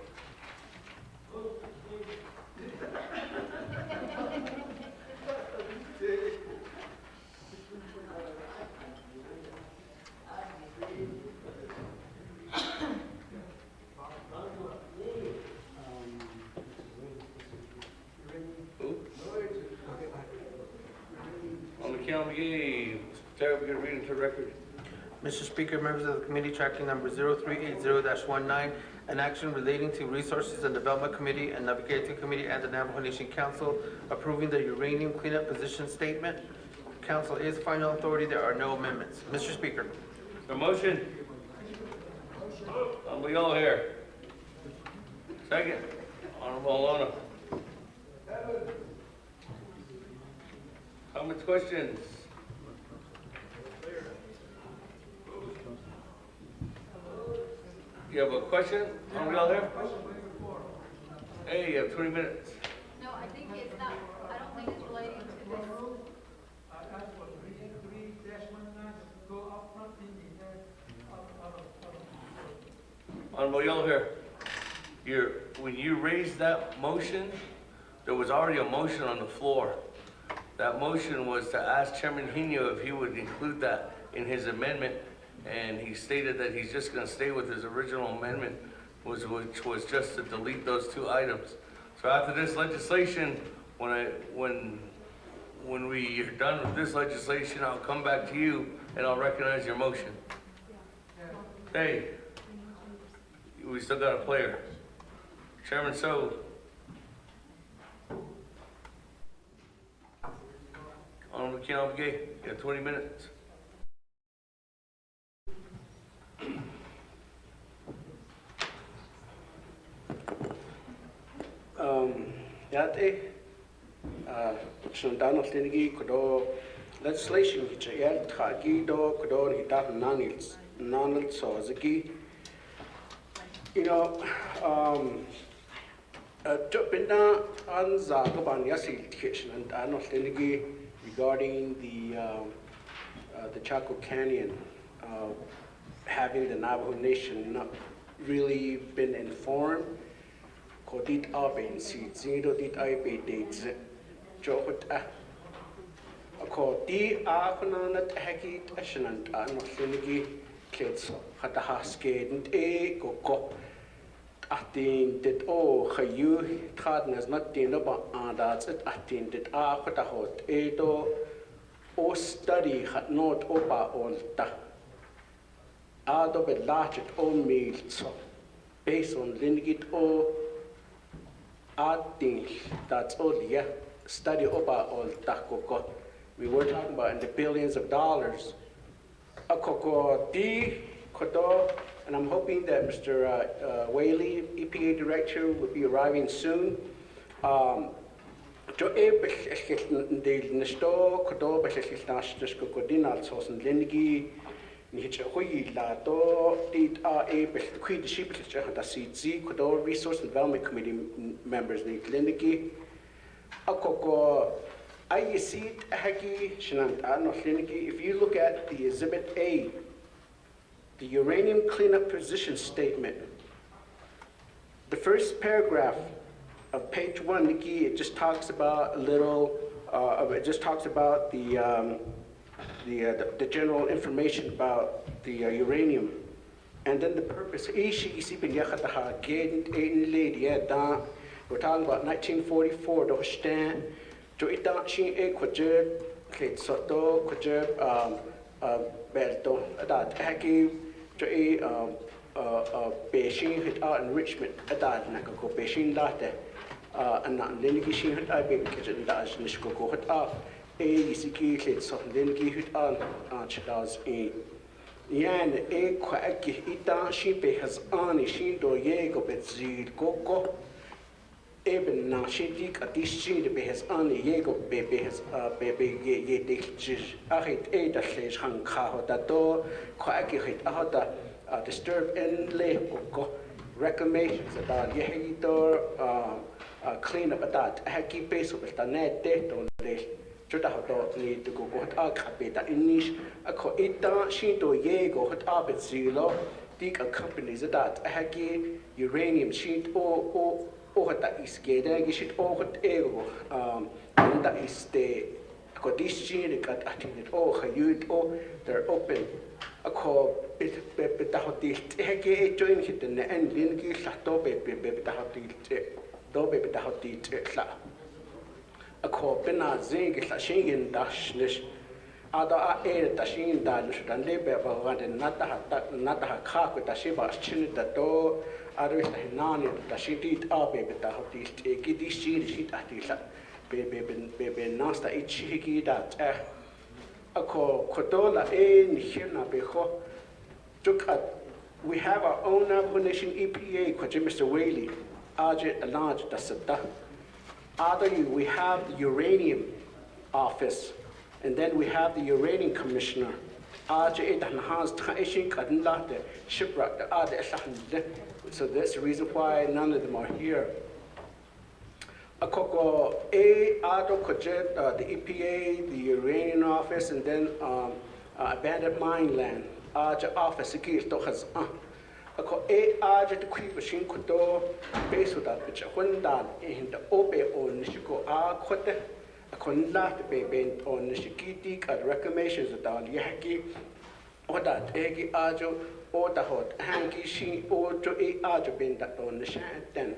Mr. Speaker, members of the committee, tracking number 0380-19, an action relating to Resources and Development Committee and Naabik'íyáti Committee and the Navajo Nation Council approving the uranium cleanup position statement. Council is final authority. There are no amendments. Mr. Speaker. The motion. Honorable Yellow here. Second. Honorable Alona. Comments, questions? You have a question? Honorable Yellow here? Hey, you have 20 minutes. No, I think it's not, I don't think it's relating to this. Honorable Yellow here. When you raised that motion, there was already a motion on the floor. That motion was to ask Chairman Hino if he would include that in his amendment, and he stated that he's just going to stay with his original amendment, which was just to delete those 2 items. So after this legislation, when we are done with this legislation, I'll come back to you and I'll recognize your motion. Hey, we still got a player. Chairman So. Honorable Keon Begay, you have 20 minutes. Yate, Sundano Stinigi, Kodo, legislation, which I Tragi do, Kodo, Hita, Nanil, Sozaki. You know, Jopinda, Anzagaban Yasi Kitchen, and Dano Stinigi regarding the Chaco Canyon, having the Navajo Nation not really been informed. dit arbein si zero dit aibe dates johut ako di akunanat hagit ashanant anotlinigi kids hata hasked go Atin dit geju tradnes not din op dat het atin dit hot edo study hat not opa olta ado belachet meal so based on lingit atin that's all yeah study opa olta koko we were talking about in the billions of dollars akoko di kodo. And I'm hoping that Mr. Whaley, EPA Director, will be arriving soon. Jo de nesto kodo beslesnas ko kodinal sosen lengi ni hui la do dit kwid ship da CZ kodo Resource and Development Committee members ni lengi akoko I see haki shinant no lengi. If you look at the Exhibit A, the uranium cleanup position statement, the first paragraph of page 1, Nikki, it just talks about a little, it just talks about the general information about the uranium. And then the purpose, we're talking about 1944, Beijing hit out enrichment adad na ko Beijing late an lengi shin hit I be kitchen das nishko ko hit out isiki hit so lengi hit on chadas yan kwa aki ita shin be has ani shin do yego bezil koko even na shin dik ati shin be has ani yego be has be ye dik jish ahit da shes han kha da do kwa aki hit out disturb and lay reclamations about yehidor clean up that haki base of the net to the juta hot need to go hot akapita inish ako ita shinto yego hot abet zilo dik companies that haki uranium sheet o hota is geda gishit o hot ego that is the ko this gene got attended hayud they're open ako betahotil heke join hit the end linki sato betahotil do betahotil la ako bena zing la shingen dashnish ada tashin danish dan lebe bagan nata kha ko tashiba chin da do aru nani tashiti abe betahotil ki this gene shit atila be nasta ichiki that ako kodola nihina beho we have our own Navajo Nation EPA, Mr. Whaley, Ajit Alaj Dasata. We have the uranium office, and then we have the uranium commissioner. So that's the reason why none of them are here. Akoko the EPA, the uranium office, and then abandoned mine land. Office again to has ako to keep machine kudo base with that which when done in the obe on nishiko kote a conlat be on nishikiti at reclamations of down yaki or that egi ajo or the hot hanky she or to been that on the shanten.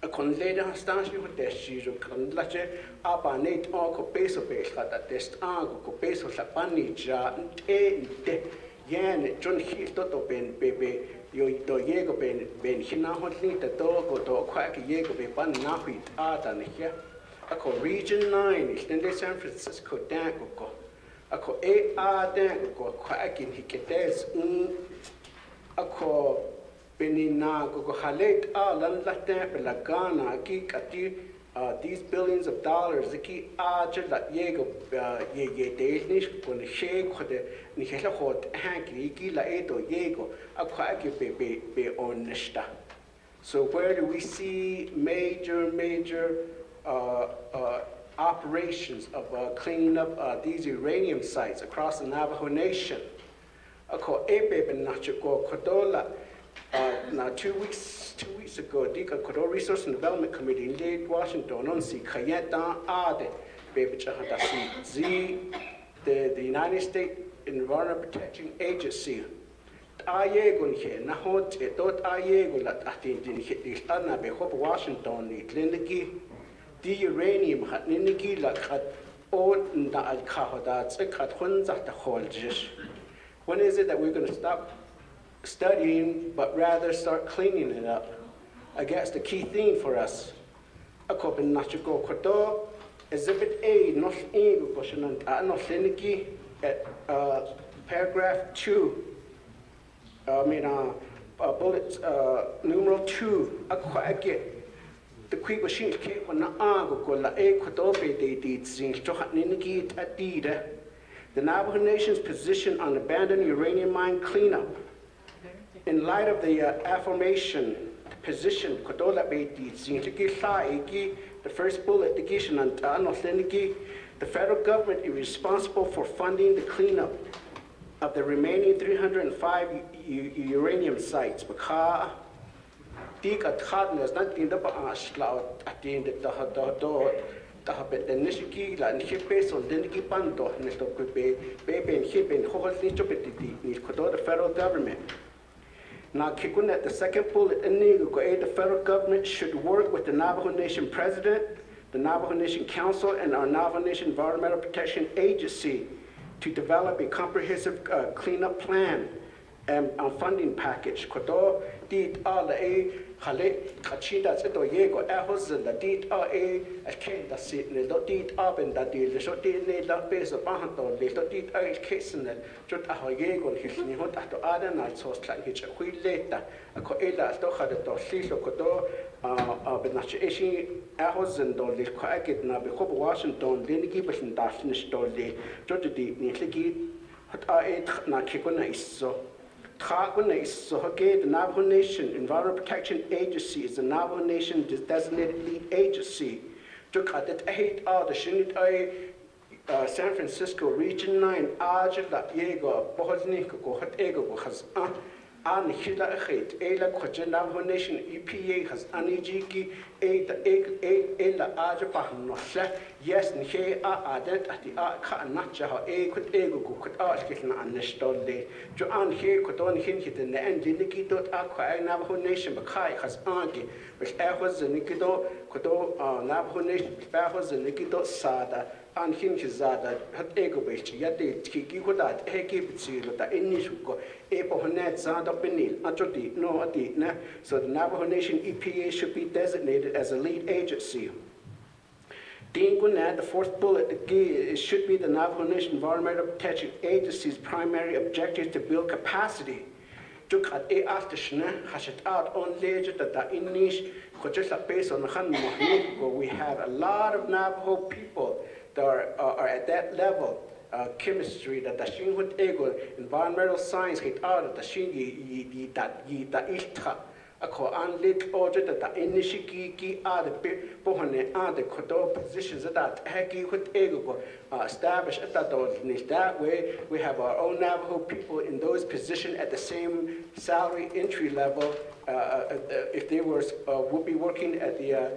A conlader stance with the she's of conlache abanate or copeso base that test ango copeso sapani ja and yan John Hill to ben bebe yo do yego ben hina hotli the dog to quack yego be ban na huit adan here ako region 9 is in San Francisco dango ako dan go quack in hiketes ako benina go halet lan latin belagana ki kati these billions of dollars ki la yego ye denish kon she khode ni hela hot hanki ki la edo yego akwa ki be onesta. So where do we see major operations of cleaning up these uranium sites across the Navajo Nation? Ako ebe ben nachiko kodola Now 2 weeks ago, the Kodo Resource and Development Committee in Lake Washington on si kayeta ade the United States Environmental Protection Agency. Ayegun here, Nahot, Etot Ayegun at Atin, Hilana, Behop Washington, Liniki, the uranium hat Niniki, like at all the Alcahodat, Zekat Hunza, the whole jish. When is it that we're going to stop studying, but rather start cleaning it up? I guess the key theme for us, a copy Nachiko Koto, Exhibit A, North Ego, Goshanan, Liniki, at paragraph 2. Bullet numeral 2. The quick machine came on the Ago, La Equatope, they did sing, Stohaniniki at Dida. The Navajo Nation's position on abandoned uranium mine cleanup. In light of the affirmation position, Kodola Beti, Zinki, the first bullet, the Gishan and Tanotheniki, the federal government is responsible for funding the cleanup of the remaining 305 uranium sites. Because Tika Tadnas, not in the Baashlau, at the end of the Habit, the Nishiki, and Hipes on Diniki Pando, Nitokupe, Baby and Hip and Hohol Nitopeti, the federal government. Now, Kikunet, the second bullet, the federal government should work with the Navajo Nation President, the Navajo Nation Council, and our Navajo Nation Environmental Protection Agency to develop a comprehensive cleanup plan and funding package. Kodo did all the Hale Kachida Zeto Yego Ahos, the did all a cane that sit, the did up and that deal, the short did the base of Bahanto, the did a case in the Jut Ahoyego, his Nihot at the other night, so like which we later, a coela, Stoha, the Sisho Kodo, Benachation Ahos and Dolly, Quacket, Naabik'íyáti Washington, then give us in Daphnish Dolly, Jot the Nitliki, what are it, Nakikona is so. The Navajo Nation Environmental Protection Agency is the Navajo Nation designated lead agency. San Francisco Region 9, Ajala Yego, Bohosnico, Hot Ego has An Hila Hate, Ela Kwaja Navajo Nation EPA has Anijiki, Ela Ajapahan Nosha, yes, Nye Adet at the Aka Nacha, A could Ego could ask it an Nestole. Joan here could on hint it in the end, Nikito Aqua Navajo Nation, Bakai has Angi, which Ahos the Nikido, Kodo Navajo Nation, Bahos the Nikido Sada. And him Zada had ego based, yet they tiki would that a keep it seal that in Nishuko, Epohonet Zada Benil, Atoti, no Aditna, so the Navajo Nation EPA should be designated as a lead agency. The fourth bullet, it should be the Navajo Nation Environmental Protection Agency's primary objective to build capacity. At a after Shna, has it out on ledger that in Nish, based on Han we have a lot of Navajo people that are at that level. Chemistry, that the Shinhut Ego, environmental science, hit out of the Shingi, that Ilta. A co-unlit order that the Inishiki are the Bohane are the Kodo positions that Heki Hut Ego established at that. That way, we have our own Navajo people in those positions at the same salary entry level. If they were would be working at the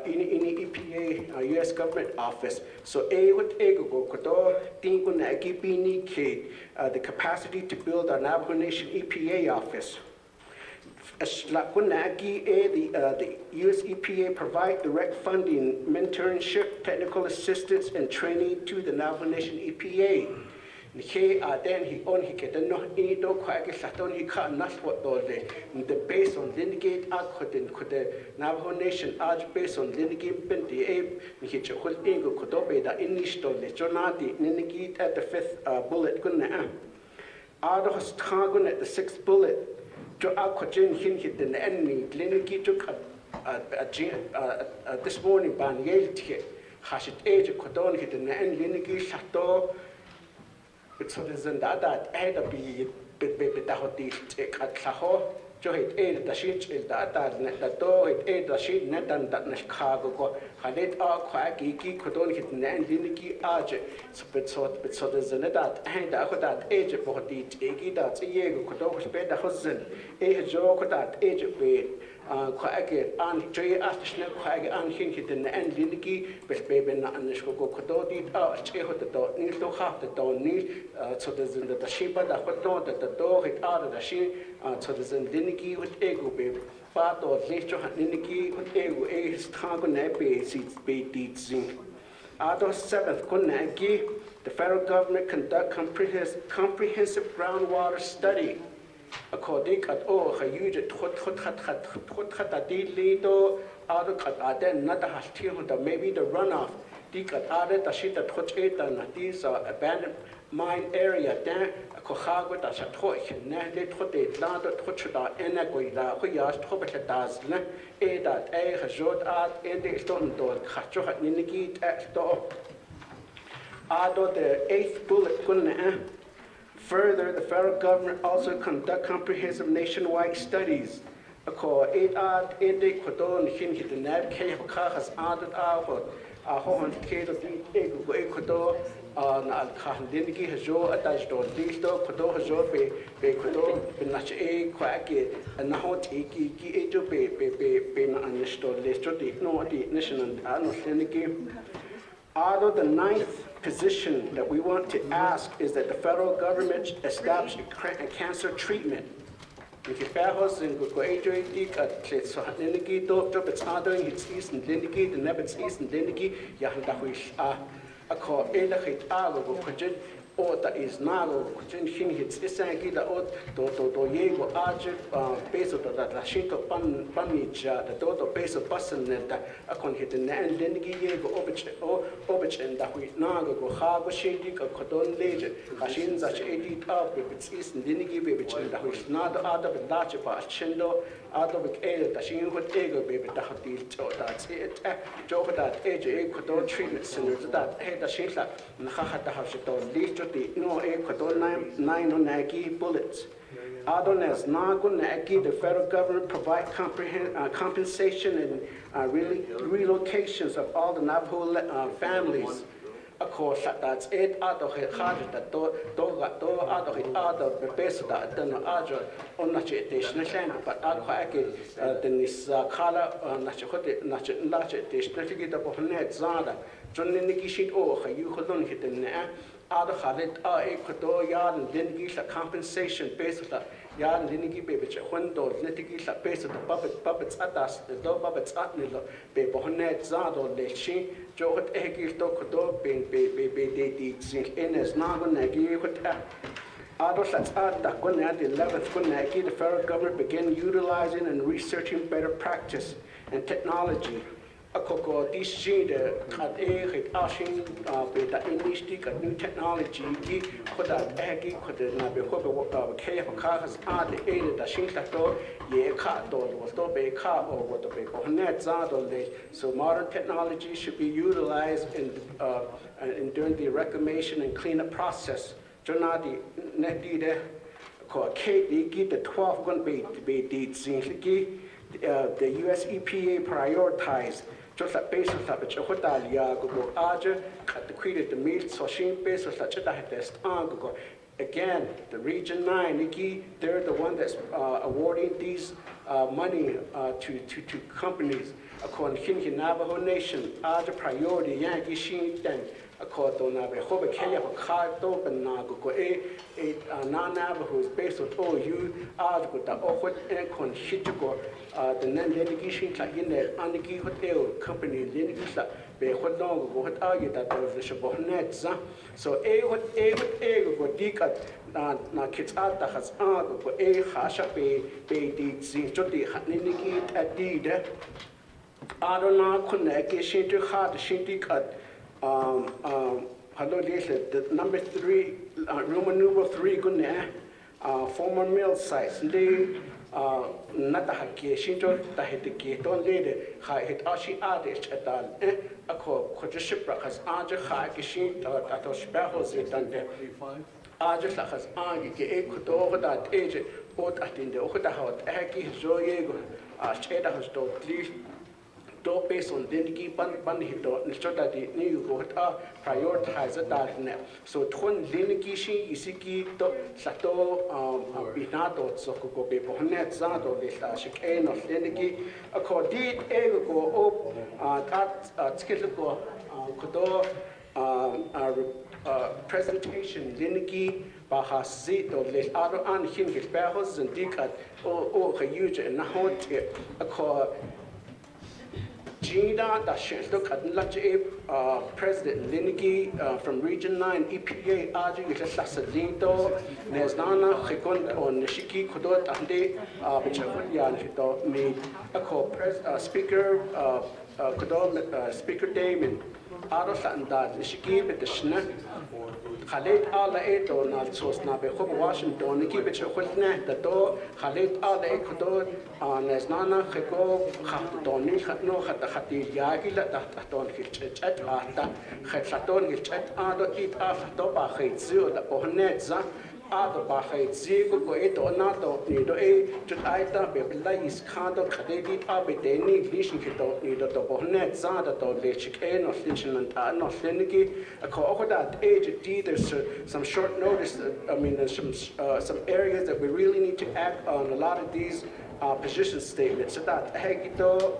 any EPA U.S. government office. So Hut Ego Kodo Tingunaki Bini K the capacity to build our Navajo Nation EPA office. The U.S. EPA provide direct funding, mentorship, technical assistance, and training to the Navajo Nation EPA. Then he only get the no do quite he can't not what the base on litigate could the Navajo Nation based on litigate the ape he whole ego could obey the initial jonati litigate at the fifth bullet gonna out of Chicago at the sixth bullet. Jo Aquajin hit in the enemy, Gleniki took this morning ban Yale has it age of Codon hit in the end, Liniki Chateau. It's what is in that, Ada be Betahoti take at Saho, cho hit aid the sheet is that that do hit aid the sheet net and that nas cargo go hadet a quacky codon hit nan diniki arch bit so there's an that and that age for the egi that ye could spend the husband a joke that age be quacky and joy after quacky and hit in the end diniki but baby not an go could eat out the dog needs to have the dog need so there's in the sheep that would know that the dog hit out of the sheep so there's in diniki with ego baby part of least diniki with ego is tango nappy seats be deed. Other 7th Kunagi, the federal government conduct comprehensive groundwater study. According to all, a huge maybe the runoff. These are abandoned mine area. Then a cohago that's a toy, and they put it land of Tochada and a guida, who asked Hobbit a that a has rode out in the stone door, Kacho at Niniki at door. Ado the 8th bullet couldn't. Further, the federal government also conduct comprehensive nationwide studies. Accord 8 art in the Kodon, Hinki, the Naabik'íyáti has added our home case of the Ecuador. Diniki has jo attached on these dog, Kodo has jo be Kodo, Benache, Quacky, and now take Ejo be understood. Let's no the national Diniki. Although the 9th position that we want to ask is that the federal government establish a cancer treatment. If you fails in go age so Diniki doctor, but starting its east and Diniki, the Nebits east and Diniki, Yahandawish a call Elahit Ago project or that is Nago, Jin hits Isangi, the old Yego Arjit, base of the Shinto Panija, the Dodo base of Busson, a con hit the Nan Dinigi Yego Obich and that we Nago, Hago Shindik, a Codon Legend, Hashin such 80 up with its east and Dinigi baby, that was not out of the Lachipa, Chindo, out of the air, the Shin would ego baby, that's it. Joe that age, a Codon treatment centers that head the Shinla, and Hahata Hashito, lead no a Codon 9 on Nagi bullets. Adonas Nago Nagi, the federal government provide compensation and relocations of all the Navajo families. Of course, that's it. Out of it, that do out of it, out of the base that then other on the station, but I quite then this color, not the Bohnet Zada, John Nikishit, oh, you could not hit the net. Out of it, a Kodo yard and then give a compensation based on yard and then give a window, litigate a base of the puppets at us, the dog puppets at Nilo, Bohnet Zado, the she, Joe had Egil Dokodo, baby, in as Nago Nagi with Ados at that one at the 11th Kunaki, the federal government began utilizing and researching better practice and technology. A cocoa, this sheet, cut a ashing, beta English, new technology, could that eggy, could not be hope K for cars, the aid that Shinkato, ye car door was to be car or what the people net zadol. So modern technology should be utilized during the reclamation and cleanup process. Jonadi Netida, called Kate, the 12 one be deeds, the US EPA prioritized. Just like base of such a hotel, go Aja, cut the created the meal, so she base of such a test go. Again, the Region 9, Nikki, they're the one that's awarding these money to companies. According to Navajo Nation, Aja priority, Yankee Shin, then according to Navajo, Kaya, Kato, and Nago, a non-Navajo is based on all you, Aja, the Ohot, and Con Shitugo. The non-delegation in there, and the hotel company, the what long what argue that there was the Shabonet. So, what Dikat, na kids out that has go a hasha be the Zinjoti, Niniki at Dida. Adona connect, Shinty Hat, Shinty cut. Hello, the number 3, Roman numeral 3, good. former mill sites, Natahaki, Shinto, Tahitiki, don't lead it, Hit Ashi Adish at a shipwreck has Aja Hakishi, Tato Spahos, Aja has Agi, Ekuto, that age, both at in the Okatahot, Haki, Zoyego, Cheda has told, please. Do based on Diniki Banhito, Nishota di New Gota, prioritize that. So, Twin Diniki, Isiki, Sato, Binato, Soko, Beponet, Zato, Chicane of Diniki, a cordid ego, that Skitako, Kodo, presentation, Diniki, Bahasito, Les Ado and Hingis Behos and Dikat, or huge and Nahot, a call. Gina, look at President Linigi from Region 9, EPA, Aji, Sasadito, Nesnana, Hikon, on Nishiki, Kodot, Ande, Bichahulian, Hito, me, a co Speaker, Kodot, Speaker Damon, Adosanda, Nishiki, Bitishna, Khalid Ala Eto, Nalsos Nabe, Washington, Niki Bichahulne, the door, Khalid Ala Ekodot, Nesnana, Hiko, Hatoni, no, Hati Yagi, Laton, Hitchet, Ata, Hetlaton, Hitchet, Ado, Eat After Bahitzu, the Bohnetza, Ado Bahitzi, go eat or not, Nido A, to Ita, Bebelais, Kando, Kadedi, Abedeni, Lishikito, Nido, the Bohnetza, the Lechik, no Flinchin and no Fliniki, a co that age, there's some short notice, I mean, there's some areas that we really need to act on a lot of these position statements. So that Hagito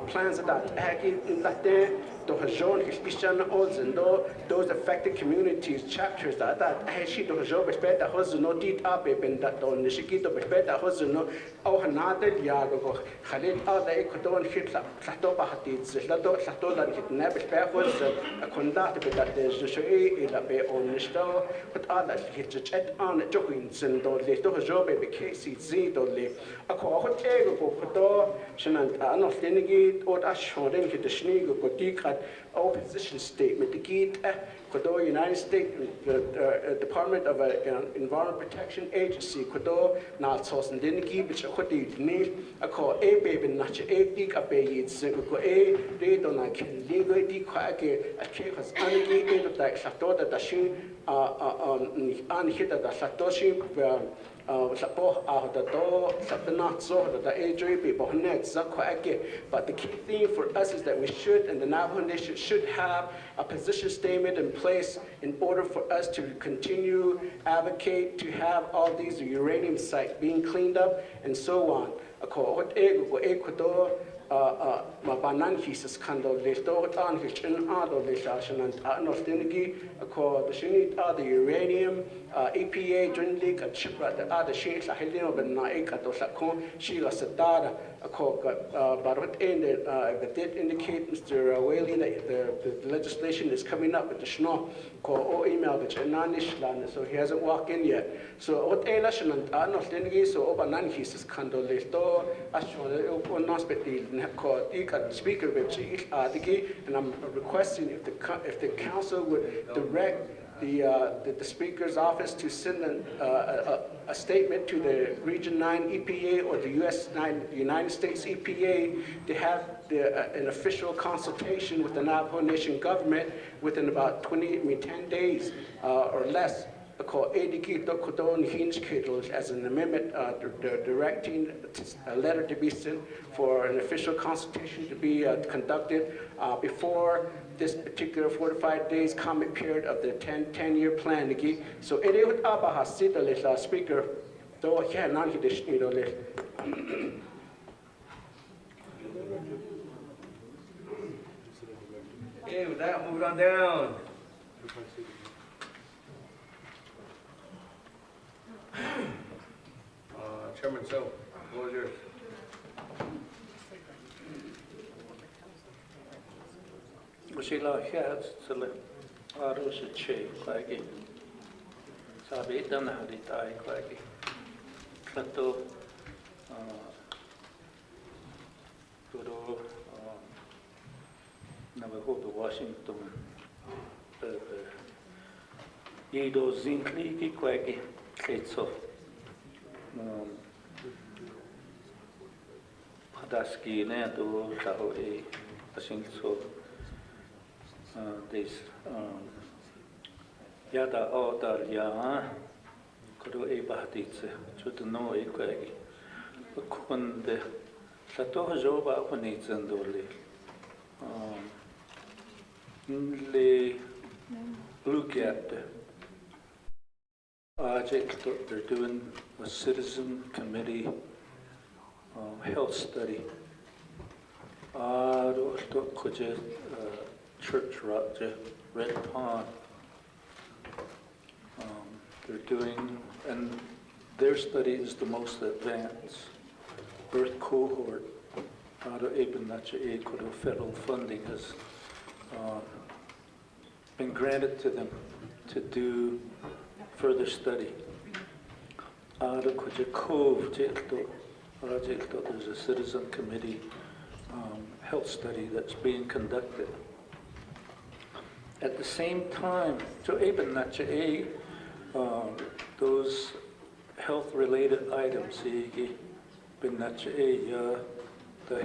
plans that Hagi Latin, to Hajon, Hishan Olsen, those affected communities, chapters that Hashi to Hajo, Bespeta Hosuno, Dit Abe, and that on Nishikito, Bespeta Hosuno, Ohanada, Yago, Khalid Ada Ekodon, Hitla, Satobahatit, Satola, Nebespehos, a conduct that there's the Shoe, Ilabe on Nisto, but others hit the chat on Jokins and don't let to Hajo, baby Casey, Zidole, a cohort ego, Kodo, Shanant, Anos Denegate, or Ashon, hit the Schneego, Kotika. Opposition statement to get Kodo United States Department of Environment Protection Agency Kodo Nalsos and Diniki which Kodi need a call a baby not a dig a bay go a they don't can legally quake a cake has aniki in the Sato that she unhit the Satoshi Sapo out the door, Satanat so that the AJ people next but the key thing for us is that we should and the Navajo Nation should have a position statement in place in order for us to continue advocate to have all these uranium sites being cleaned up and so on. Mabanan hisas kando lesto an hishin ado lesashan and anostiniki accord the shinit the uranium EPA joint league at Chipra the other sheets a helino but naikato sakon shila satada accord but what ended did indicate Mr. Whaley that the legislation is coming up with the snow call email which Nanishlan so he hasn't walked in yet so what elashan and anostiniki so obanan hisas kando lesto ashon nospeti speaker and I'm requesting if the council would direct the speaker's office to send a statement to the Region 9 EPA or the United States EPA to have an official consultation with the Navajo Nation government within about 10 days or less. As an amendment directing a letter to be sent for an official consultation to be conducted before this particular 45 days comment period of the 10-year plan. So it is about speaker, though he had not okay, with that, moving on down. Chairman So, the floor is yours. Sheila had to Aros a che, Quaggy. Sabi done how they die, Quaggy. Clato, Guru, Navajo to Washington, Edo Zinkli, Quaggy, Kateso, Hadaski Nando Sao A Asing so this Yada Oda Ya Kudu A Bahatitse to know a quaggy. When the Sato Joba when it's and only look at the project that they're doing a citizen committee health study. Church Red Pond. They're doing, and their study is the most advanced birth cohort out of Naabik'íyáti Committee. Federal funding has been granted to them to do further study. Out of there's a citizen committee health study that's being conducted. At the same time, those health-related items, the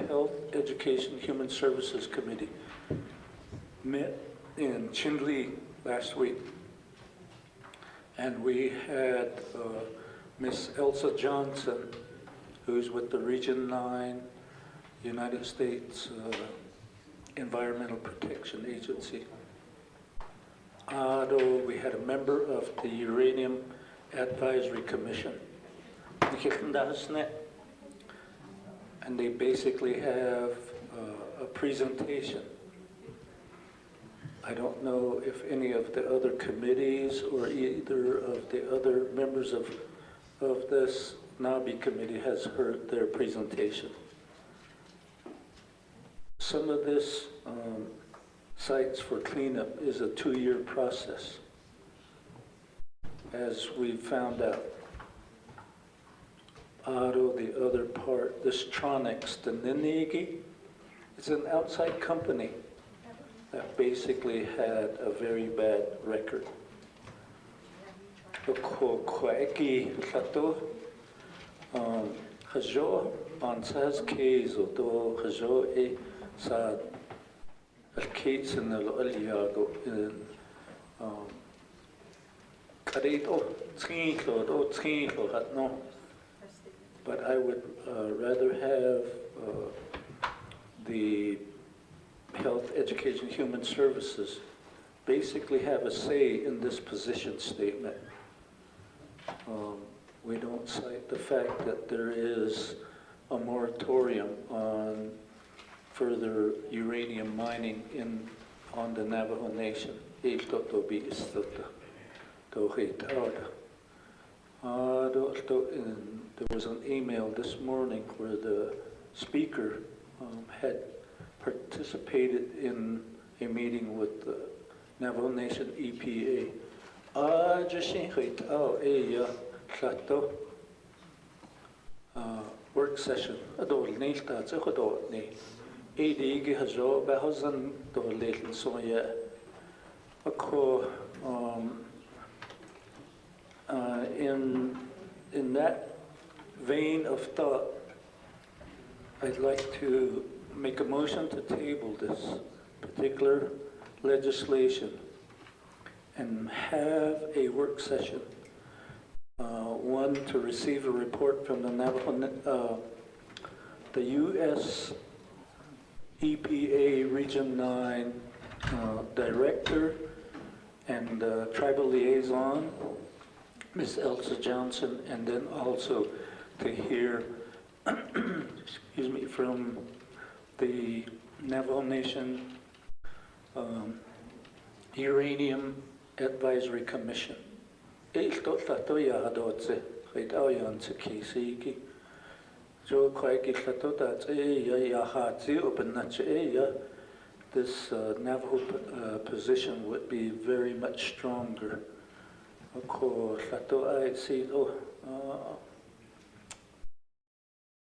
Health, Education, Human Services Committee met in Chinle last week, and we had Miss Elsa Johnson, who's with the Region 9 United States Environmental Protection Agency. We had a member of the Uranium Advisory Commission. And they basically have a presentation. I don't know if any of the other committees or either of the other members of this Nabi committee has heard their presentation. Some of this sites for cleanup is a 2-year process, as we found out. The other part, this Tronics, the Ninigi, it's an outside company that basically had a very bad record. Hajo ansas case o do hajo e sa al case in the aliago in Kareto Trinko hat no. But I would rather have the Health, Education, Human Services basically have a say in this position statement. We don't cite the fact that there is a moratorium on further uranium mining on the Navajo Nation. There was an email this morning where the speaker had participated in a meeting with the Navajo Nation EPA. Work session. In that vein of thought, I'd like to make a motion to table this particular legislation and have a work session. One, to receive a report from the Navajo, the U.S. EPA Region 9 Director and Tribal Liaison, Ms. Elsa Johnson, and then also to hear, excuse me, from the Navajo Nation Uranium Advisory Commission. This Navajo position would be very much stronger.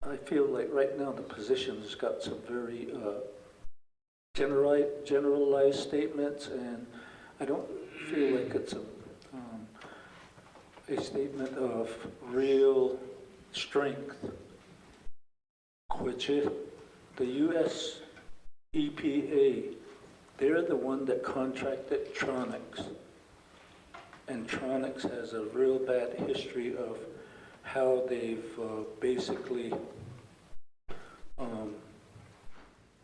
I feel like right now the position has got some very generalized statements, and I don't feel like it's a statement of real strength, which is the US EPA, they're the one that contracted Tronics. And Tronics has a real bad history of how they've basically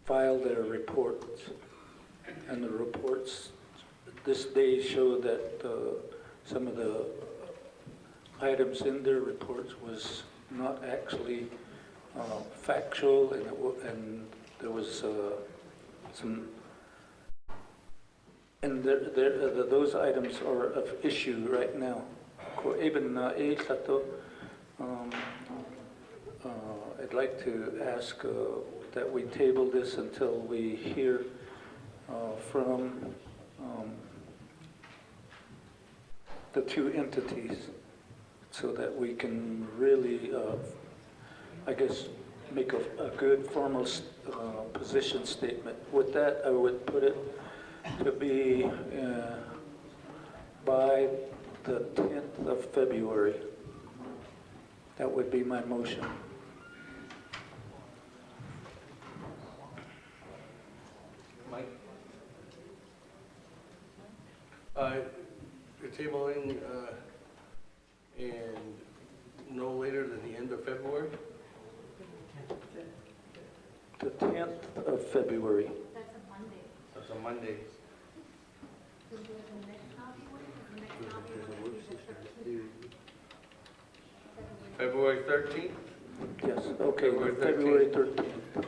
filed their reports. And the reports this day show that some of the items in their reports was not actually factual, and there was some, and those items are of issue right now. I'd like to ask that we table this until we hear from the two entities, so that we can really, I guess, make a good formal position statement. With that, I would put it to be by the 10th of February. That would be my motion. Mike? You're tabling and no later than the end of February? The 10th of February. That's a Monday. February 13th? Yes, okay, February February 13th.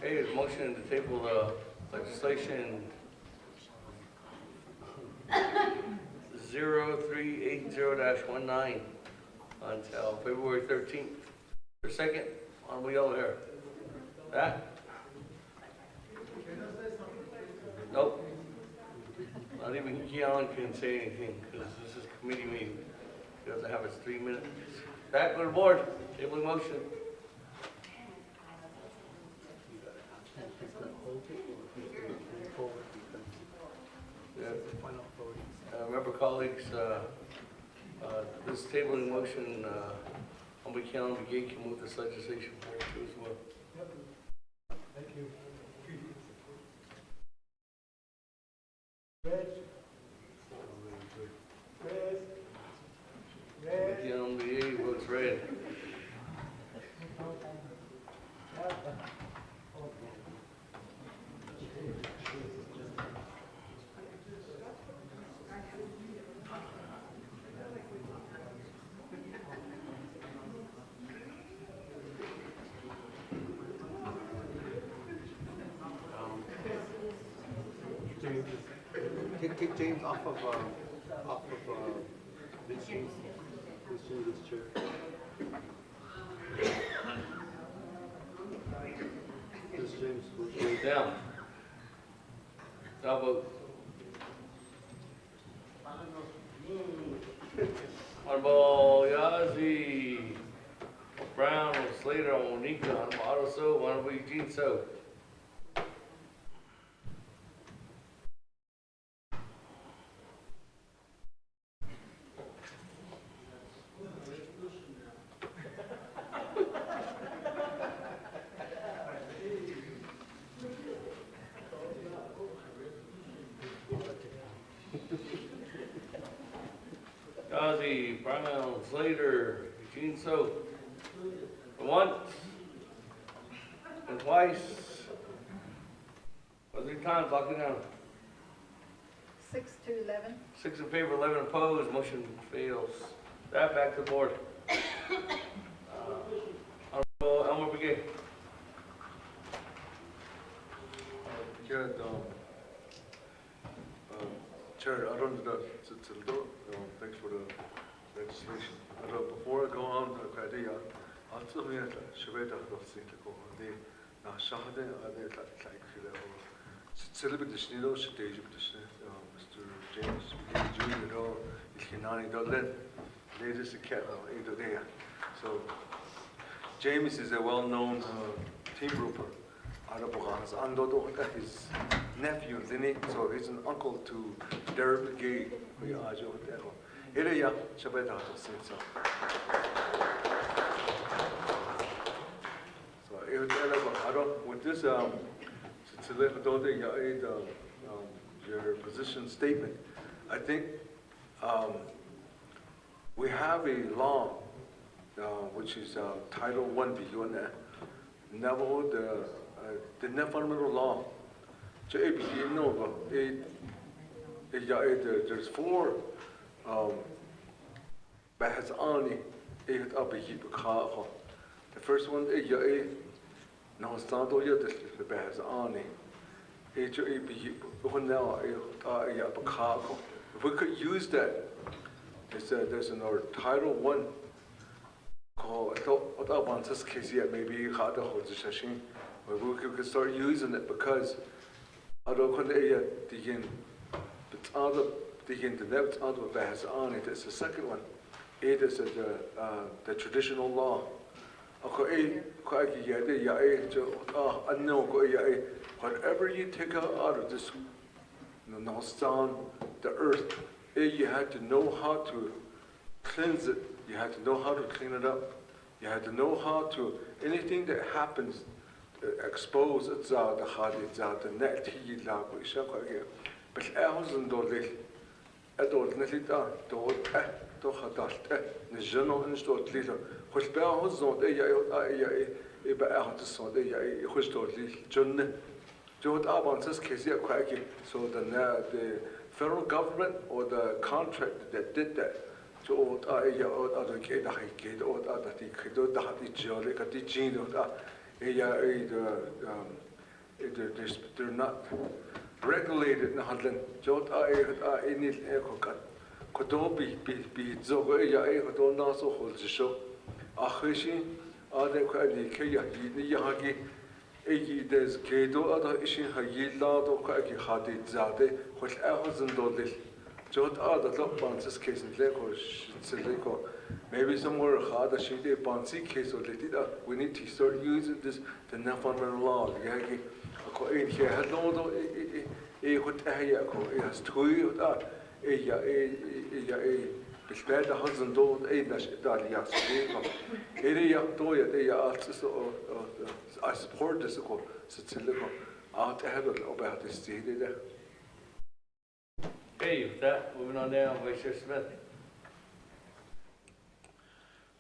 Hey, there's motion to table legislation 0380-19 until February 13th. For a second, on we go here. That? Nope. Not even Keon can say anything, because this is a committee meeting. He doesn't have his 3 minutes. Back to the board, tabling motion. Remember, colleagues, this tabling motion, on behalf of the can move this legislation forward too as well. Thank you. The votes red. Kick James off of this James. This chair. This James. Go down. How about Honorable Yazzie, Brown, Slater, Monica, Honorable Otto So, Honorable Eugene So. Yazzie, Brown, Slater, Eugene So. Once and twice. What's the time? Lock it down. 6 to 11. 6 in favor, 11 opposed. Motion fails. That back to the board. Honorable Elmer Brigade. Chair, I don't know, thanks for the legislation. Before I go on, Mr. James Jr. So James is a well-known team roper. His nephew, so he's an uncle to Derek Gay. with this, your position statement, I think we have a law, which is Title 1 beyond that. Navajo, the fundamental law. There's 4 the first one is no stand or the bahas on if we could use that, there's another Title 1 called maybe we could start using it because it's the second one. It is the traditional law. Whatever you take out of this the earth, you had to know how to cleanse it. You had to know how to clean it up. You had to know how to, anything that happens, expose it out, the net, but so the federal government or the contractor that did that, they're not regulated. There's Kedo other ishin Hayila or Kaki Hadi Zade, which Ahazandoli, Jot other Bansis case in Leko, Shitzeleko, maybe somewhere harder she did Bansi case or Letida. We need to start using this, the Nafan law, the Yagi, in here, Hello, what it has 2 bad husband don't I support this out ahead about this. Okay, with that, moving on down, Vice Chair Smith.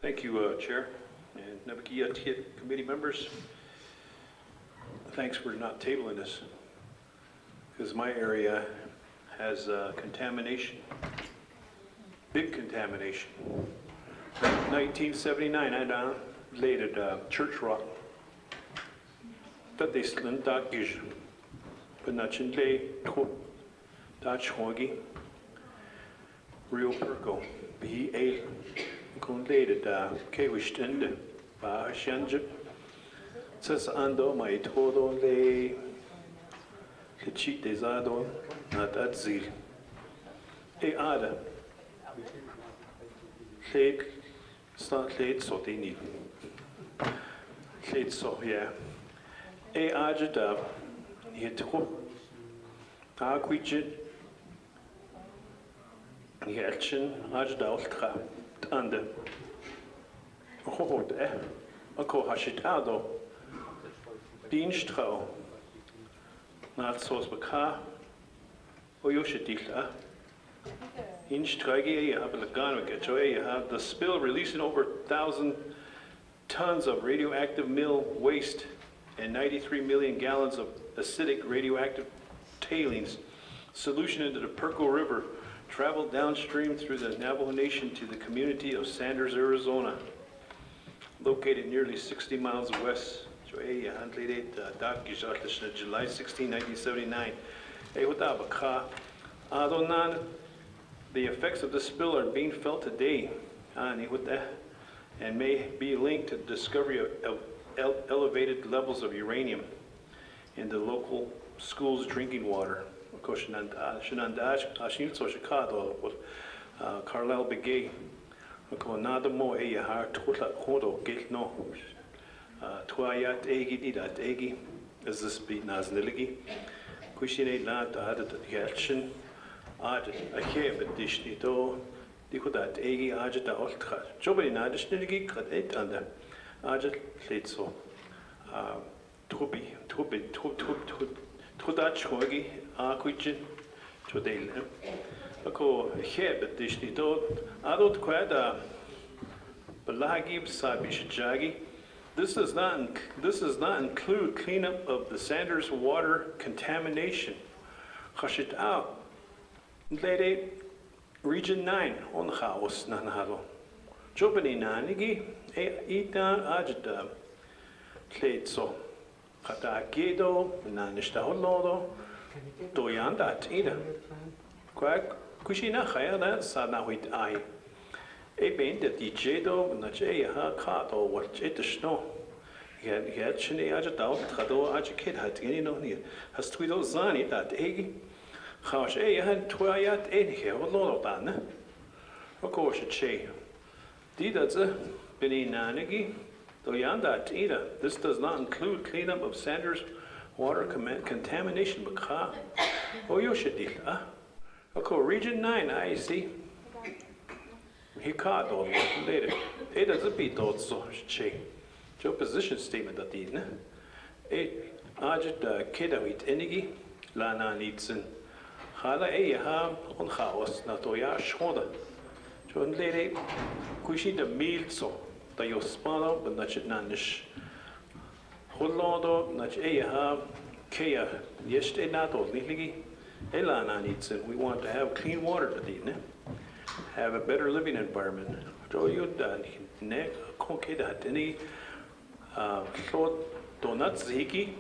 Thank you, Chair, and Naabik'íyáti Committee members. Thanks for not tabling this, because my area has contamination. Big contamination. 1979, I downloaded church rock. That they slid that is, but not in lay, Dutch Hoggy, Rio Perco, be a conlated, Kawishtend, Bahashanjip, says Ando, my todo lay, the cheat desado, not at zeal. A ada. Late, start late, so they need. Late, so yeah. A agita, hit hook, aquichet, Yelchin, agita, under. Hold, a cohashitado, Dienstrau, not sauce baka, or yoshitila. In Stragi, you have the spill releasing over 1,000 tons of radioactive mill waste and 93 million gallons of acidic radioactive tailings. Solution into the Perco River traveled downstream through the Navajo Nation to the community of Sanders, Arizona, located nearly 60 miles west. July 16, 1979. The effects of the spill are being felt today, and may be linked to the discovery of elevated levels of uranium in the local schools' drinking water. Carlisle Begay, Nadamo Eyahar Hodo Gitno, Twayat Egi, as this beat Nazniligi, Kushine Nat added Yelchin. A here, but dish nito, Dikudat, Egi, Ajata, Oltra. Jobby Nadishnigi, cut 8 under Ajat Litso. Tuda chogi akuichin chodel. Ako heb dishni do adot kwada balagib sabishjagi. This does not include cleanup of the Sanders water contamination. Khashit out. Lede Region 9 on chaos nanhalo. Jobani nanigi ita ajda kleitso. Khata gedo nanishta holodo doyanda tida. Kwak kushina khaya da sanawit ai. Ben dat die jedo na je ha kato wat het sno. Je chine aja daut khado aja kid hat geni no ni. Has twido zani dat egi. Khash han twayat enige holodo dan. Of che. Die dat ze beni nanigi doyanda tida. This does not include cleanup of Sanders water contamination bakha. Oyoshidil ah. Region 9 I see. He caught all later. It doesn't be told so. Your position statement that the Ajit Kedawit Enigi, Lana Nitsen, Hala Eha on Haus, Natoya Shoda. John Lady, Kushi the meal so, the Yospano, but Nachit Nanish. Holodo, Nach Eha, Kea, Yeste Nato, Liligi, Elana Nitsen. We want to have clean water to the have a better living environment. So you done ne konke da tini thought donuts ziki.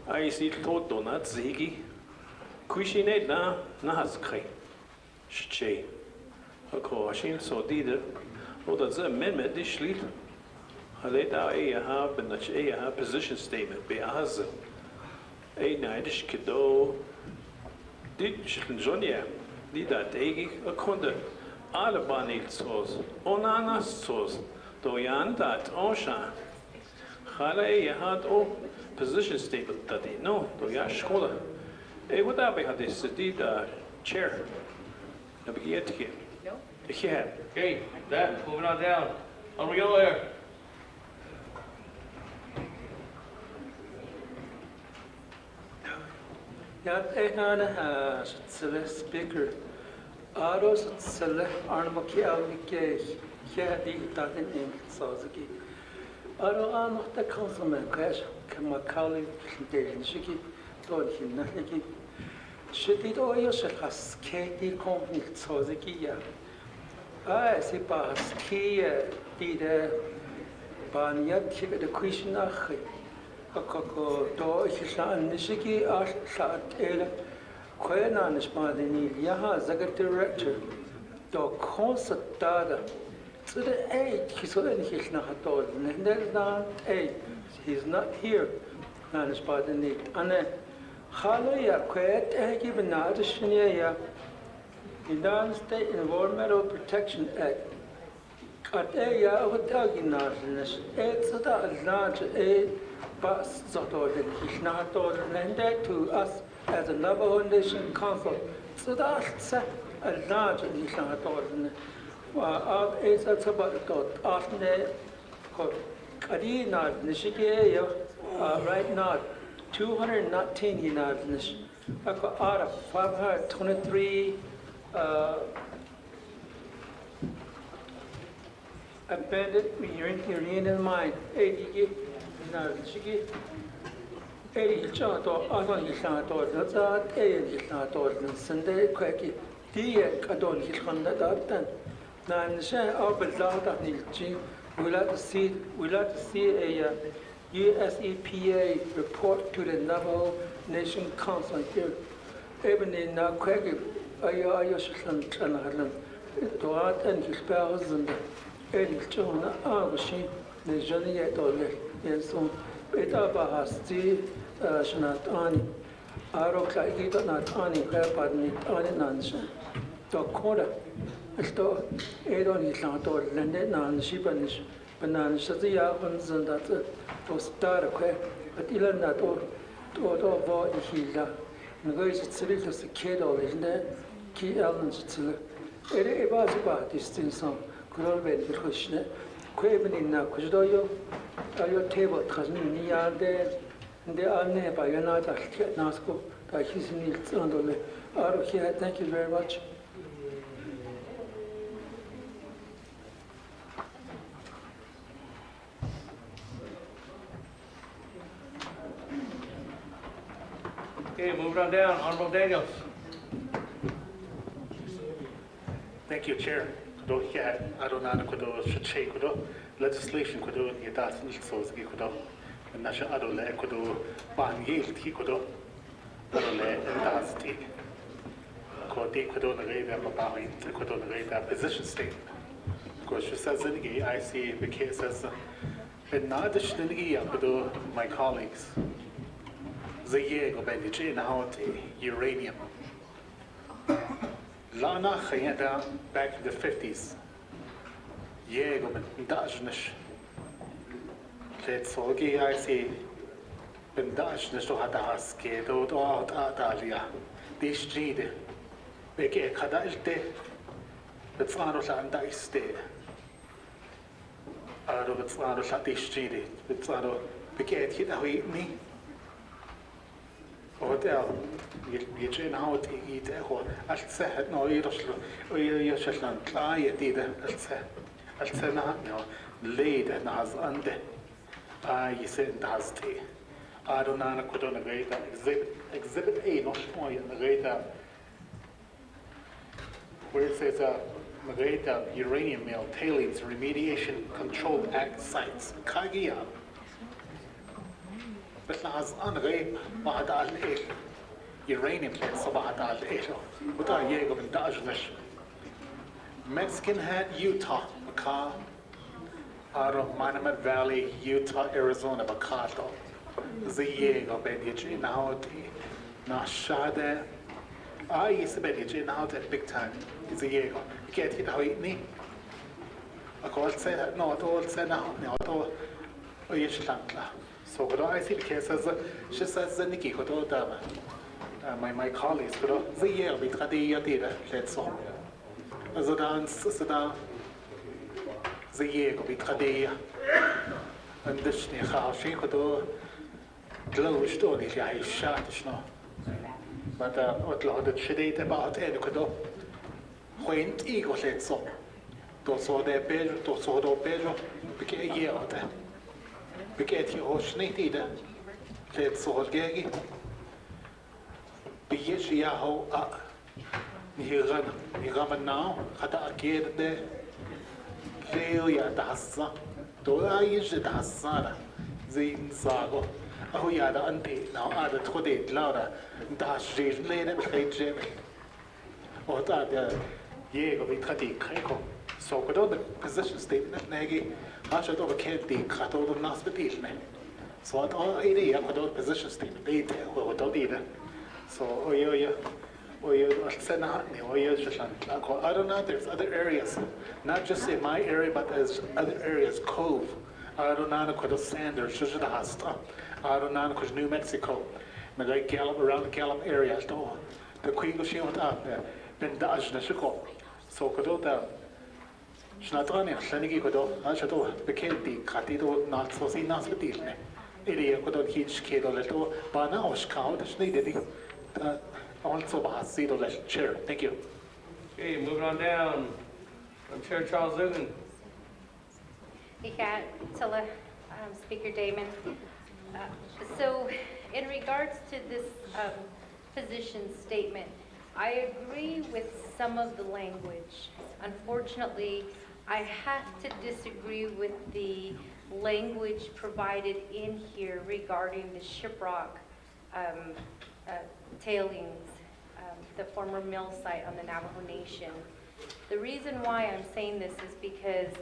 I see thought donuts ziki. Kushine na haskre. Che. Ako shin so did. Or that's amendment this lead. Haleta have and that have position statement be as a nightish kido. Did Jonia. Die dat egi konde alle banilsos onanasos doyan dat osha khale had o position statement that no doya schola e what have had this the chair Naabik'íyáti no okay that moving on down on we go there. Yat ehana speaker. Aros sele armakialike yadi tatin in sazaki. Aro ano the councilman crash kamakali in shiki told him nothing. Shitty oyos has katie company sazaki ya. I see pas kia did banyat keep the question nach. Ako do ishan nishiki ashat ele kwena nishmadini yaha zagat director do concert dada so the kiso en hishna hatol nenda he's not here nishmadini ane khalo ya kwet egi benad shniya ya United States Environmental Protection Act at ya utagi nash it's a large Bas Zotor lended to us as a Navajo Nation Council. So that's a large nation. It's about after Kadina Nishiki right now 219 United out of 523 abandoned uranium mine 80 Shiki, Eddie Chato, Adon Hishato, that's a Hishato, and Sunday Quacky, Dia Adon Hishonda, Nan Shan Albazata Nilchi, we like to see a USEPA report to the Navajo Nation Council here. Even in Quacky, Ayoshan Chanahan, Doat and his spells and Eddie Chona, Agushi, the Johnny Etole. Yes, so Beta Bahasti Shanatani, Aroka Gita Natani, Kapadni, Ani Nanshan, Dokora, Esto, Edon Islantor, Lendet Nan, Shipanish, Banan Shazia, and that was Darque, but Ilanator, Toto Vo Ihila, and goes to Silius Kedo, isn't there? Key elements. It was about this thing, some Kurobet Kushne. Quavening Kujoyo, your table, Tasmini Yarde, and they are nearby United Nasco, by his needs under out of here. Thank you very much. Okay, moving on down, Honorable Daniels. Thank you, Chair. Kudo here, Adonana Kudo, Shache Kudo, legislation Kudo, Yadas Nilsozgi Kudo, and Nasha Adole Kudo, Ban Yield Kudo, Adole and Dasti. Kodi Kudo Nareda Babawi, Kudo Nareda position statement. Because she says in the I see the case as in addition to my colleagues. The year of uranium. Lana Khayenda back in the 50s. Year of Dajnish. Let's all get I see when Dajnish to Hadaske, do out Adalia. This Jade. Beke Kadalte. The Flarola Daiste. Out of the Flarola this Jade. The Flaro Beke hit away me. Hotel, you train how to eat a whole. I said, no, you just land, try it either. I said, no, laid and has under. You said, has tea. I don't know, put on a great exhibit A, not more in the great where it says, uranium mill tailings remediation control act sites. Kagia. بس لحظ أنا غيب بعد على الإيش uranium plants بعد على الإيش وده يجوا من داجنش Mexican Hat Utah بكا أرو Monument Valley Utah Arizona بكاتو زي يجوا بيجي نهودي نشادة يسبب يجي نهودي big time زي يجوا كده كده هويني أقول سنة نوتول سنة نوتول ويشلانكلا. So what I see the case as she says Niki Koto my colleagues the year with Kadi let's so as a dance the year with Kadi and this Niha she Koto glow stone if I shot no but what lot of shade about any Koto when ego let's so those so their bed those so their bed became a year out there. Beget je hoos niet ieder. Het zal gegen. Beget je jou a. Hier gaan nou. Gaat er keer de. Leo ja dassa. Doa is de dassa. Zijn zago. Oh ja de ante. Nou aan het goede Laura. Das is leden begrijp je. Oh dat je weet gaat die krijgen. So we the position statement negi. I should over can't be cut over the hospital. So at all idea without position statement, they without either. So you send out I don't know, there's other areas, not just in my area, but there's other areas, Cove. I don't know, because Sanders, Shujahasta. I don't know, because New Mexico. And I Gallup around the Gallup area. The Queen she went out there, been Dajna Chico. So could that. Snatani, Shaniki Kodo, Ashato, Bekenti, Katido, not so see Naspatil. Idia Kodo Hitch Kedo Leto, Bana, Scout, Snidity, also Bahasido Chair. Thank you. Okay, moving on down. I'm Chair Charles Zugan. Tilla, Speaker Damon. So, in regards to this position statement, I agree with some of the language. Unfortunately, I have to disagree with the language provided in here regarding the shiprock tailings, the former mill site on the Navajo Nation. The reason why I'm saying this is because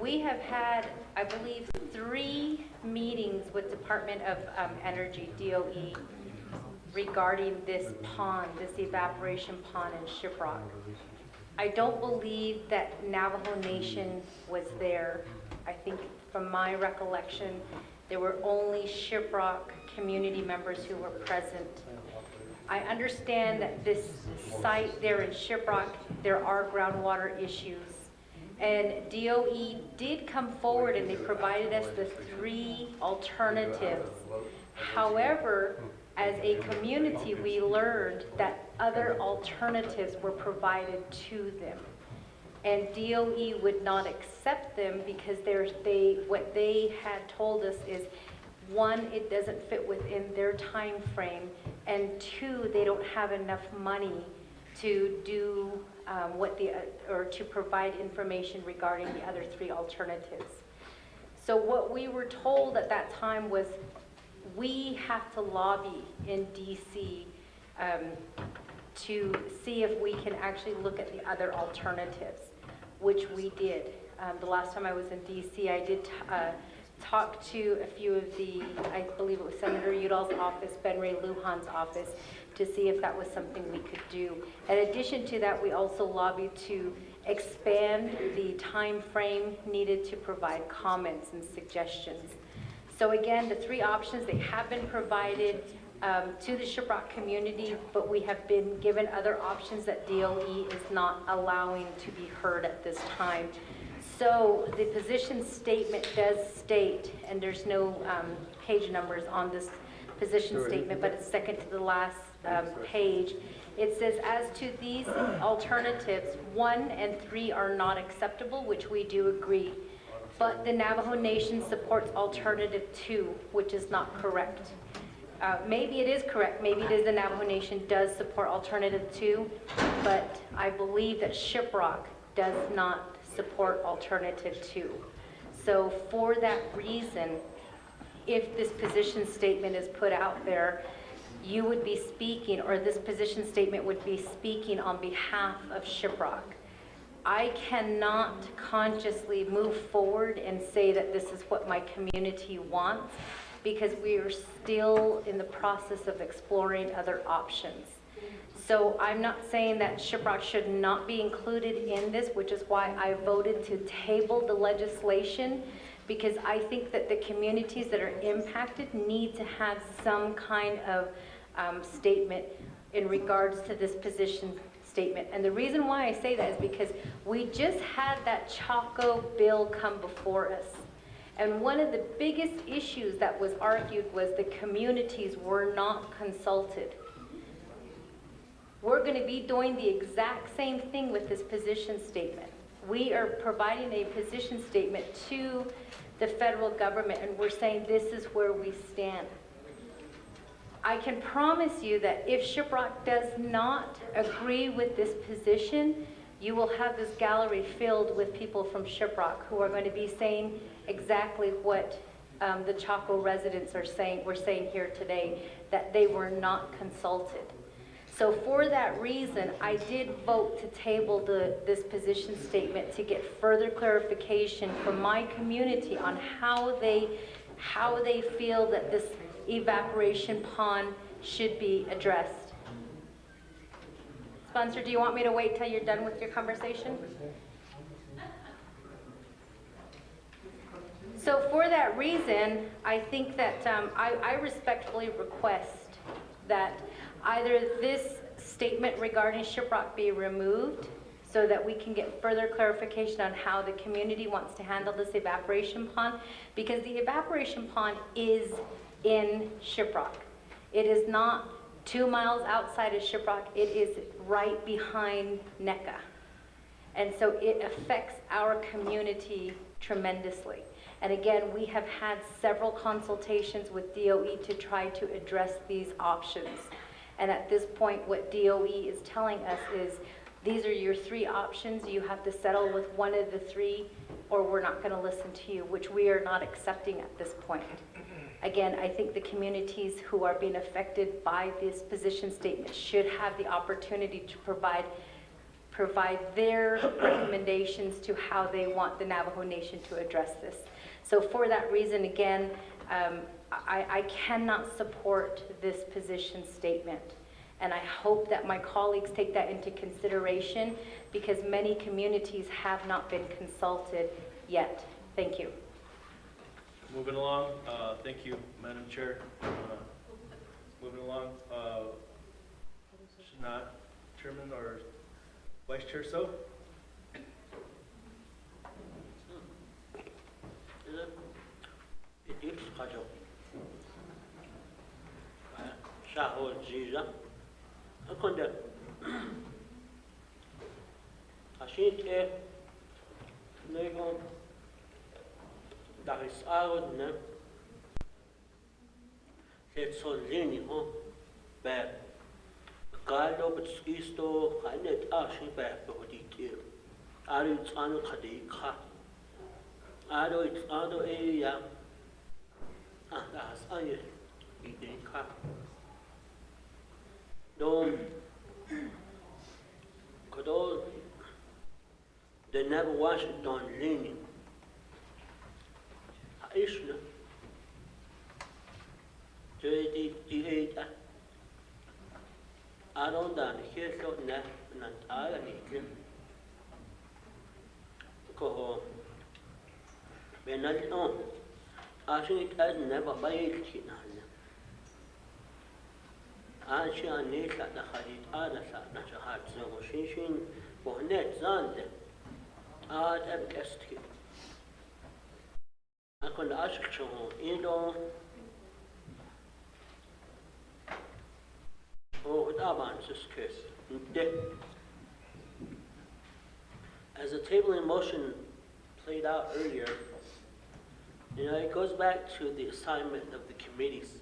we have had, I believe, 3 meetings with Department of Energy, DOE, regarding this pond, this evaporation pond in shiprock. I don't believe that Navajo Nation was there. I think from my recollection, there were only shiprock community members who were present. I understand that this site there in shiprock, there are groundwater issues. And DOE did come forward and they provided us the 3 alternatives. However, as a community, we learned that other alternatives were provided to them. And DOE would not accept them because what they had told us is, 1, it doesn't fit within their time frame, and 2, they don't have enough money to do or to provide information regarding the other 3 alternatives. So what we were told at that time was we have to lobby in DC to see if we can actually look at the other alternatives, which we did. The last time I was in DC, I did talk to a few of I believe it was Senator Udall's office, Ben Ray Lujan's office, to see if that was something we could do. In addition to that, we also lobbied to expand the time frame needed to provide comments and suggestions. So again, the 3 options, they have been provided to the Shiprock community, but we have been given other options that DOE is not allowing to be heard at this time. So the position statement does state, and there's no page numbers on this position statement, but it's second to the last page. It says, as to these alternatives, 1 and 3 are not acceptable, which we do agree. But the Navajo Nation supports alternative 2, which is not correct. Maybe it is correct. Maybe it is the Navajo Nation does support alternative 2, but I believe that Shiprock does not support alternative 2. So for that reason, if this position statement is put out there, you would be speaking, or this position statement would be speaking on behalf of Shiprock. I cannot consciously move forward and say that this is what my community wants, because we are still in the process of exploring other options. So I'm not saying that Shiprock should not be included in this, which is why I voted to table the legislation, because I think that the communities that are impacted need to have some kind of statement in regards to this position statement. And the reason why I say that is because we just had that Chaco bill come before us. And one of the biggest issues that was argued was the communities were not consulted. We're going to be doing the exact same thing with this position statement. We are providing a position statement to the federal government, and we're saying this is where we stand. I can promise you that if Shiprock does not agree with this position, you will have this gallery filled with people from Shiprock who are going to be saying exactly what the Chaco residents are saying. We're saying here today that they were not consulted. So for that reason, I did vote to table this position statement to get further clarification from my community on how they feel that this evaporation pond should be addressed. Spencer, do you want me to wait till you're done with your conversation? So for that reason, I think that I respectfully request that either this statement regarding Shiprock be removed so that we can get further clarification on how the community wants to handle this evaporation pond, because the evaporation pond is in Shiprock. It is not 2 miles outside of Shiprock. It is right behind NECA. And so it affects our community tremendously. And again, we have had several consultations with DOE to try to address these options. And at this point, what DOE is telling us is, these are your 3 options. You have to settle with one of the 3, or we're not going to listen to you, which we are not accepting at this point. Again, I think the communities who are being affected by this position statement should have the opportunity to provide their recommendations to how they want the Navajo Nation to address this. So for that reason, again, I cannot support this position statement. And I hope that my colleagues take that into consideration, because many communities have not been consulted yet. Thank you. Moving along, thank you, Madam Chair. Moving along, should not Chairman or Vice Chair so? or Jija. I conduct. I should a Nego that is out now. It's so leaning home. Bad. Gallo, but skisto, I net ashy back over the deal. I don't know Kadika. I don't know a young. Ah, that's I eating car. Don't. Could all. They never wash it on leaning. Ishna. J.D. I don't know. Here's what not I need. Go. When I don't. I think I never buy it. I need that the Hadid other side, not a hard so she for net Zande. I'd have guessed it. I could ask you, you oh, that answers case. As the table in motion played out earlier, it goes back to the assignment of the committees.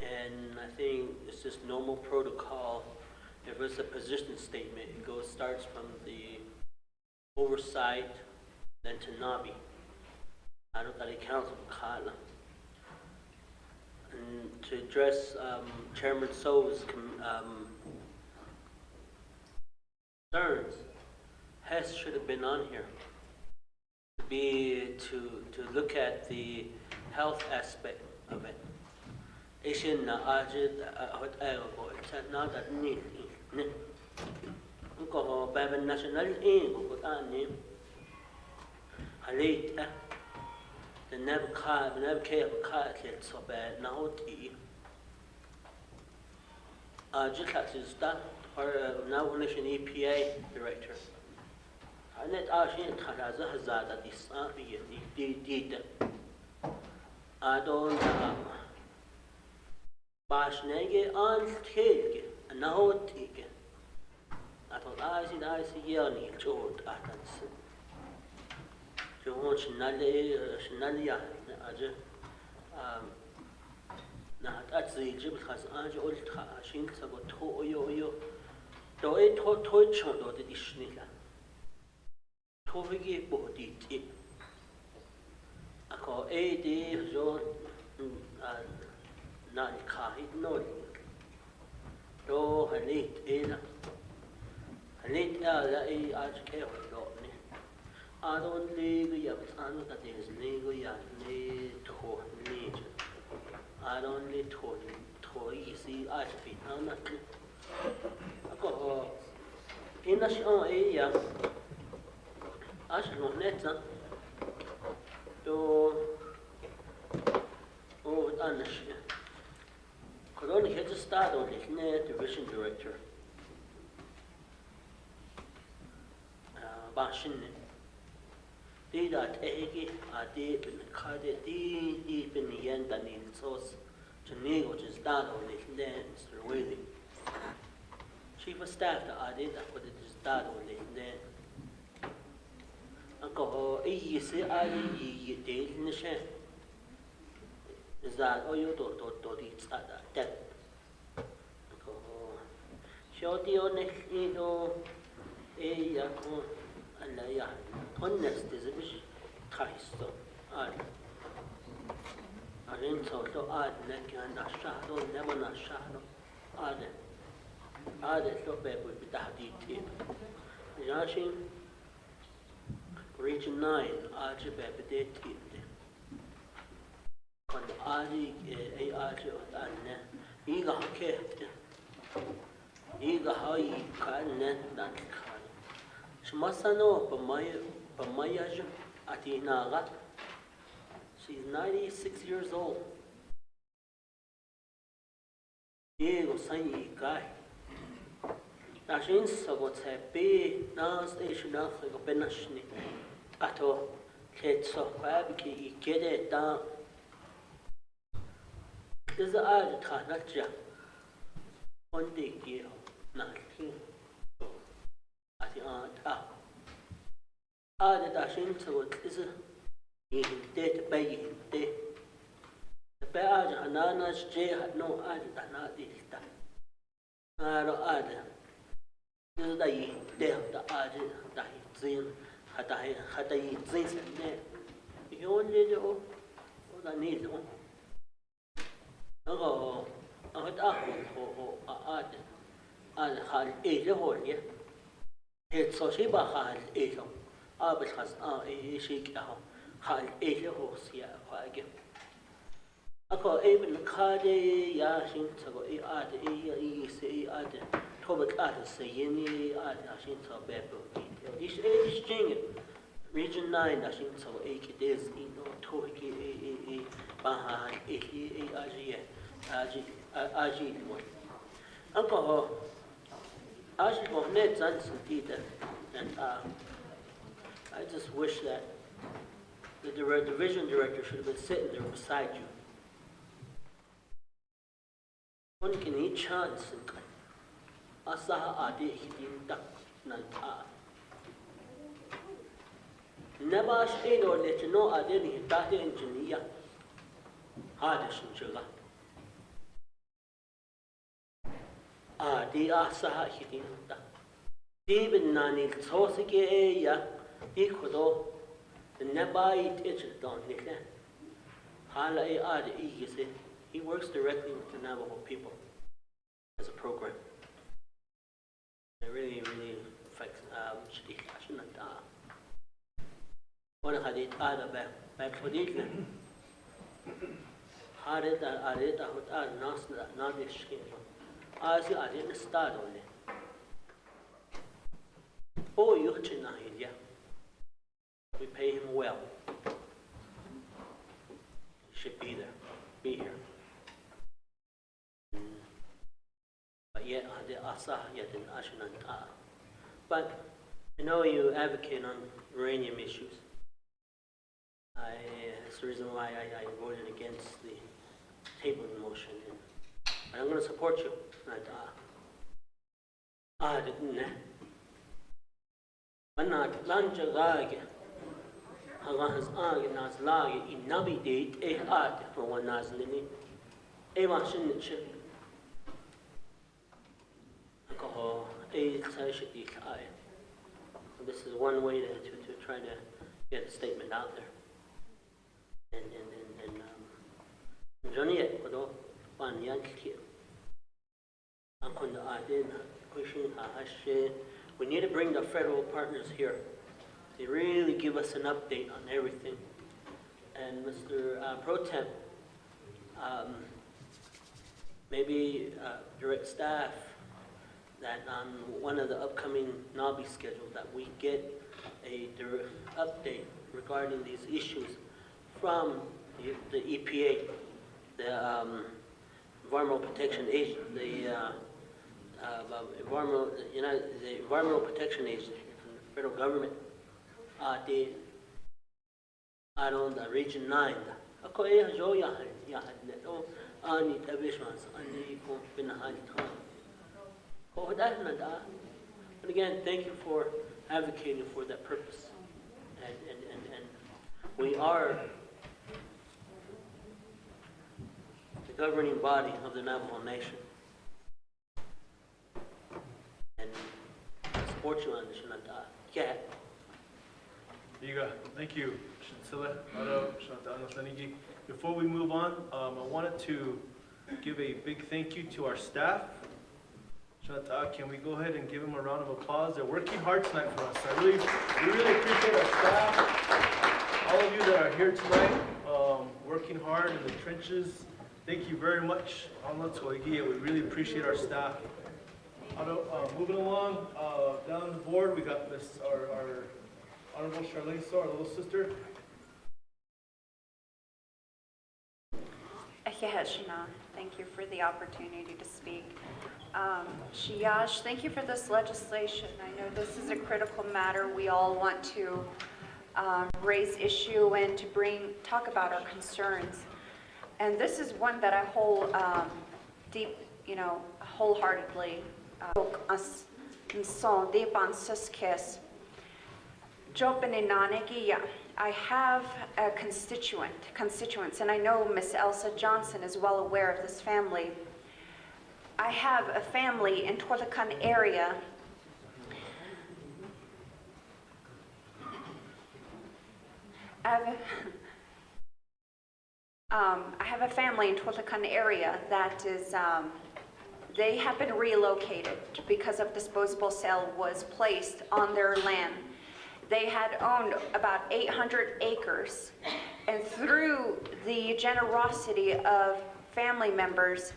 And I think it's just normal protocol. If it's a position statement, it starts from the oversight, then to Nabi. I don't think council Kala. And to address Chairman So's concerns, Hess should have been on here. To look at the health aspect of it. Asian Ajid hot airport, it's not that neat. Go Baban National Inn, but I name Halit, the never care of car, it's so bad now. Just like to start, or now nation EPA director. I let Ashin Karaza Hazada this did. I don't Bashnege on Tilge, and now take. I thought I see Yanni, George Atkinson. George Shnalia, not at the Egypt has Ange old Shinks about Toyo. Do it toy chon or the Dishnilla. Tovigi body tip. I call A.D. John Nan Kahit no. Do Halit Eda. Halit Ella A. Archcare. I don't leave yet, I know that there is legal yet, need to need. I don't need to easy I speak. I'm not. I go in the show area. I should not let them do understand. Could only hit the start on his net division director. Bashin. Did I take it? I did in the card, deep in the end, and in sauce to negotiate start on his net, Mr. Willie. Chief of staff, I did, I put it to start on his net. Uncle, you see, I did in the shed. Is that all you do it start that? Uncle, show the honest, you know, a honest is a bit Christ. I didn't talk to Ad, neck and a shadow, never a shadow. Ad, so bad with that detail. Yashin. Region 9, Ajabab de Tip. Con Adi a Ajo Anna, Ega Kate, Ega Hai Kanet that Kai. Shmasano, Pamayaj Atinaga. She's 96 years old. Diego Sai Guy. Nashin Sagot Happy, now station of Benashni. Ato, Kate so Babiki, get it down. is a Tanaja. One day, you know, nothing. I think, the Dashin, so what is it? You did pay him day. The Baj Ananas J had no added anadista. I don't add. This is the day of the added that he had a things in there. You only know what I need. Oh, I had had 8 hole, yeah. It's so she had 8 hole. But has a shake had 8 holes, yeah, again. I call even the card, yashin, so I add a say, add Tobak add say, any add a shin so bad. Each string, region 9, a shin so 8 days in Toki, Baha, Aji, one. Uncle, I should go net and and I just wish that the division director should have been sitting there beside you. One can eat chance and Asaha Adi Hidim Nanta. Never stayed or let you know I didn't hit that engineer. Hardish and Jula. Adi Asaha Hidim. Even Nani Tosike, ya. He could all the nearby itched down there. Hala ad he works directly with the Navajo people as a program. It really affects what had it ada back for the had it out not this skin. I didn't start on it. Oh, you're yeah. We pay him well. He should be there, be here. But yet, but I know you advocate on uranium issues. That's the reason why I voted against the tabling motion. And I'm going to support you. I didn't. I'm not Lanjagag. Hagas Agnas Lag in Nabi art for one Nazlini. Eva Shinich. Alcohol, this is one way to try to get a statement out there. And Johnny, one young kid. We need to bring the federal partners here. They really give us an update on everything. And Mr. Pro Temp, maybe direct staff that on one of the upcoming NABI schedules that we get a direct update regarding these issues from the EPA, the Environmental Protection Agency, the Environmental Protection Agency from the federal government. The on the region 9. Ako jo yahan neto ani tabishmans ani ko pinahan ito. Oh, that na da. But again, thank you for advocating for that purpose. And we are the governing body of the Navajo Nation. And I support you on this. Yeah. Thank you. Before we move on, I wanted to give a big thank you to our staff. Can we go ahead and give them a round of applause? They're working hard tonight for us. We really appreciate our staff. All of you that are here tonight, working hard in the trenches. Thank you very much. We really appreciate our staff. Moving along, down the board, we got our Honorable Charlene So, our little sister. Thank you for the opportunity to speak. Shiyash, thank you for this legislation. I know this is a critical matter. We all want to raise issue and to talk about our concerns. And this is one that I hold deep, wholeheartedly. I have a constituents, and I know Miss Elsa Johnson is well aware of this family. I have a family in Torlakan area. I have a family in Torlakan area that is, they have been relocated because of disposable sale was placed on their land. They had owned about 800 acres, and through the generosity of family members,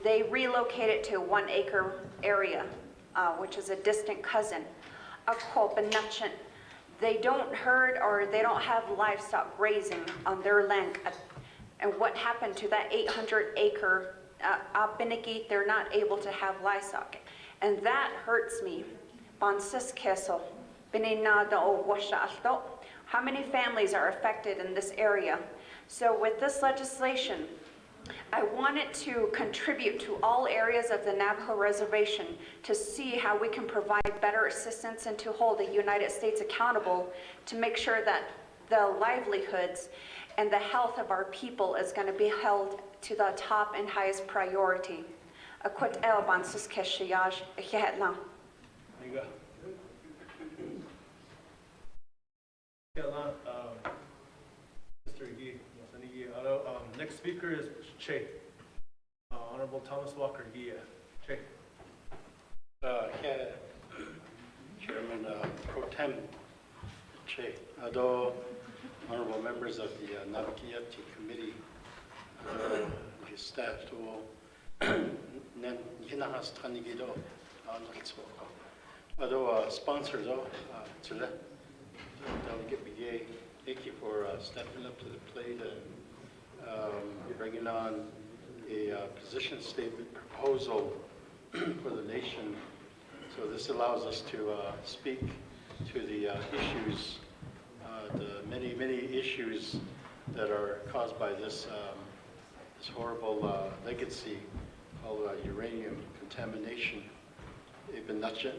they relocated to a 1 acre area, which is a distant cousin. They don't herd or they don't have livestock grazing on their land. And what happened to that 800 acre, they're not able to have livestock. And that hurts me. How many families are affected in this area? So with this legislation, I wanted to contribute to all areas of the Navajo Reservation to see how we can provide better assistance and to hold the United States accountable to make sure that the livelihoods and the health of our people is going to be held to the top and highest priority. Mr. Yee, next speaker is Che, Honorable Thomas Walker Yee. Che. Chairman Pro Tem Che, honorable members of the Naabik'íyáti Committee, the staff sponsors, Delegate Begay, thank you for stepping up to the plate and bringing on a position statement proposal for the nation. So this allows us to speak to the issues, the many issues that are caused by this this horrible legacy called uranium contamination. In that case,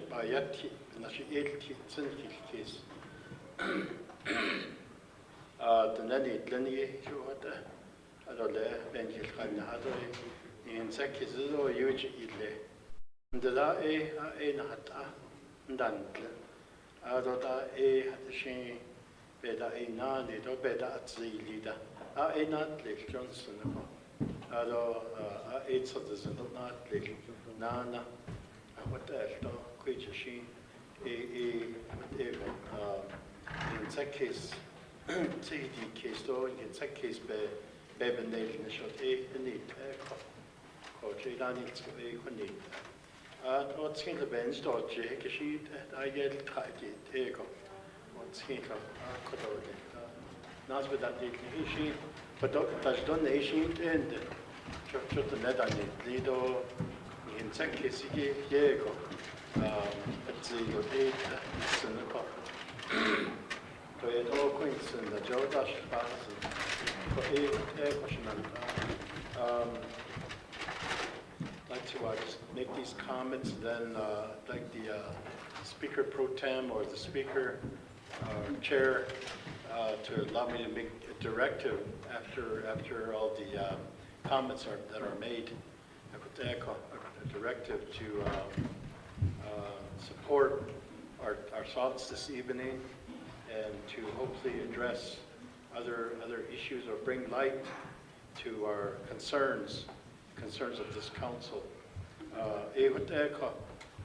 case though, in that case, baby nail in the shot, need what's in the bench, dot, Jake, a sheet, I get tight, take off. What's in not with that she, but that's done the sheet and just the net on it, Lido, in that case, Diego, at the 8, it's in the cup. So it all points in the Joe Dash pass for a question. Like to just make these comments, then like the Speaker Pro Tem or the Speaker Chair to allow me to make a directive after all the comments that are made. I put a directive to support our thoughts this evening and to hopefully address other issues or bring light to our concerns of this council.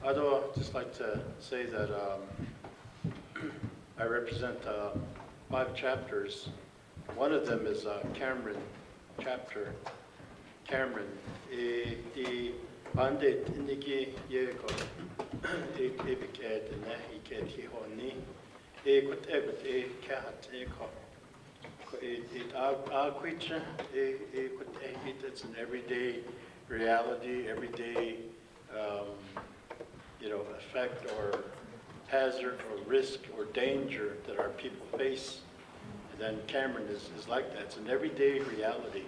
I'd just like to say that I represent 5 chapters. One of them is Cameron chapter. Cameron, the bandit indiki yego, it's an everyday reality, everyday effect or hazard or risk or danger that our people face. And then Cameron is like that. It's an everyday reality.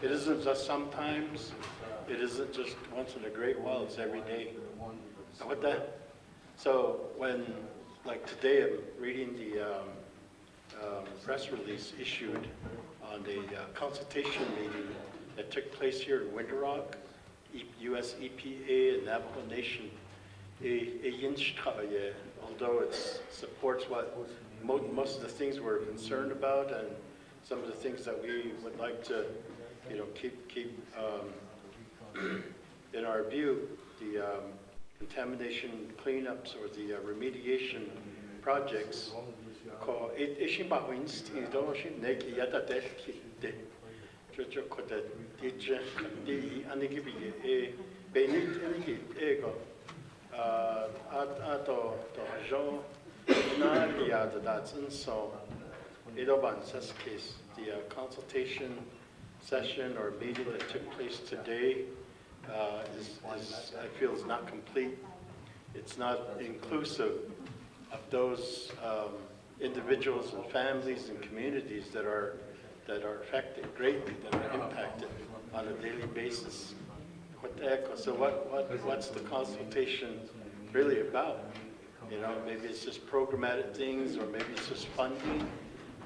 It isn't just sometimes, it isn't just once in a great while, it's every day. What that? So when, like today, I'm reading the press release issued on the consultation meeting that took place here in Winter Rock, US EPA and Navajo Nation. Although it supports what most of the things we're concerned about and some of the things that we would like to, keep in our view, the contamination cleanups or the remediation projects. The consultation session or meeting that took place today I feel is not complete. It's not inclusive of those individuals and families and communities that are affected greatly, that are impacted on a daily basis. So what's the consultation really about? Maybe it's just programmatic things, or maybe it's just funding,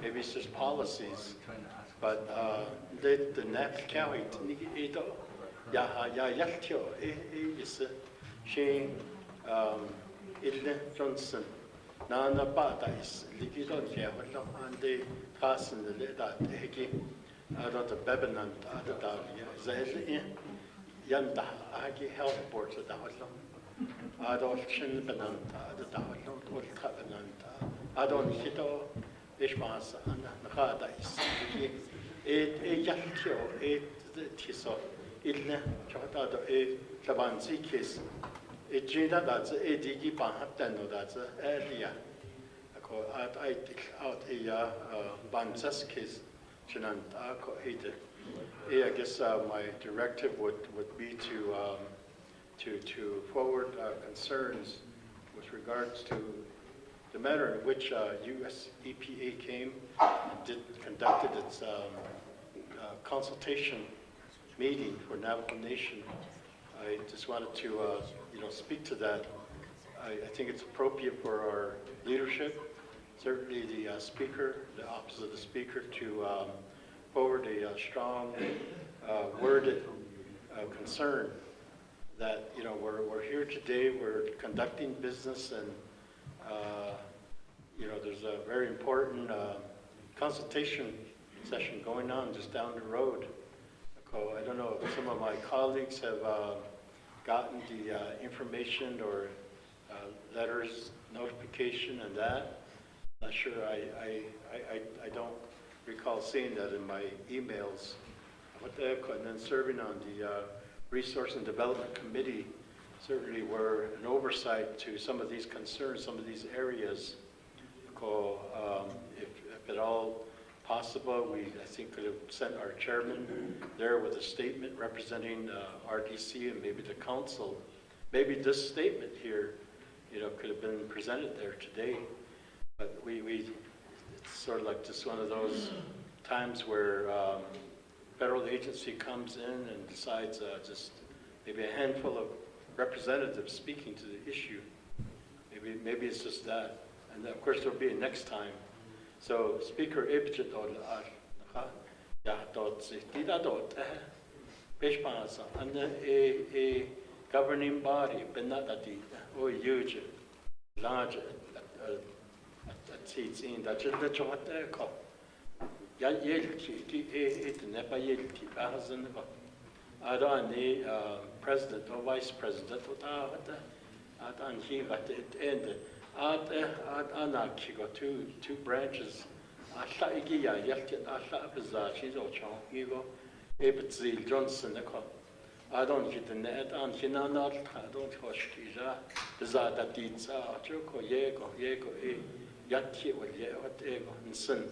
maybe it's just policies. But the Naabik'íyáti Johnson Nana Badais, Ligidon Yaholam, and the Carson, the Ledat, Hegi, Adot Bebenant, Adadavia, Zay, Yanda, Agi Health Board of the Holam, Adolf Chinbenant, Adadavia, Old Covenant, Adon Hito, Ishmas, and Radais, Yatio, Tiso, Ilne, Chotado, Tabanzi Kiss. Ejina that's a digi bahatano that's earlier. I out a Banseskis Chinant Ako Ede. I guess my directive would be to forward concerns with regards to the manner in which US EPA came and conducted its consultation meeting for Navajo Nation. I just wanted to speak to that. I think it's appropriate for our leadership, certainly the speaker, the office of the speaker, to forward a strong worded concern that we're here today, we're conducting business, and there's a very important consultation session going on just down the road. I don't know if some of my colleagues have gotten the information or letters, notification, and that. Not sure. I don't recall seeing that in my emails. And then serving on the Resource and Development Committee, certainly we're an oversight to some of these concerns, some of these areas. If at all possible, I think could have sent our chairman there with a statement representing RDC and maybe the council. Maybe this statement here, could have been presented there today. But it's sort of like just one of those times where federal agency comes in and decides just maybe a handful of representatives speaking to the issue. Maybe it's just that. And of course there'll be a next time. So Speaker Ibjit and a governing body, Benadati, or huge, large seats in that president or vice president, and he got it ended. Two branches. Johnson. I don't get the net on Hinanat, I don't hosh Tija, Bizata Ditsa, Joko, Yego, Yaki, what ego, and Sin,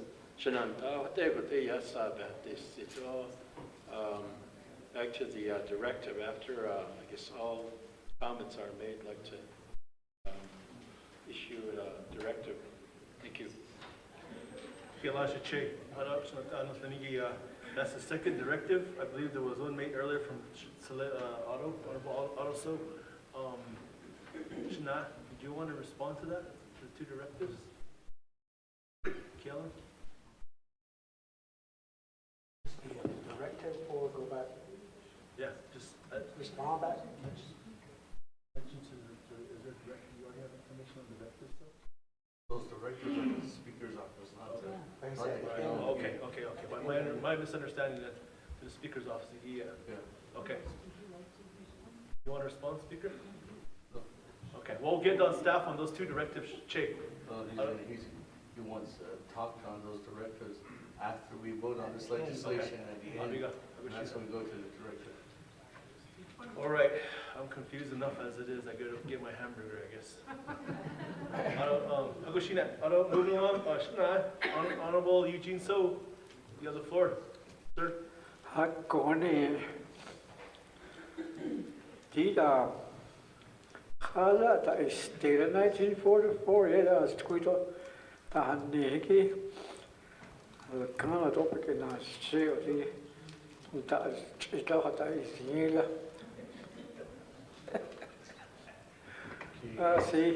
Shananta, what ego they have this. It's all back to the directive after, I guess, all comments are made, like to issue a directive. Thank you. That's the second directive. I believe there was one made earlier from Honorable Otto. Shana, did you want to respond to that, the two directives? Keelan? Directive or go back? Yeah, just Respond back? mention to is there directive, you already have information on the directives though? Those directives are the speaker's office, not the. Okay. But my misunderstanding that to the speaker's office, okay. You want to respond, speaker? No. Okay, we'll get on staff on those two directives, Che. He wants to talk on those directives after we vote on this legislation at the end. And that's when we go to the directive. All right, I'm confused enough as it is. I gotta get my hamburger, I guess. Moving on, Honorable Eugene So, you have the floor, sir. Hakone. Dida. Khala ta istera 1944 era skuito ta haneki. Kana topike na seo di ta ita hata isila. See,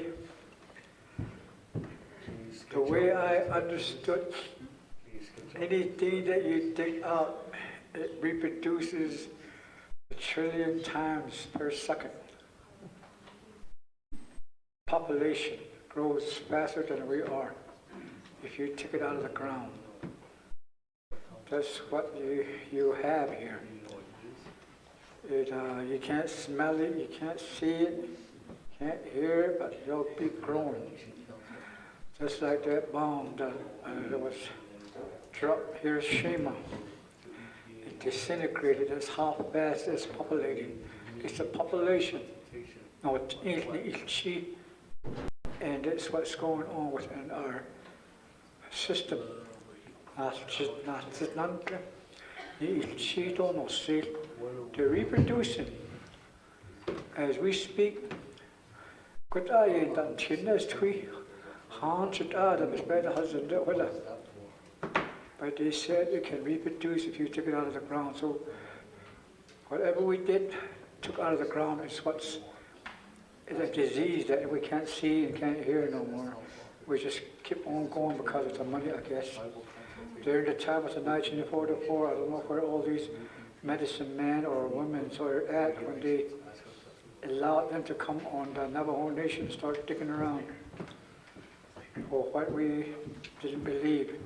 the way I understood, anything that you dig out, it reproduces 1 trillion times per second. Population grows faster than we are if you take it out of the ground. That's what you have here. You can't smell it, you can't see it, can't hear it, but it'll be growing. Just like that bomb that was dropped Hiroshima. It disintegrated. That's how fast it's populating. It's a population. No, and that's what's going on within our system. They're reproducing as we speak. But they said it can reproduce if you took it out of the ground. So whatever we took out of the ground is it's a disease that we can't see and can't hear no more. We just keep on going because of the money, I guess. During the time of the 1944, I don't know where all these medicine men or women were at when they allowed them to come on the Navajo Nation and start digging around for what we didn't believe.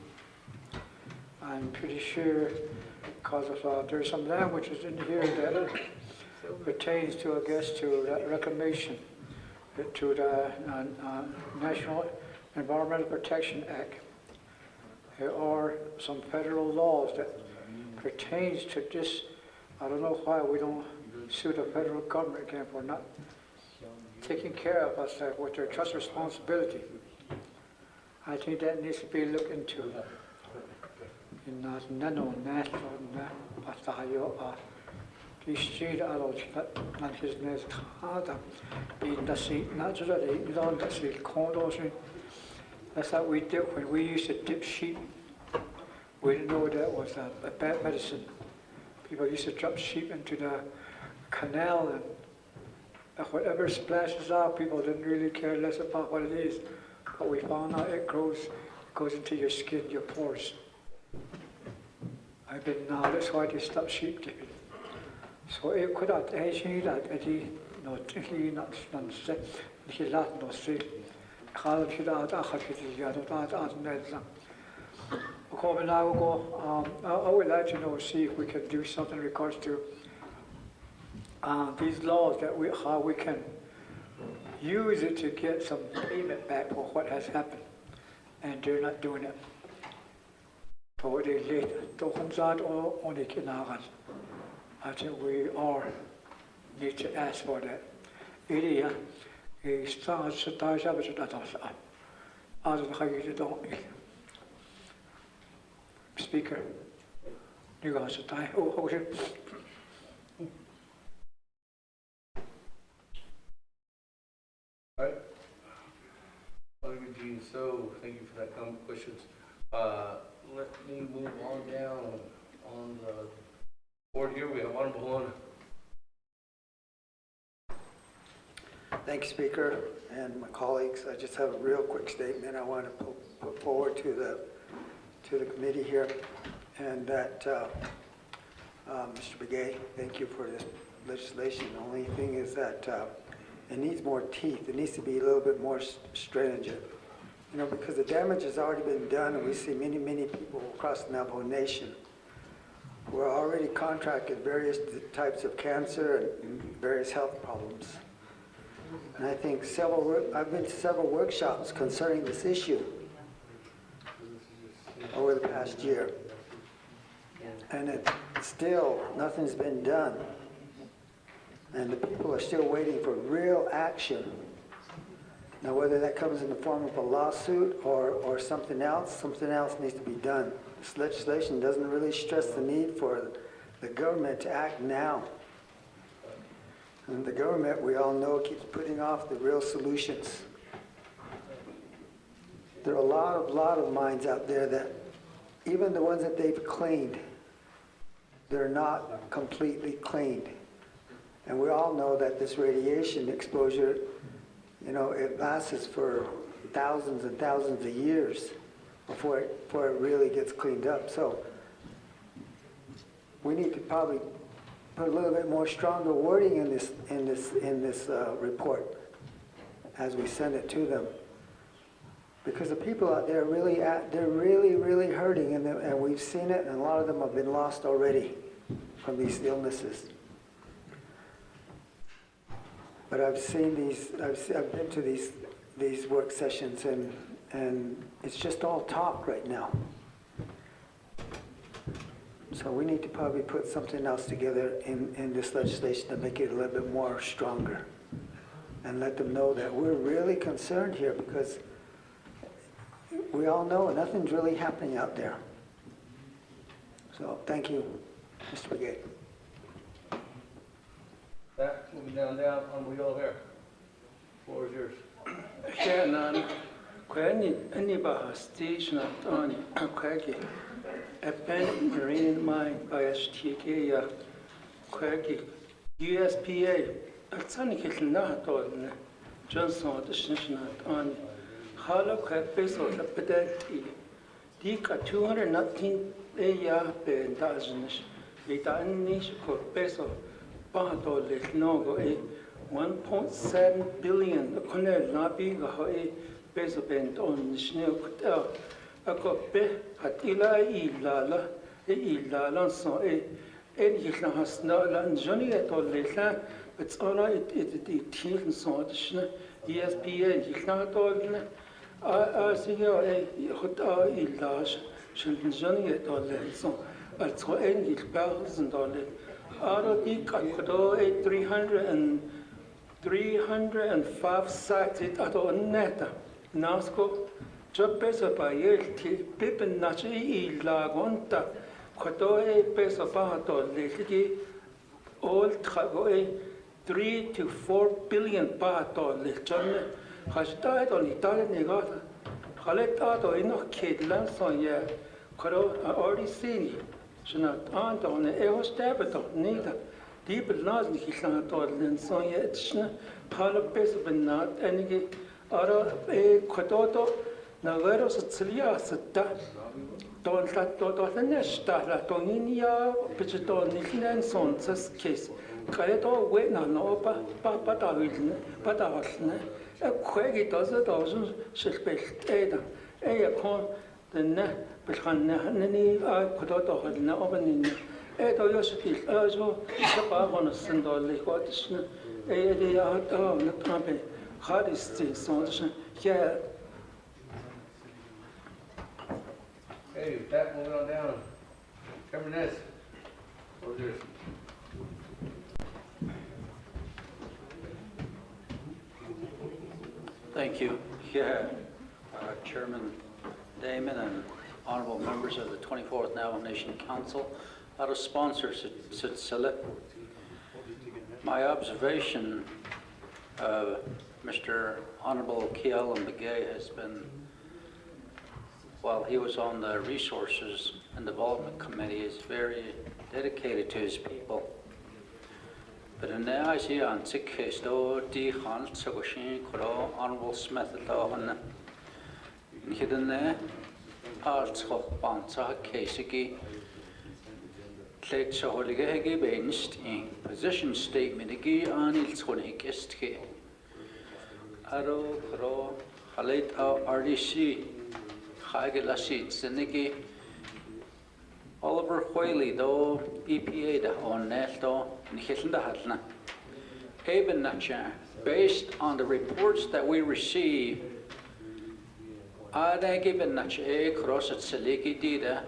I'm pretty sure because of there's some languages in here that pertains to, I guess, to that reclamation, to the National Environmental Protection Act. There are some federal laws that pertains to this. I don't know why we don't sue the federal government again for not taking care of us with their trust responsibility. I think that needs to be looked into. In nano national pastayo the street allows not his nest hada in the sea naturally don't the sea condos. That's how we did when we used to dip sheep. We didn't know that was a bad medicine. People used to drop sheep into the canal and whatever splashes out, people didn't really care less about what it is. But we found out it goes into your skin, your pores. That's why they stopped sheep dipping. So it could have actually that Eddie no tricky not say he lot no say. I would like to see if we can do something in regards to these laws how we can use it to get some payment back for what has happened, and they're not doing it. I think we all need to ask for that. Speaker, you guys die. Oh, All right. Father Eugene, so thank you for that questions. Let me move on down. On the board here, we have Honorable Juan. Thank you, Speaker, and my colleagues. I just have a real quick statement I want to put forward to the committee here, and that Mr. Begay, thank you for this legislation. The only thing is that it needs more teeth. It needs to be a little bit more stringent. You know, because the damage has already been done, and we see many, many people across the Navajo Nation who are already contracted various types of cancer and various health problems. And I think I've been to several workshops concerning this issue over the past year. And still, nothing's been done. And the people are still waiting for real action. Now, whether that comes in the form of a lawsuit or something else needs to be done. This legislation doesn't really stress the need for the government to act now. And the government, we all know, keeps putting off the real solutions. There are a lot of mines out there that, even the ones that they've cleaned, they're not completely cleaned. And we all know that this radiation exposure, you know, it lasts for thousands and thousands of years before it really gets cleaned up. So we need to probably put a little bit more stronger wording in this report as we send it to them, because the people out there they're really hurting, and we've seen it, and a lot of them have been lost already from these illnesses. But I've been to these work sessions, and it's just all talk right now. So we need to probably put something else together in this legislation to make it a little bit more stronger, and let them know that we're really concerned here, because we all know nothing's really happening out there. So thank you, Mr. Begay. That will be down on the yellow hair. Floor is yours. Shannon, Quani, anybody station at Tony, Quaggy, a pen marine mine by STK, Quaggy, USPA, a Sonic Nahaton, Johnson, the station at Tony, Hollow Quag Peso, the pedantry, Dika 219 a year, Ben Dazenish, Litanish, Peso. 1.7 billion the Cornell Naabik'íyáti peso bent on the snow. A copy at Ilala so any has not and Johnny at all later, but it's all right. It teeth so the ESPA, you can't all. I see you hot Ilash, Johnny at all so it's any $1,000. Already got 305 sites at on net. Now, job peso by Pippin Nachi Lagonta, Kotoe peso bato, Liki, all Tragoe, 3 to 4 billion bato, Lichon, has died on Italian Negata. Haletato in a kid, Lanson, yeah, Kodo, I already seen you. Not on the Eostabito, neither. Deep laws, Nikisanato, and Sonia, Palapes, but not any other a Kodoto, Naveros, Celia, Sata, Don Tato, the Nesta, Toninia, Pichiton, Nikian Sons case. Careto, wait, no, but a quaggy does a dozen, she's based Ada, a con the net. But Hanani, I could not have no opening. Edo Yosaki, also, the bar send all the watch. They are all the company. Hardest things on here. Hey, that moving on down. Chairman Ness. Floor is yours. Thank you. Yeah, Chairman Damon and honorable members of the 24th Navajo Nation Council, out of sponsors Sitsila. My observation of Mr. Honorable Kiel and Begay has been while he was on the Resources and Development Committee, is very dedicated to his people. But in the idea on case though, the Hans Sagoshin, Kuro, Honorable Smith, and hidden there, parts of Bansa, Casey, Late Saholige, Benst, in position statement, again, and it's going to get here. Arrow, Kuro, Halit, RDC, Hagelasit, Seniki, Oliver Whaley, though, EPA, the on net, though, and hitting the Hatna. Even Nacha, based on the reports that we receive, I given Nacha cross at Seliki Dida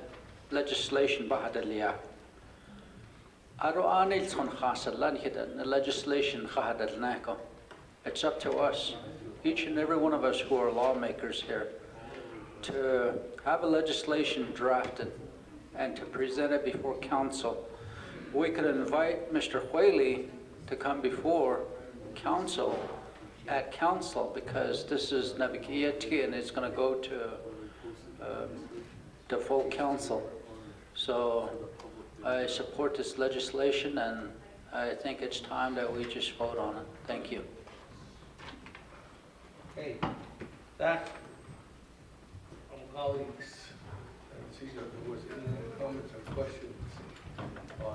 legislation Bahadalia. Aro Anils on Hasalan hidden the legislation Hahadal Nako. It's up to us, each and every one of us who are lawmakers here, to have a legislation drafted and to present it before council. We could invite Mr. Whaley to come before council at council, because this is Naabik'íyáti and it's going to go to full council. So I support this legislation, and I think it's time that we just vote on it. Thank you. Okay, that, colleagues, and see if there was any comments or questions.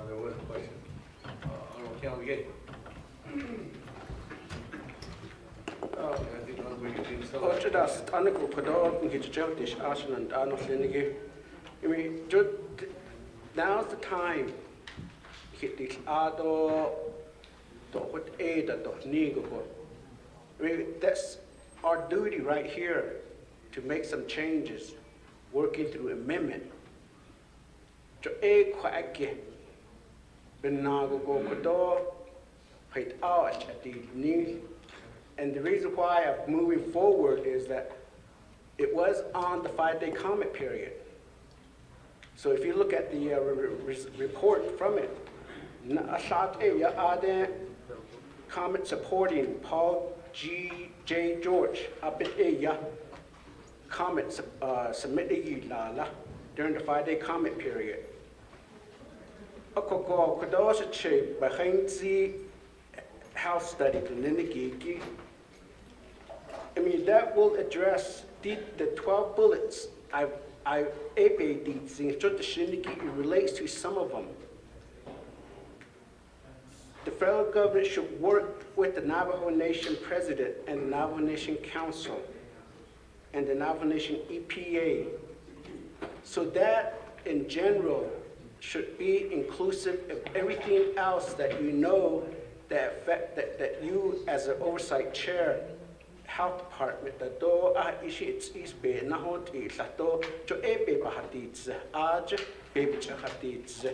There was a question. Honorable County Gate. I think nobody thinks so. Now's the time. That's our duty right here, to make some changes, working through amendment. And the reason why I'm moving forward is that it was on the 5-day comment period. So if you look at the report from it, comment supporting Paul J. George, comments submitted during the 5-day comment period. House study, I mean, that will address the 12 bullets it relates to some of them. The federal government should work with the Navajo Nation President and the Navajo Nation Council and the Navajo Nation EPA. So that, in general, should be inclusive of everything else that you know that you, as an oversight chair, Health Department, that do is be na hoti to ebe bahadits baby chahadits.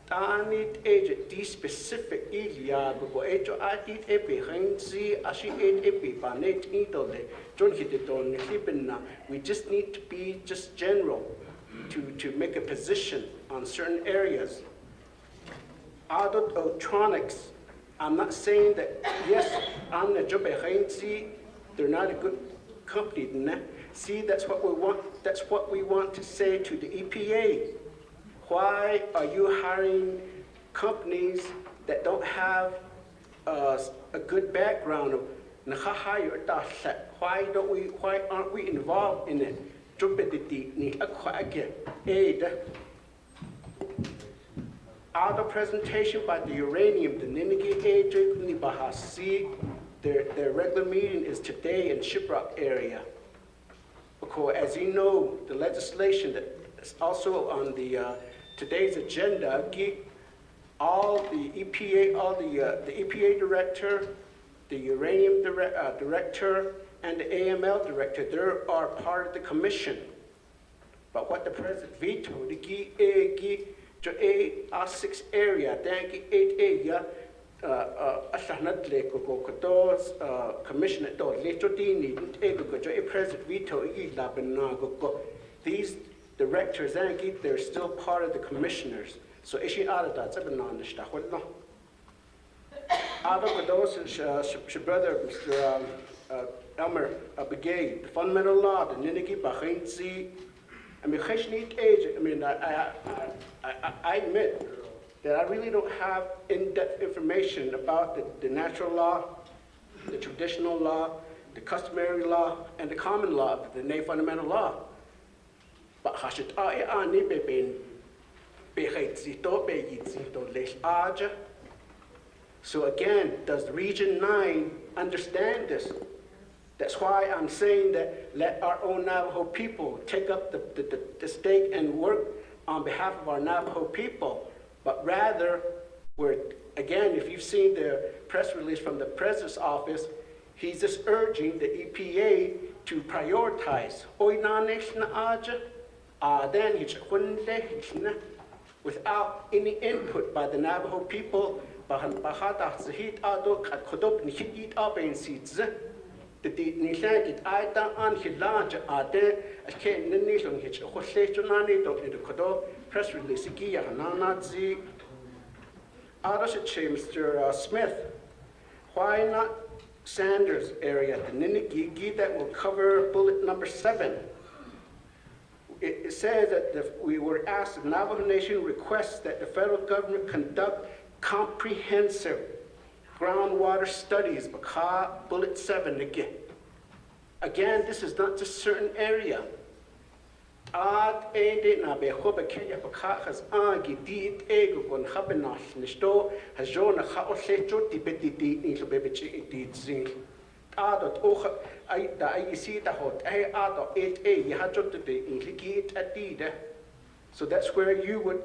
Tanit age the specific ilia go ejo adit ebe hansi ebe banet idole don't hit it on hibna. We just need to be just general to make a position on certain areas. Adult electronics, I'm not saying that yes, I'm the job hansi. They're not a good company. See, that's what we want. That's what we want to say to the EPA. Why are you hiring companies that don't have a good background? Why aren't we involved in it? Other presentation by the Uranium, the Ninigi Bahasi. Their regular meeting is today in Shiprock area. Because as you know, the legislation that is also on the today's agenda, all the EPA, the EPA director, the Uranium director, and the AML director, they are part of the commission. But what the president vetoed, the A6 area, thank you, 8 area. Commissioner President Veto these directors, they're still part of the commissioners. So brother Mr. Elmer Brigade, the fundamental law, the Ninigi Bahinzi, I mean, I admit that I really don't have in-depth information about the natural law, the traditional law, the customary law, and the common law, the Navajo fundamental law. But so again, does Region 9 understand this? That's why I'm saying that let our own Navajo people take up the stake and work on behalf of our Navajo people. But rather, again, if you've seen the press release from the President's office, he's just urging the EPA to prioritize. Without any input by the Navajo people, press release Mr. Smith, why not Sanders area, the Ninigigi that will cover bullet number 7? It says that we were asked, the Navajo Nation requests that the federal government conduct comprehensive groundwater studies, bullet 7 again. Again, this is not just certain area. So that's where you would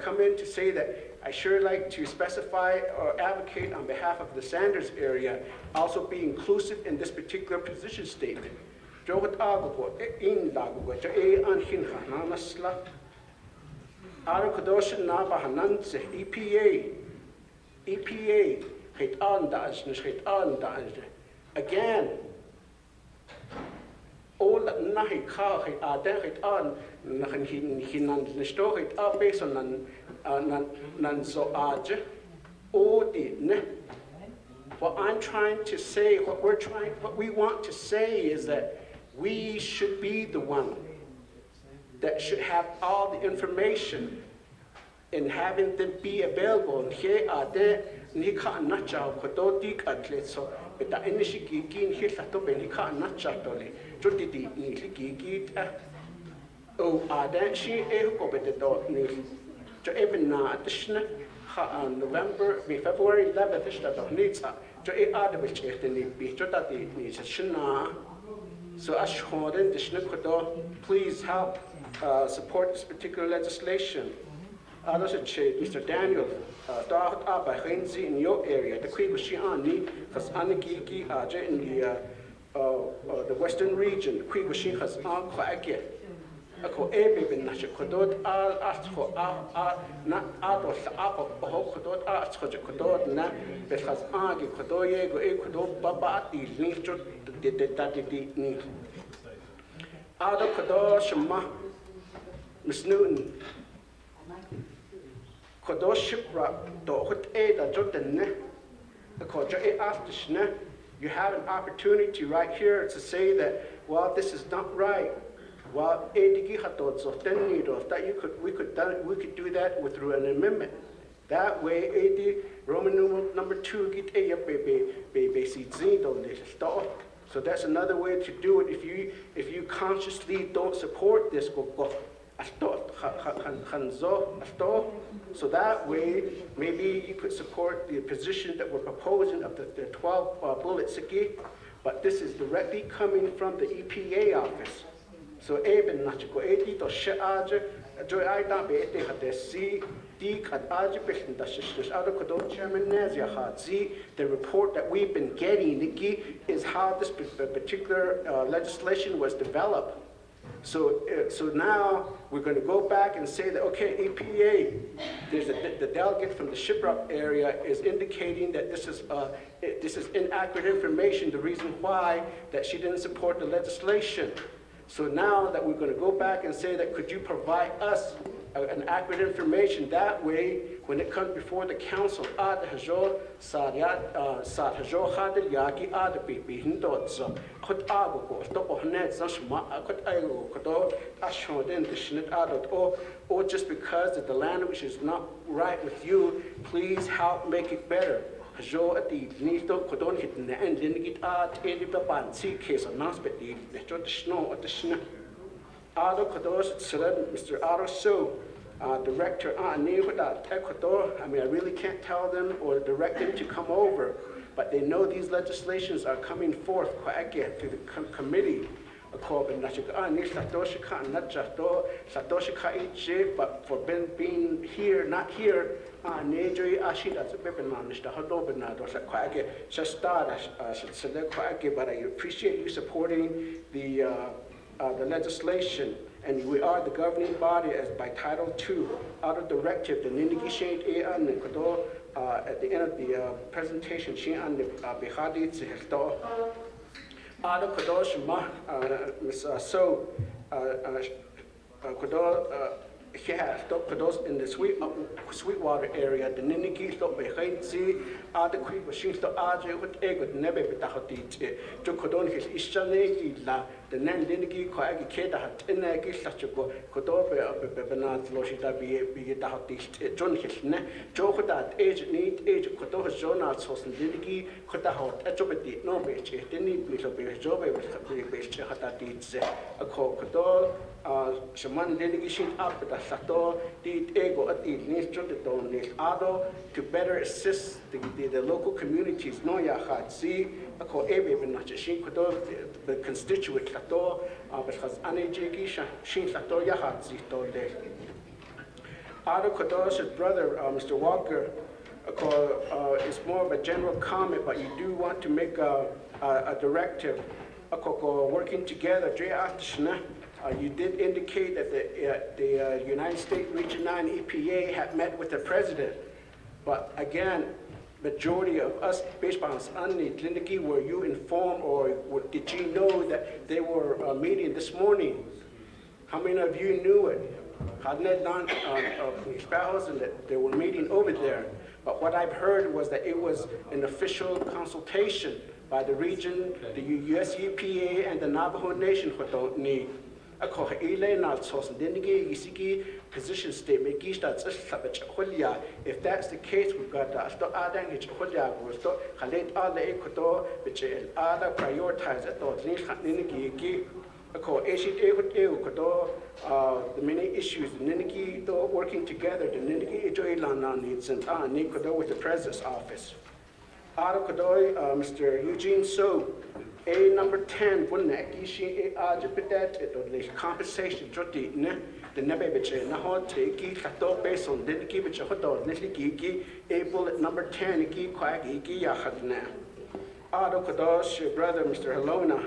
come in to say that I sure like to specify or advocate on behalf of the Sanders area, also be inclusive in this particular position statement. EPA, again, all nahi ka on based on what I'm trying to say, what we want to say is that we should be the one that should have all the information and having them be available. Here are there Nika Nacha, Kododik Atletso, but the Inishiki Hilato Benika Nacha, Jodi Niki. Oh, are there she able with the dog nil? To even now, November, February 11th, needs to add which it need be to that needs a shina. So, Ashhoden, the Shnukodo, please help support this particular legislation. Others are Mr. Daniel, Dart Abba Henzi in your area, the Kwigushiani, because Anagiki Aja in the western region, the Kwigushin has on Kwagge. Ako ebe bin nashe kodod al astro na ados apo ho kodod astro kodod na betras agi kodoye go e kodod baba di nitro de ni ado kodod shma Miss Newton kodod shipra do hot e da joten ne ako jo e astishne. You have an opportunity right here to say that, well, this is not right. Well, that we could do that through an amendment. That way, Roman numeral number 2 get so that's another way to do it. If you consciously don't support this, so that way maybe you could support the position that we're proposing of the 12 bullets again. But this is directly coming from the EPA office. So even nachiko edi to shaaje joy aida be ete hade si di kad aje bishin da shish ado kodo chairman nazia hadzi. The report that we've been getting Nikki is how this particular legislation was developed. So now we're going to go back and say that, okay, EPA, there's the delegate from the Shiprock area is indicating that this is inaccurate information, the reason why that she didn't support the legislation. So now that we're going to go back and say that, could you provide us an accurate information. That way, when it comes before the council, ad hajo saryat sad hajo hadil yaki ad bi hindot so khut ago ko to ohnet zashma khut ayo ko ashon den dishnit adot or just because that the language is not right with you, please help make it better. Hajo ati nito kodon hit na and linigit ad edi baban si case announcement di to shno at shna Ado Kadosh Seled, Mr. Ado So, Director I mean, I really can't tell them or direct them to come over, but they know these legislations are coming forth through the committee. But for being here, not here, I appreciate you supporting the legislation, and we are the governing body as by Title II, out of directive, the Ninigi at the end of the presentation, out of Kadosh Ma, so, in the Sweetwater area, the Ninigi stop behind sea, the Creek machines to Aja with Egg never be Tahoti, to Kodon his Ishanegi la, the Nan Ninigi Koagi Keda hat in a gift such a Kodobe Benat Loshita be Tahoti, John his ne, Joe that age need age Kodo Jonah Sos and Ninigi Kotahot, Ejobedi, no bitch, didn't need me to be a job with the best Hatati, a Kodol. Shaman delegation up the Sato, did ego at the Nistroton, Ado, to better assist the local communities. No Yahatzi, a co ebe, the constituent Sato, but has Anejiki, Shin Sato Yahatzi told day. Ado Kodosh's brother, Mr. Walker, is more of a general comment, but you do want to make a directive, working together, you did indicate that the United States Region 9 EPA had met with the president. But again, majority of us, based on Lindaki, were you informed or did you know that they were meeting this morning? How many of you knew it? Hadn't it done and that they were meeting over there? But what I've heard was that it was an official consultation by the region, the US EPA, and the Navajo Nation who don't need. Position statement. If that's the case, we've got prioritize the many issues working together with the president's office. Mr. Eugene So, A number 10, compensation, the Naabik'íyáti based on A bullet number 10, brother, Mr. Helona,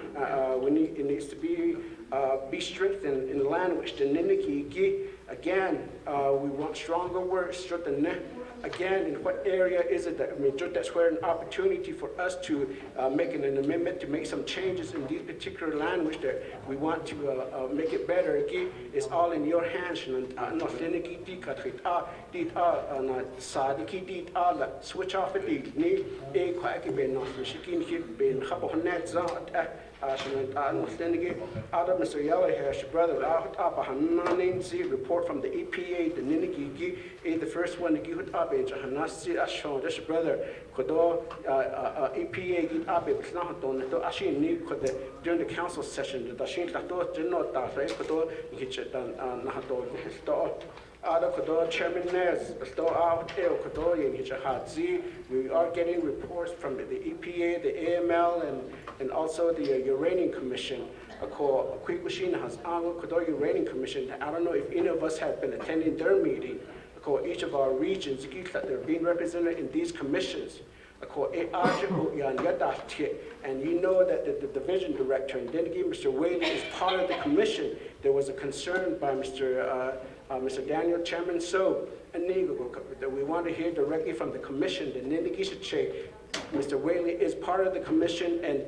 it needs to be strengthened in language. Again, we want stronger words. Again, in what area is it that, that's where an opportunity for us to make an amendment to make some changes in these particular language that we want to make it better. It's all in your hands. Switch off it. Mr. Yellowhash, brother, report from the EPA, the Ninigi, the first one to give it up, and Hanasi Ashon, this brother, Kodo, EPA, get up, it's not done, Ashin need during the council session, the Dashin Tato, General Tafre, Kodo, Hitchet, and Nahato, his door. Chairman Nez, we are getting reports from the EPA, the AML, and also the Uranium Commission. Uranium Commission. I don't know if any of us have been attending their meeting. Each of our regions, they're being represented in these commissions. And you know that the division director, and then Mr. Whaley, is part of the commission. There was a concern by Mr. Daniel Chairman So, and that we want to hear directly from the commission. The Mr. Whaley is part of the commission, and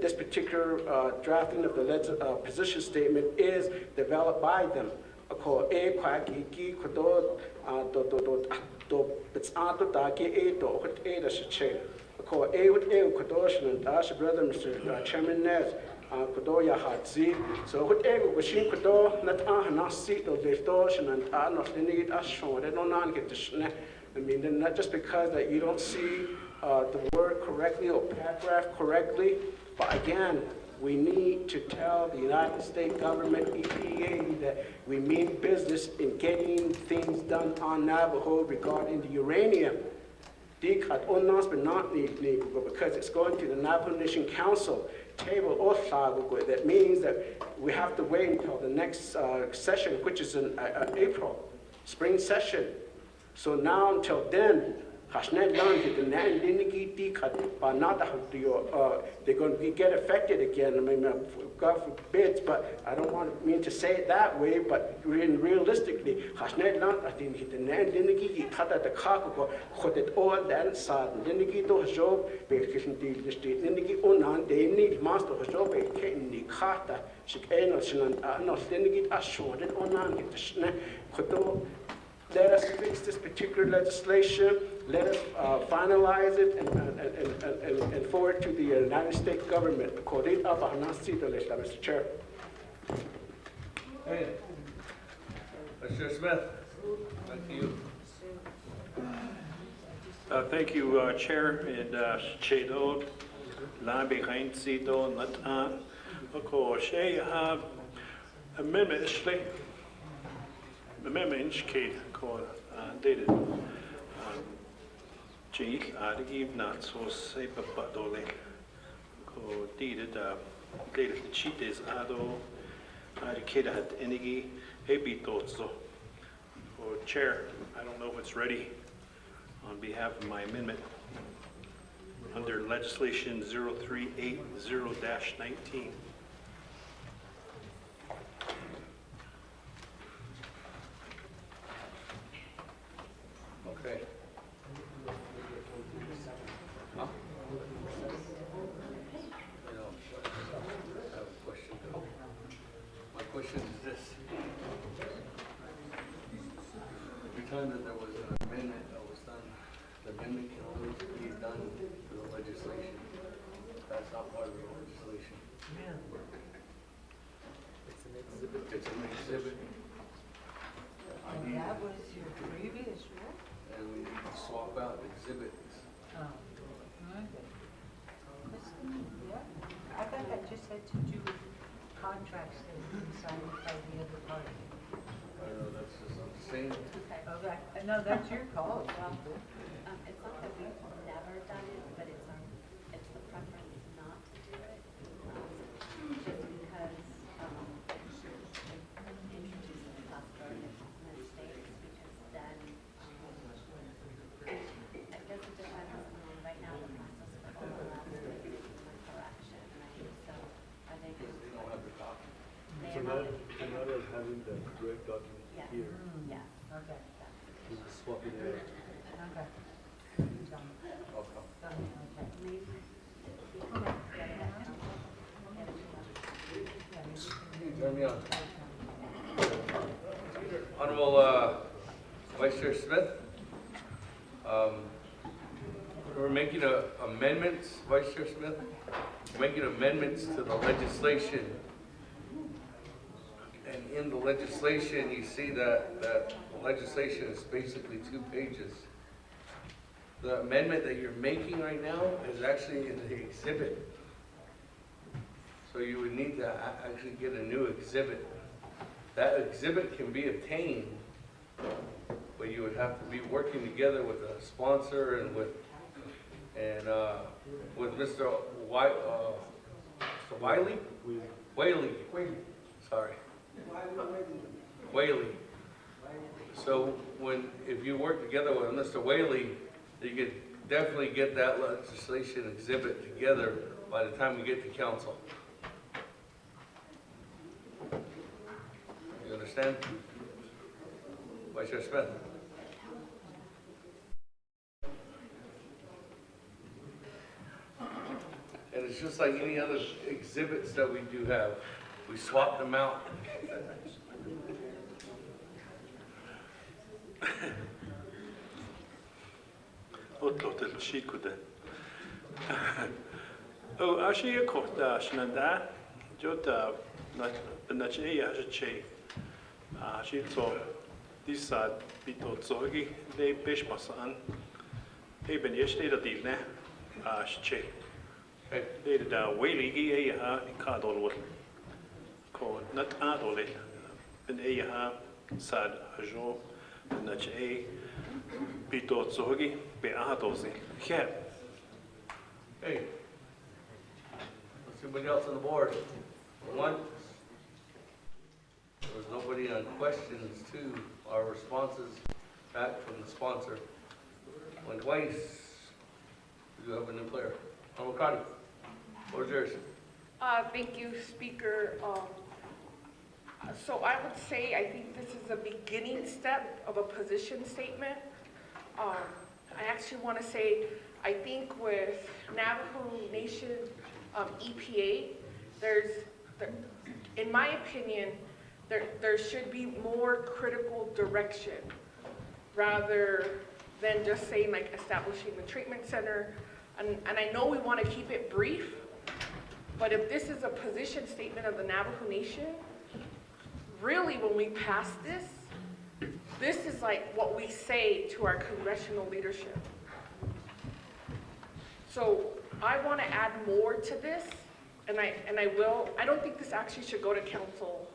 this particular drafting of the position statement is developed by them. ko e kwa ki ko do it's to da ki e do ko e da se che ko e ko do shin da se brother Mr. Chairman Nez ko do ya hatzi so ko e ko shin ko do na ta na si do de do shin ta no ni a shon de no nan get to I mean, not just because that you don't see the word correctly or paragraph correctly, but again, we need to tell the United States government, EPA, that we mean business in getting things done on Navajo regarding the uranium. Because it's going to the Navajo Nation Council table or that means that we have to wait until the next session, which is in April, spring session. So now until then, they're going to get affected again. I mean, God forbid, but I don't mean to say it that way, but realistically, let us fix this particular legislation. Let us finalize it and forward to the United States government. Mr. Chair. Hey, Mr. Smith, back to you. Thank you, Chair, and Chedo, Naabik'íyáti Committee, Oko Shea Amendment Ishley. Amendment Kate called dated G. Adigi not so say Badole. Co dated dated the cheat is Ado Adikeda had Enigi Ebitozo. Or Chair, I don't know if it's ready on behalf of my amendment under legislation 0380-19. Okay. Huh? You know, I have a question. My question is this. Every time that there was an amendment that was done, the amendment can only be done through the legislation. That's not part of the legislation. It's an exhibit. It's an exhibit. That was your previous rule? And we need to swap out exhibits. Oh, okay. Yeah, I thought that just had to do with contracts that have been signed by the other party. I don't know, that's just, I'm saying. Okay, no, that's your call. It's not that we've never done it, but it's the preference not to do it. Just because it introduces the possibility of mistakes, because then I guess it depends on right now the process for all allows making a correction, right? So I think They don't have the copy. they So have not us having the correct document yeah. here, Yeah. Okay, we just swap it out. okay. Done. Okay. Done, okay. Maybe Turn me on. Honorable Vice Chair Smith, we're making amendments, Vice Chair Smith, we're making amendments to the legislation. And in the legislation, you see that the legislation is basically 2 pages. The amendment that you're making right now is actually in the exhibit. So you would need to actually get a new exhibit. That exhibit can be obtained, but you would have to be working together with a sponsor and with Mr. Wiley? Whaley. Sorry. Whaley. So if you work together with Mr. Whaley, you could definitely get that legislation exhibit together by the time we get to council. You understand? Vice Chair Smith? And it's just like any other exhibits that we do have. We swap them out. Total sheet could then. Oh, actually, a quarter, Shnanda, Jota, Benache, Ajache. She saw this side, Bito Zogi, they fish masan. They been yesterday the deal, ne? She. They did a whaley, a card all what. Called not adole. Ben a sad, a jo, Benache, Bito Zogi, be adosi. Yeah. Hey. Anybody else on the board? One? There was nobody on questions. Two, our responses back from the sponsor. Went twice. We do have a new player. Naabik'íyáti, what's yours? Thank you, Speaker. So I would say I think this is a beginning step of a position statement. I actually want to say I think with Navajo Nation EPA, in my opinion, there should be more critical direction rather than just saying like establishing the treatment center. And I know we want to keep it brief, but if this is a position statement of the Navajo Nation, really when we pass this is like what we say to our congressional leadership. So I want to add more to this, and I will. I don't think this actually should go to council,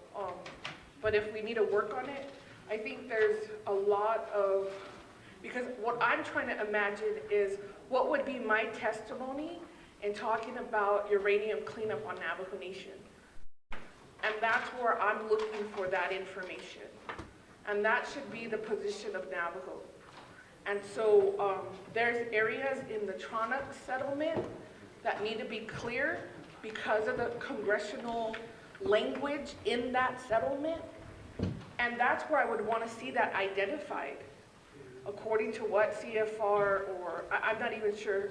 but if we need to work on it, I think there's a lot of, because what I'm trying to imagine is what would be my testimony in talking about uranium cleanup on Navajo Nation. And that's where I'm looking for that information. And that should be the position of Navajo. And so there's areas in the Tronic settlement that need to be clear because of the congressional language in that settlement. And that's where I would want to see that identified according to what CFR, or I'm not even sure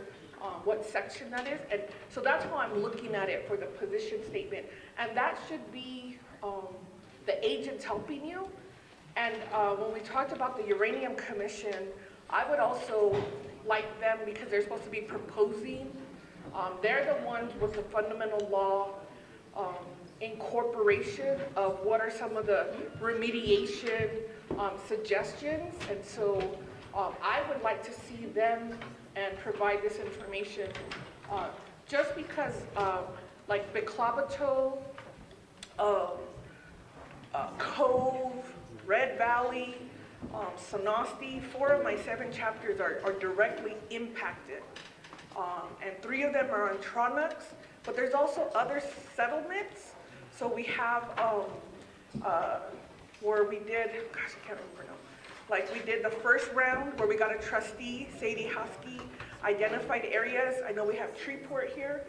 what section that is. And so that's how I'm looking at it for the position statement. And that should be the agents helping you. And when we talked about the Uranium Commission, I would also like them, because they're supposed to be proposing, they're the ones with the fundamental law incorporation of what are some of the remediation suggestions. And so I would like to see them and provide this information just because like Biklabato, Cove, Red Valley, Sonosti, 4 of my 7 chapters are directly impacted. And 3 of them are on Tronucks, but there's also other settlements. So we have where we did, gosh, I can't remember now. Like we did the first round where we got a trustee, Sadie Husky, identified areas. I know we have Freeport here,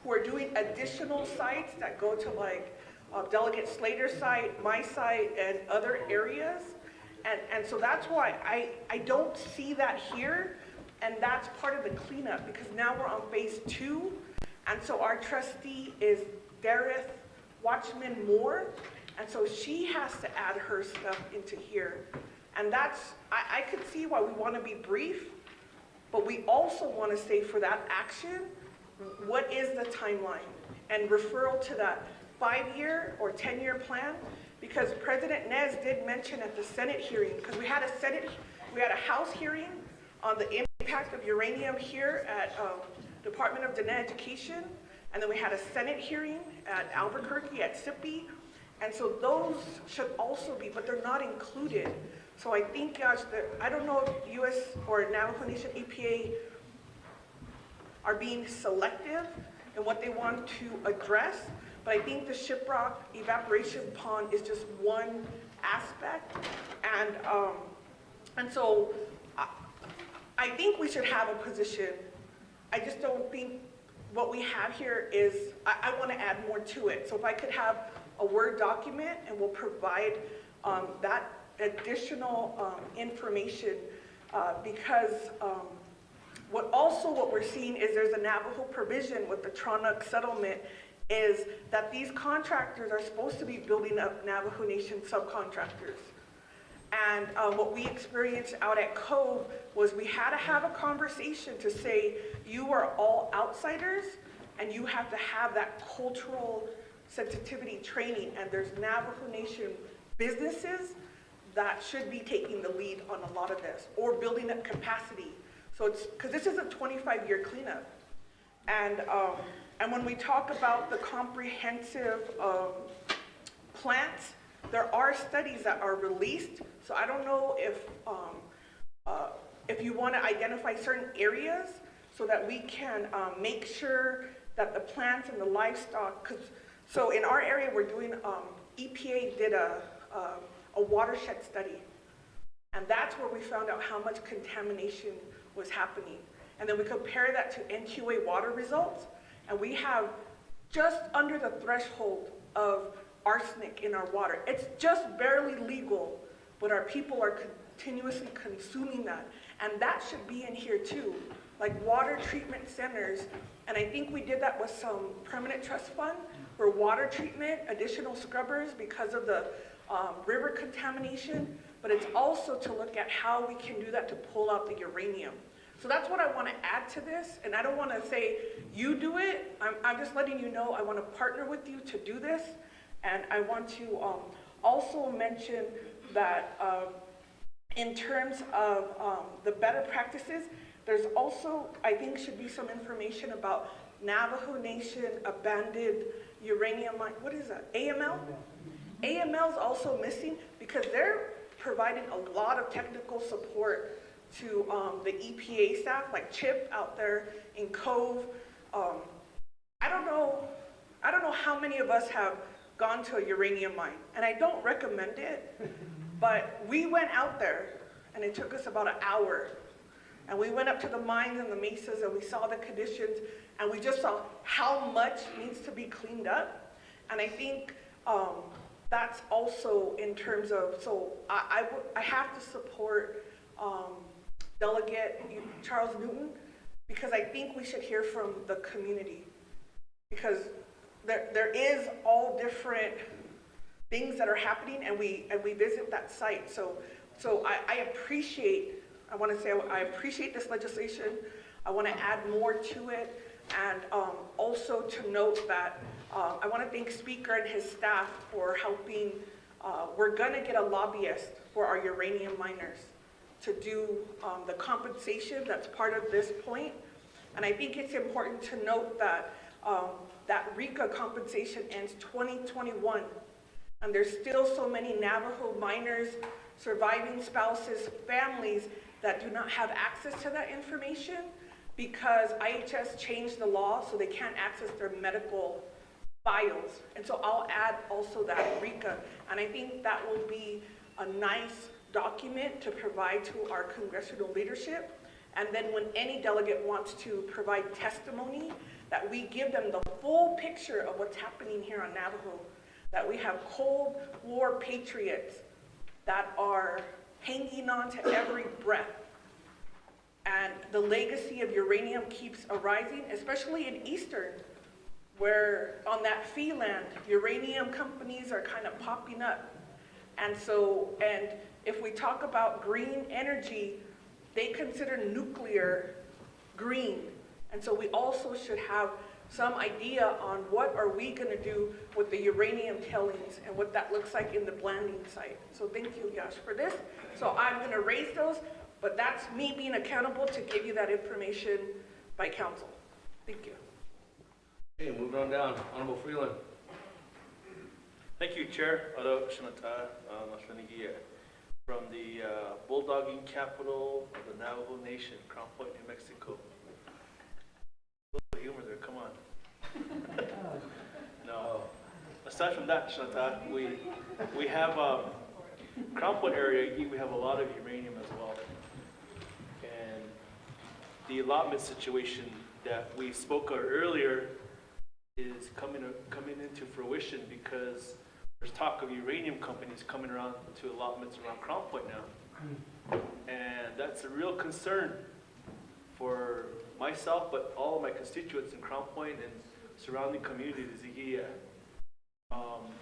who are doing additional sites that go to like Delegate Slater's site, my site, and other areas. And so that's why I don't see that here, and that's part of the cleanup, because now we're on phase 2, and so our trustee is Dareth Watchman Moore, and so she has to add her stuff into here. And that's, I could see why we want to be brief, but we also want to say for that action, what is the timeline? And referral to that 5-year or 10-year plan, because President Nez did mention at the Senate hearing, because we had a House hearing on the impact of uranium here at Department of Education, and then we had a Senate hearing at Albuquerque at SIPI, and so those should also be, but they're not included. So I think, gosh, I don't know if U.S. or Navajo Nation EPA are being selective in what they want to address, but I think the Shiprock evaporation pond is just one aspect, and so I think we should have a position. I just don't think what we have here is, I want to add more to it. So if I could have a Word document, and we'll provide that additional information, because what we're seeing is there's a Navajo provision with the Tronuck settlement, is that these contractors are supposed to be building up Navajo Nation subcontractors. And what we experienced out at Cove was we had to have a conversation to say, you are all outsiders, and you have to have that cultural sensitivity training, and there's Navajo Nation businesses that should be taking the lead on a lot of this, or building up capacity. So it's, because this is a 25-year cleanup. And when we talk about the comprehensive plants, there are studies that are released. So I don't know if you want to identify certain areas so that we can make sure that the plants and the livestock, so in our area we're doing, EPA did a watershed study. And that's where we found out how much contamination was happening. And then we compare that to NQA water results, and we have just under the threshold of arsenic in our water. It's just barely legal, but our people are continuously consuming that. And that should be in here too, like water treatment centers. And I think we did that with some permanent trust fund for water treatment, additional scrubbers because of the river contamination. But it's also to look at how we can do that to pull out the uranium. So that's what I want to add to this. And I don't want to say, you do it. I'm just letting you know I want to partner with you to do this. And I want to also mention that in terms of the better practices, there's also, I think, should be some information about Navajo Nation abandoned uranium mine. What is that? AML? AML is also missing because they're providing a lot of technical support to the EPA staff, like Chip out there in Cove. I don't know how many of us have gone to a uranium mine, and I don't recommend it, but we went out there, and it took us about an hour, and we went up to the mines and the mesas, and we saw the conditions, and we just saw how much needs to be cleaned up. And I think that's also in terms of, so I have to support Delegate Charles Newton, because I think we should hear from the community, because there is all different things that are happening, and we visit that site. So I appreciate, I want to say I appreciate this legislation. I want to add more to it, and also to note that I want to thank Speaker and his staff for helping. We're going to get a lobbyist for our uranium miners to do the compensation that's part of this point. And I think it's important to note that that RECA compensation ends 2021. And there's still so many Navajo miners, surviving spouses, families that do not have access to that information because IHS changed the law so they can't access their medical files. And so I'll add also that RECA. And I think that will be a nice document to provide to our congressional leadership. And then when any delegate wants to provide testimony, that we give them the full picture of what's happening here on Navajo, that we have Cold War patriots that are hanging on to every breath. And the legacy of uranium keeps arising, especially in Eastern, where on that fee land, uranium companies are kind of popping up. And so, and if we talk about green energy, they consider nuclear green. And so we also should have some idea on what are we going to do with the uranium tailings and what that looks like in the blanding site. So thank you, Yash, for this. So I'm going to raise those, but that's me being accountable to give you that information by council. Thank you. Okay, moving on down. Honorable Freeland. Thank you, Chair. From the bulldogging capital of the Navajo Nation, Crown Point, New Mexico. A little humor there, come on. No. Aside from that, Shanata, we have Crown Point area, we have a lot of uranium as well. And the allotment situation that we spoke of earlier is coming into fruition because there's talk of uranium companies coming around to allotments around Crown Point now. And that's a real concern for myself, but all of my constituents in Crown Point and surrounding communities.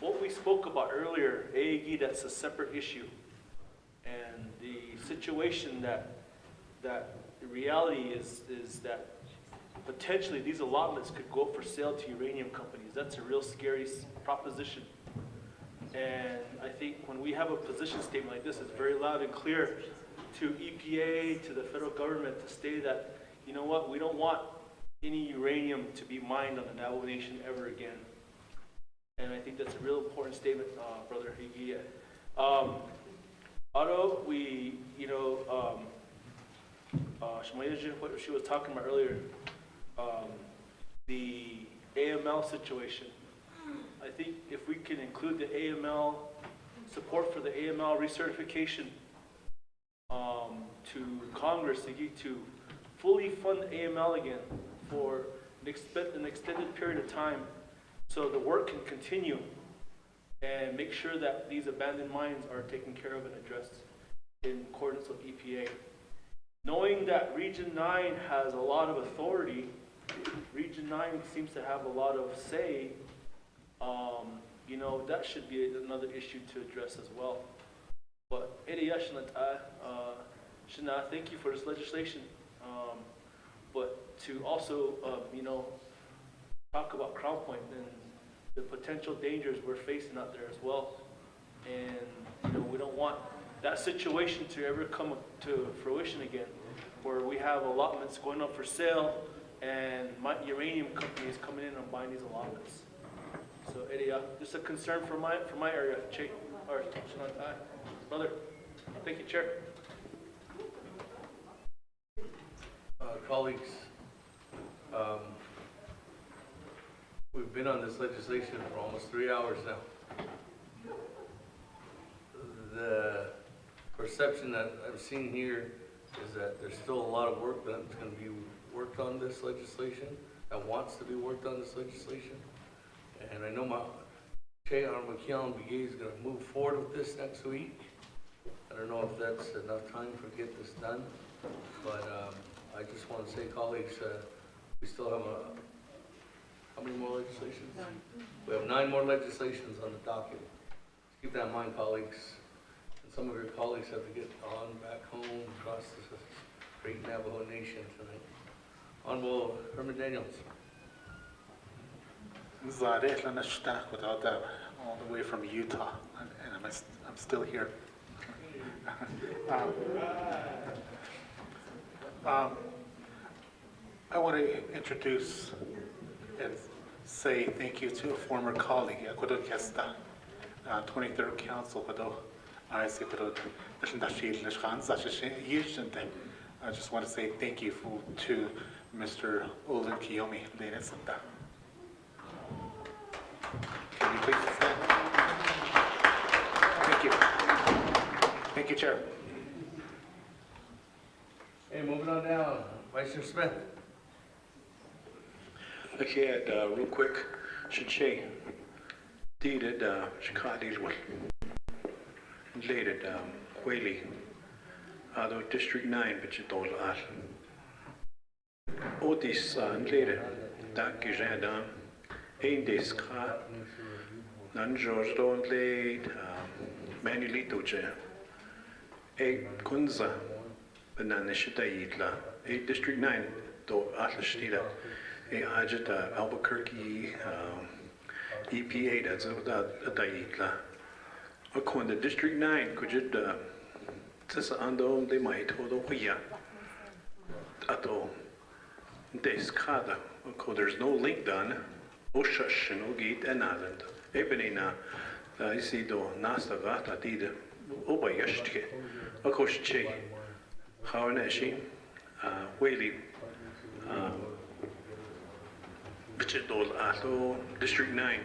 What we spoke about earlier, AAG, that's a separate issue. And the situation that the reality is that potentially these allotments could go for sale to uranium companies. That's a real scary proposition. And I think when we have a position statement like this, it's very loud and clear to EPA, to the federal government, to state that, you know what, we don't want any uranium to be mined on the Navajo Nation ever again. And I think that's a real important statement, Brother Higgia. Otto, we, what she was talking about earlier, the AML situation. I think if we can include the AML, support for the AML recertification to Congress to fully fund AML again for an extended period of time so the work can continue and make sure that these abandoned mines are taken care of and addressed in accordance with EPA. Knowing that Region 9 has a lot of authority, Region 9 seems to have a lot of say, that should be another issue to address as well. But Shana, thank you for this legislation. But to also, talk about Crown Point and the potential dangers we're facing out there as well. And, we don't want that situation to ever come to fruition again, where we have allotments going up for sale and uranium companies coming in and buying these allotments. So, just a concern for my area, Che, or Brother. Thank you, Chair. Colleagues, we've been on this legislation for almost 3 hours now. The perception that I've seen here is that there's still a lot of work that's going to be worked on this legislation, that wants to be worked on this legislation. And I know my Naabik'íyáti is going to move forward with this next week. I don't know if that's enough time to get this done, but I just want to say, colleagues, we still have how many more legislations? We have 9 more legislations on the docket. Keep that in mind, colleagues. And some of your colleagues have to get on back home across the great Navajo Nation tonight. Honorable Herman Daniels. All the way from Utah, and I'm still here. I want to introduce and say thank you to a former colleague, 23rd Council. I just want to say thank you to Mr. Olin Kiyomi. Can you please stand? Thank you. Thank you, Chair. Hey, moving on down, Vice Chair Smith. Okay, real quick, Shiche, dated Chicago's one. Dated Whaley, District 9, but you told us. Otis, dated Dakijada. This car, non-George don't lead manually to jail. A Kunza, banana shitayitla, a District 9 to Atlastida, a Ajita, Albuquerque, EPA, that's a Dayitla. A Kunda District 9, could you, this ando, they might hold over here. At all. This car, there's no link done. Oshashin ogit en island. Ebenina, I see do nasta vata did obayashke. Akoshche. Hawaneshi, Whaley, Bichidol Ato, District 9.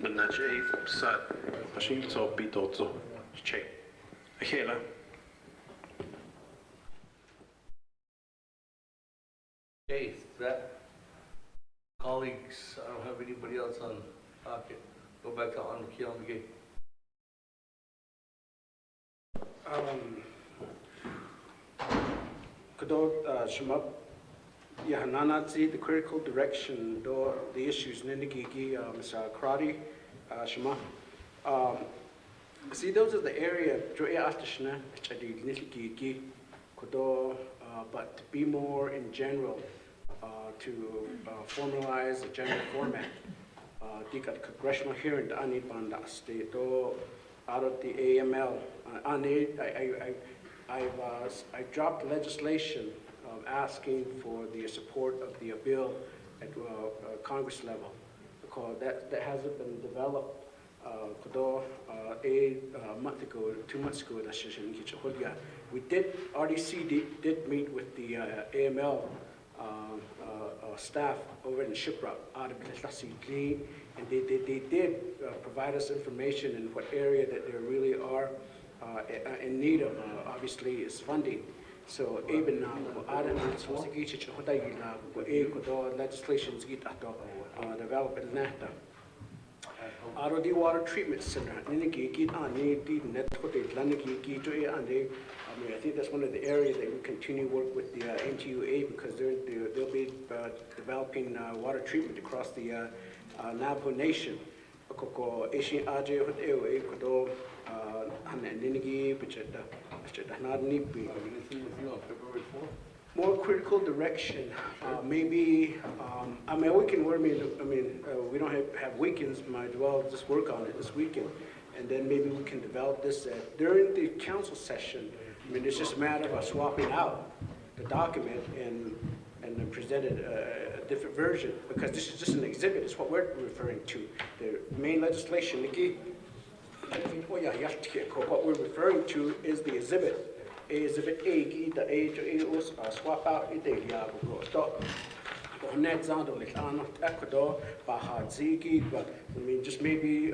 But not a sat. Machine so bitozo. Che. Ahela. Okay, that. Colleagues, I don't have anybody else on docket. Go back to Naabik'íyáti. Kadot Shemap Yahananazi, the critical direction, the issues Nindagigi, Mr. Karate, Shema. See, those are the area, but to be more in general, to formalize a general format. The congressional hearing, I need banda state out of the AML. I dropped legislation asking for the support of the bill at Congress level, because that hasn't been developed. A month ago, 2 months ago, we did, RDC did meet with the AML staff over in Shiprock, and they did provide us information in what area that they really are in need of, obviously, is funding. So even now, legislations development NAFTA. ROD water treatment center. I think that's one of the areas that we continue to work with the NTUA, because they'll be developing water treatment across the Navajo Nation. More critical direction, maybe, we can work, we don't have weekends, might as well just work on it this weekend, and then maybe we can develop this during the council session. It's just a matter of swapping out the document and then presented a different version, because this is just an exhibit, it's what we're referring to. The main legislation, what we're referring to is the exhibit. Exhibit A, the A swap out Ecuador, Baja Ziki, but just maybe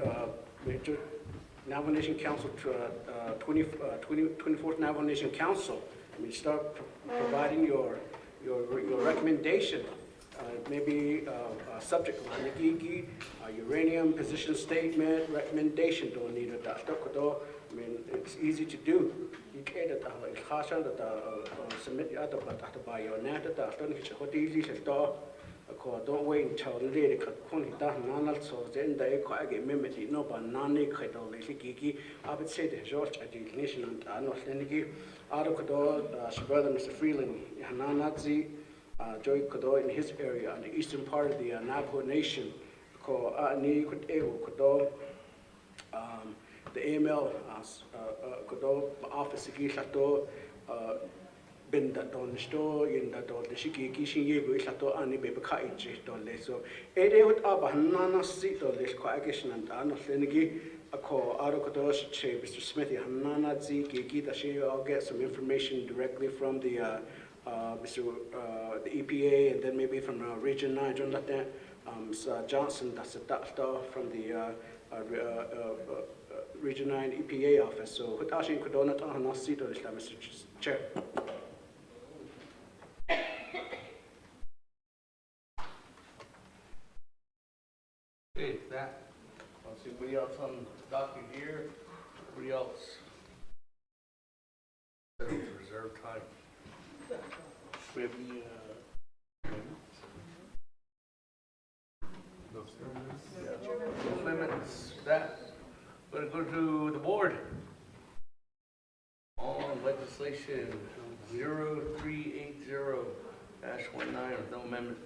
Navajo Nation Council, 24th Navajo Nation Council. Start providing your recommendation. Maybe subject line, uranium position statement, recommendation. Don't need a it's easy to do. You can't submit the other, but by your net, don't wait until later. So then they quite get mimicked. No, but none I would say the George Nation and North out of brother Mr. Freeland, Hananazi, Joy Kodo in his area, on the eastern part of the Navajo Nation, called the AML office been that on the store in that all the shiki kishin yego to any baby kaiji don't let so it would abanana seat or this coagation and anothenigi a call out of Kodosh Mr. Smithy Hanana Ziki that she I'll get some information directly from the the EPA, and then maybe from Region 9, John Johnson, that's a doctor from the Region 9 EPA office. So, Hutashi Kodona Tahana Sito, Mr. Chair. Okay, that. Let's see, anybody else on the docket here? Anybody else? Reserve time. We have any, no limits. That. We're going to go to the board on legislation 0380-19 with no amendments.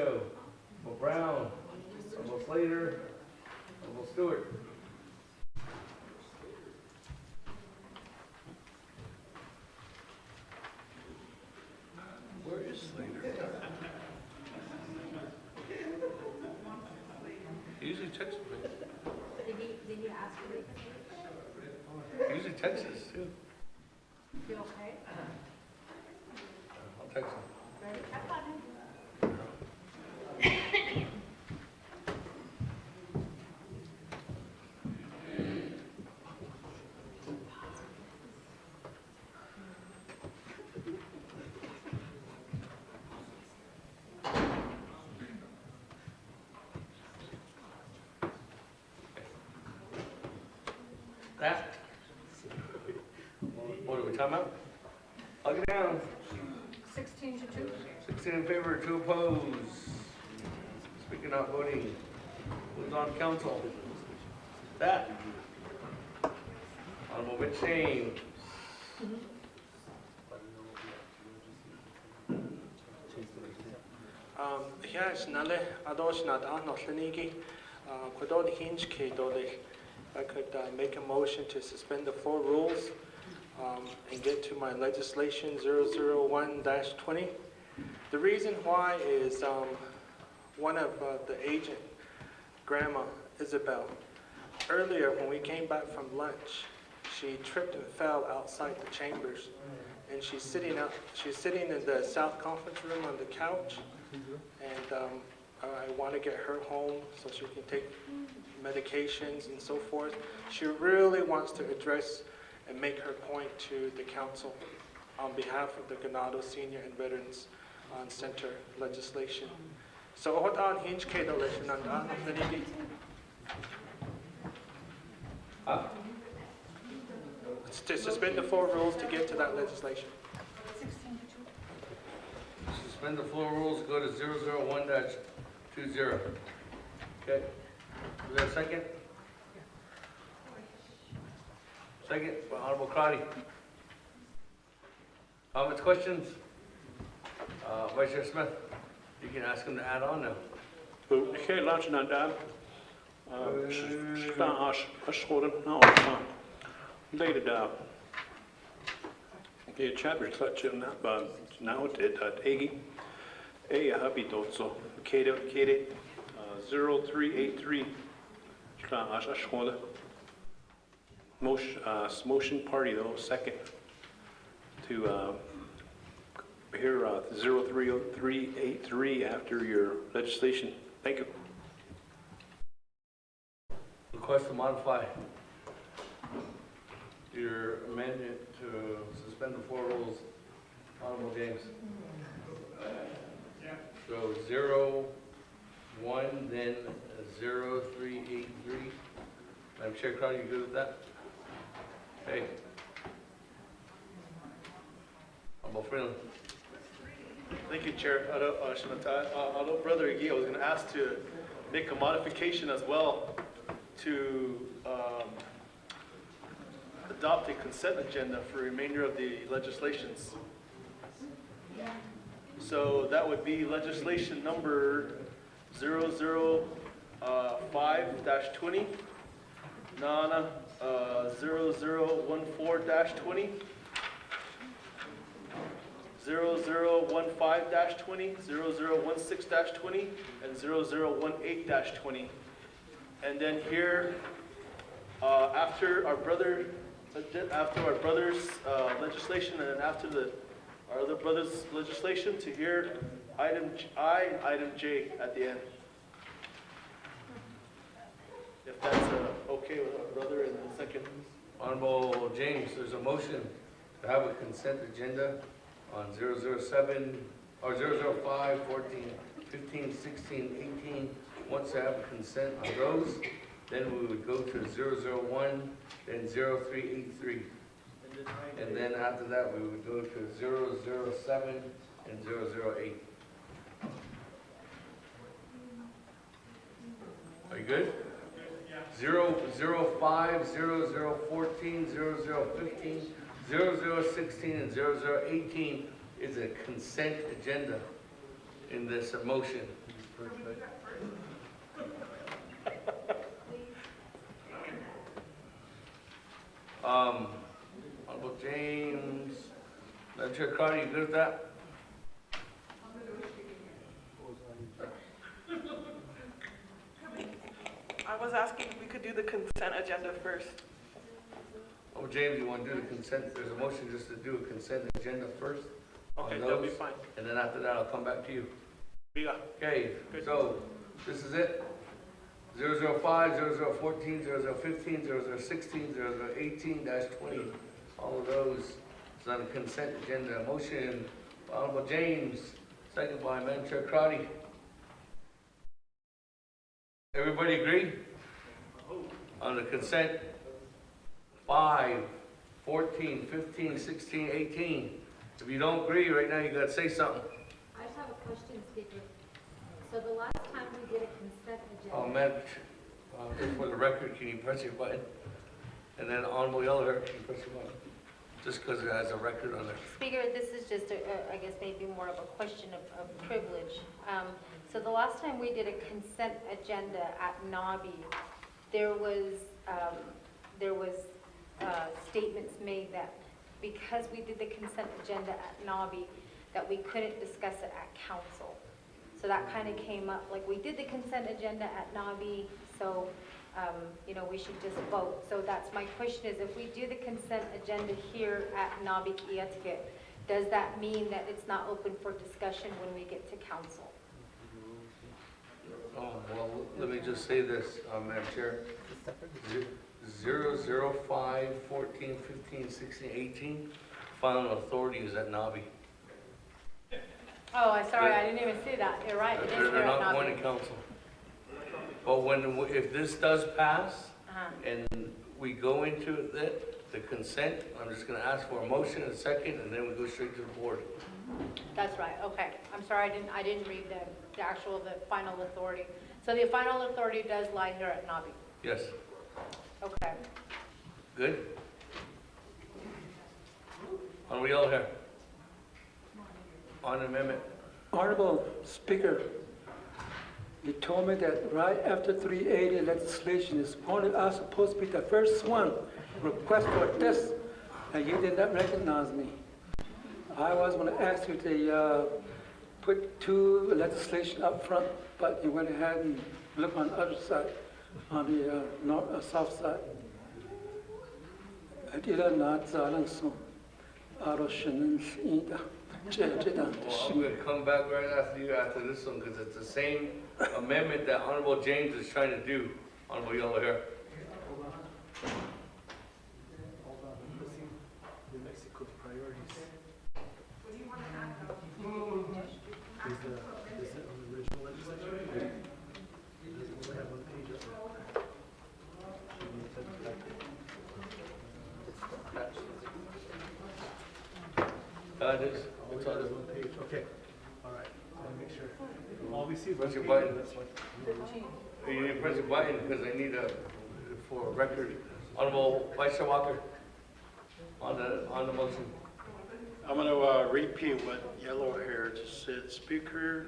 Trevino, Alderman Brown, Alderman Slater, Alderman Stewart. Where is Slater? He usually texts me. Did you ask for it? He usually texts us too. You okay? I'll text him. Ready? Check on him. That? What are we talking about? Hug it down. 16 to 2. 16 in favor, 2 opposed. Speaking not voting. Moves on to council. That. Honorable Mitch James. Yes, Nale, Ados not Anothanigi, Quadon Hinge K Dole. I could make a motion to suspend the 4 rules and get to my legislation 001-20. The reason why is one of the agent, Grandma Isabel, earlier when we came back from lunch, she tripped and fell outside the chambers, and she's sitting in the South Conference room on the couch, and I want to get her home so she can take medications and so forth. She really wants to address and make her point to the council on behalf of the Ganado Senior and Veterans Center legislation. So what on hinge ke legislation and It's to suspend the 4 rules to get to that legislation. 16 to 2. Suspend the floor rules, go to 001-20. Okay. Is there a second? Second, by Honorable Crotty. Comments, questions? Vice Chair Smith, you can ask him to add on now. Hey, laat naar daar. Staan als schoren. Nou, later daar. Je chapter clutch in that, but now it that Egi. Happy dotso. Kate 0383. Staan als schoren. Motion party though, second to hear 03383 after your legislation. Thank you. Request to modify your amendment to suspend the 4 rules. Honorable James. So 01, then 0383. Madam Chair Crowder, you good with that? Okay. Honorable Freeland. Thank you, Chair. Although Brother Igi, I was going to ask to make a modification as well to adopt a consent agenda for the remainder of the legislations. So that would be legislation number 005-20, Nana 0014-20, 0015-20, 0016-20, and 0018-20. And then here, after our brother's legislation, and then after our other brother's legislation, to hear item I and item J at the end. If that's okay with our brother in the second. Honorable James, there's a motion to have a consent agenda on 007, or 005, 14, 15, 16, 18. Once to have a consent on those, then we would go to 001, then 0383. And then after that, we would go to 007 and 008. Are you good? 005, 0014, 0015, 0016, and 0018 is a consent agenda in this motion. first, right? Honorable James, Madam Chair Carter, you good with that? I was asking if we could do the consent agenda first. Oh, James, you want to do the consent? There's a motion just to do a consent agenda first? Okay, on that'll be those, fine. And then after that, I'll come back to you. Yeah. Okay, so this is it. 005, 0014, 0015, 0016, 0018-20. All of those is on the consent agenda. Motion by Honorable James, second by Madam Chair Crowdy. Everybody agree? On the consent, 5, 14, 15, 16, 18. If you don't agree, right now you gotta say something. I just have a question, Speaker. So the last time we did a consent agenda. Oh, Madam, just for the record, can you press your button? And then Honorable Yeller, can you press your button? Just because it has a record on there. Speaker, this is just, I guess, maybe more of a question of privilege. So the last time we did a consent agenda at Nabi, there was statements made that because we did the consent agenda at Nabi, that we couldn't discuss it at council. So that kind of came up, like we did the consent agenda at Nabi, so, we should just vote. So that's my question is, if we do the consent agenda here at Naabik'íyáti, does that mean that it's not open for discussion when we get to council? Oh, well, let me just say this, Madam Chair. 005, 14, 15, 16, 18, final authority is at Nabi. Oh, I'm sorry, I didn't even see that. You're right, it is here They're at not going Nabi. to council. But if this does pass, and we go into the consent, I'm just gonna ask for a motion and a second, and then we go straight to the board. That's right, okay. I'm sorry, I didn't read the final authority. So the final authority does lie here at Nabi? Yes, Okay. good? Are we all here? On amendment. Honorable Speaker, you told me that right after 380 legislation is supposed to be the first one request for this, and you did not recognize me. I was going to ask you to put 2 legislation up front, but you went ahead and looked on the other side, on the south side. I did not so. Well, I'm gonna come back right after you after this one, because it's the same amendment that Honorable James is trying to do. Honorable Yellow Hair. New Mexico's priorities. Is it on the original legislation? Does it have on the page up It is. It's on the one page. Okay. All right. Let me make sure. All we see is Press one your page. button. That's one. You need to press the button because I need for a record. Honorable Vice Chair Walker, on the motion. I'm going to repeat what Yellow Hair just said. Speaker,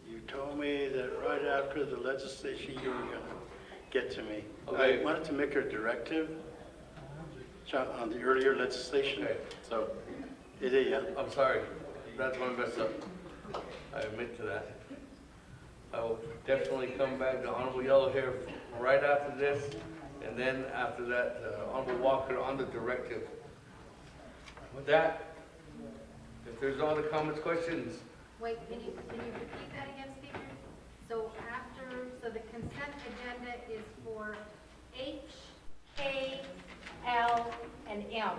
you told me that right after the legislation you were going to get to me. Okay. I wanted to make a directive on the earlier legislation. Okay. So, yeah. I'm sorry. That's my mess up. I admit to that. I will definitely come back to Honorable Yellow Hair right after this, and then after that, Honorable Walker on the directive. With that, if there's no other comments, questions, Wait, can you repeat that again, Speaker? So the consent agenda is for H, K, L, and M.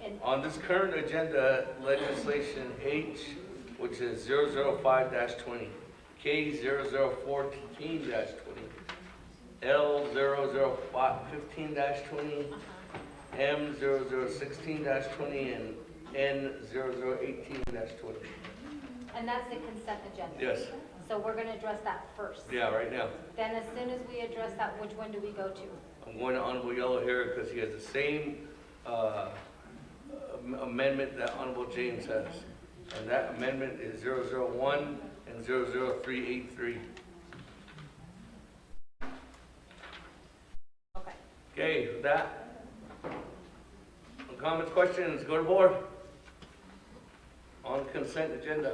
And on this current agenda, legislation H, which is 005-20, K 0014-20, L 0015-20, M 0016-20, and N 0018-20. And that's the consent agenda? Yes. So we're going to address that first? Yeah, right now. Then as soon as we address that, which one do we go to? I'm going to Honorable Yellow Hair because he has the same amendment that Honorable James has. And that amendment is 001 and 00383. Okay, with that, no comments, questions, go to board. On consent agenda.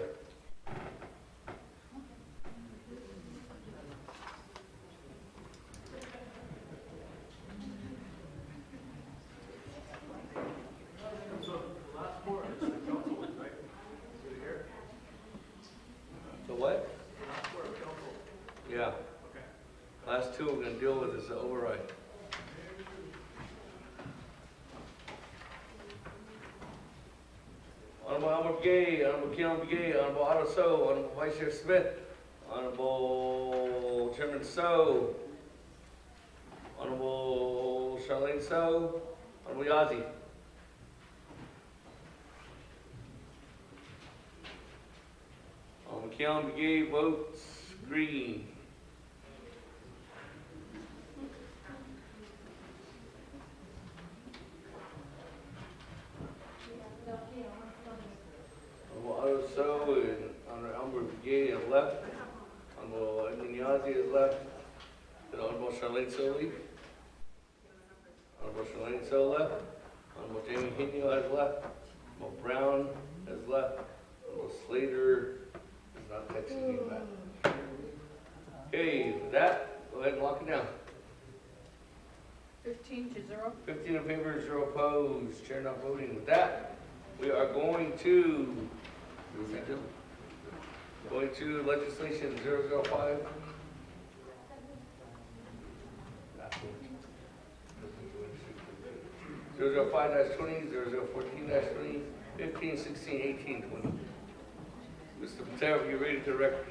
So what? Yeah. Last two we're gonna deal with is the override. Honorable Albert Gay, Honorable Keelan Gay, Honorable Otto So, Honorable Vice Chair Smith, Honorable Chairman So, Honorable Charlene So, Honorable Yazzie. Honorable Keelan Gay votes green. Honorable Otto So and Honorable Albert Gay is left. Honorable Edmund Yazzie is left. And Honorable Charlene So leave. Honorable Charlene So left. Honorable Jamie Hinyo has left. Honorable Brown has left. Honorable Slater is not texting me back. Okay, with that, go ahead and lock it down. 15 to 0. 15 in favor, 0 opposed. Chair not voting. With that, we are going to legislation 005. 005-20, 0014-20, 15, 16, 18, 20. Mr. Patero, you ready to record?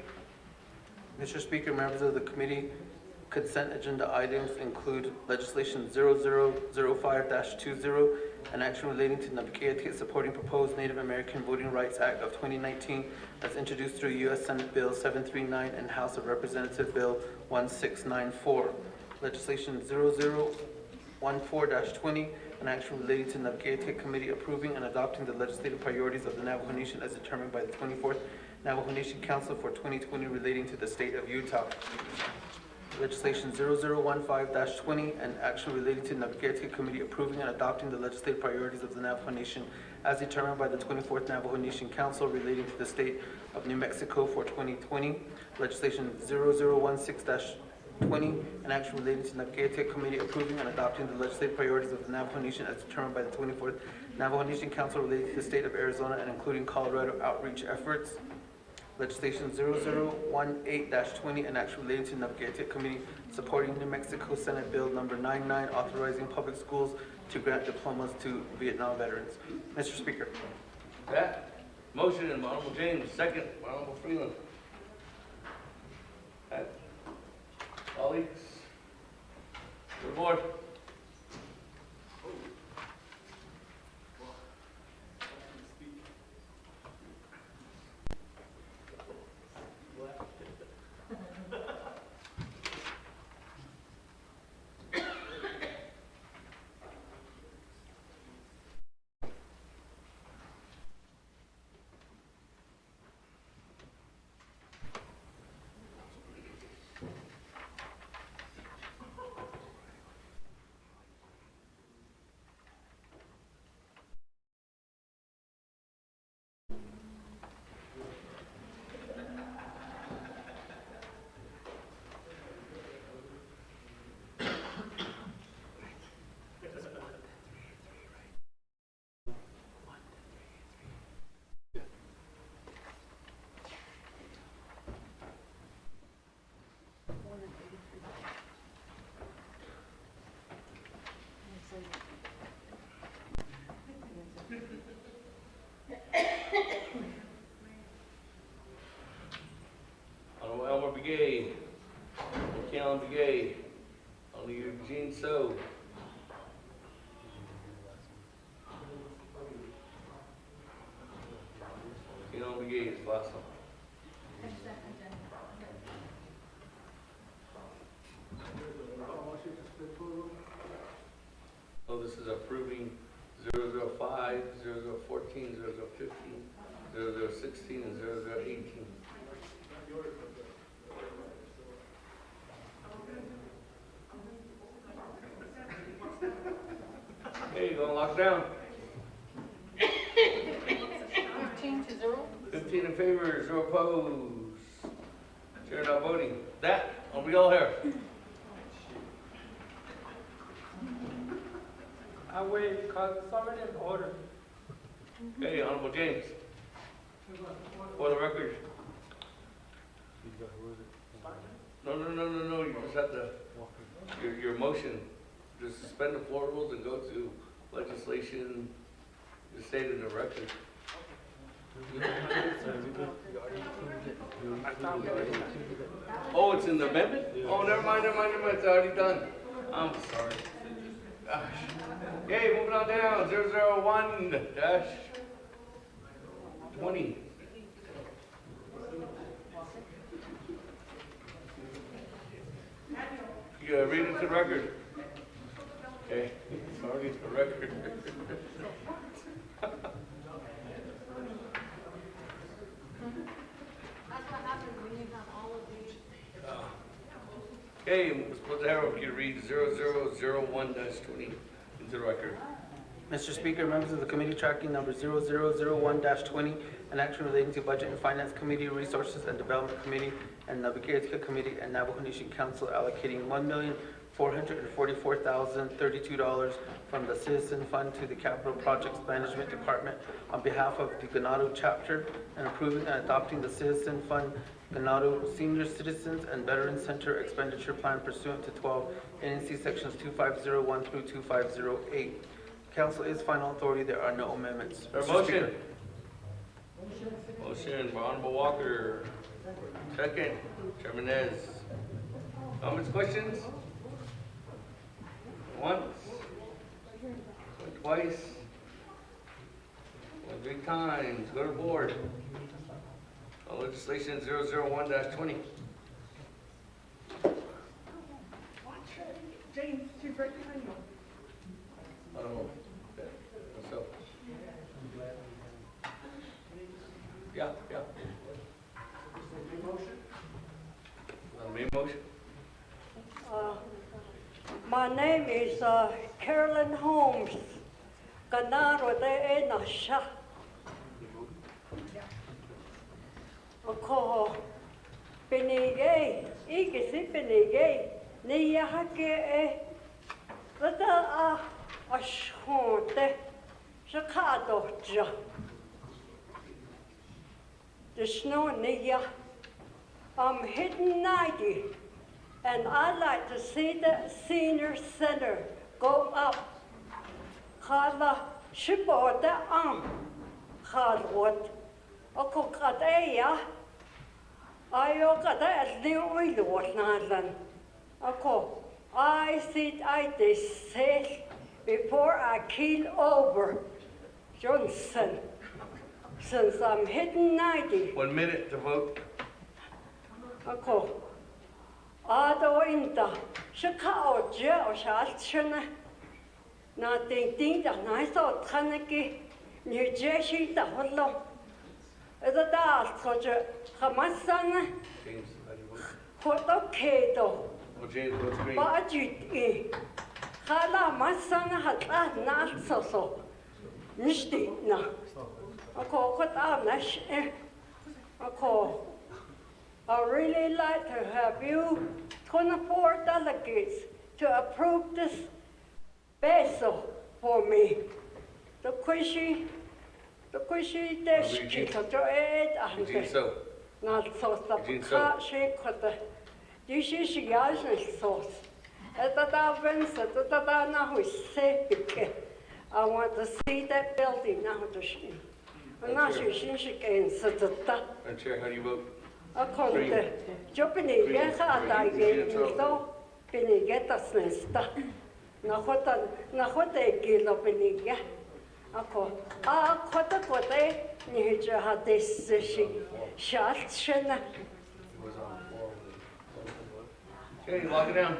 Mr. Speaker, members of the committee, consent agenda items include legislation 0005-20, an action relating to Naabik'íyáti supporting proposed Native American Voting Rights Act of 2019 as introduced through U.S. Senate Bill 739 and House of Representatives Bill 1694. Legislation 0014-20, an action relating to Naabik'íyáti Committee approving and adopting the legislative priorities of the Navajo Nation as determined by the 24th Navajo Nation Council for 2020 relating to the state of Utah. Legislation 0015-20, an action relating to Naabik'íyáti Committee approving and adopting the legislative priorities of the Navajo Nation as determined by the 24th Navajo Nation Council relating to the state of New Mexico for 2020. Legislation 0016-20, an action relating to Naabik'íyáti Committee approving and adopting the legislative priorities of the Navajo Nation as determined by the 24th Navajo Nation Council relating to the state of Arizona and including Colorado outreach efforts. Legislation 0018-20, an action relating to Naabik'íyáti Committee supporting New Mexico Senate Bill number 99, authorizing public schools to grant diplomas to Vietnam veterans. Mr. Speaker. That motion by Honorable James, second by Honorable Freeland. Colleagues, good board. Honorable Elmer Begay, Honorable Keelan Begay, Honorable Eugene So. Keelan Begay is last one. Oh, this is approving 005, 0014, 0015, 0016 and 0018. Okay, gonna lock down. 15-0. 15 in favor, 0 opposed. Chair not voting. That, are we all here? I waive consolidated order. Okay, Honorable James. For the record. No, you just have to, your motion, just suspend the floor rules and go to legislation, just state it in the record. Oh, it's in the amendment? Oh, never mind, it's already done. I'm sorry. Gosh. Okay, moving on down, 001-20. You gotta read it to the record. Okay, it's already to the record. That's what happens when you have all of these. Okay, Ms. Plazaro, if you read 0001-20 into the record. Mr. Speaker, members of the committee tracking number 0001-20, an action relating to Budget and Finance Committee, Resources and Development Committee, and Naabik'íyáti Committee and Navajo Nation Council allocating $1,444,032 from the Citizen Fund to the Capital Projects Management Department on behalf of the Ganado Chapter and approving and adopting the Citizen Fund Ganado Senior Citizens and Veterans Center Expenditure Plan pursuant to 12 NC Sections 2501 through 2508. Council is final authority. There are no amendments. Our motion. Motion by Honorable Walker. Second, Chairman Nez. Comments, questions? Once. Twice. 3 times. Go to board. Legislation 001-20. James, she's right behind you. I don't know. Okay. What's up? Yeah. Main motion? My name is Carolyn Holmes. Ganaro de Enasha. Ako pinigay, ikisi pinigay, niya hake rata ashonte shakado ja. The snow niya. I'm hitting 90, and I'd like to see the senior center go up. Kala shiboda kalwot. Ako kadeya. Ayo kada as the oil was nalan. Ako, I say before I keel over Johnson. Since I'm hitting 90. 1 minute to vote. Ako, ado inta, shakao jeo shachana. Na ting da na so thanaki, New Jersey da hollo. Eda da soja Hamasana. James, how do you vote? Koto kedo. Oh, James votes green. Budget e. Hala masana hatla na so. Nishti na. Ako kota nash e. Ako. I really like to have you 24 delegates to approve this Veto for me. The question is so. Not so the shake with the this is Yasin sauce. At the Davins, at the Davana who is safe. I want to see that building now to see. I'm not sure she can sit at that. Madam Chair, how do you vote? Ako yo pinigyan ka tayo nito, pinigyan tas nesta. Nakota kilo pinigyan. Ako kote ni jahadis shot shana. Okay, lock it down.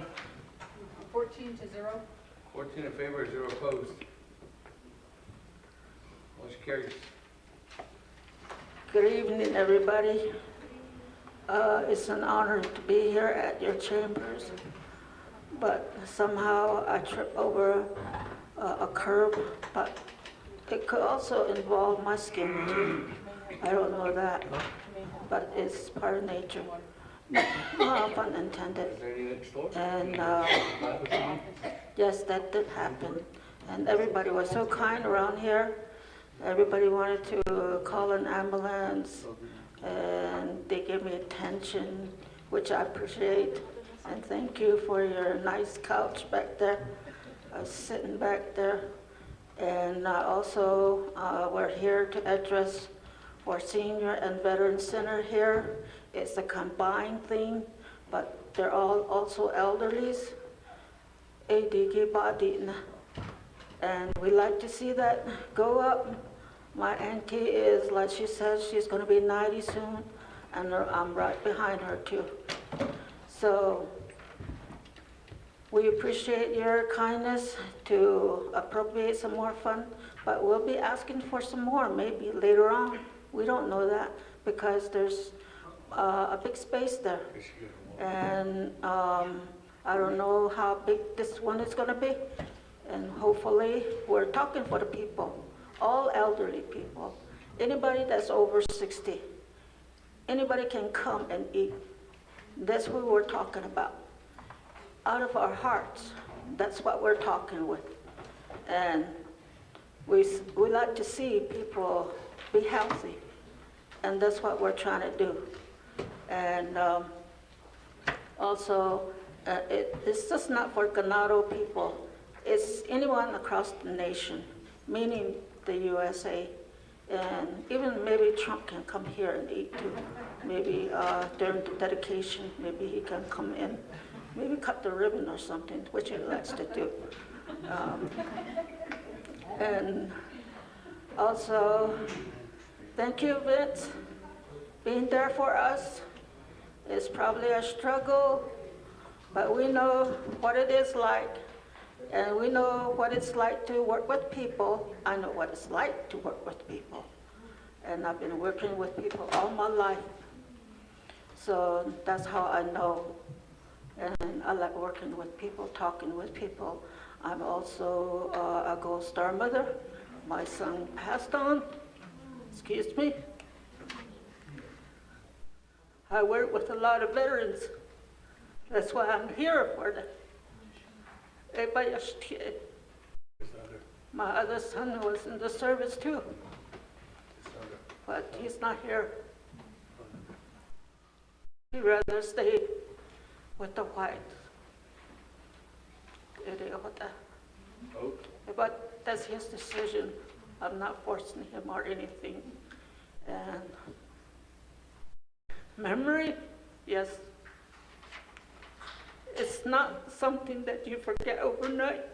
14-0. 14 in favor, 0 opposed. Motion carries. Good evening, everybody. It's an honor to be here at your chambers, but somehow I tripped over a curb, but it could also involve my skin too. I don't know that, but it's part of nature. No pun intended. And yes, that did happen. And everybody was so kind around here. Everybody wanted to call an ambulance, and they gave me attention, which I appreciate. And thank you for your nice couch back there. I was sitting back there. And also, we're here to address for Senior and Veteran Center here. It's a combined thing, but they're all also elderlies. And we like to see that go up. My auntie is, like she says, she's going to be 90 soon, and I'm right behind her too. So we appreciate your kindness to appropriate some more fund, but we'll be asking for some more maybe later on. We don't know that because there's a big space there. And I don't know how big this one is going to be. And hopefully we're talking for the people, all elderly people, anybody that's over 60. Anybody can come and eat. That's what we're talking about. Out of our hearts, that's what we're talking with. And we like to see people be healthy. And that's what we're trying to do. And also, it's just not for Ganado people. It's anyone across the nation, meaning the USA. And even maybe Trump can come here and eat too. Maybe during the dedication, maybe he can come in. Maybe cut the ribbon or something, which he likes to do. And also, thank you, Vince, being there for us. It's probably a struggle, but we know what it is like, and we know what it's like to work with people. I know what it's like to work with people, and I've been working with people all my life. So that's how I know, and I like working with people, talking with people. I'm also a Gold Star mother. My son passed on, excuse me. I work with a lot of veterans. That's why I'm here for them. My other son was in the service too, but he's not here. He'd rather stay with the whites. But that's his decision. I'm not forcing him or anything. And memory, yes. It's not something that you forget overnight.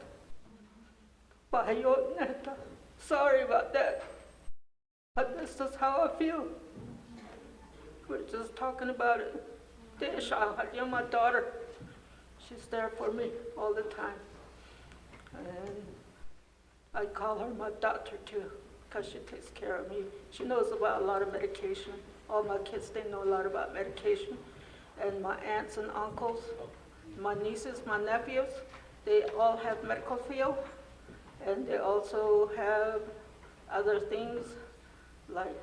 Sorry about that. But this is how I feel. We're just talking about it. My daughter, she's there for me all the time. And I call her my doctor too, because she takes care of me. She knows about a lot of medication. All my kids, they know a lot about medication. And my aunts and uncles, my nieces, my nephews, they all have medical field. And they also have other things like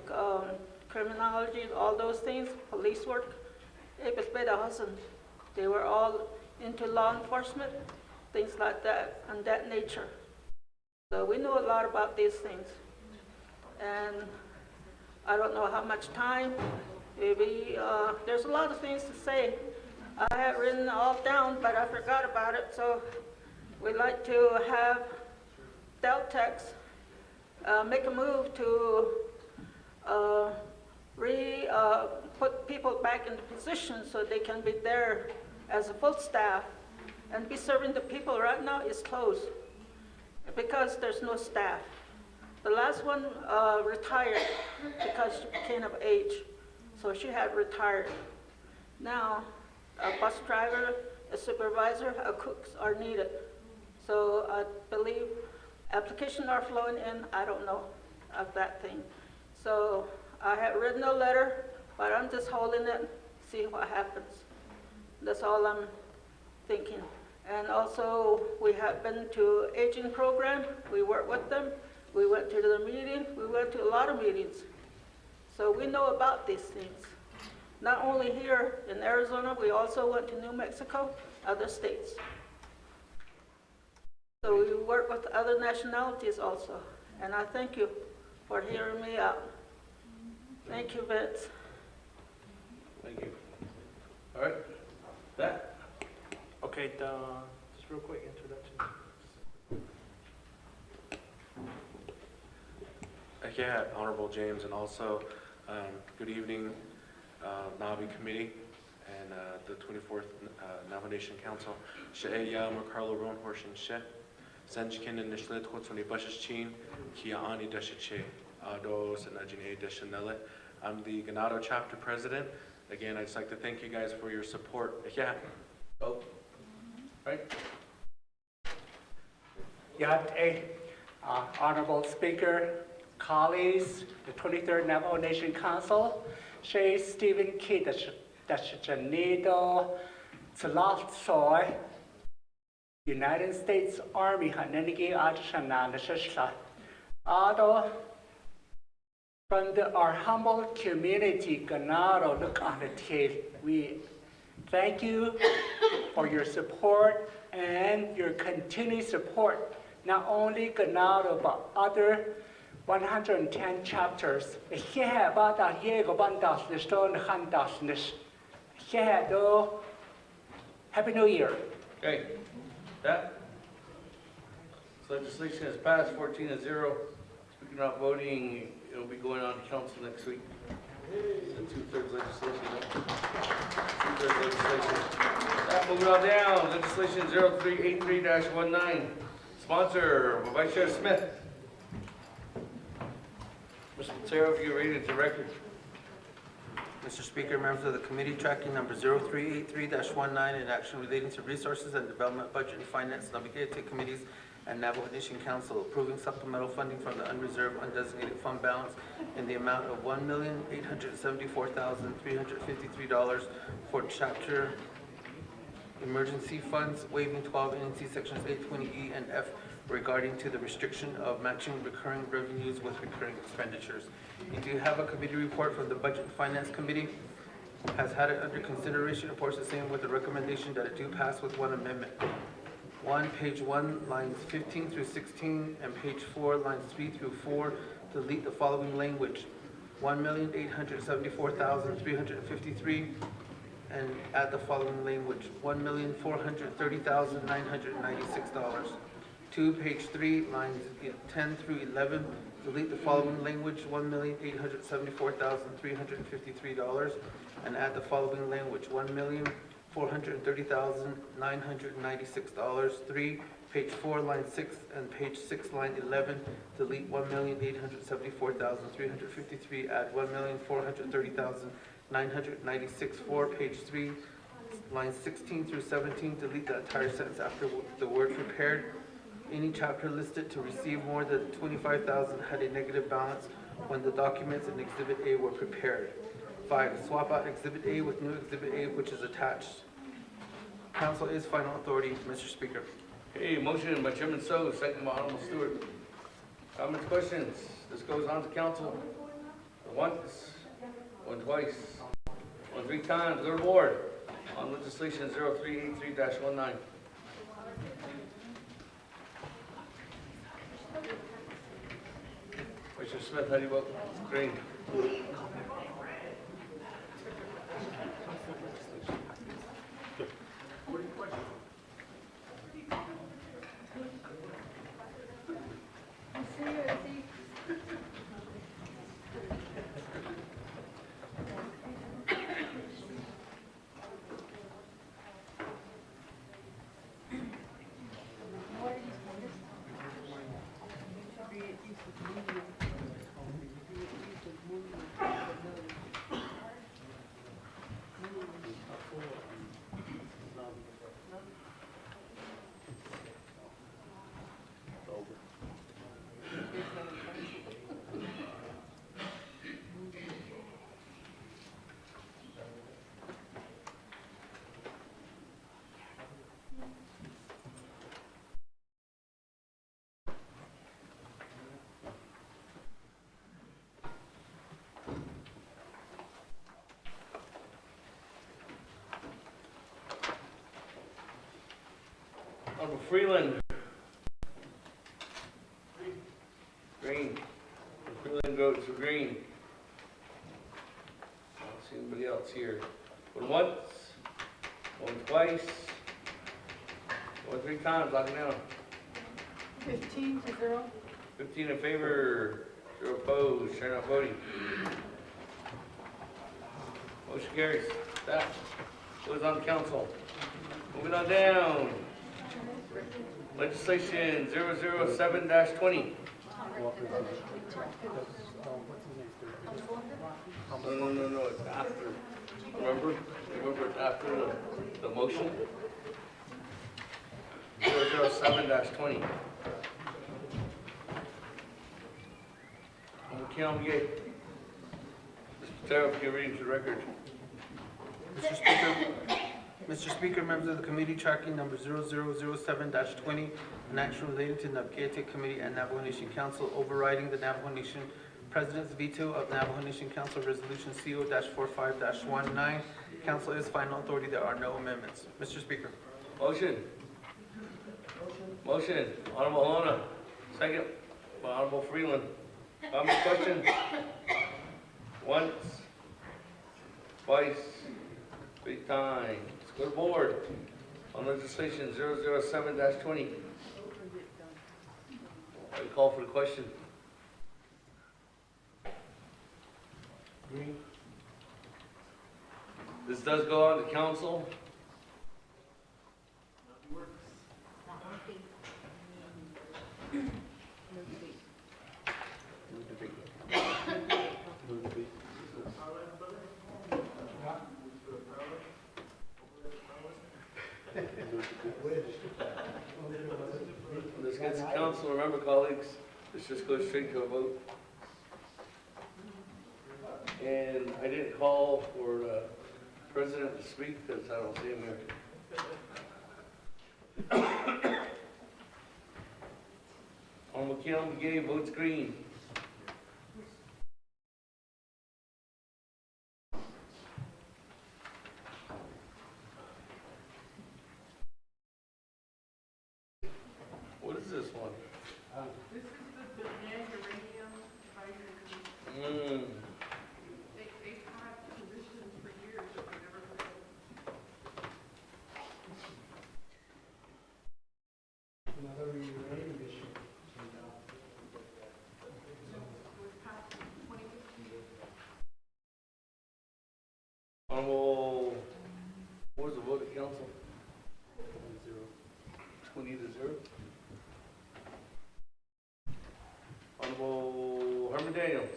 criminology, all those things, police work. They were all into law enforcement, things like that, and that nature. So we know a lot about these things. And I don't know how much time, maybe, there's a lot of things to say. I had written all down, but I forgot about it. So we'd like to have Deltex make a move to put people back into position so they can be there as a full staff and be serving the people. Right now it's closed because there's no staff. The last one retired because she became of age, so she had retired. Now, a bus driver, a supervisor, a cooks are needed. So I believe applications are flowing in. I don't know of that thing. So I had written a letter, but I'm just holding it, see what happens. That's all I'm thinking. And also, we have been to aging program. We work with them. We went to the meeting. We went to a lot of meetings. So we know about these things. Not only here in Arizona, we also went to New Mexico, other states. So we work with other nationalities also. And I thank you for hearing me out. Thank you, Vince. Thank you. All right, that. Okay, just real quick introduction. Yeah, Honorable James, and also good evening, Nabi Committee and the 24th Navajo Nation Council. She'eya Mercarlo Ron Horshin She, Sanjikin and Nishlet Hotsoni Bashachin, Kia Ani Deshache, Ados and Ajine Deshanele. I'm the Ganado Chapter President. Again, I'd just like to thank you guys for your support. Yeah. Oh, right. Honorable Speaker, colleagues, the 23rd Navajo Nation Council, Shay Stephen Key, the Chanido, Tsalot Soy, United States Army, Naabik'íyáti Committee, from our humble community, Ganado, look on the tape. We thank you for your support and your continued support, not only Ganado, but other 110 chapters. Happy New Year. Okay, that. This legislation has passed 14-0. Speaking of voting, it'll be going on to council next week. It's a 2/3 legislation. Right? 2/3 legislation. That, moving on down, legislation 0383-19. Sponsor, Vice Chair Smith. Mr. Mateo, if you read it to record. Mr. Speaker, members of the committee, tracking number 0383-19 in action relating to resources and development, budget and finance, Naabik'íyáti Committees and Navajo Nation Council approving supplemental funding from the unreserved undesignated fund balance in the amount of $1,874,353 for chapter emergency funds, waiving 12 NC sections 820E and F regarding to the restriction of matching recurring revenues with recurring expenditures. You do have a committee report from the Budget and Finance Committee. Has had it under consideration, reports the same with the recommendation that it do pass with one amendment. Page 1, lines 15 through 16, and page 4, lines 3 through 4, delete the following language. $1,874,353, and add the following language. $1,430,996. 2, page 3, lines 10 through 11, delete the following language. $1,874,353, and add the following language. $1,430,996. 3, page 4, line 6, and page 6, line 11, delete $1,874,353, add $1,430,996. 4, page 3, lines 16 through 17, delete the entire sentence after the word prepared. Any chapter listed to receive more than $25,000 had a negative balance when the documents in Exhibit A were prepared. 5, swap out Exhibit A with new Exhibit A, which is attached. Council is final authority, Mr. Speaker. Okay, motion by Chairman So, second by Honorable Stewart. Comments, questions? This goes on to council once, one twice, one 3 times. Go to board on legislation 0383-19. Mr. Smith, how do you vote? Green. Honorable Freeland. Green. Freeland votes for green. I don't see anybody else here. Going once, going twice, going 3 times, lock it down. 15-0. 15 in favor, 0 opposed, chair not voting. Motion carries. That goes on council. Moving on down. Legislation 007-20. No, it's after. Remember it's after the motion? 007-20. Mr. Terrell, if you read into the record. Mr. Speaker, members of the committee, tracking number 0007-20, an action related to Naabik'íyáti Committee and Navajo Nation Council overriding the Navajo Nation President's veto of Navajo Nation Council Resolution CO-45-19. Council is final authority. There are no amendments. Mr. Speaker. Motion. Honorable Alona. Second by Honorable Freeland. Comments, questions? Once, twice, 3 times. Let's go to board on legislation 007-20. I call for the question. This does go on to council. This gets to council. Remember, colleagues, this just goes straight to a vote. And I didn't call for the president to speak because I don't see him here. Honorable McGee votes green. What is this one? This is the uranium advisory committee. They've had positions for years, but they never Another uranium issue. Honorable, what was the vote at council? 20-0. Honorable Herman Daniels.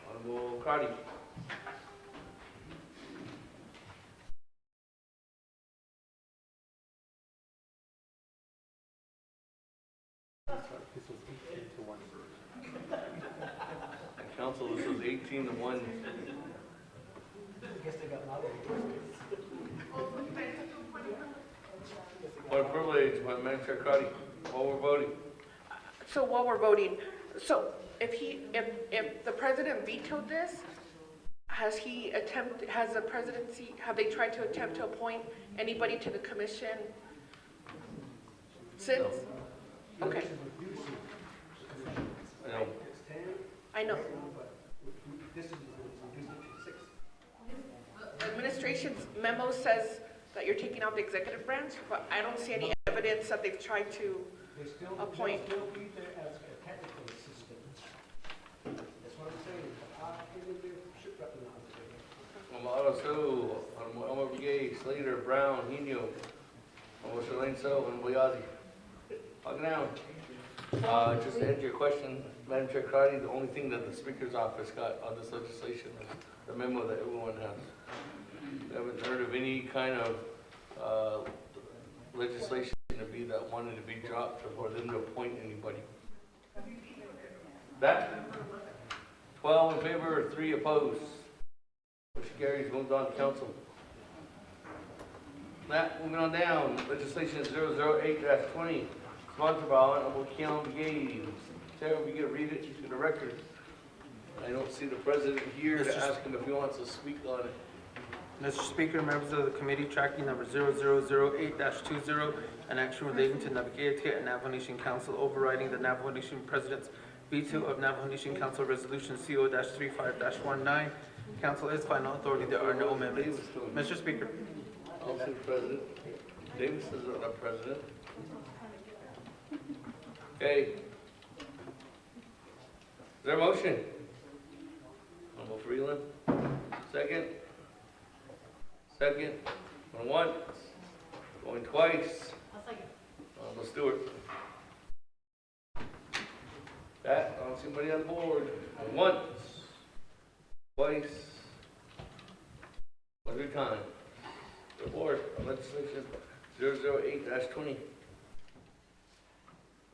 Honorable Cardi. Council, this was 18-1. What privilege, my man, Chair Cardi, while we're voting. So while we're voting, so if the president vetoed this, has the presidency, have they tried to attempt to appoint anybody to the commission since? No. Okay, I know. I know. The administration's memo says that you're taking out the executive branch, but I don't see any evidence that they've tried to appoint. They still be there as a technical assistant. That's what I'm saying. Honorable Gay, Slater, Brown, Hino, Honorable Shalane So, Honorable Yazzie. Lock it down. Just to answer your question, Madam Chair Cardi, the only thing that the Speaker's office got on this legislation is the memo that everyone has. We haven't heard of any kind of legislation to be that wanted to be dropped or for them to appoint anybody. That 12 in favor, 3 opposed. Motion carries, moves on to council. That, moving on down, legislation 008-20, sponsored by Honorable Keon Gay. Sarah, we get read it to the record. I don't see the president here to ask him if he wants to speak on it. Mr. Speaker, members of the committee, tracking number 0008-20, an action relating to Naabik'íyáti and Navajo Nation Council overriding the Navajo Nation President's veto of Navajo Nation Council Resolution CO-35-19. Council is final authority. There are no amendments. Mr. Speaker. Council President. Davis is the president. Okay. Is there a motion? Honorable Freeland. Second. Second. Going once. Going twice. Honorable Stewart. That, I don't see anybody on the board. Going once. Twice. One more time. The board on legislation 008-20.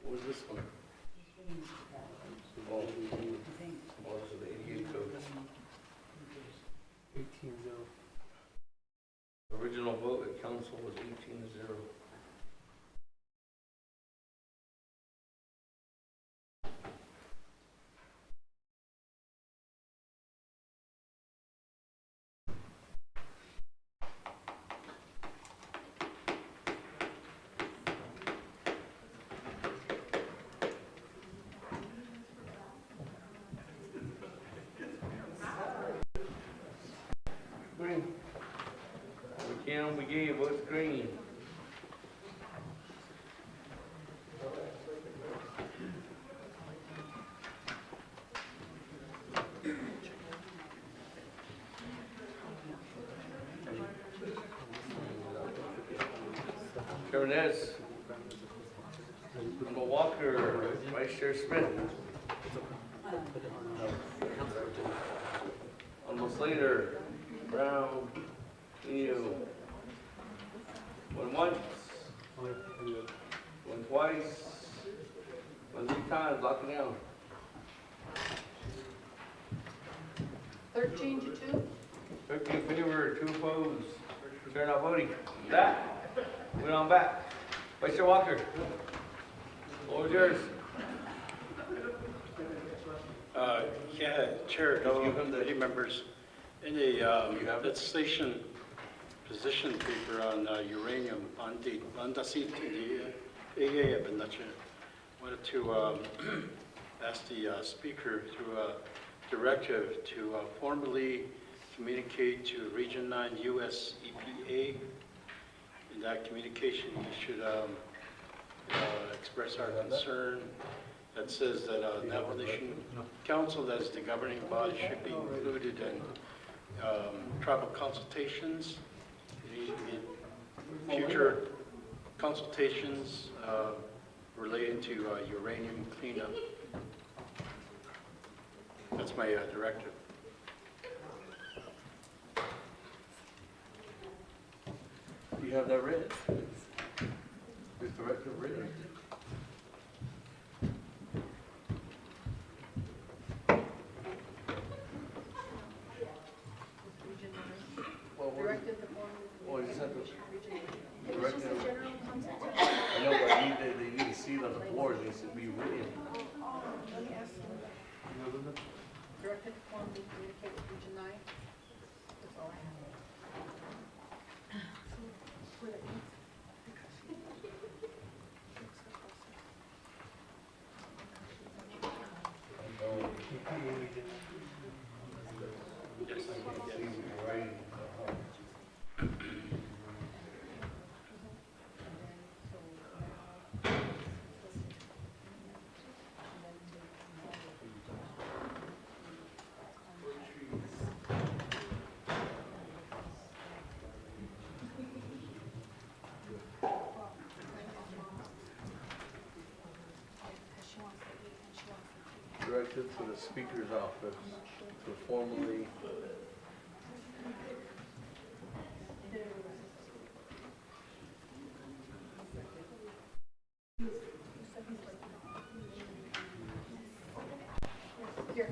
What was this one? Oh, this is the 88 code. 18-0. Original vote at council was 18-0. Green. We gave, what's green? Chairman Nez. Member Walker, Vice Chair Smith. Almost later, Brown, you. One once. One twice. One 3 times, lock it down. 13 to 2. 13 in favor, 2 opposed. Chair not voting. That. Went on back. Vice Chair Walker. Floor is yours. Yeah, Chair, committee members, in a legislation position paper on uranium, on the seat in the AA, I wanted to ask the Speaker through a directive to formally communicate to Region 9 US EPA. In that communication, we should express our concern that says that Navajo Nation Council, as the governing body, should be included in tribal consultations, in future consultations related to uranium cleanup. That's my directive. You have that written? This directive written? Directed the form. Well, you just have to. It was just a general consultation. I know, but they need to see it on the board, it needs to be written. Let me ask them. Directed the form to communicate with Region 9. That's all I have. Directed to the Speaker's office to formally Here.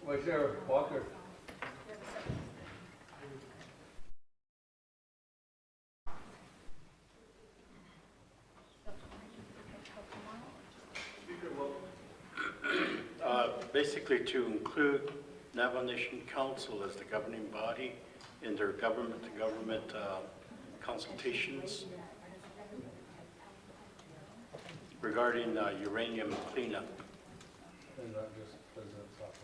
Vice Chair Walker. Basically to include Navajo Nation Council as the governing body in their government-to-government consultations regarding uranium cleanup. And not just President's office.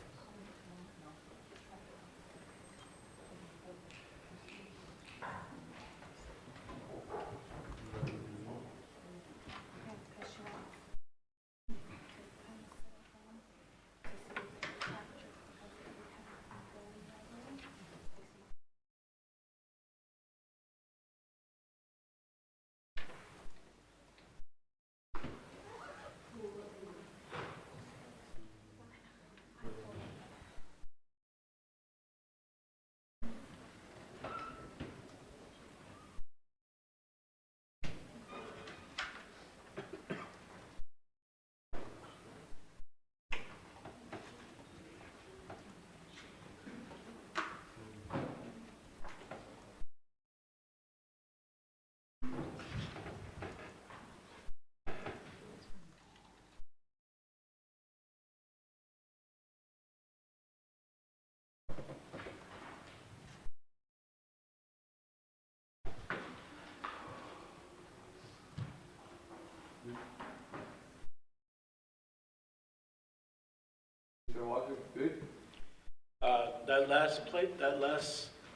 Chair Walker, good? That last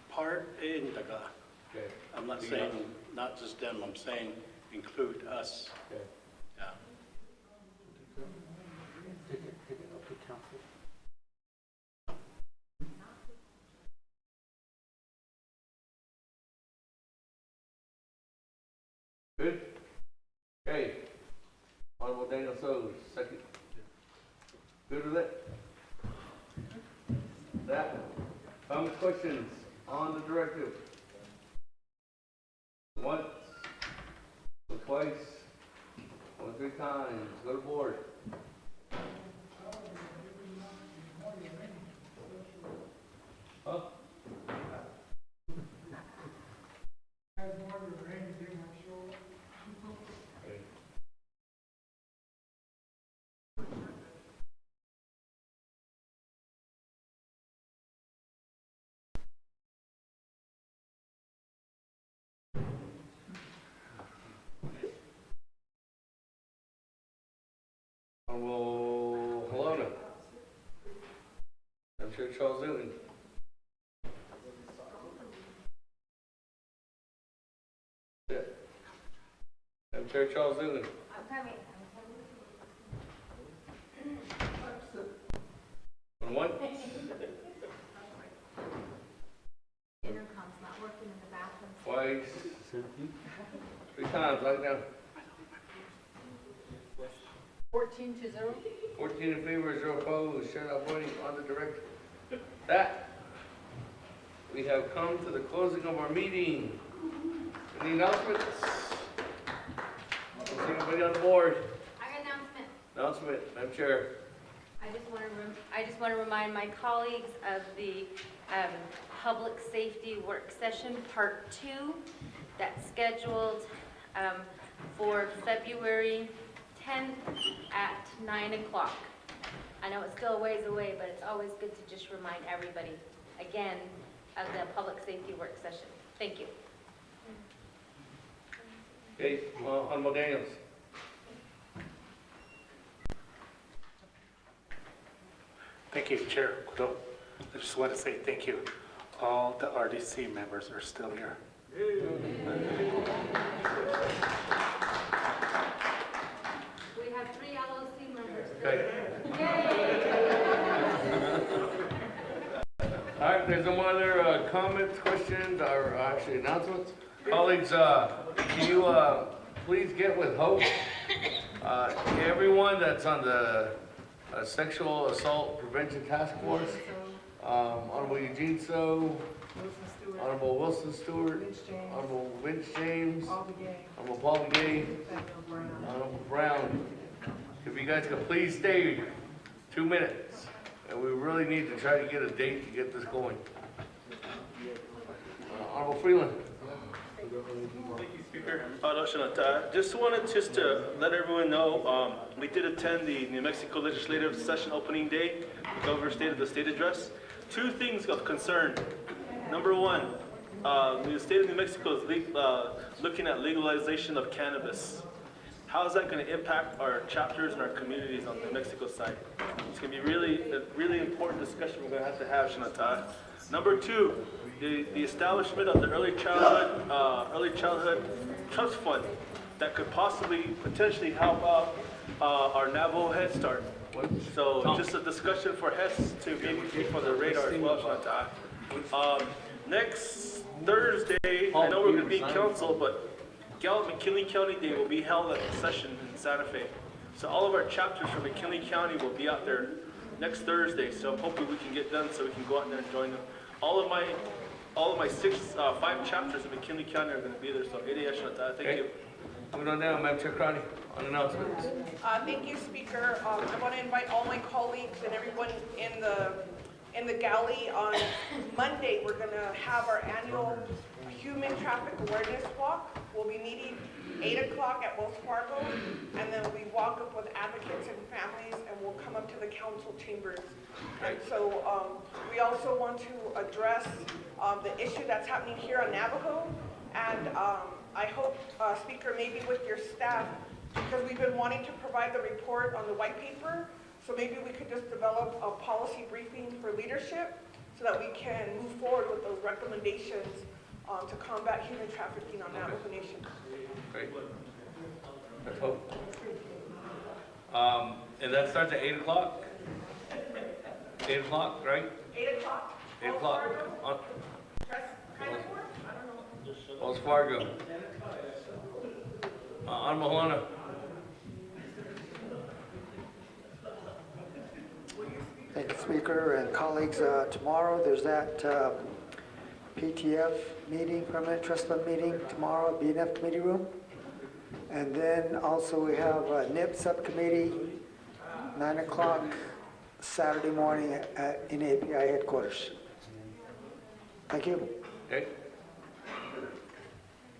part in the Okay. I'm not saying not just them, I'm saying include us. Okay. Yeah. Take it up to council. Good? Okay. Honorable Daniel Sows, second. Good with it? That, questions on the directive? Once, twice, 3 times, go to board. Huh? Okay. Honorable Helena. I'm sure Charles Newton. Yeah. I'm Chair Charles Newton. I'm coming. On one? Intercom's not working in the bathroom. Twice. 3 times, like now. 14-0. 14 in favor, 0 opposed. Chair Appointing on the directive. That, we have come to the closing of our meeting. Any announcements? Is anybody on the board? I got an announcement. Announcement, Madam Chair. I just want to remind my colleagues of the Public Safety Work Session Part 2 that's scheduled for February 10th at 9 o'clock. I know it's still a ways away, but it's always good to just remind everybody, again, of the Public Safety Work Session. Thank you. Okay, Honorable Daniels. Thank you, Chair. I just want to say thank you. All the RDC members are still here. We have 3 LOC members. Okay. All right, there's no other comments, questions, or actually announcements. Colleagues, can you please get with Hope? Everyone that's on the Sexual Assault Prevention Task Force, Honorable Eugene So, Honorable Wilson Stewart, Honorable Vince James, Honorable Paul Begay, Honorable Brown. If you guys could please stay 2 minutes, and we really need to try to get a date to get this going. Honorable Freeland. Thank you, Speaker. Just wanted to let everyone know, we did attend the New Mexico Legislative Session Opening Day. The Governor stated the state address. Two things of concern. Number one, the state of New Mexico is looking at legalization of cannabis. How is that going to impact our chapters and our communities on the New Mexico side? It's going to be a really important discussion we're going to have, Shanata. Number two, the establishment of the early childhood trust fund that could potentially help out our Navajo Head Start. So just a discussion for Hess to maybe keep on the radar as well, Shanata. Next Thursday, I know we're going to be in council, but McKinley County Day will be held at the session in Santa Fe. So all of our chapters from McKinley County will be out there next Thursday. So hopefully we can get done so we can go out there and join them. All of my 5 chapters of McKinley County are going to be there. So thank you. Moving on down, Madam Chair Crowley, on announcements. Thank you, Speaker. I want to invite all my colleagues and everyone in the galley on Monday. We're going to have our annual Human Traffic Awareness Walk. We'll be meeting 8 o'clock at Wells Fargo, and then we walk up with advocates and families, and we'll come up to the council chambers. And so we also want to address the issue that's happening here on Navajo, and I hope, Speaker, maybe with your staff, because we've been wanting to provide the report on the white paper, so maybe we could just develop a policy briefing for leadership so that we can move forward with those recommendations to combat human trafficking on Navajo Nation. Great. Let's hope. And that starts at 8 o'clock? 8 o'clock, right? 8 o'clock. 8 o'clock. Wells Fargo. On Mahalana. Thank you, Speaker and colleagues. Tomorrow there's that PTF meeting, Permanent Trust Fund meeting tomorrow at BNF Committee Room. And then also we have a NIP subcommittee, 9 o'clock Saturday morning in API headquarters. Thank you. Okay.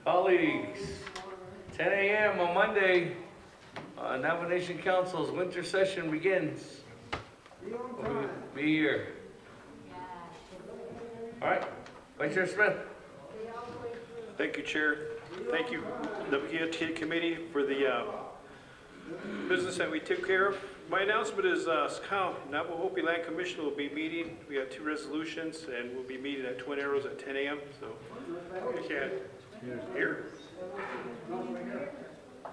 Colleagues, 10 a.m. on Monday, Navajo Nation Council's winter session begins. We'll be here. All right, Vice Chair Smith. Thank you, Chair. Thank you, Naabik'íyáti Committee, for the business that we took care of. My announcement is how Navajo Hopi Land Commission will be meeting. We have 2 resolutions, and we'll be meeting at Twin Arrows at 10 a.m. So we can here.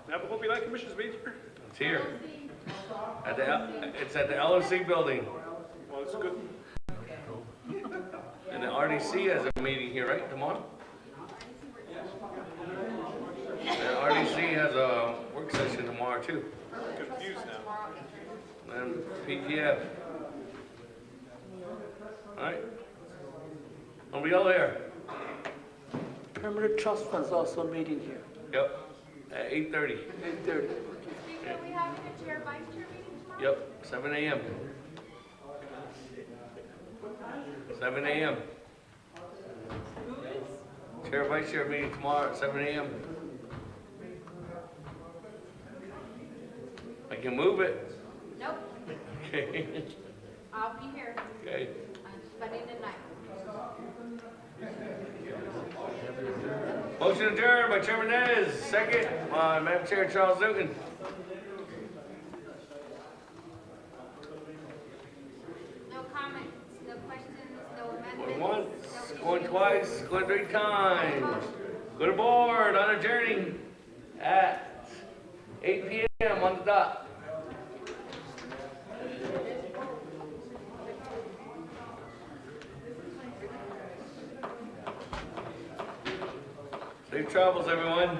Navajo Hopi Land Commission is meeting here. It's here. It's at the LOC building. Well, it's good. And the RDC has a meeting here, right, tomorrow? The RDC has a work session tomorrow, too. I'm confused now. And PTF. All right. Are we all there? Permanent Trust Fund's also meeting here. Yep. At 8:30. 8:30. Are we having a chair vice chair meeting tomorrow? Yep, 7 a.m. 7 a.m. Chair Vice Chair meeting tomorrow at 7 a.m. I can move it. Nope, Okay. I'll be here. Okay. I'm spending the night. Motion adjourned by Chairman Nez. Second by Madam Chair Charles Newton. No comments, no questions, no Going amendments. once, going twice, going 3 times. Go to board on adjourning at 8 p.m. on the dot. Safe travels, everyone.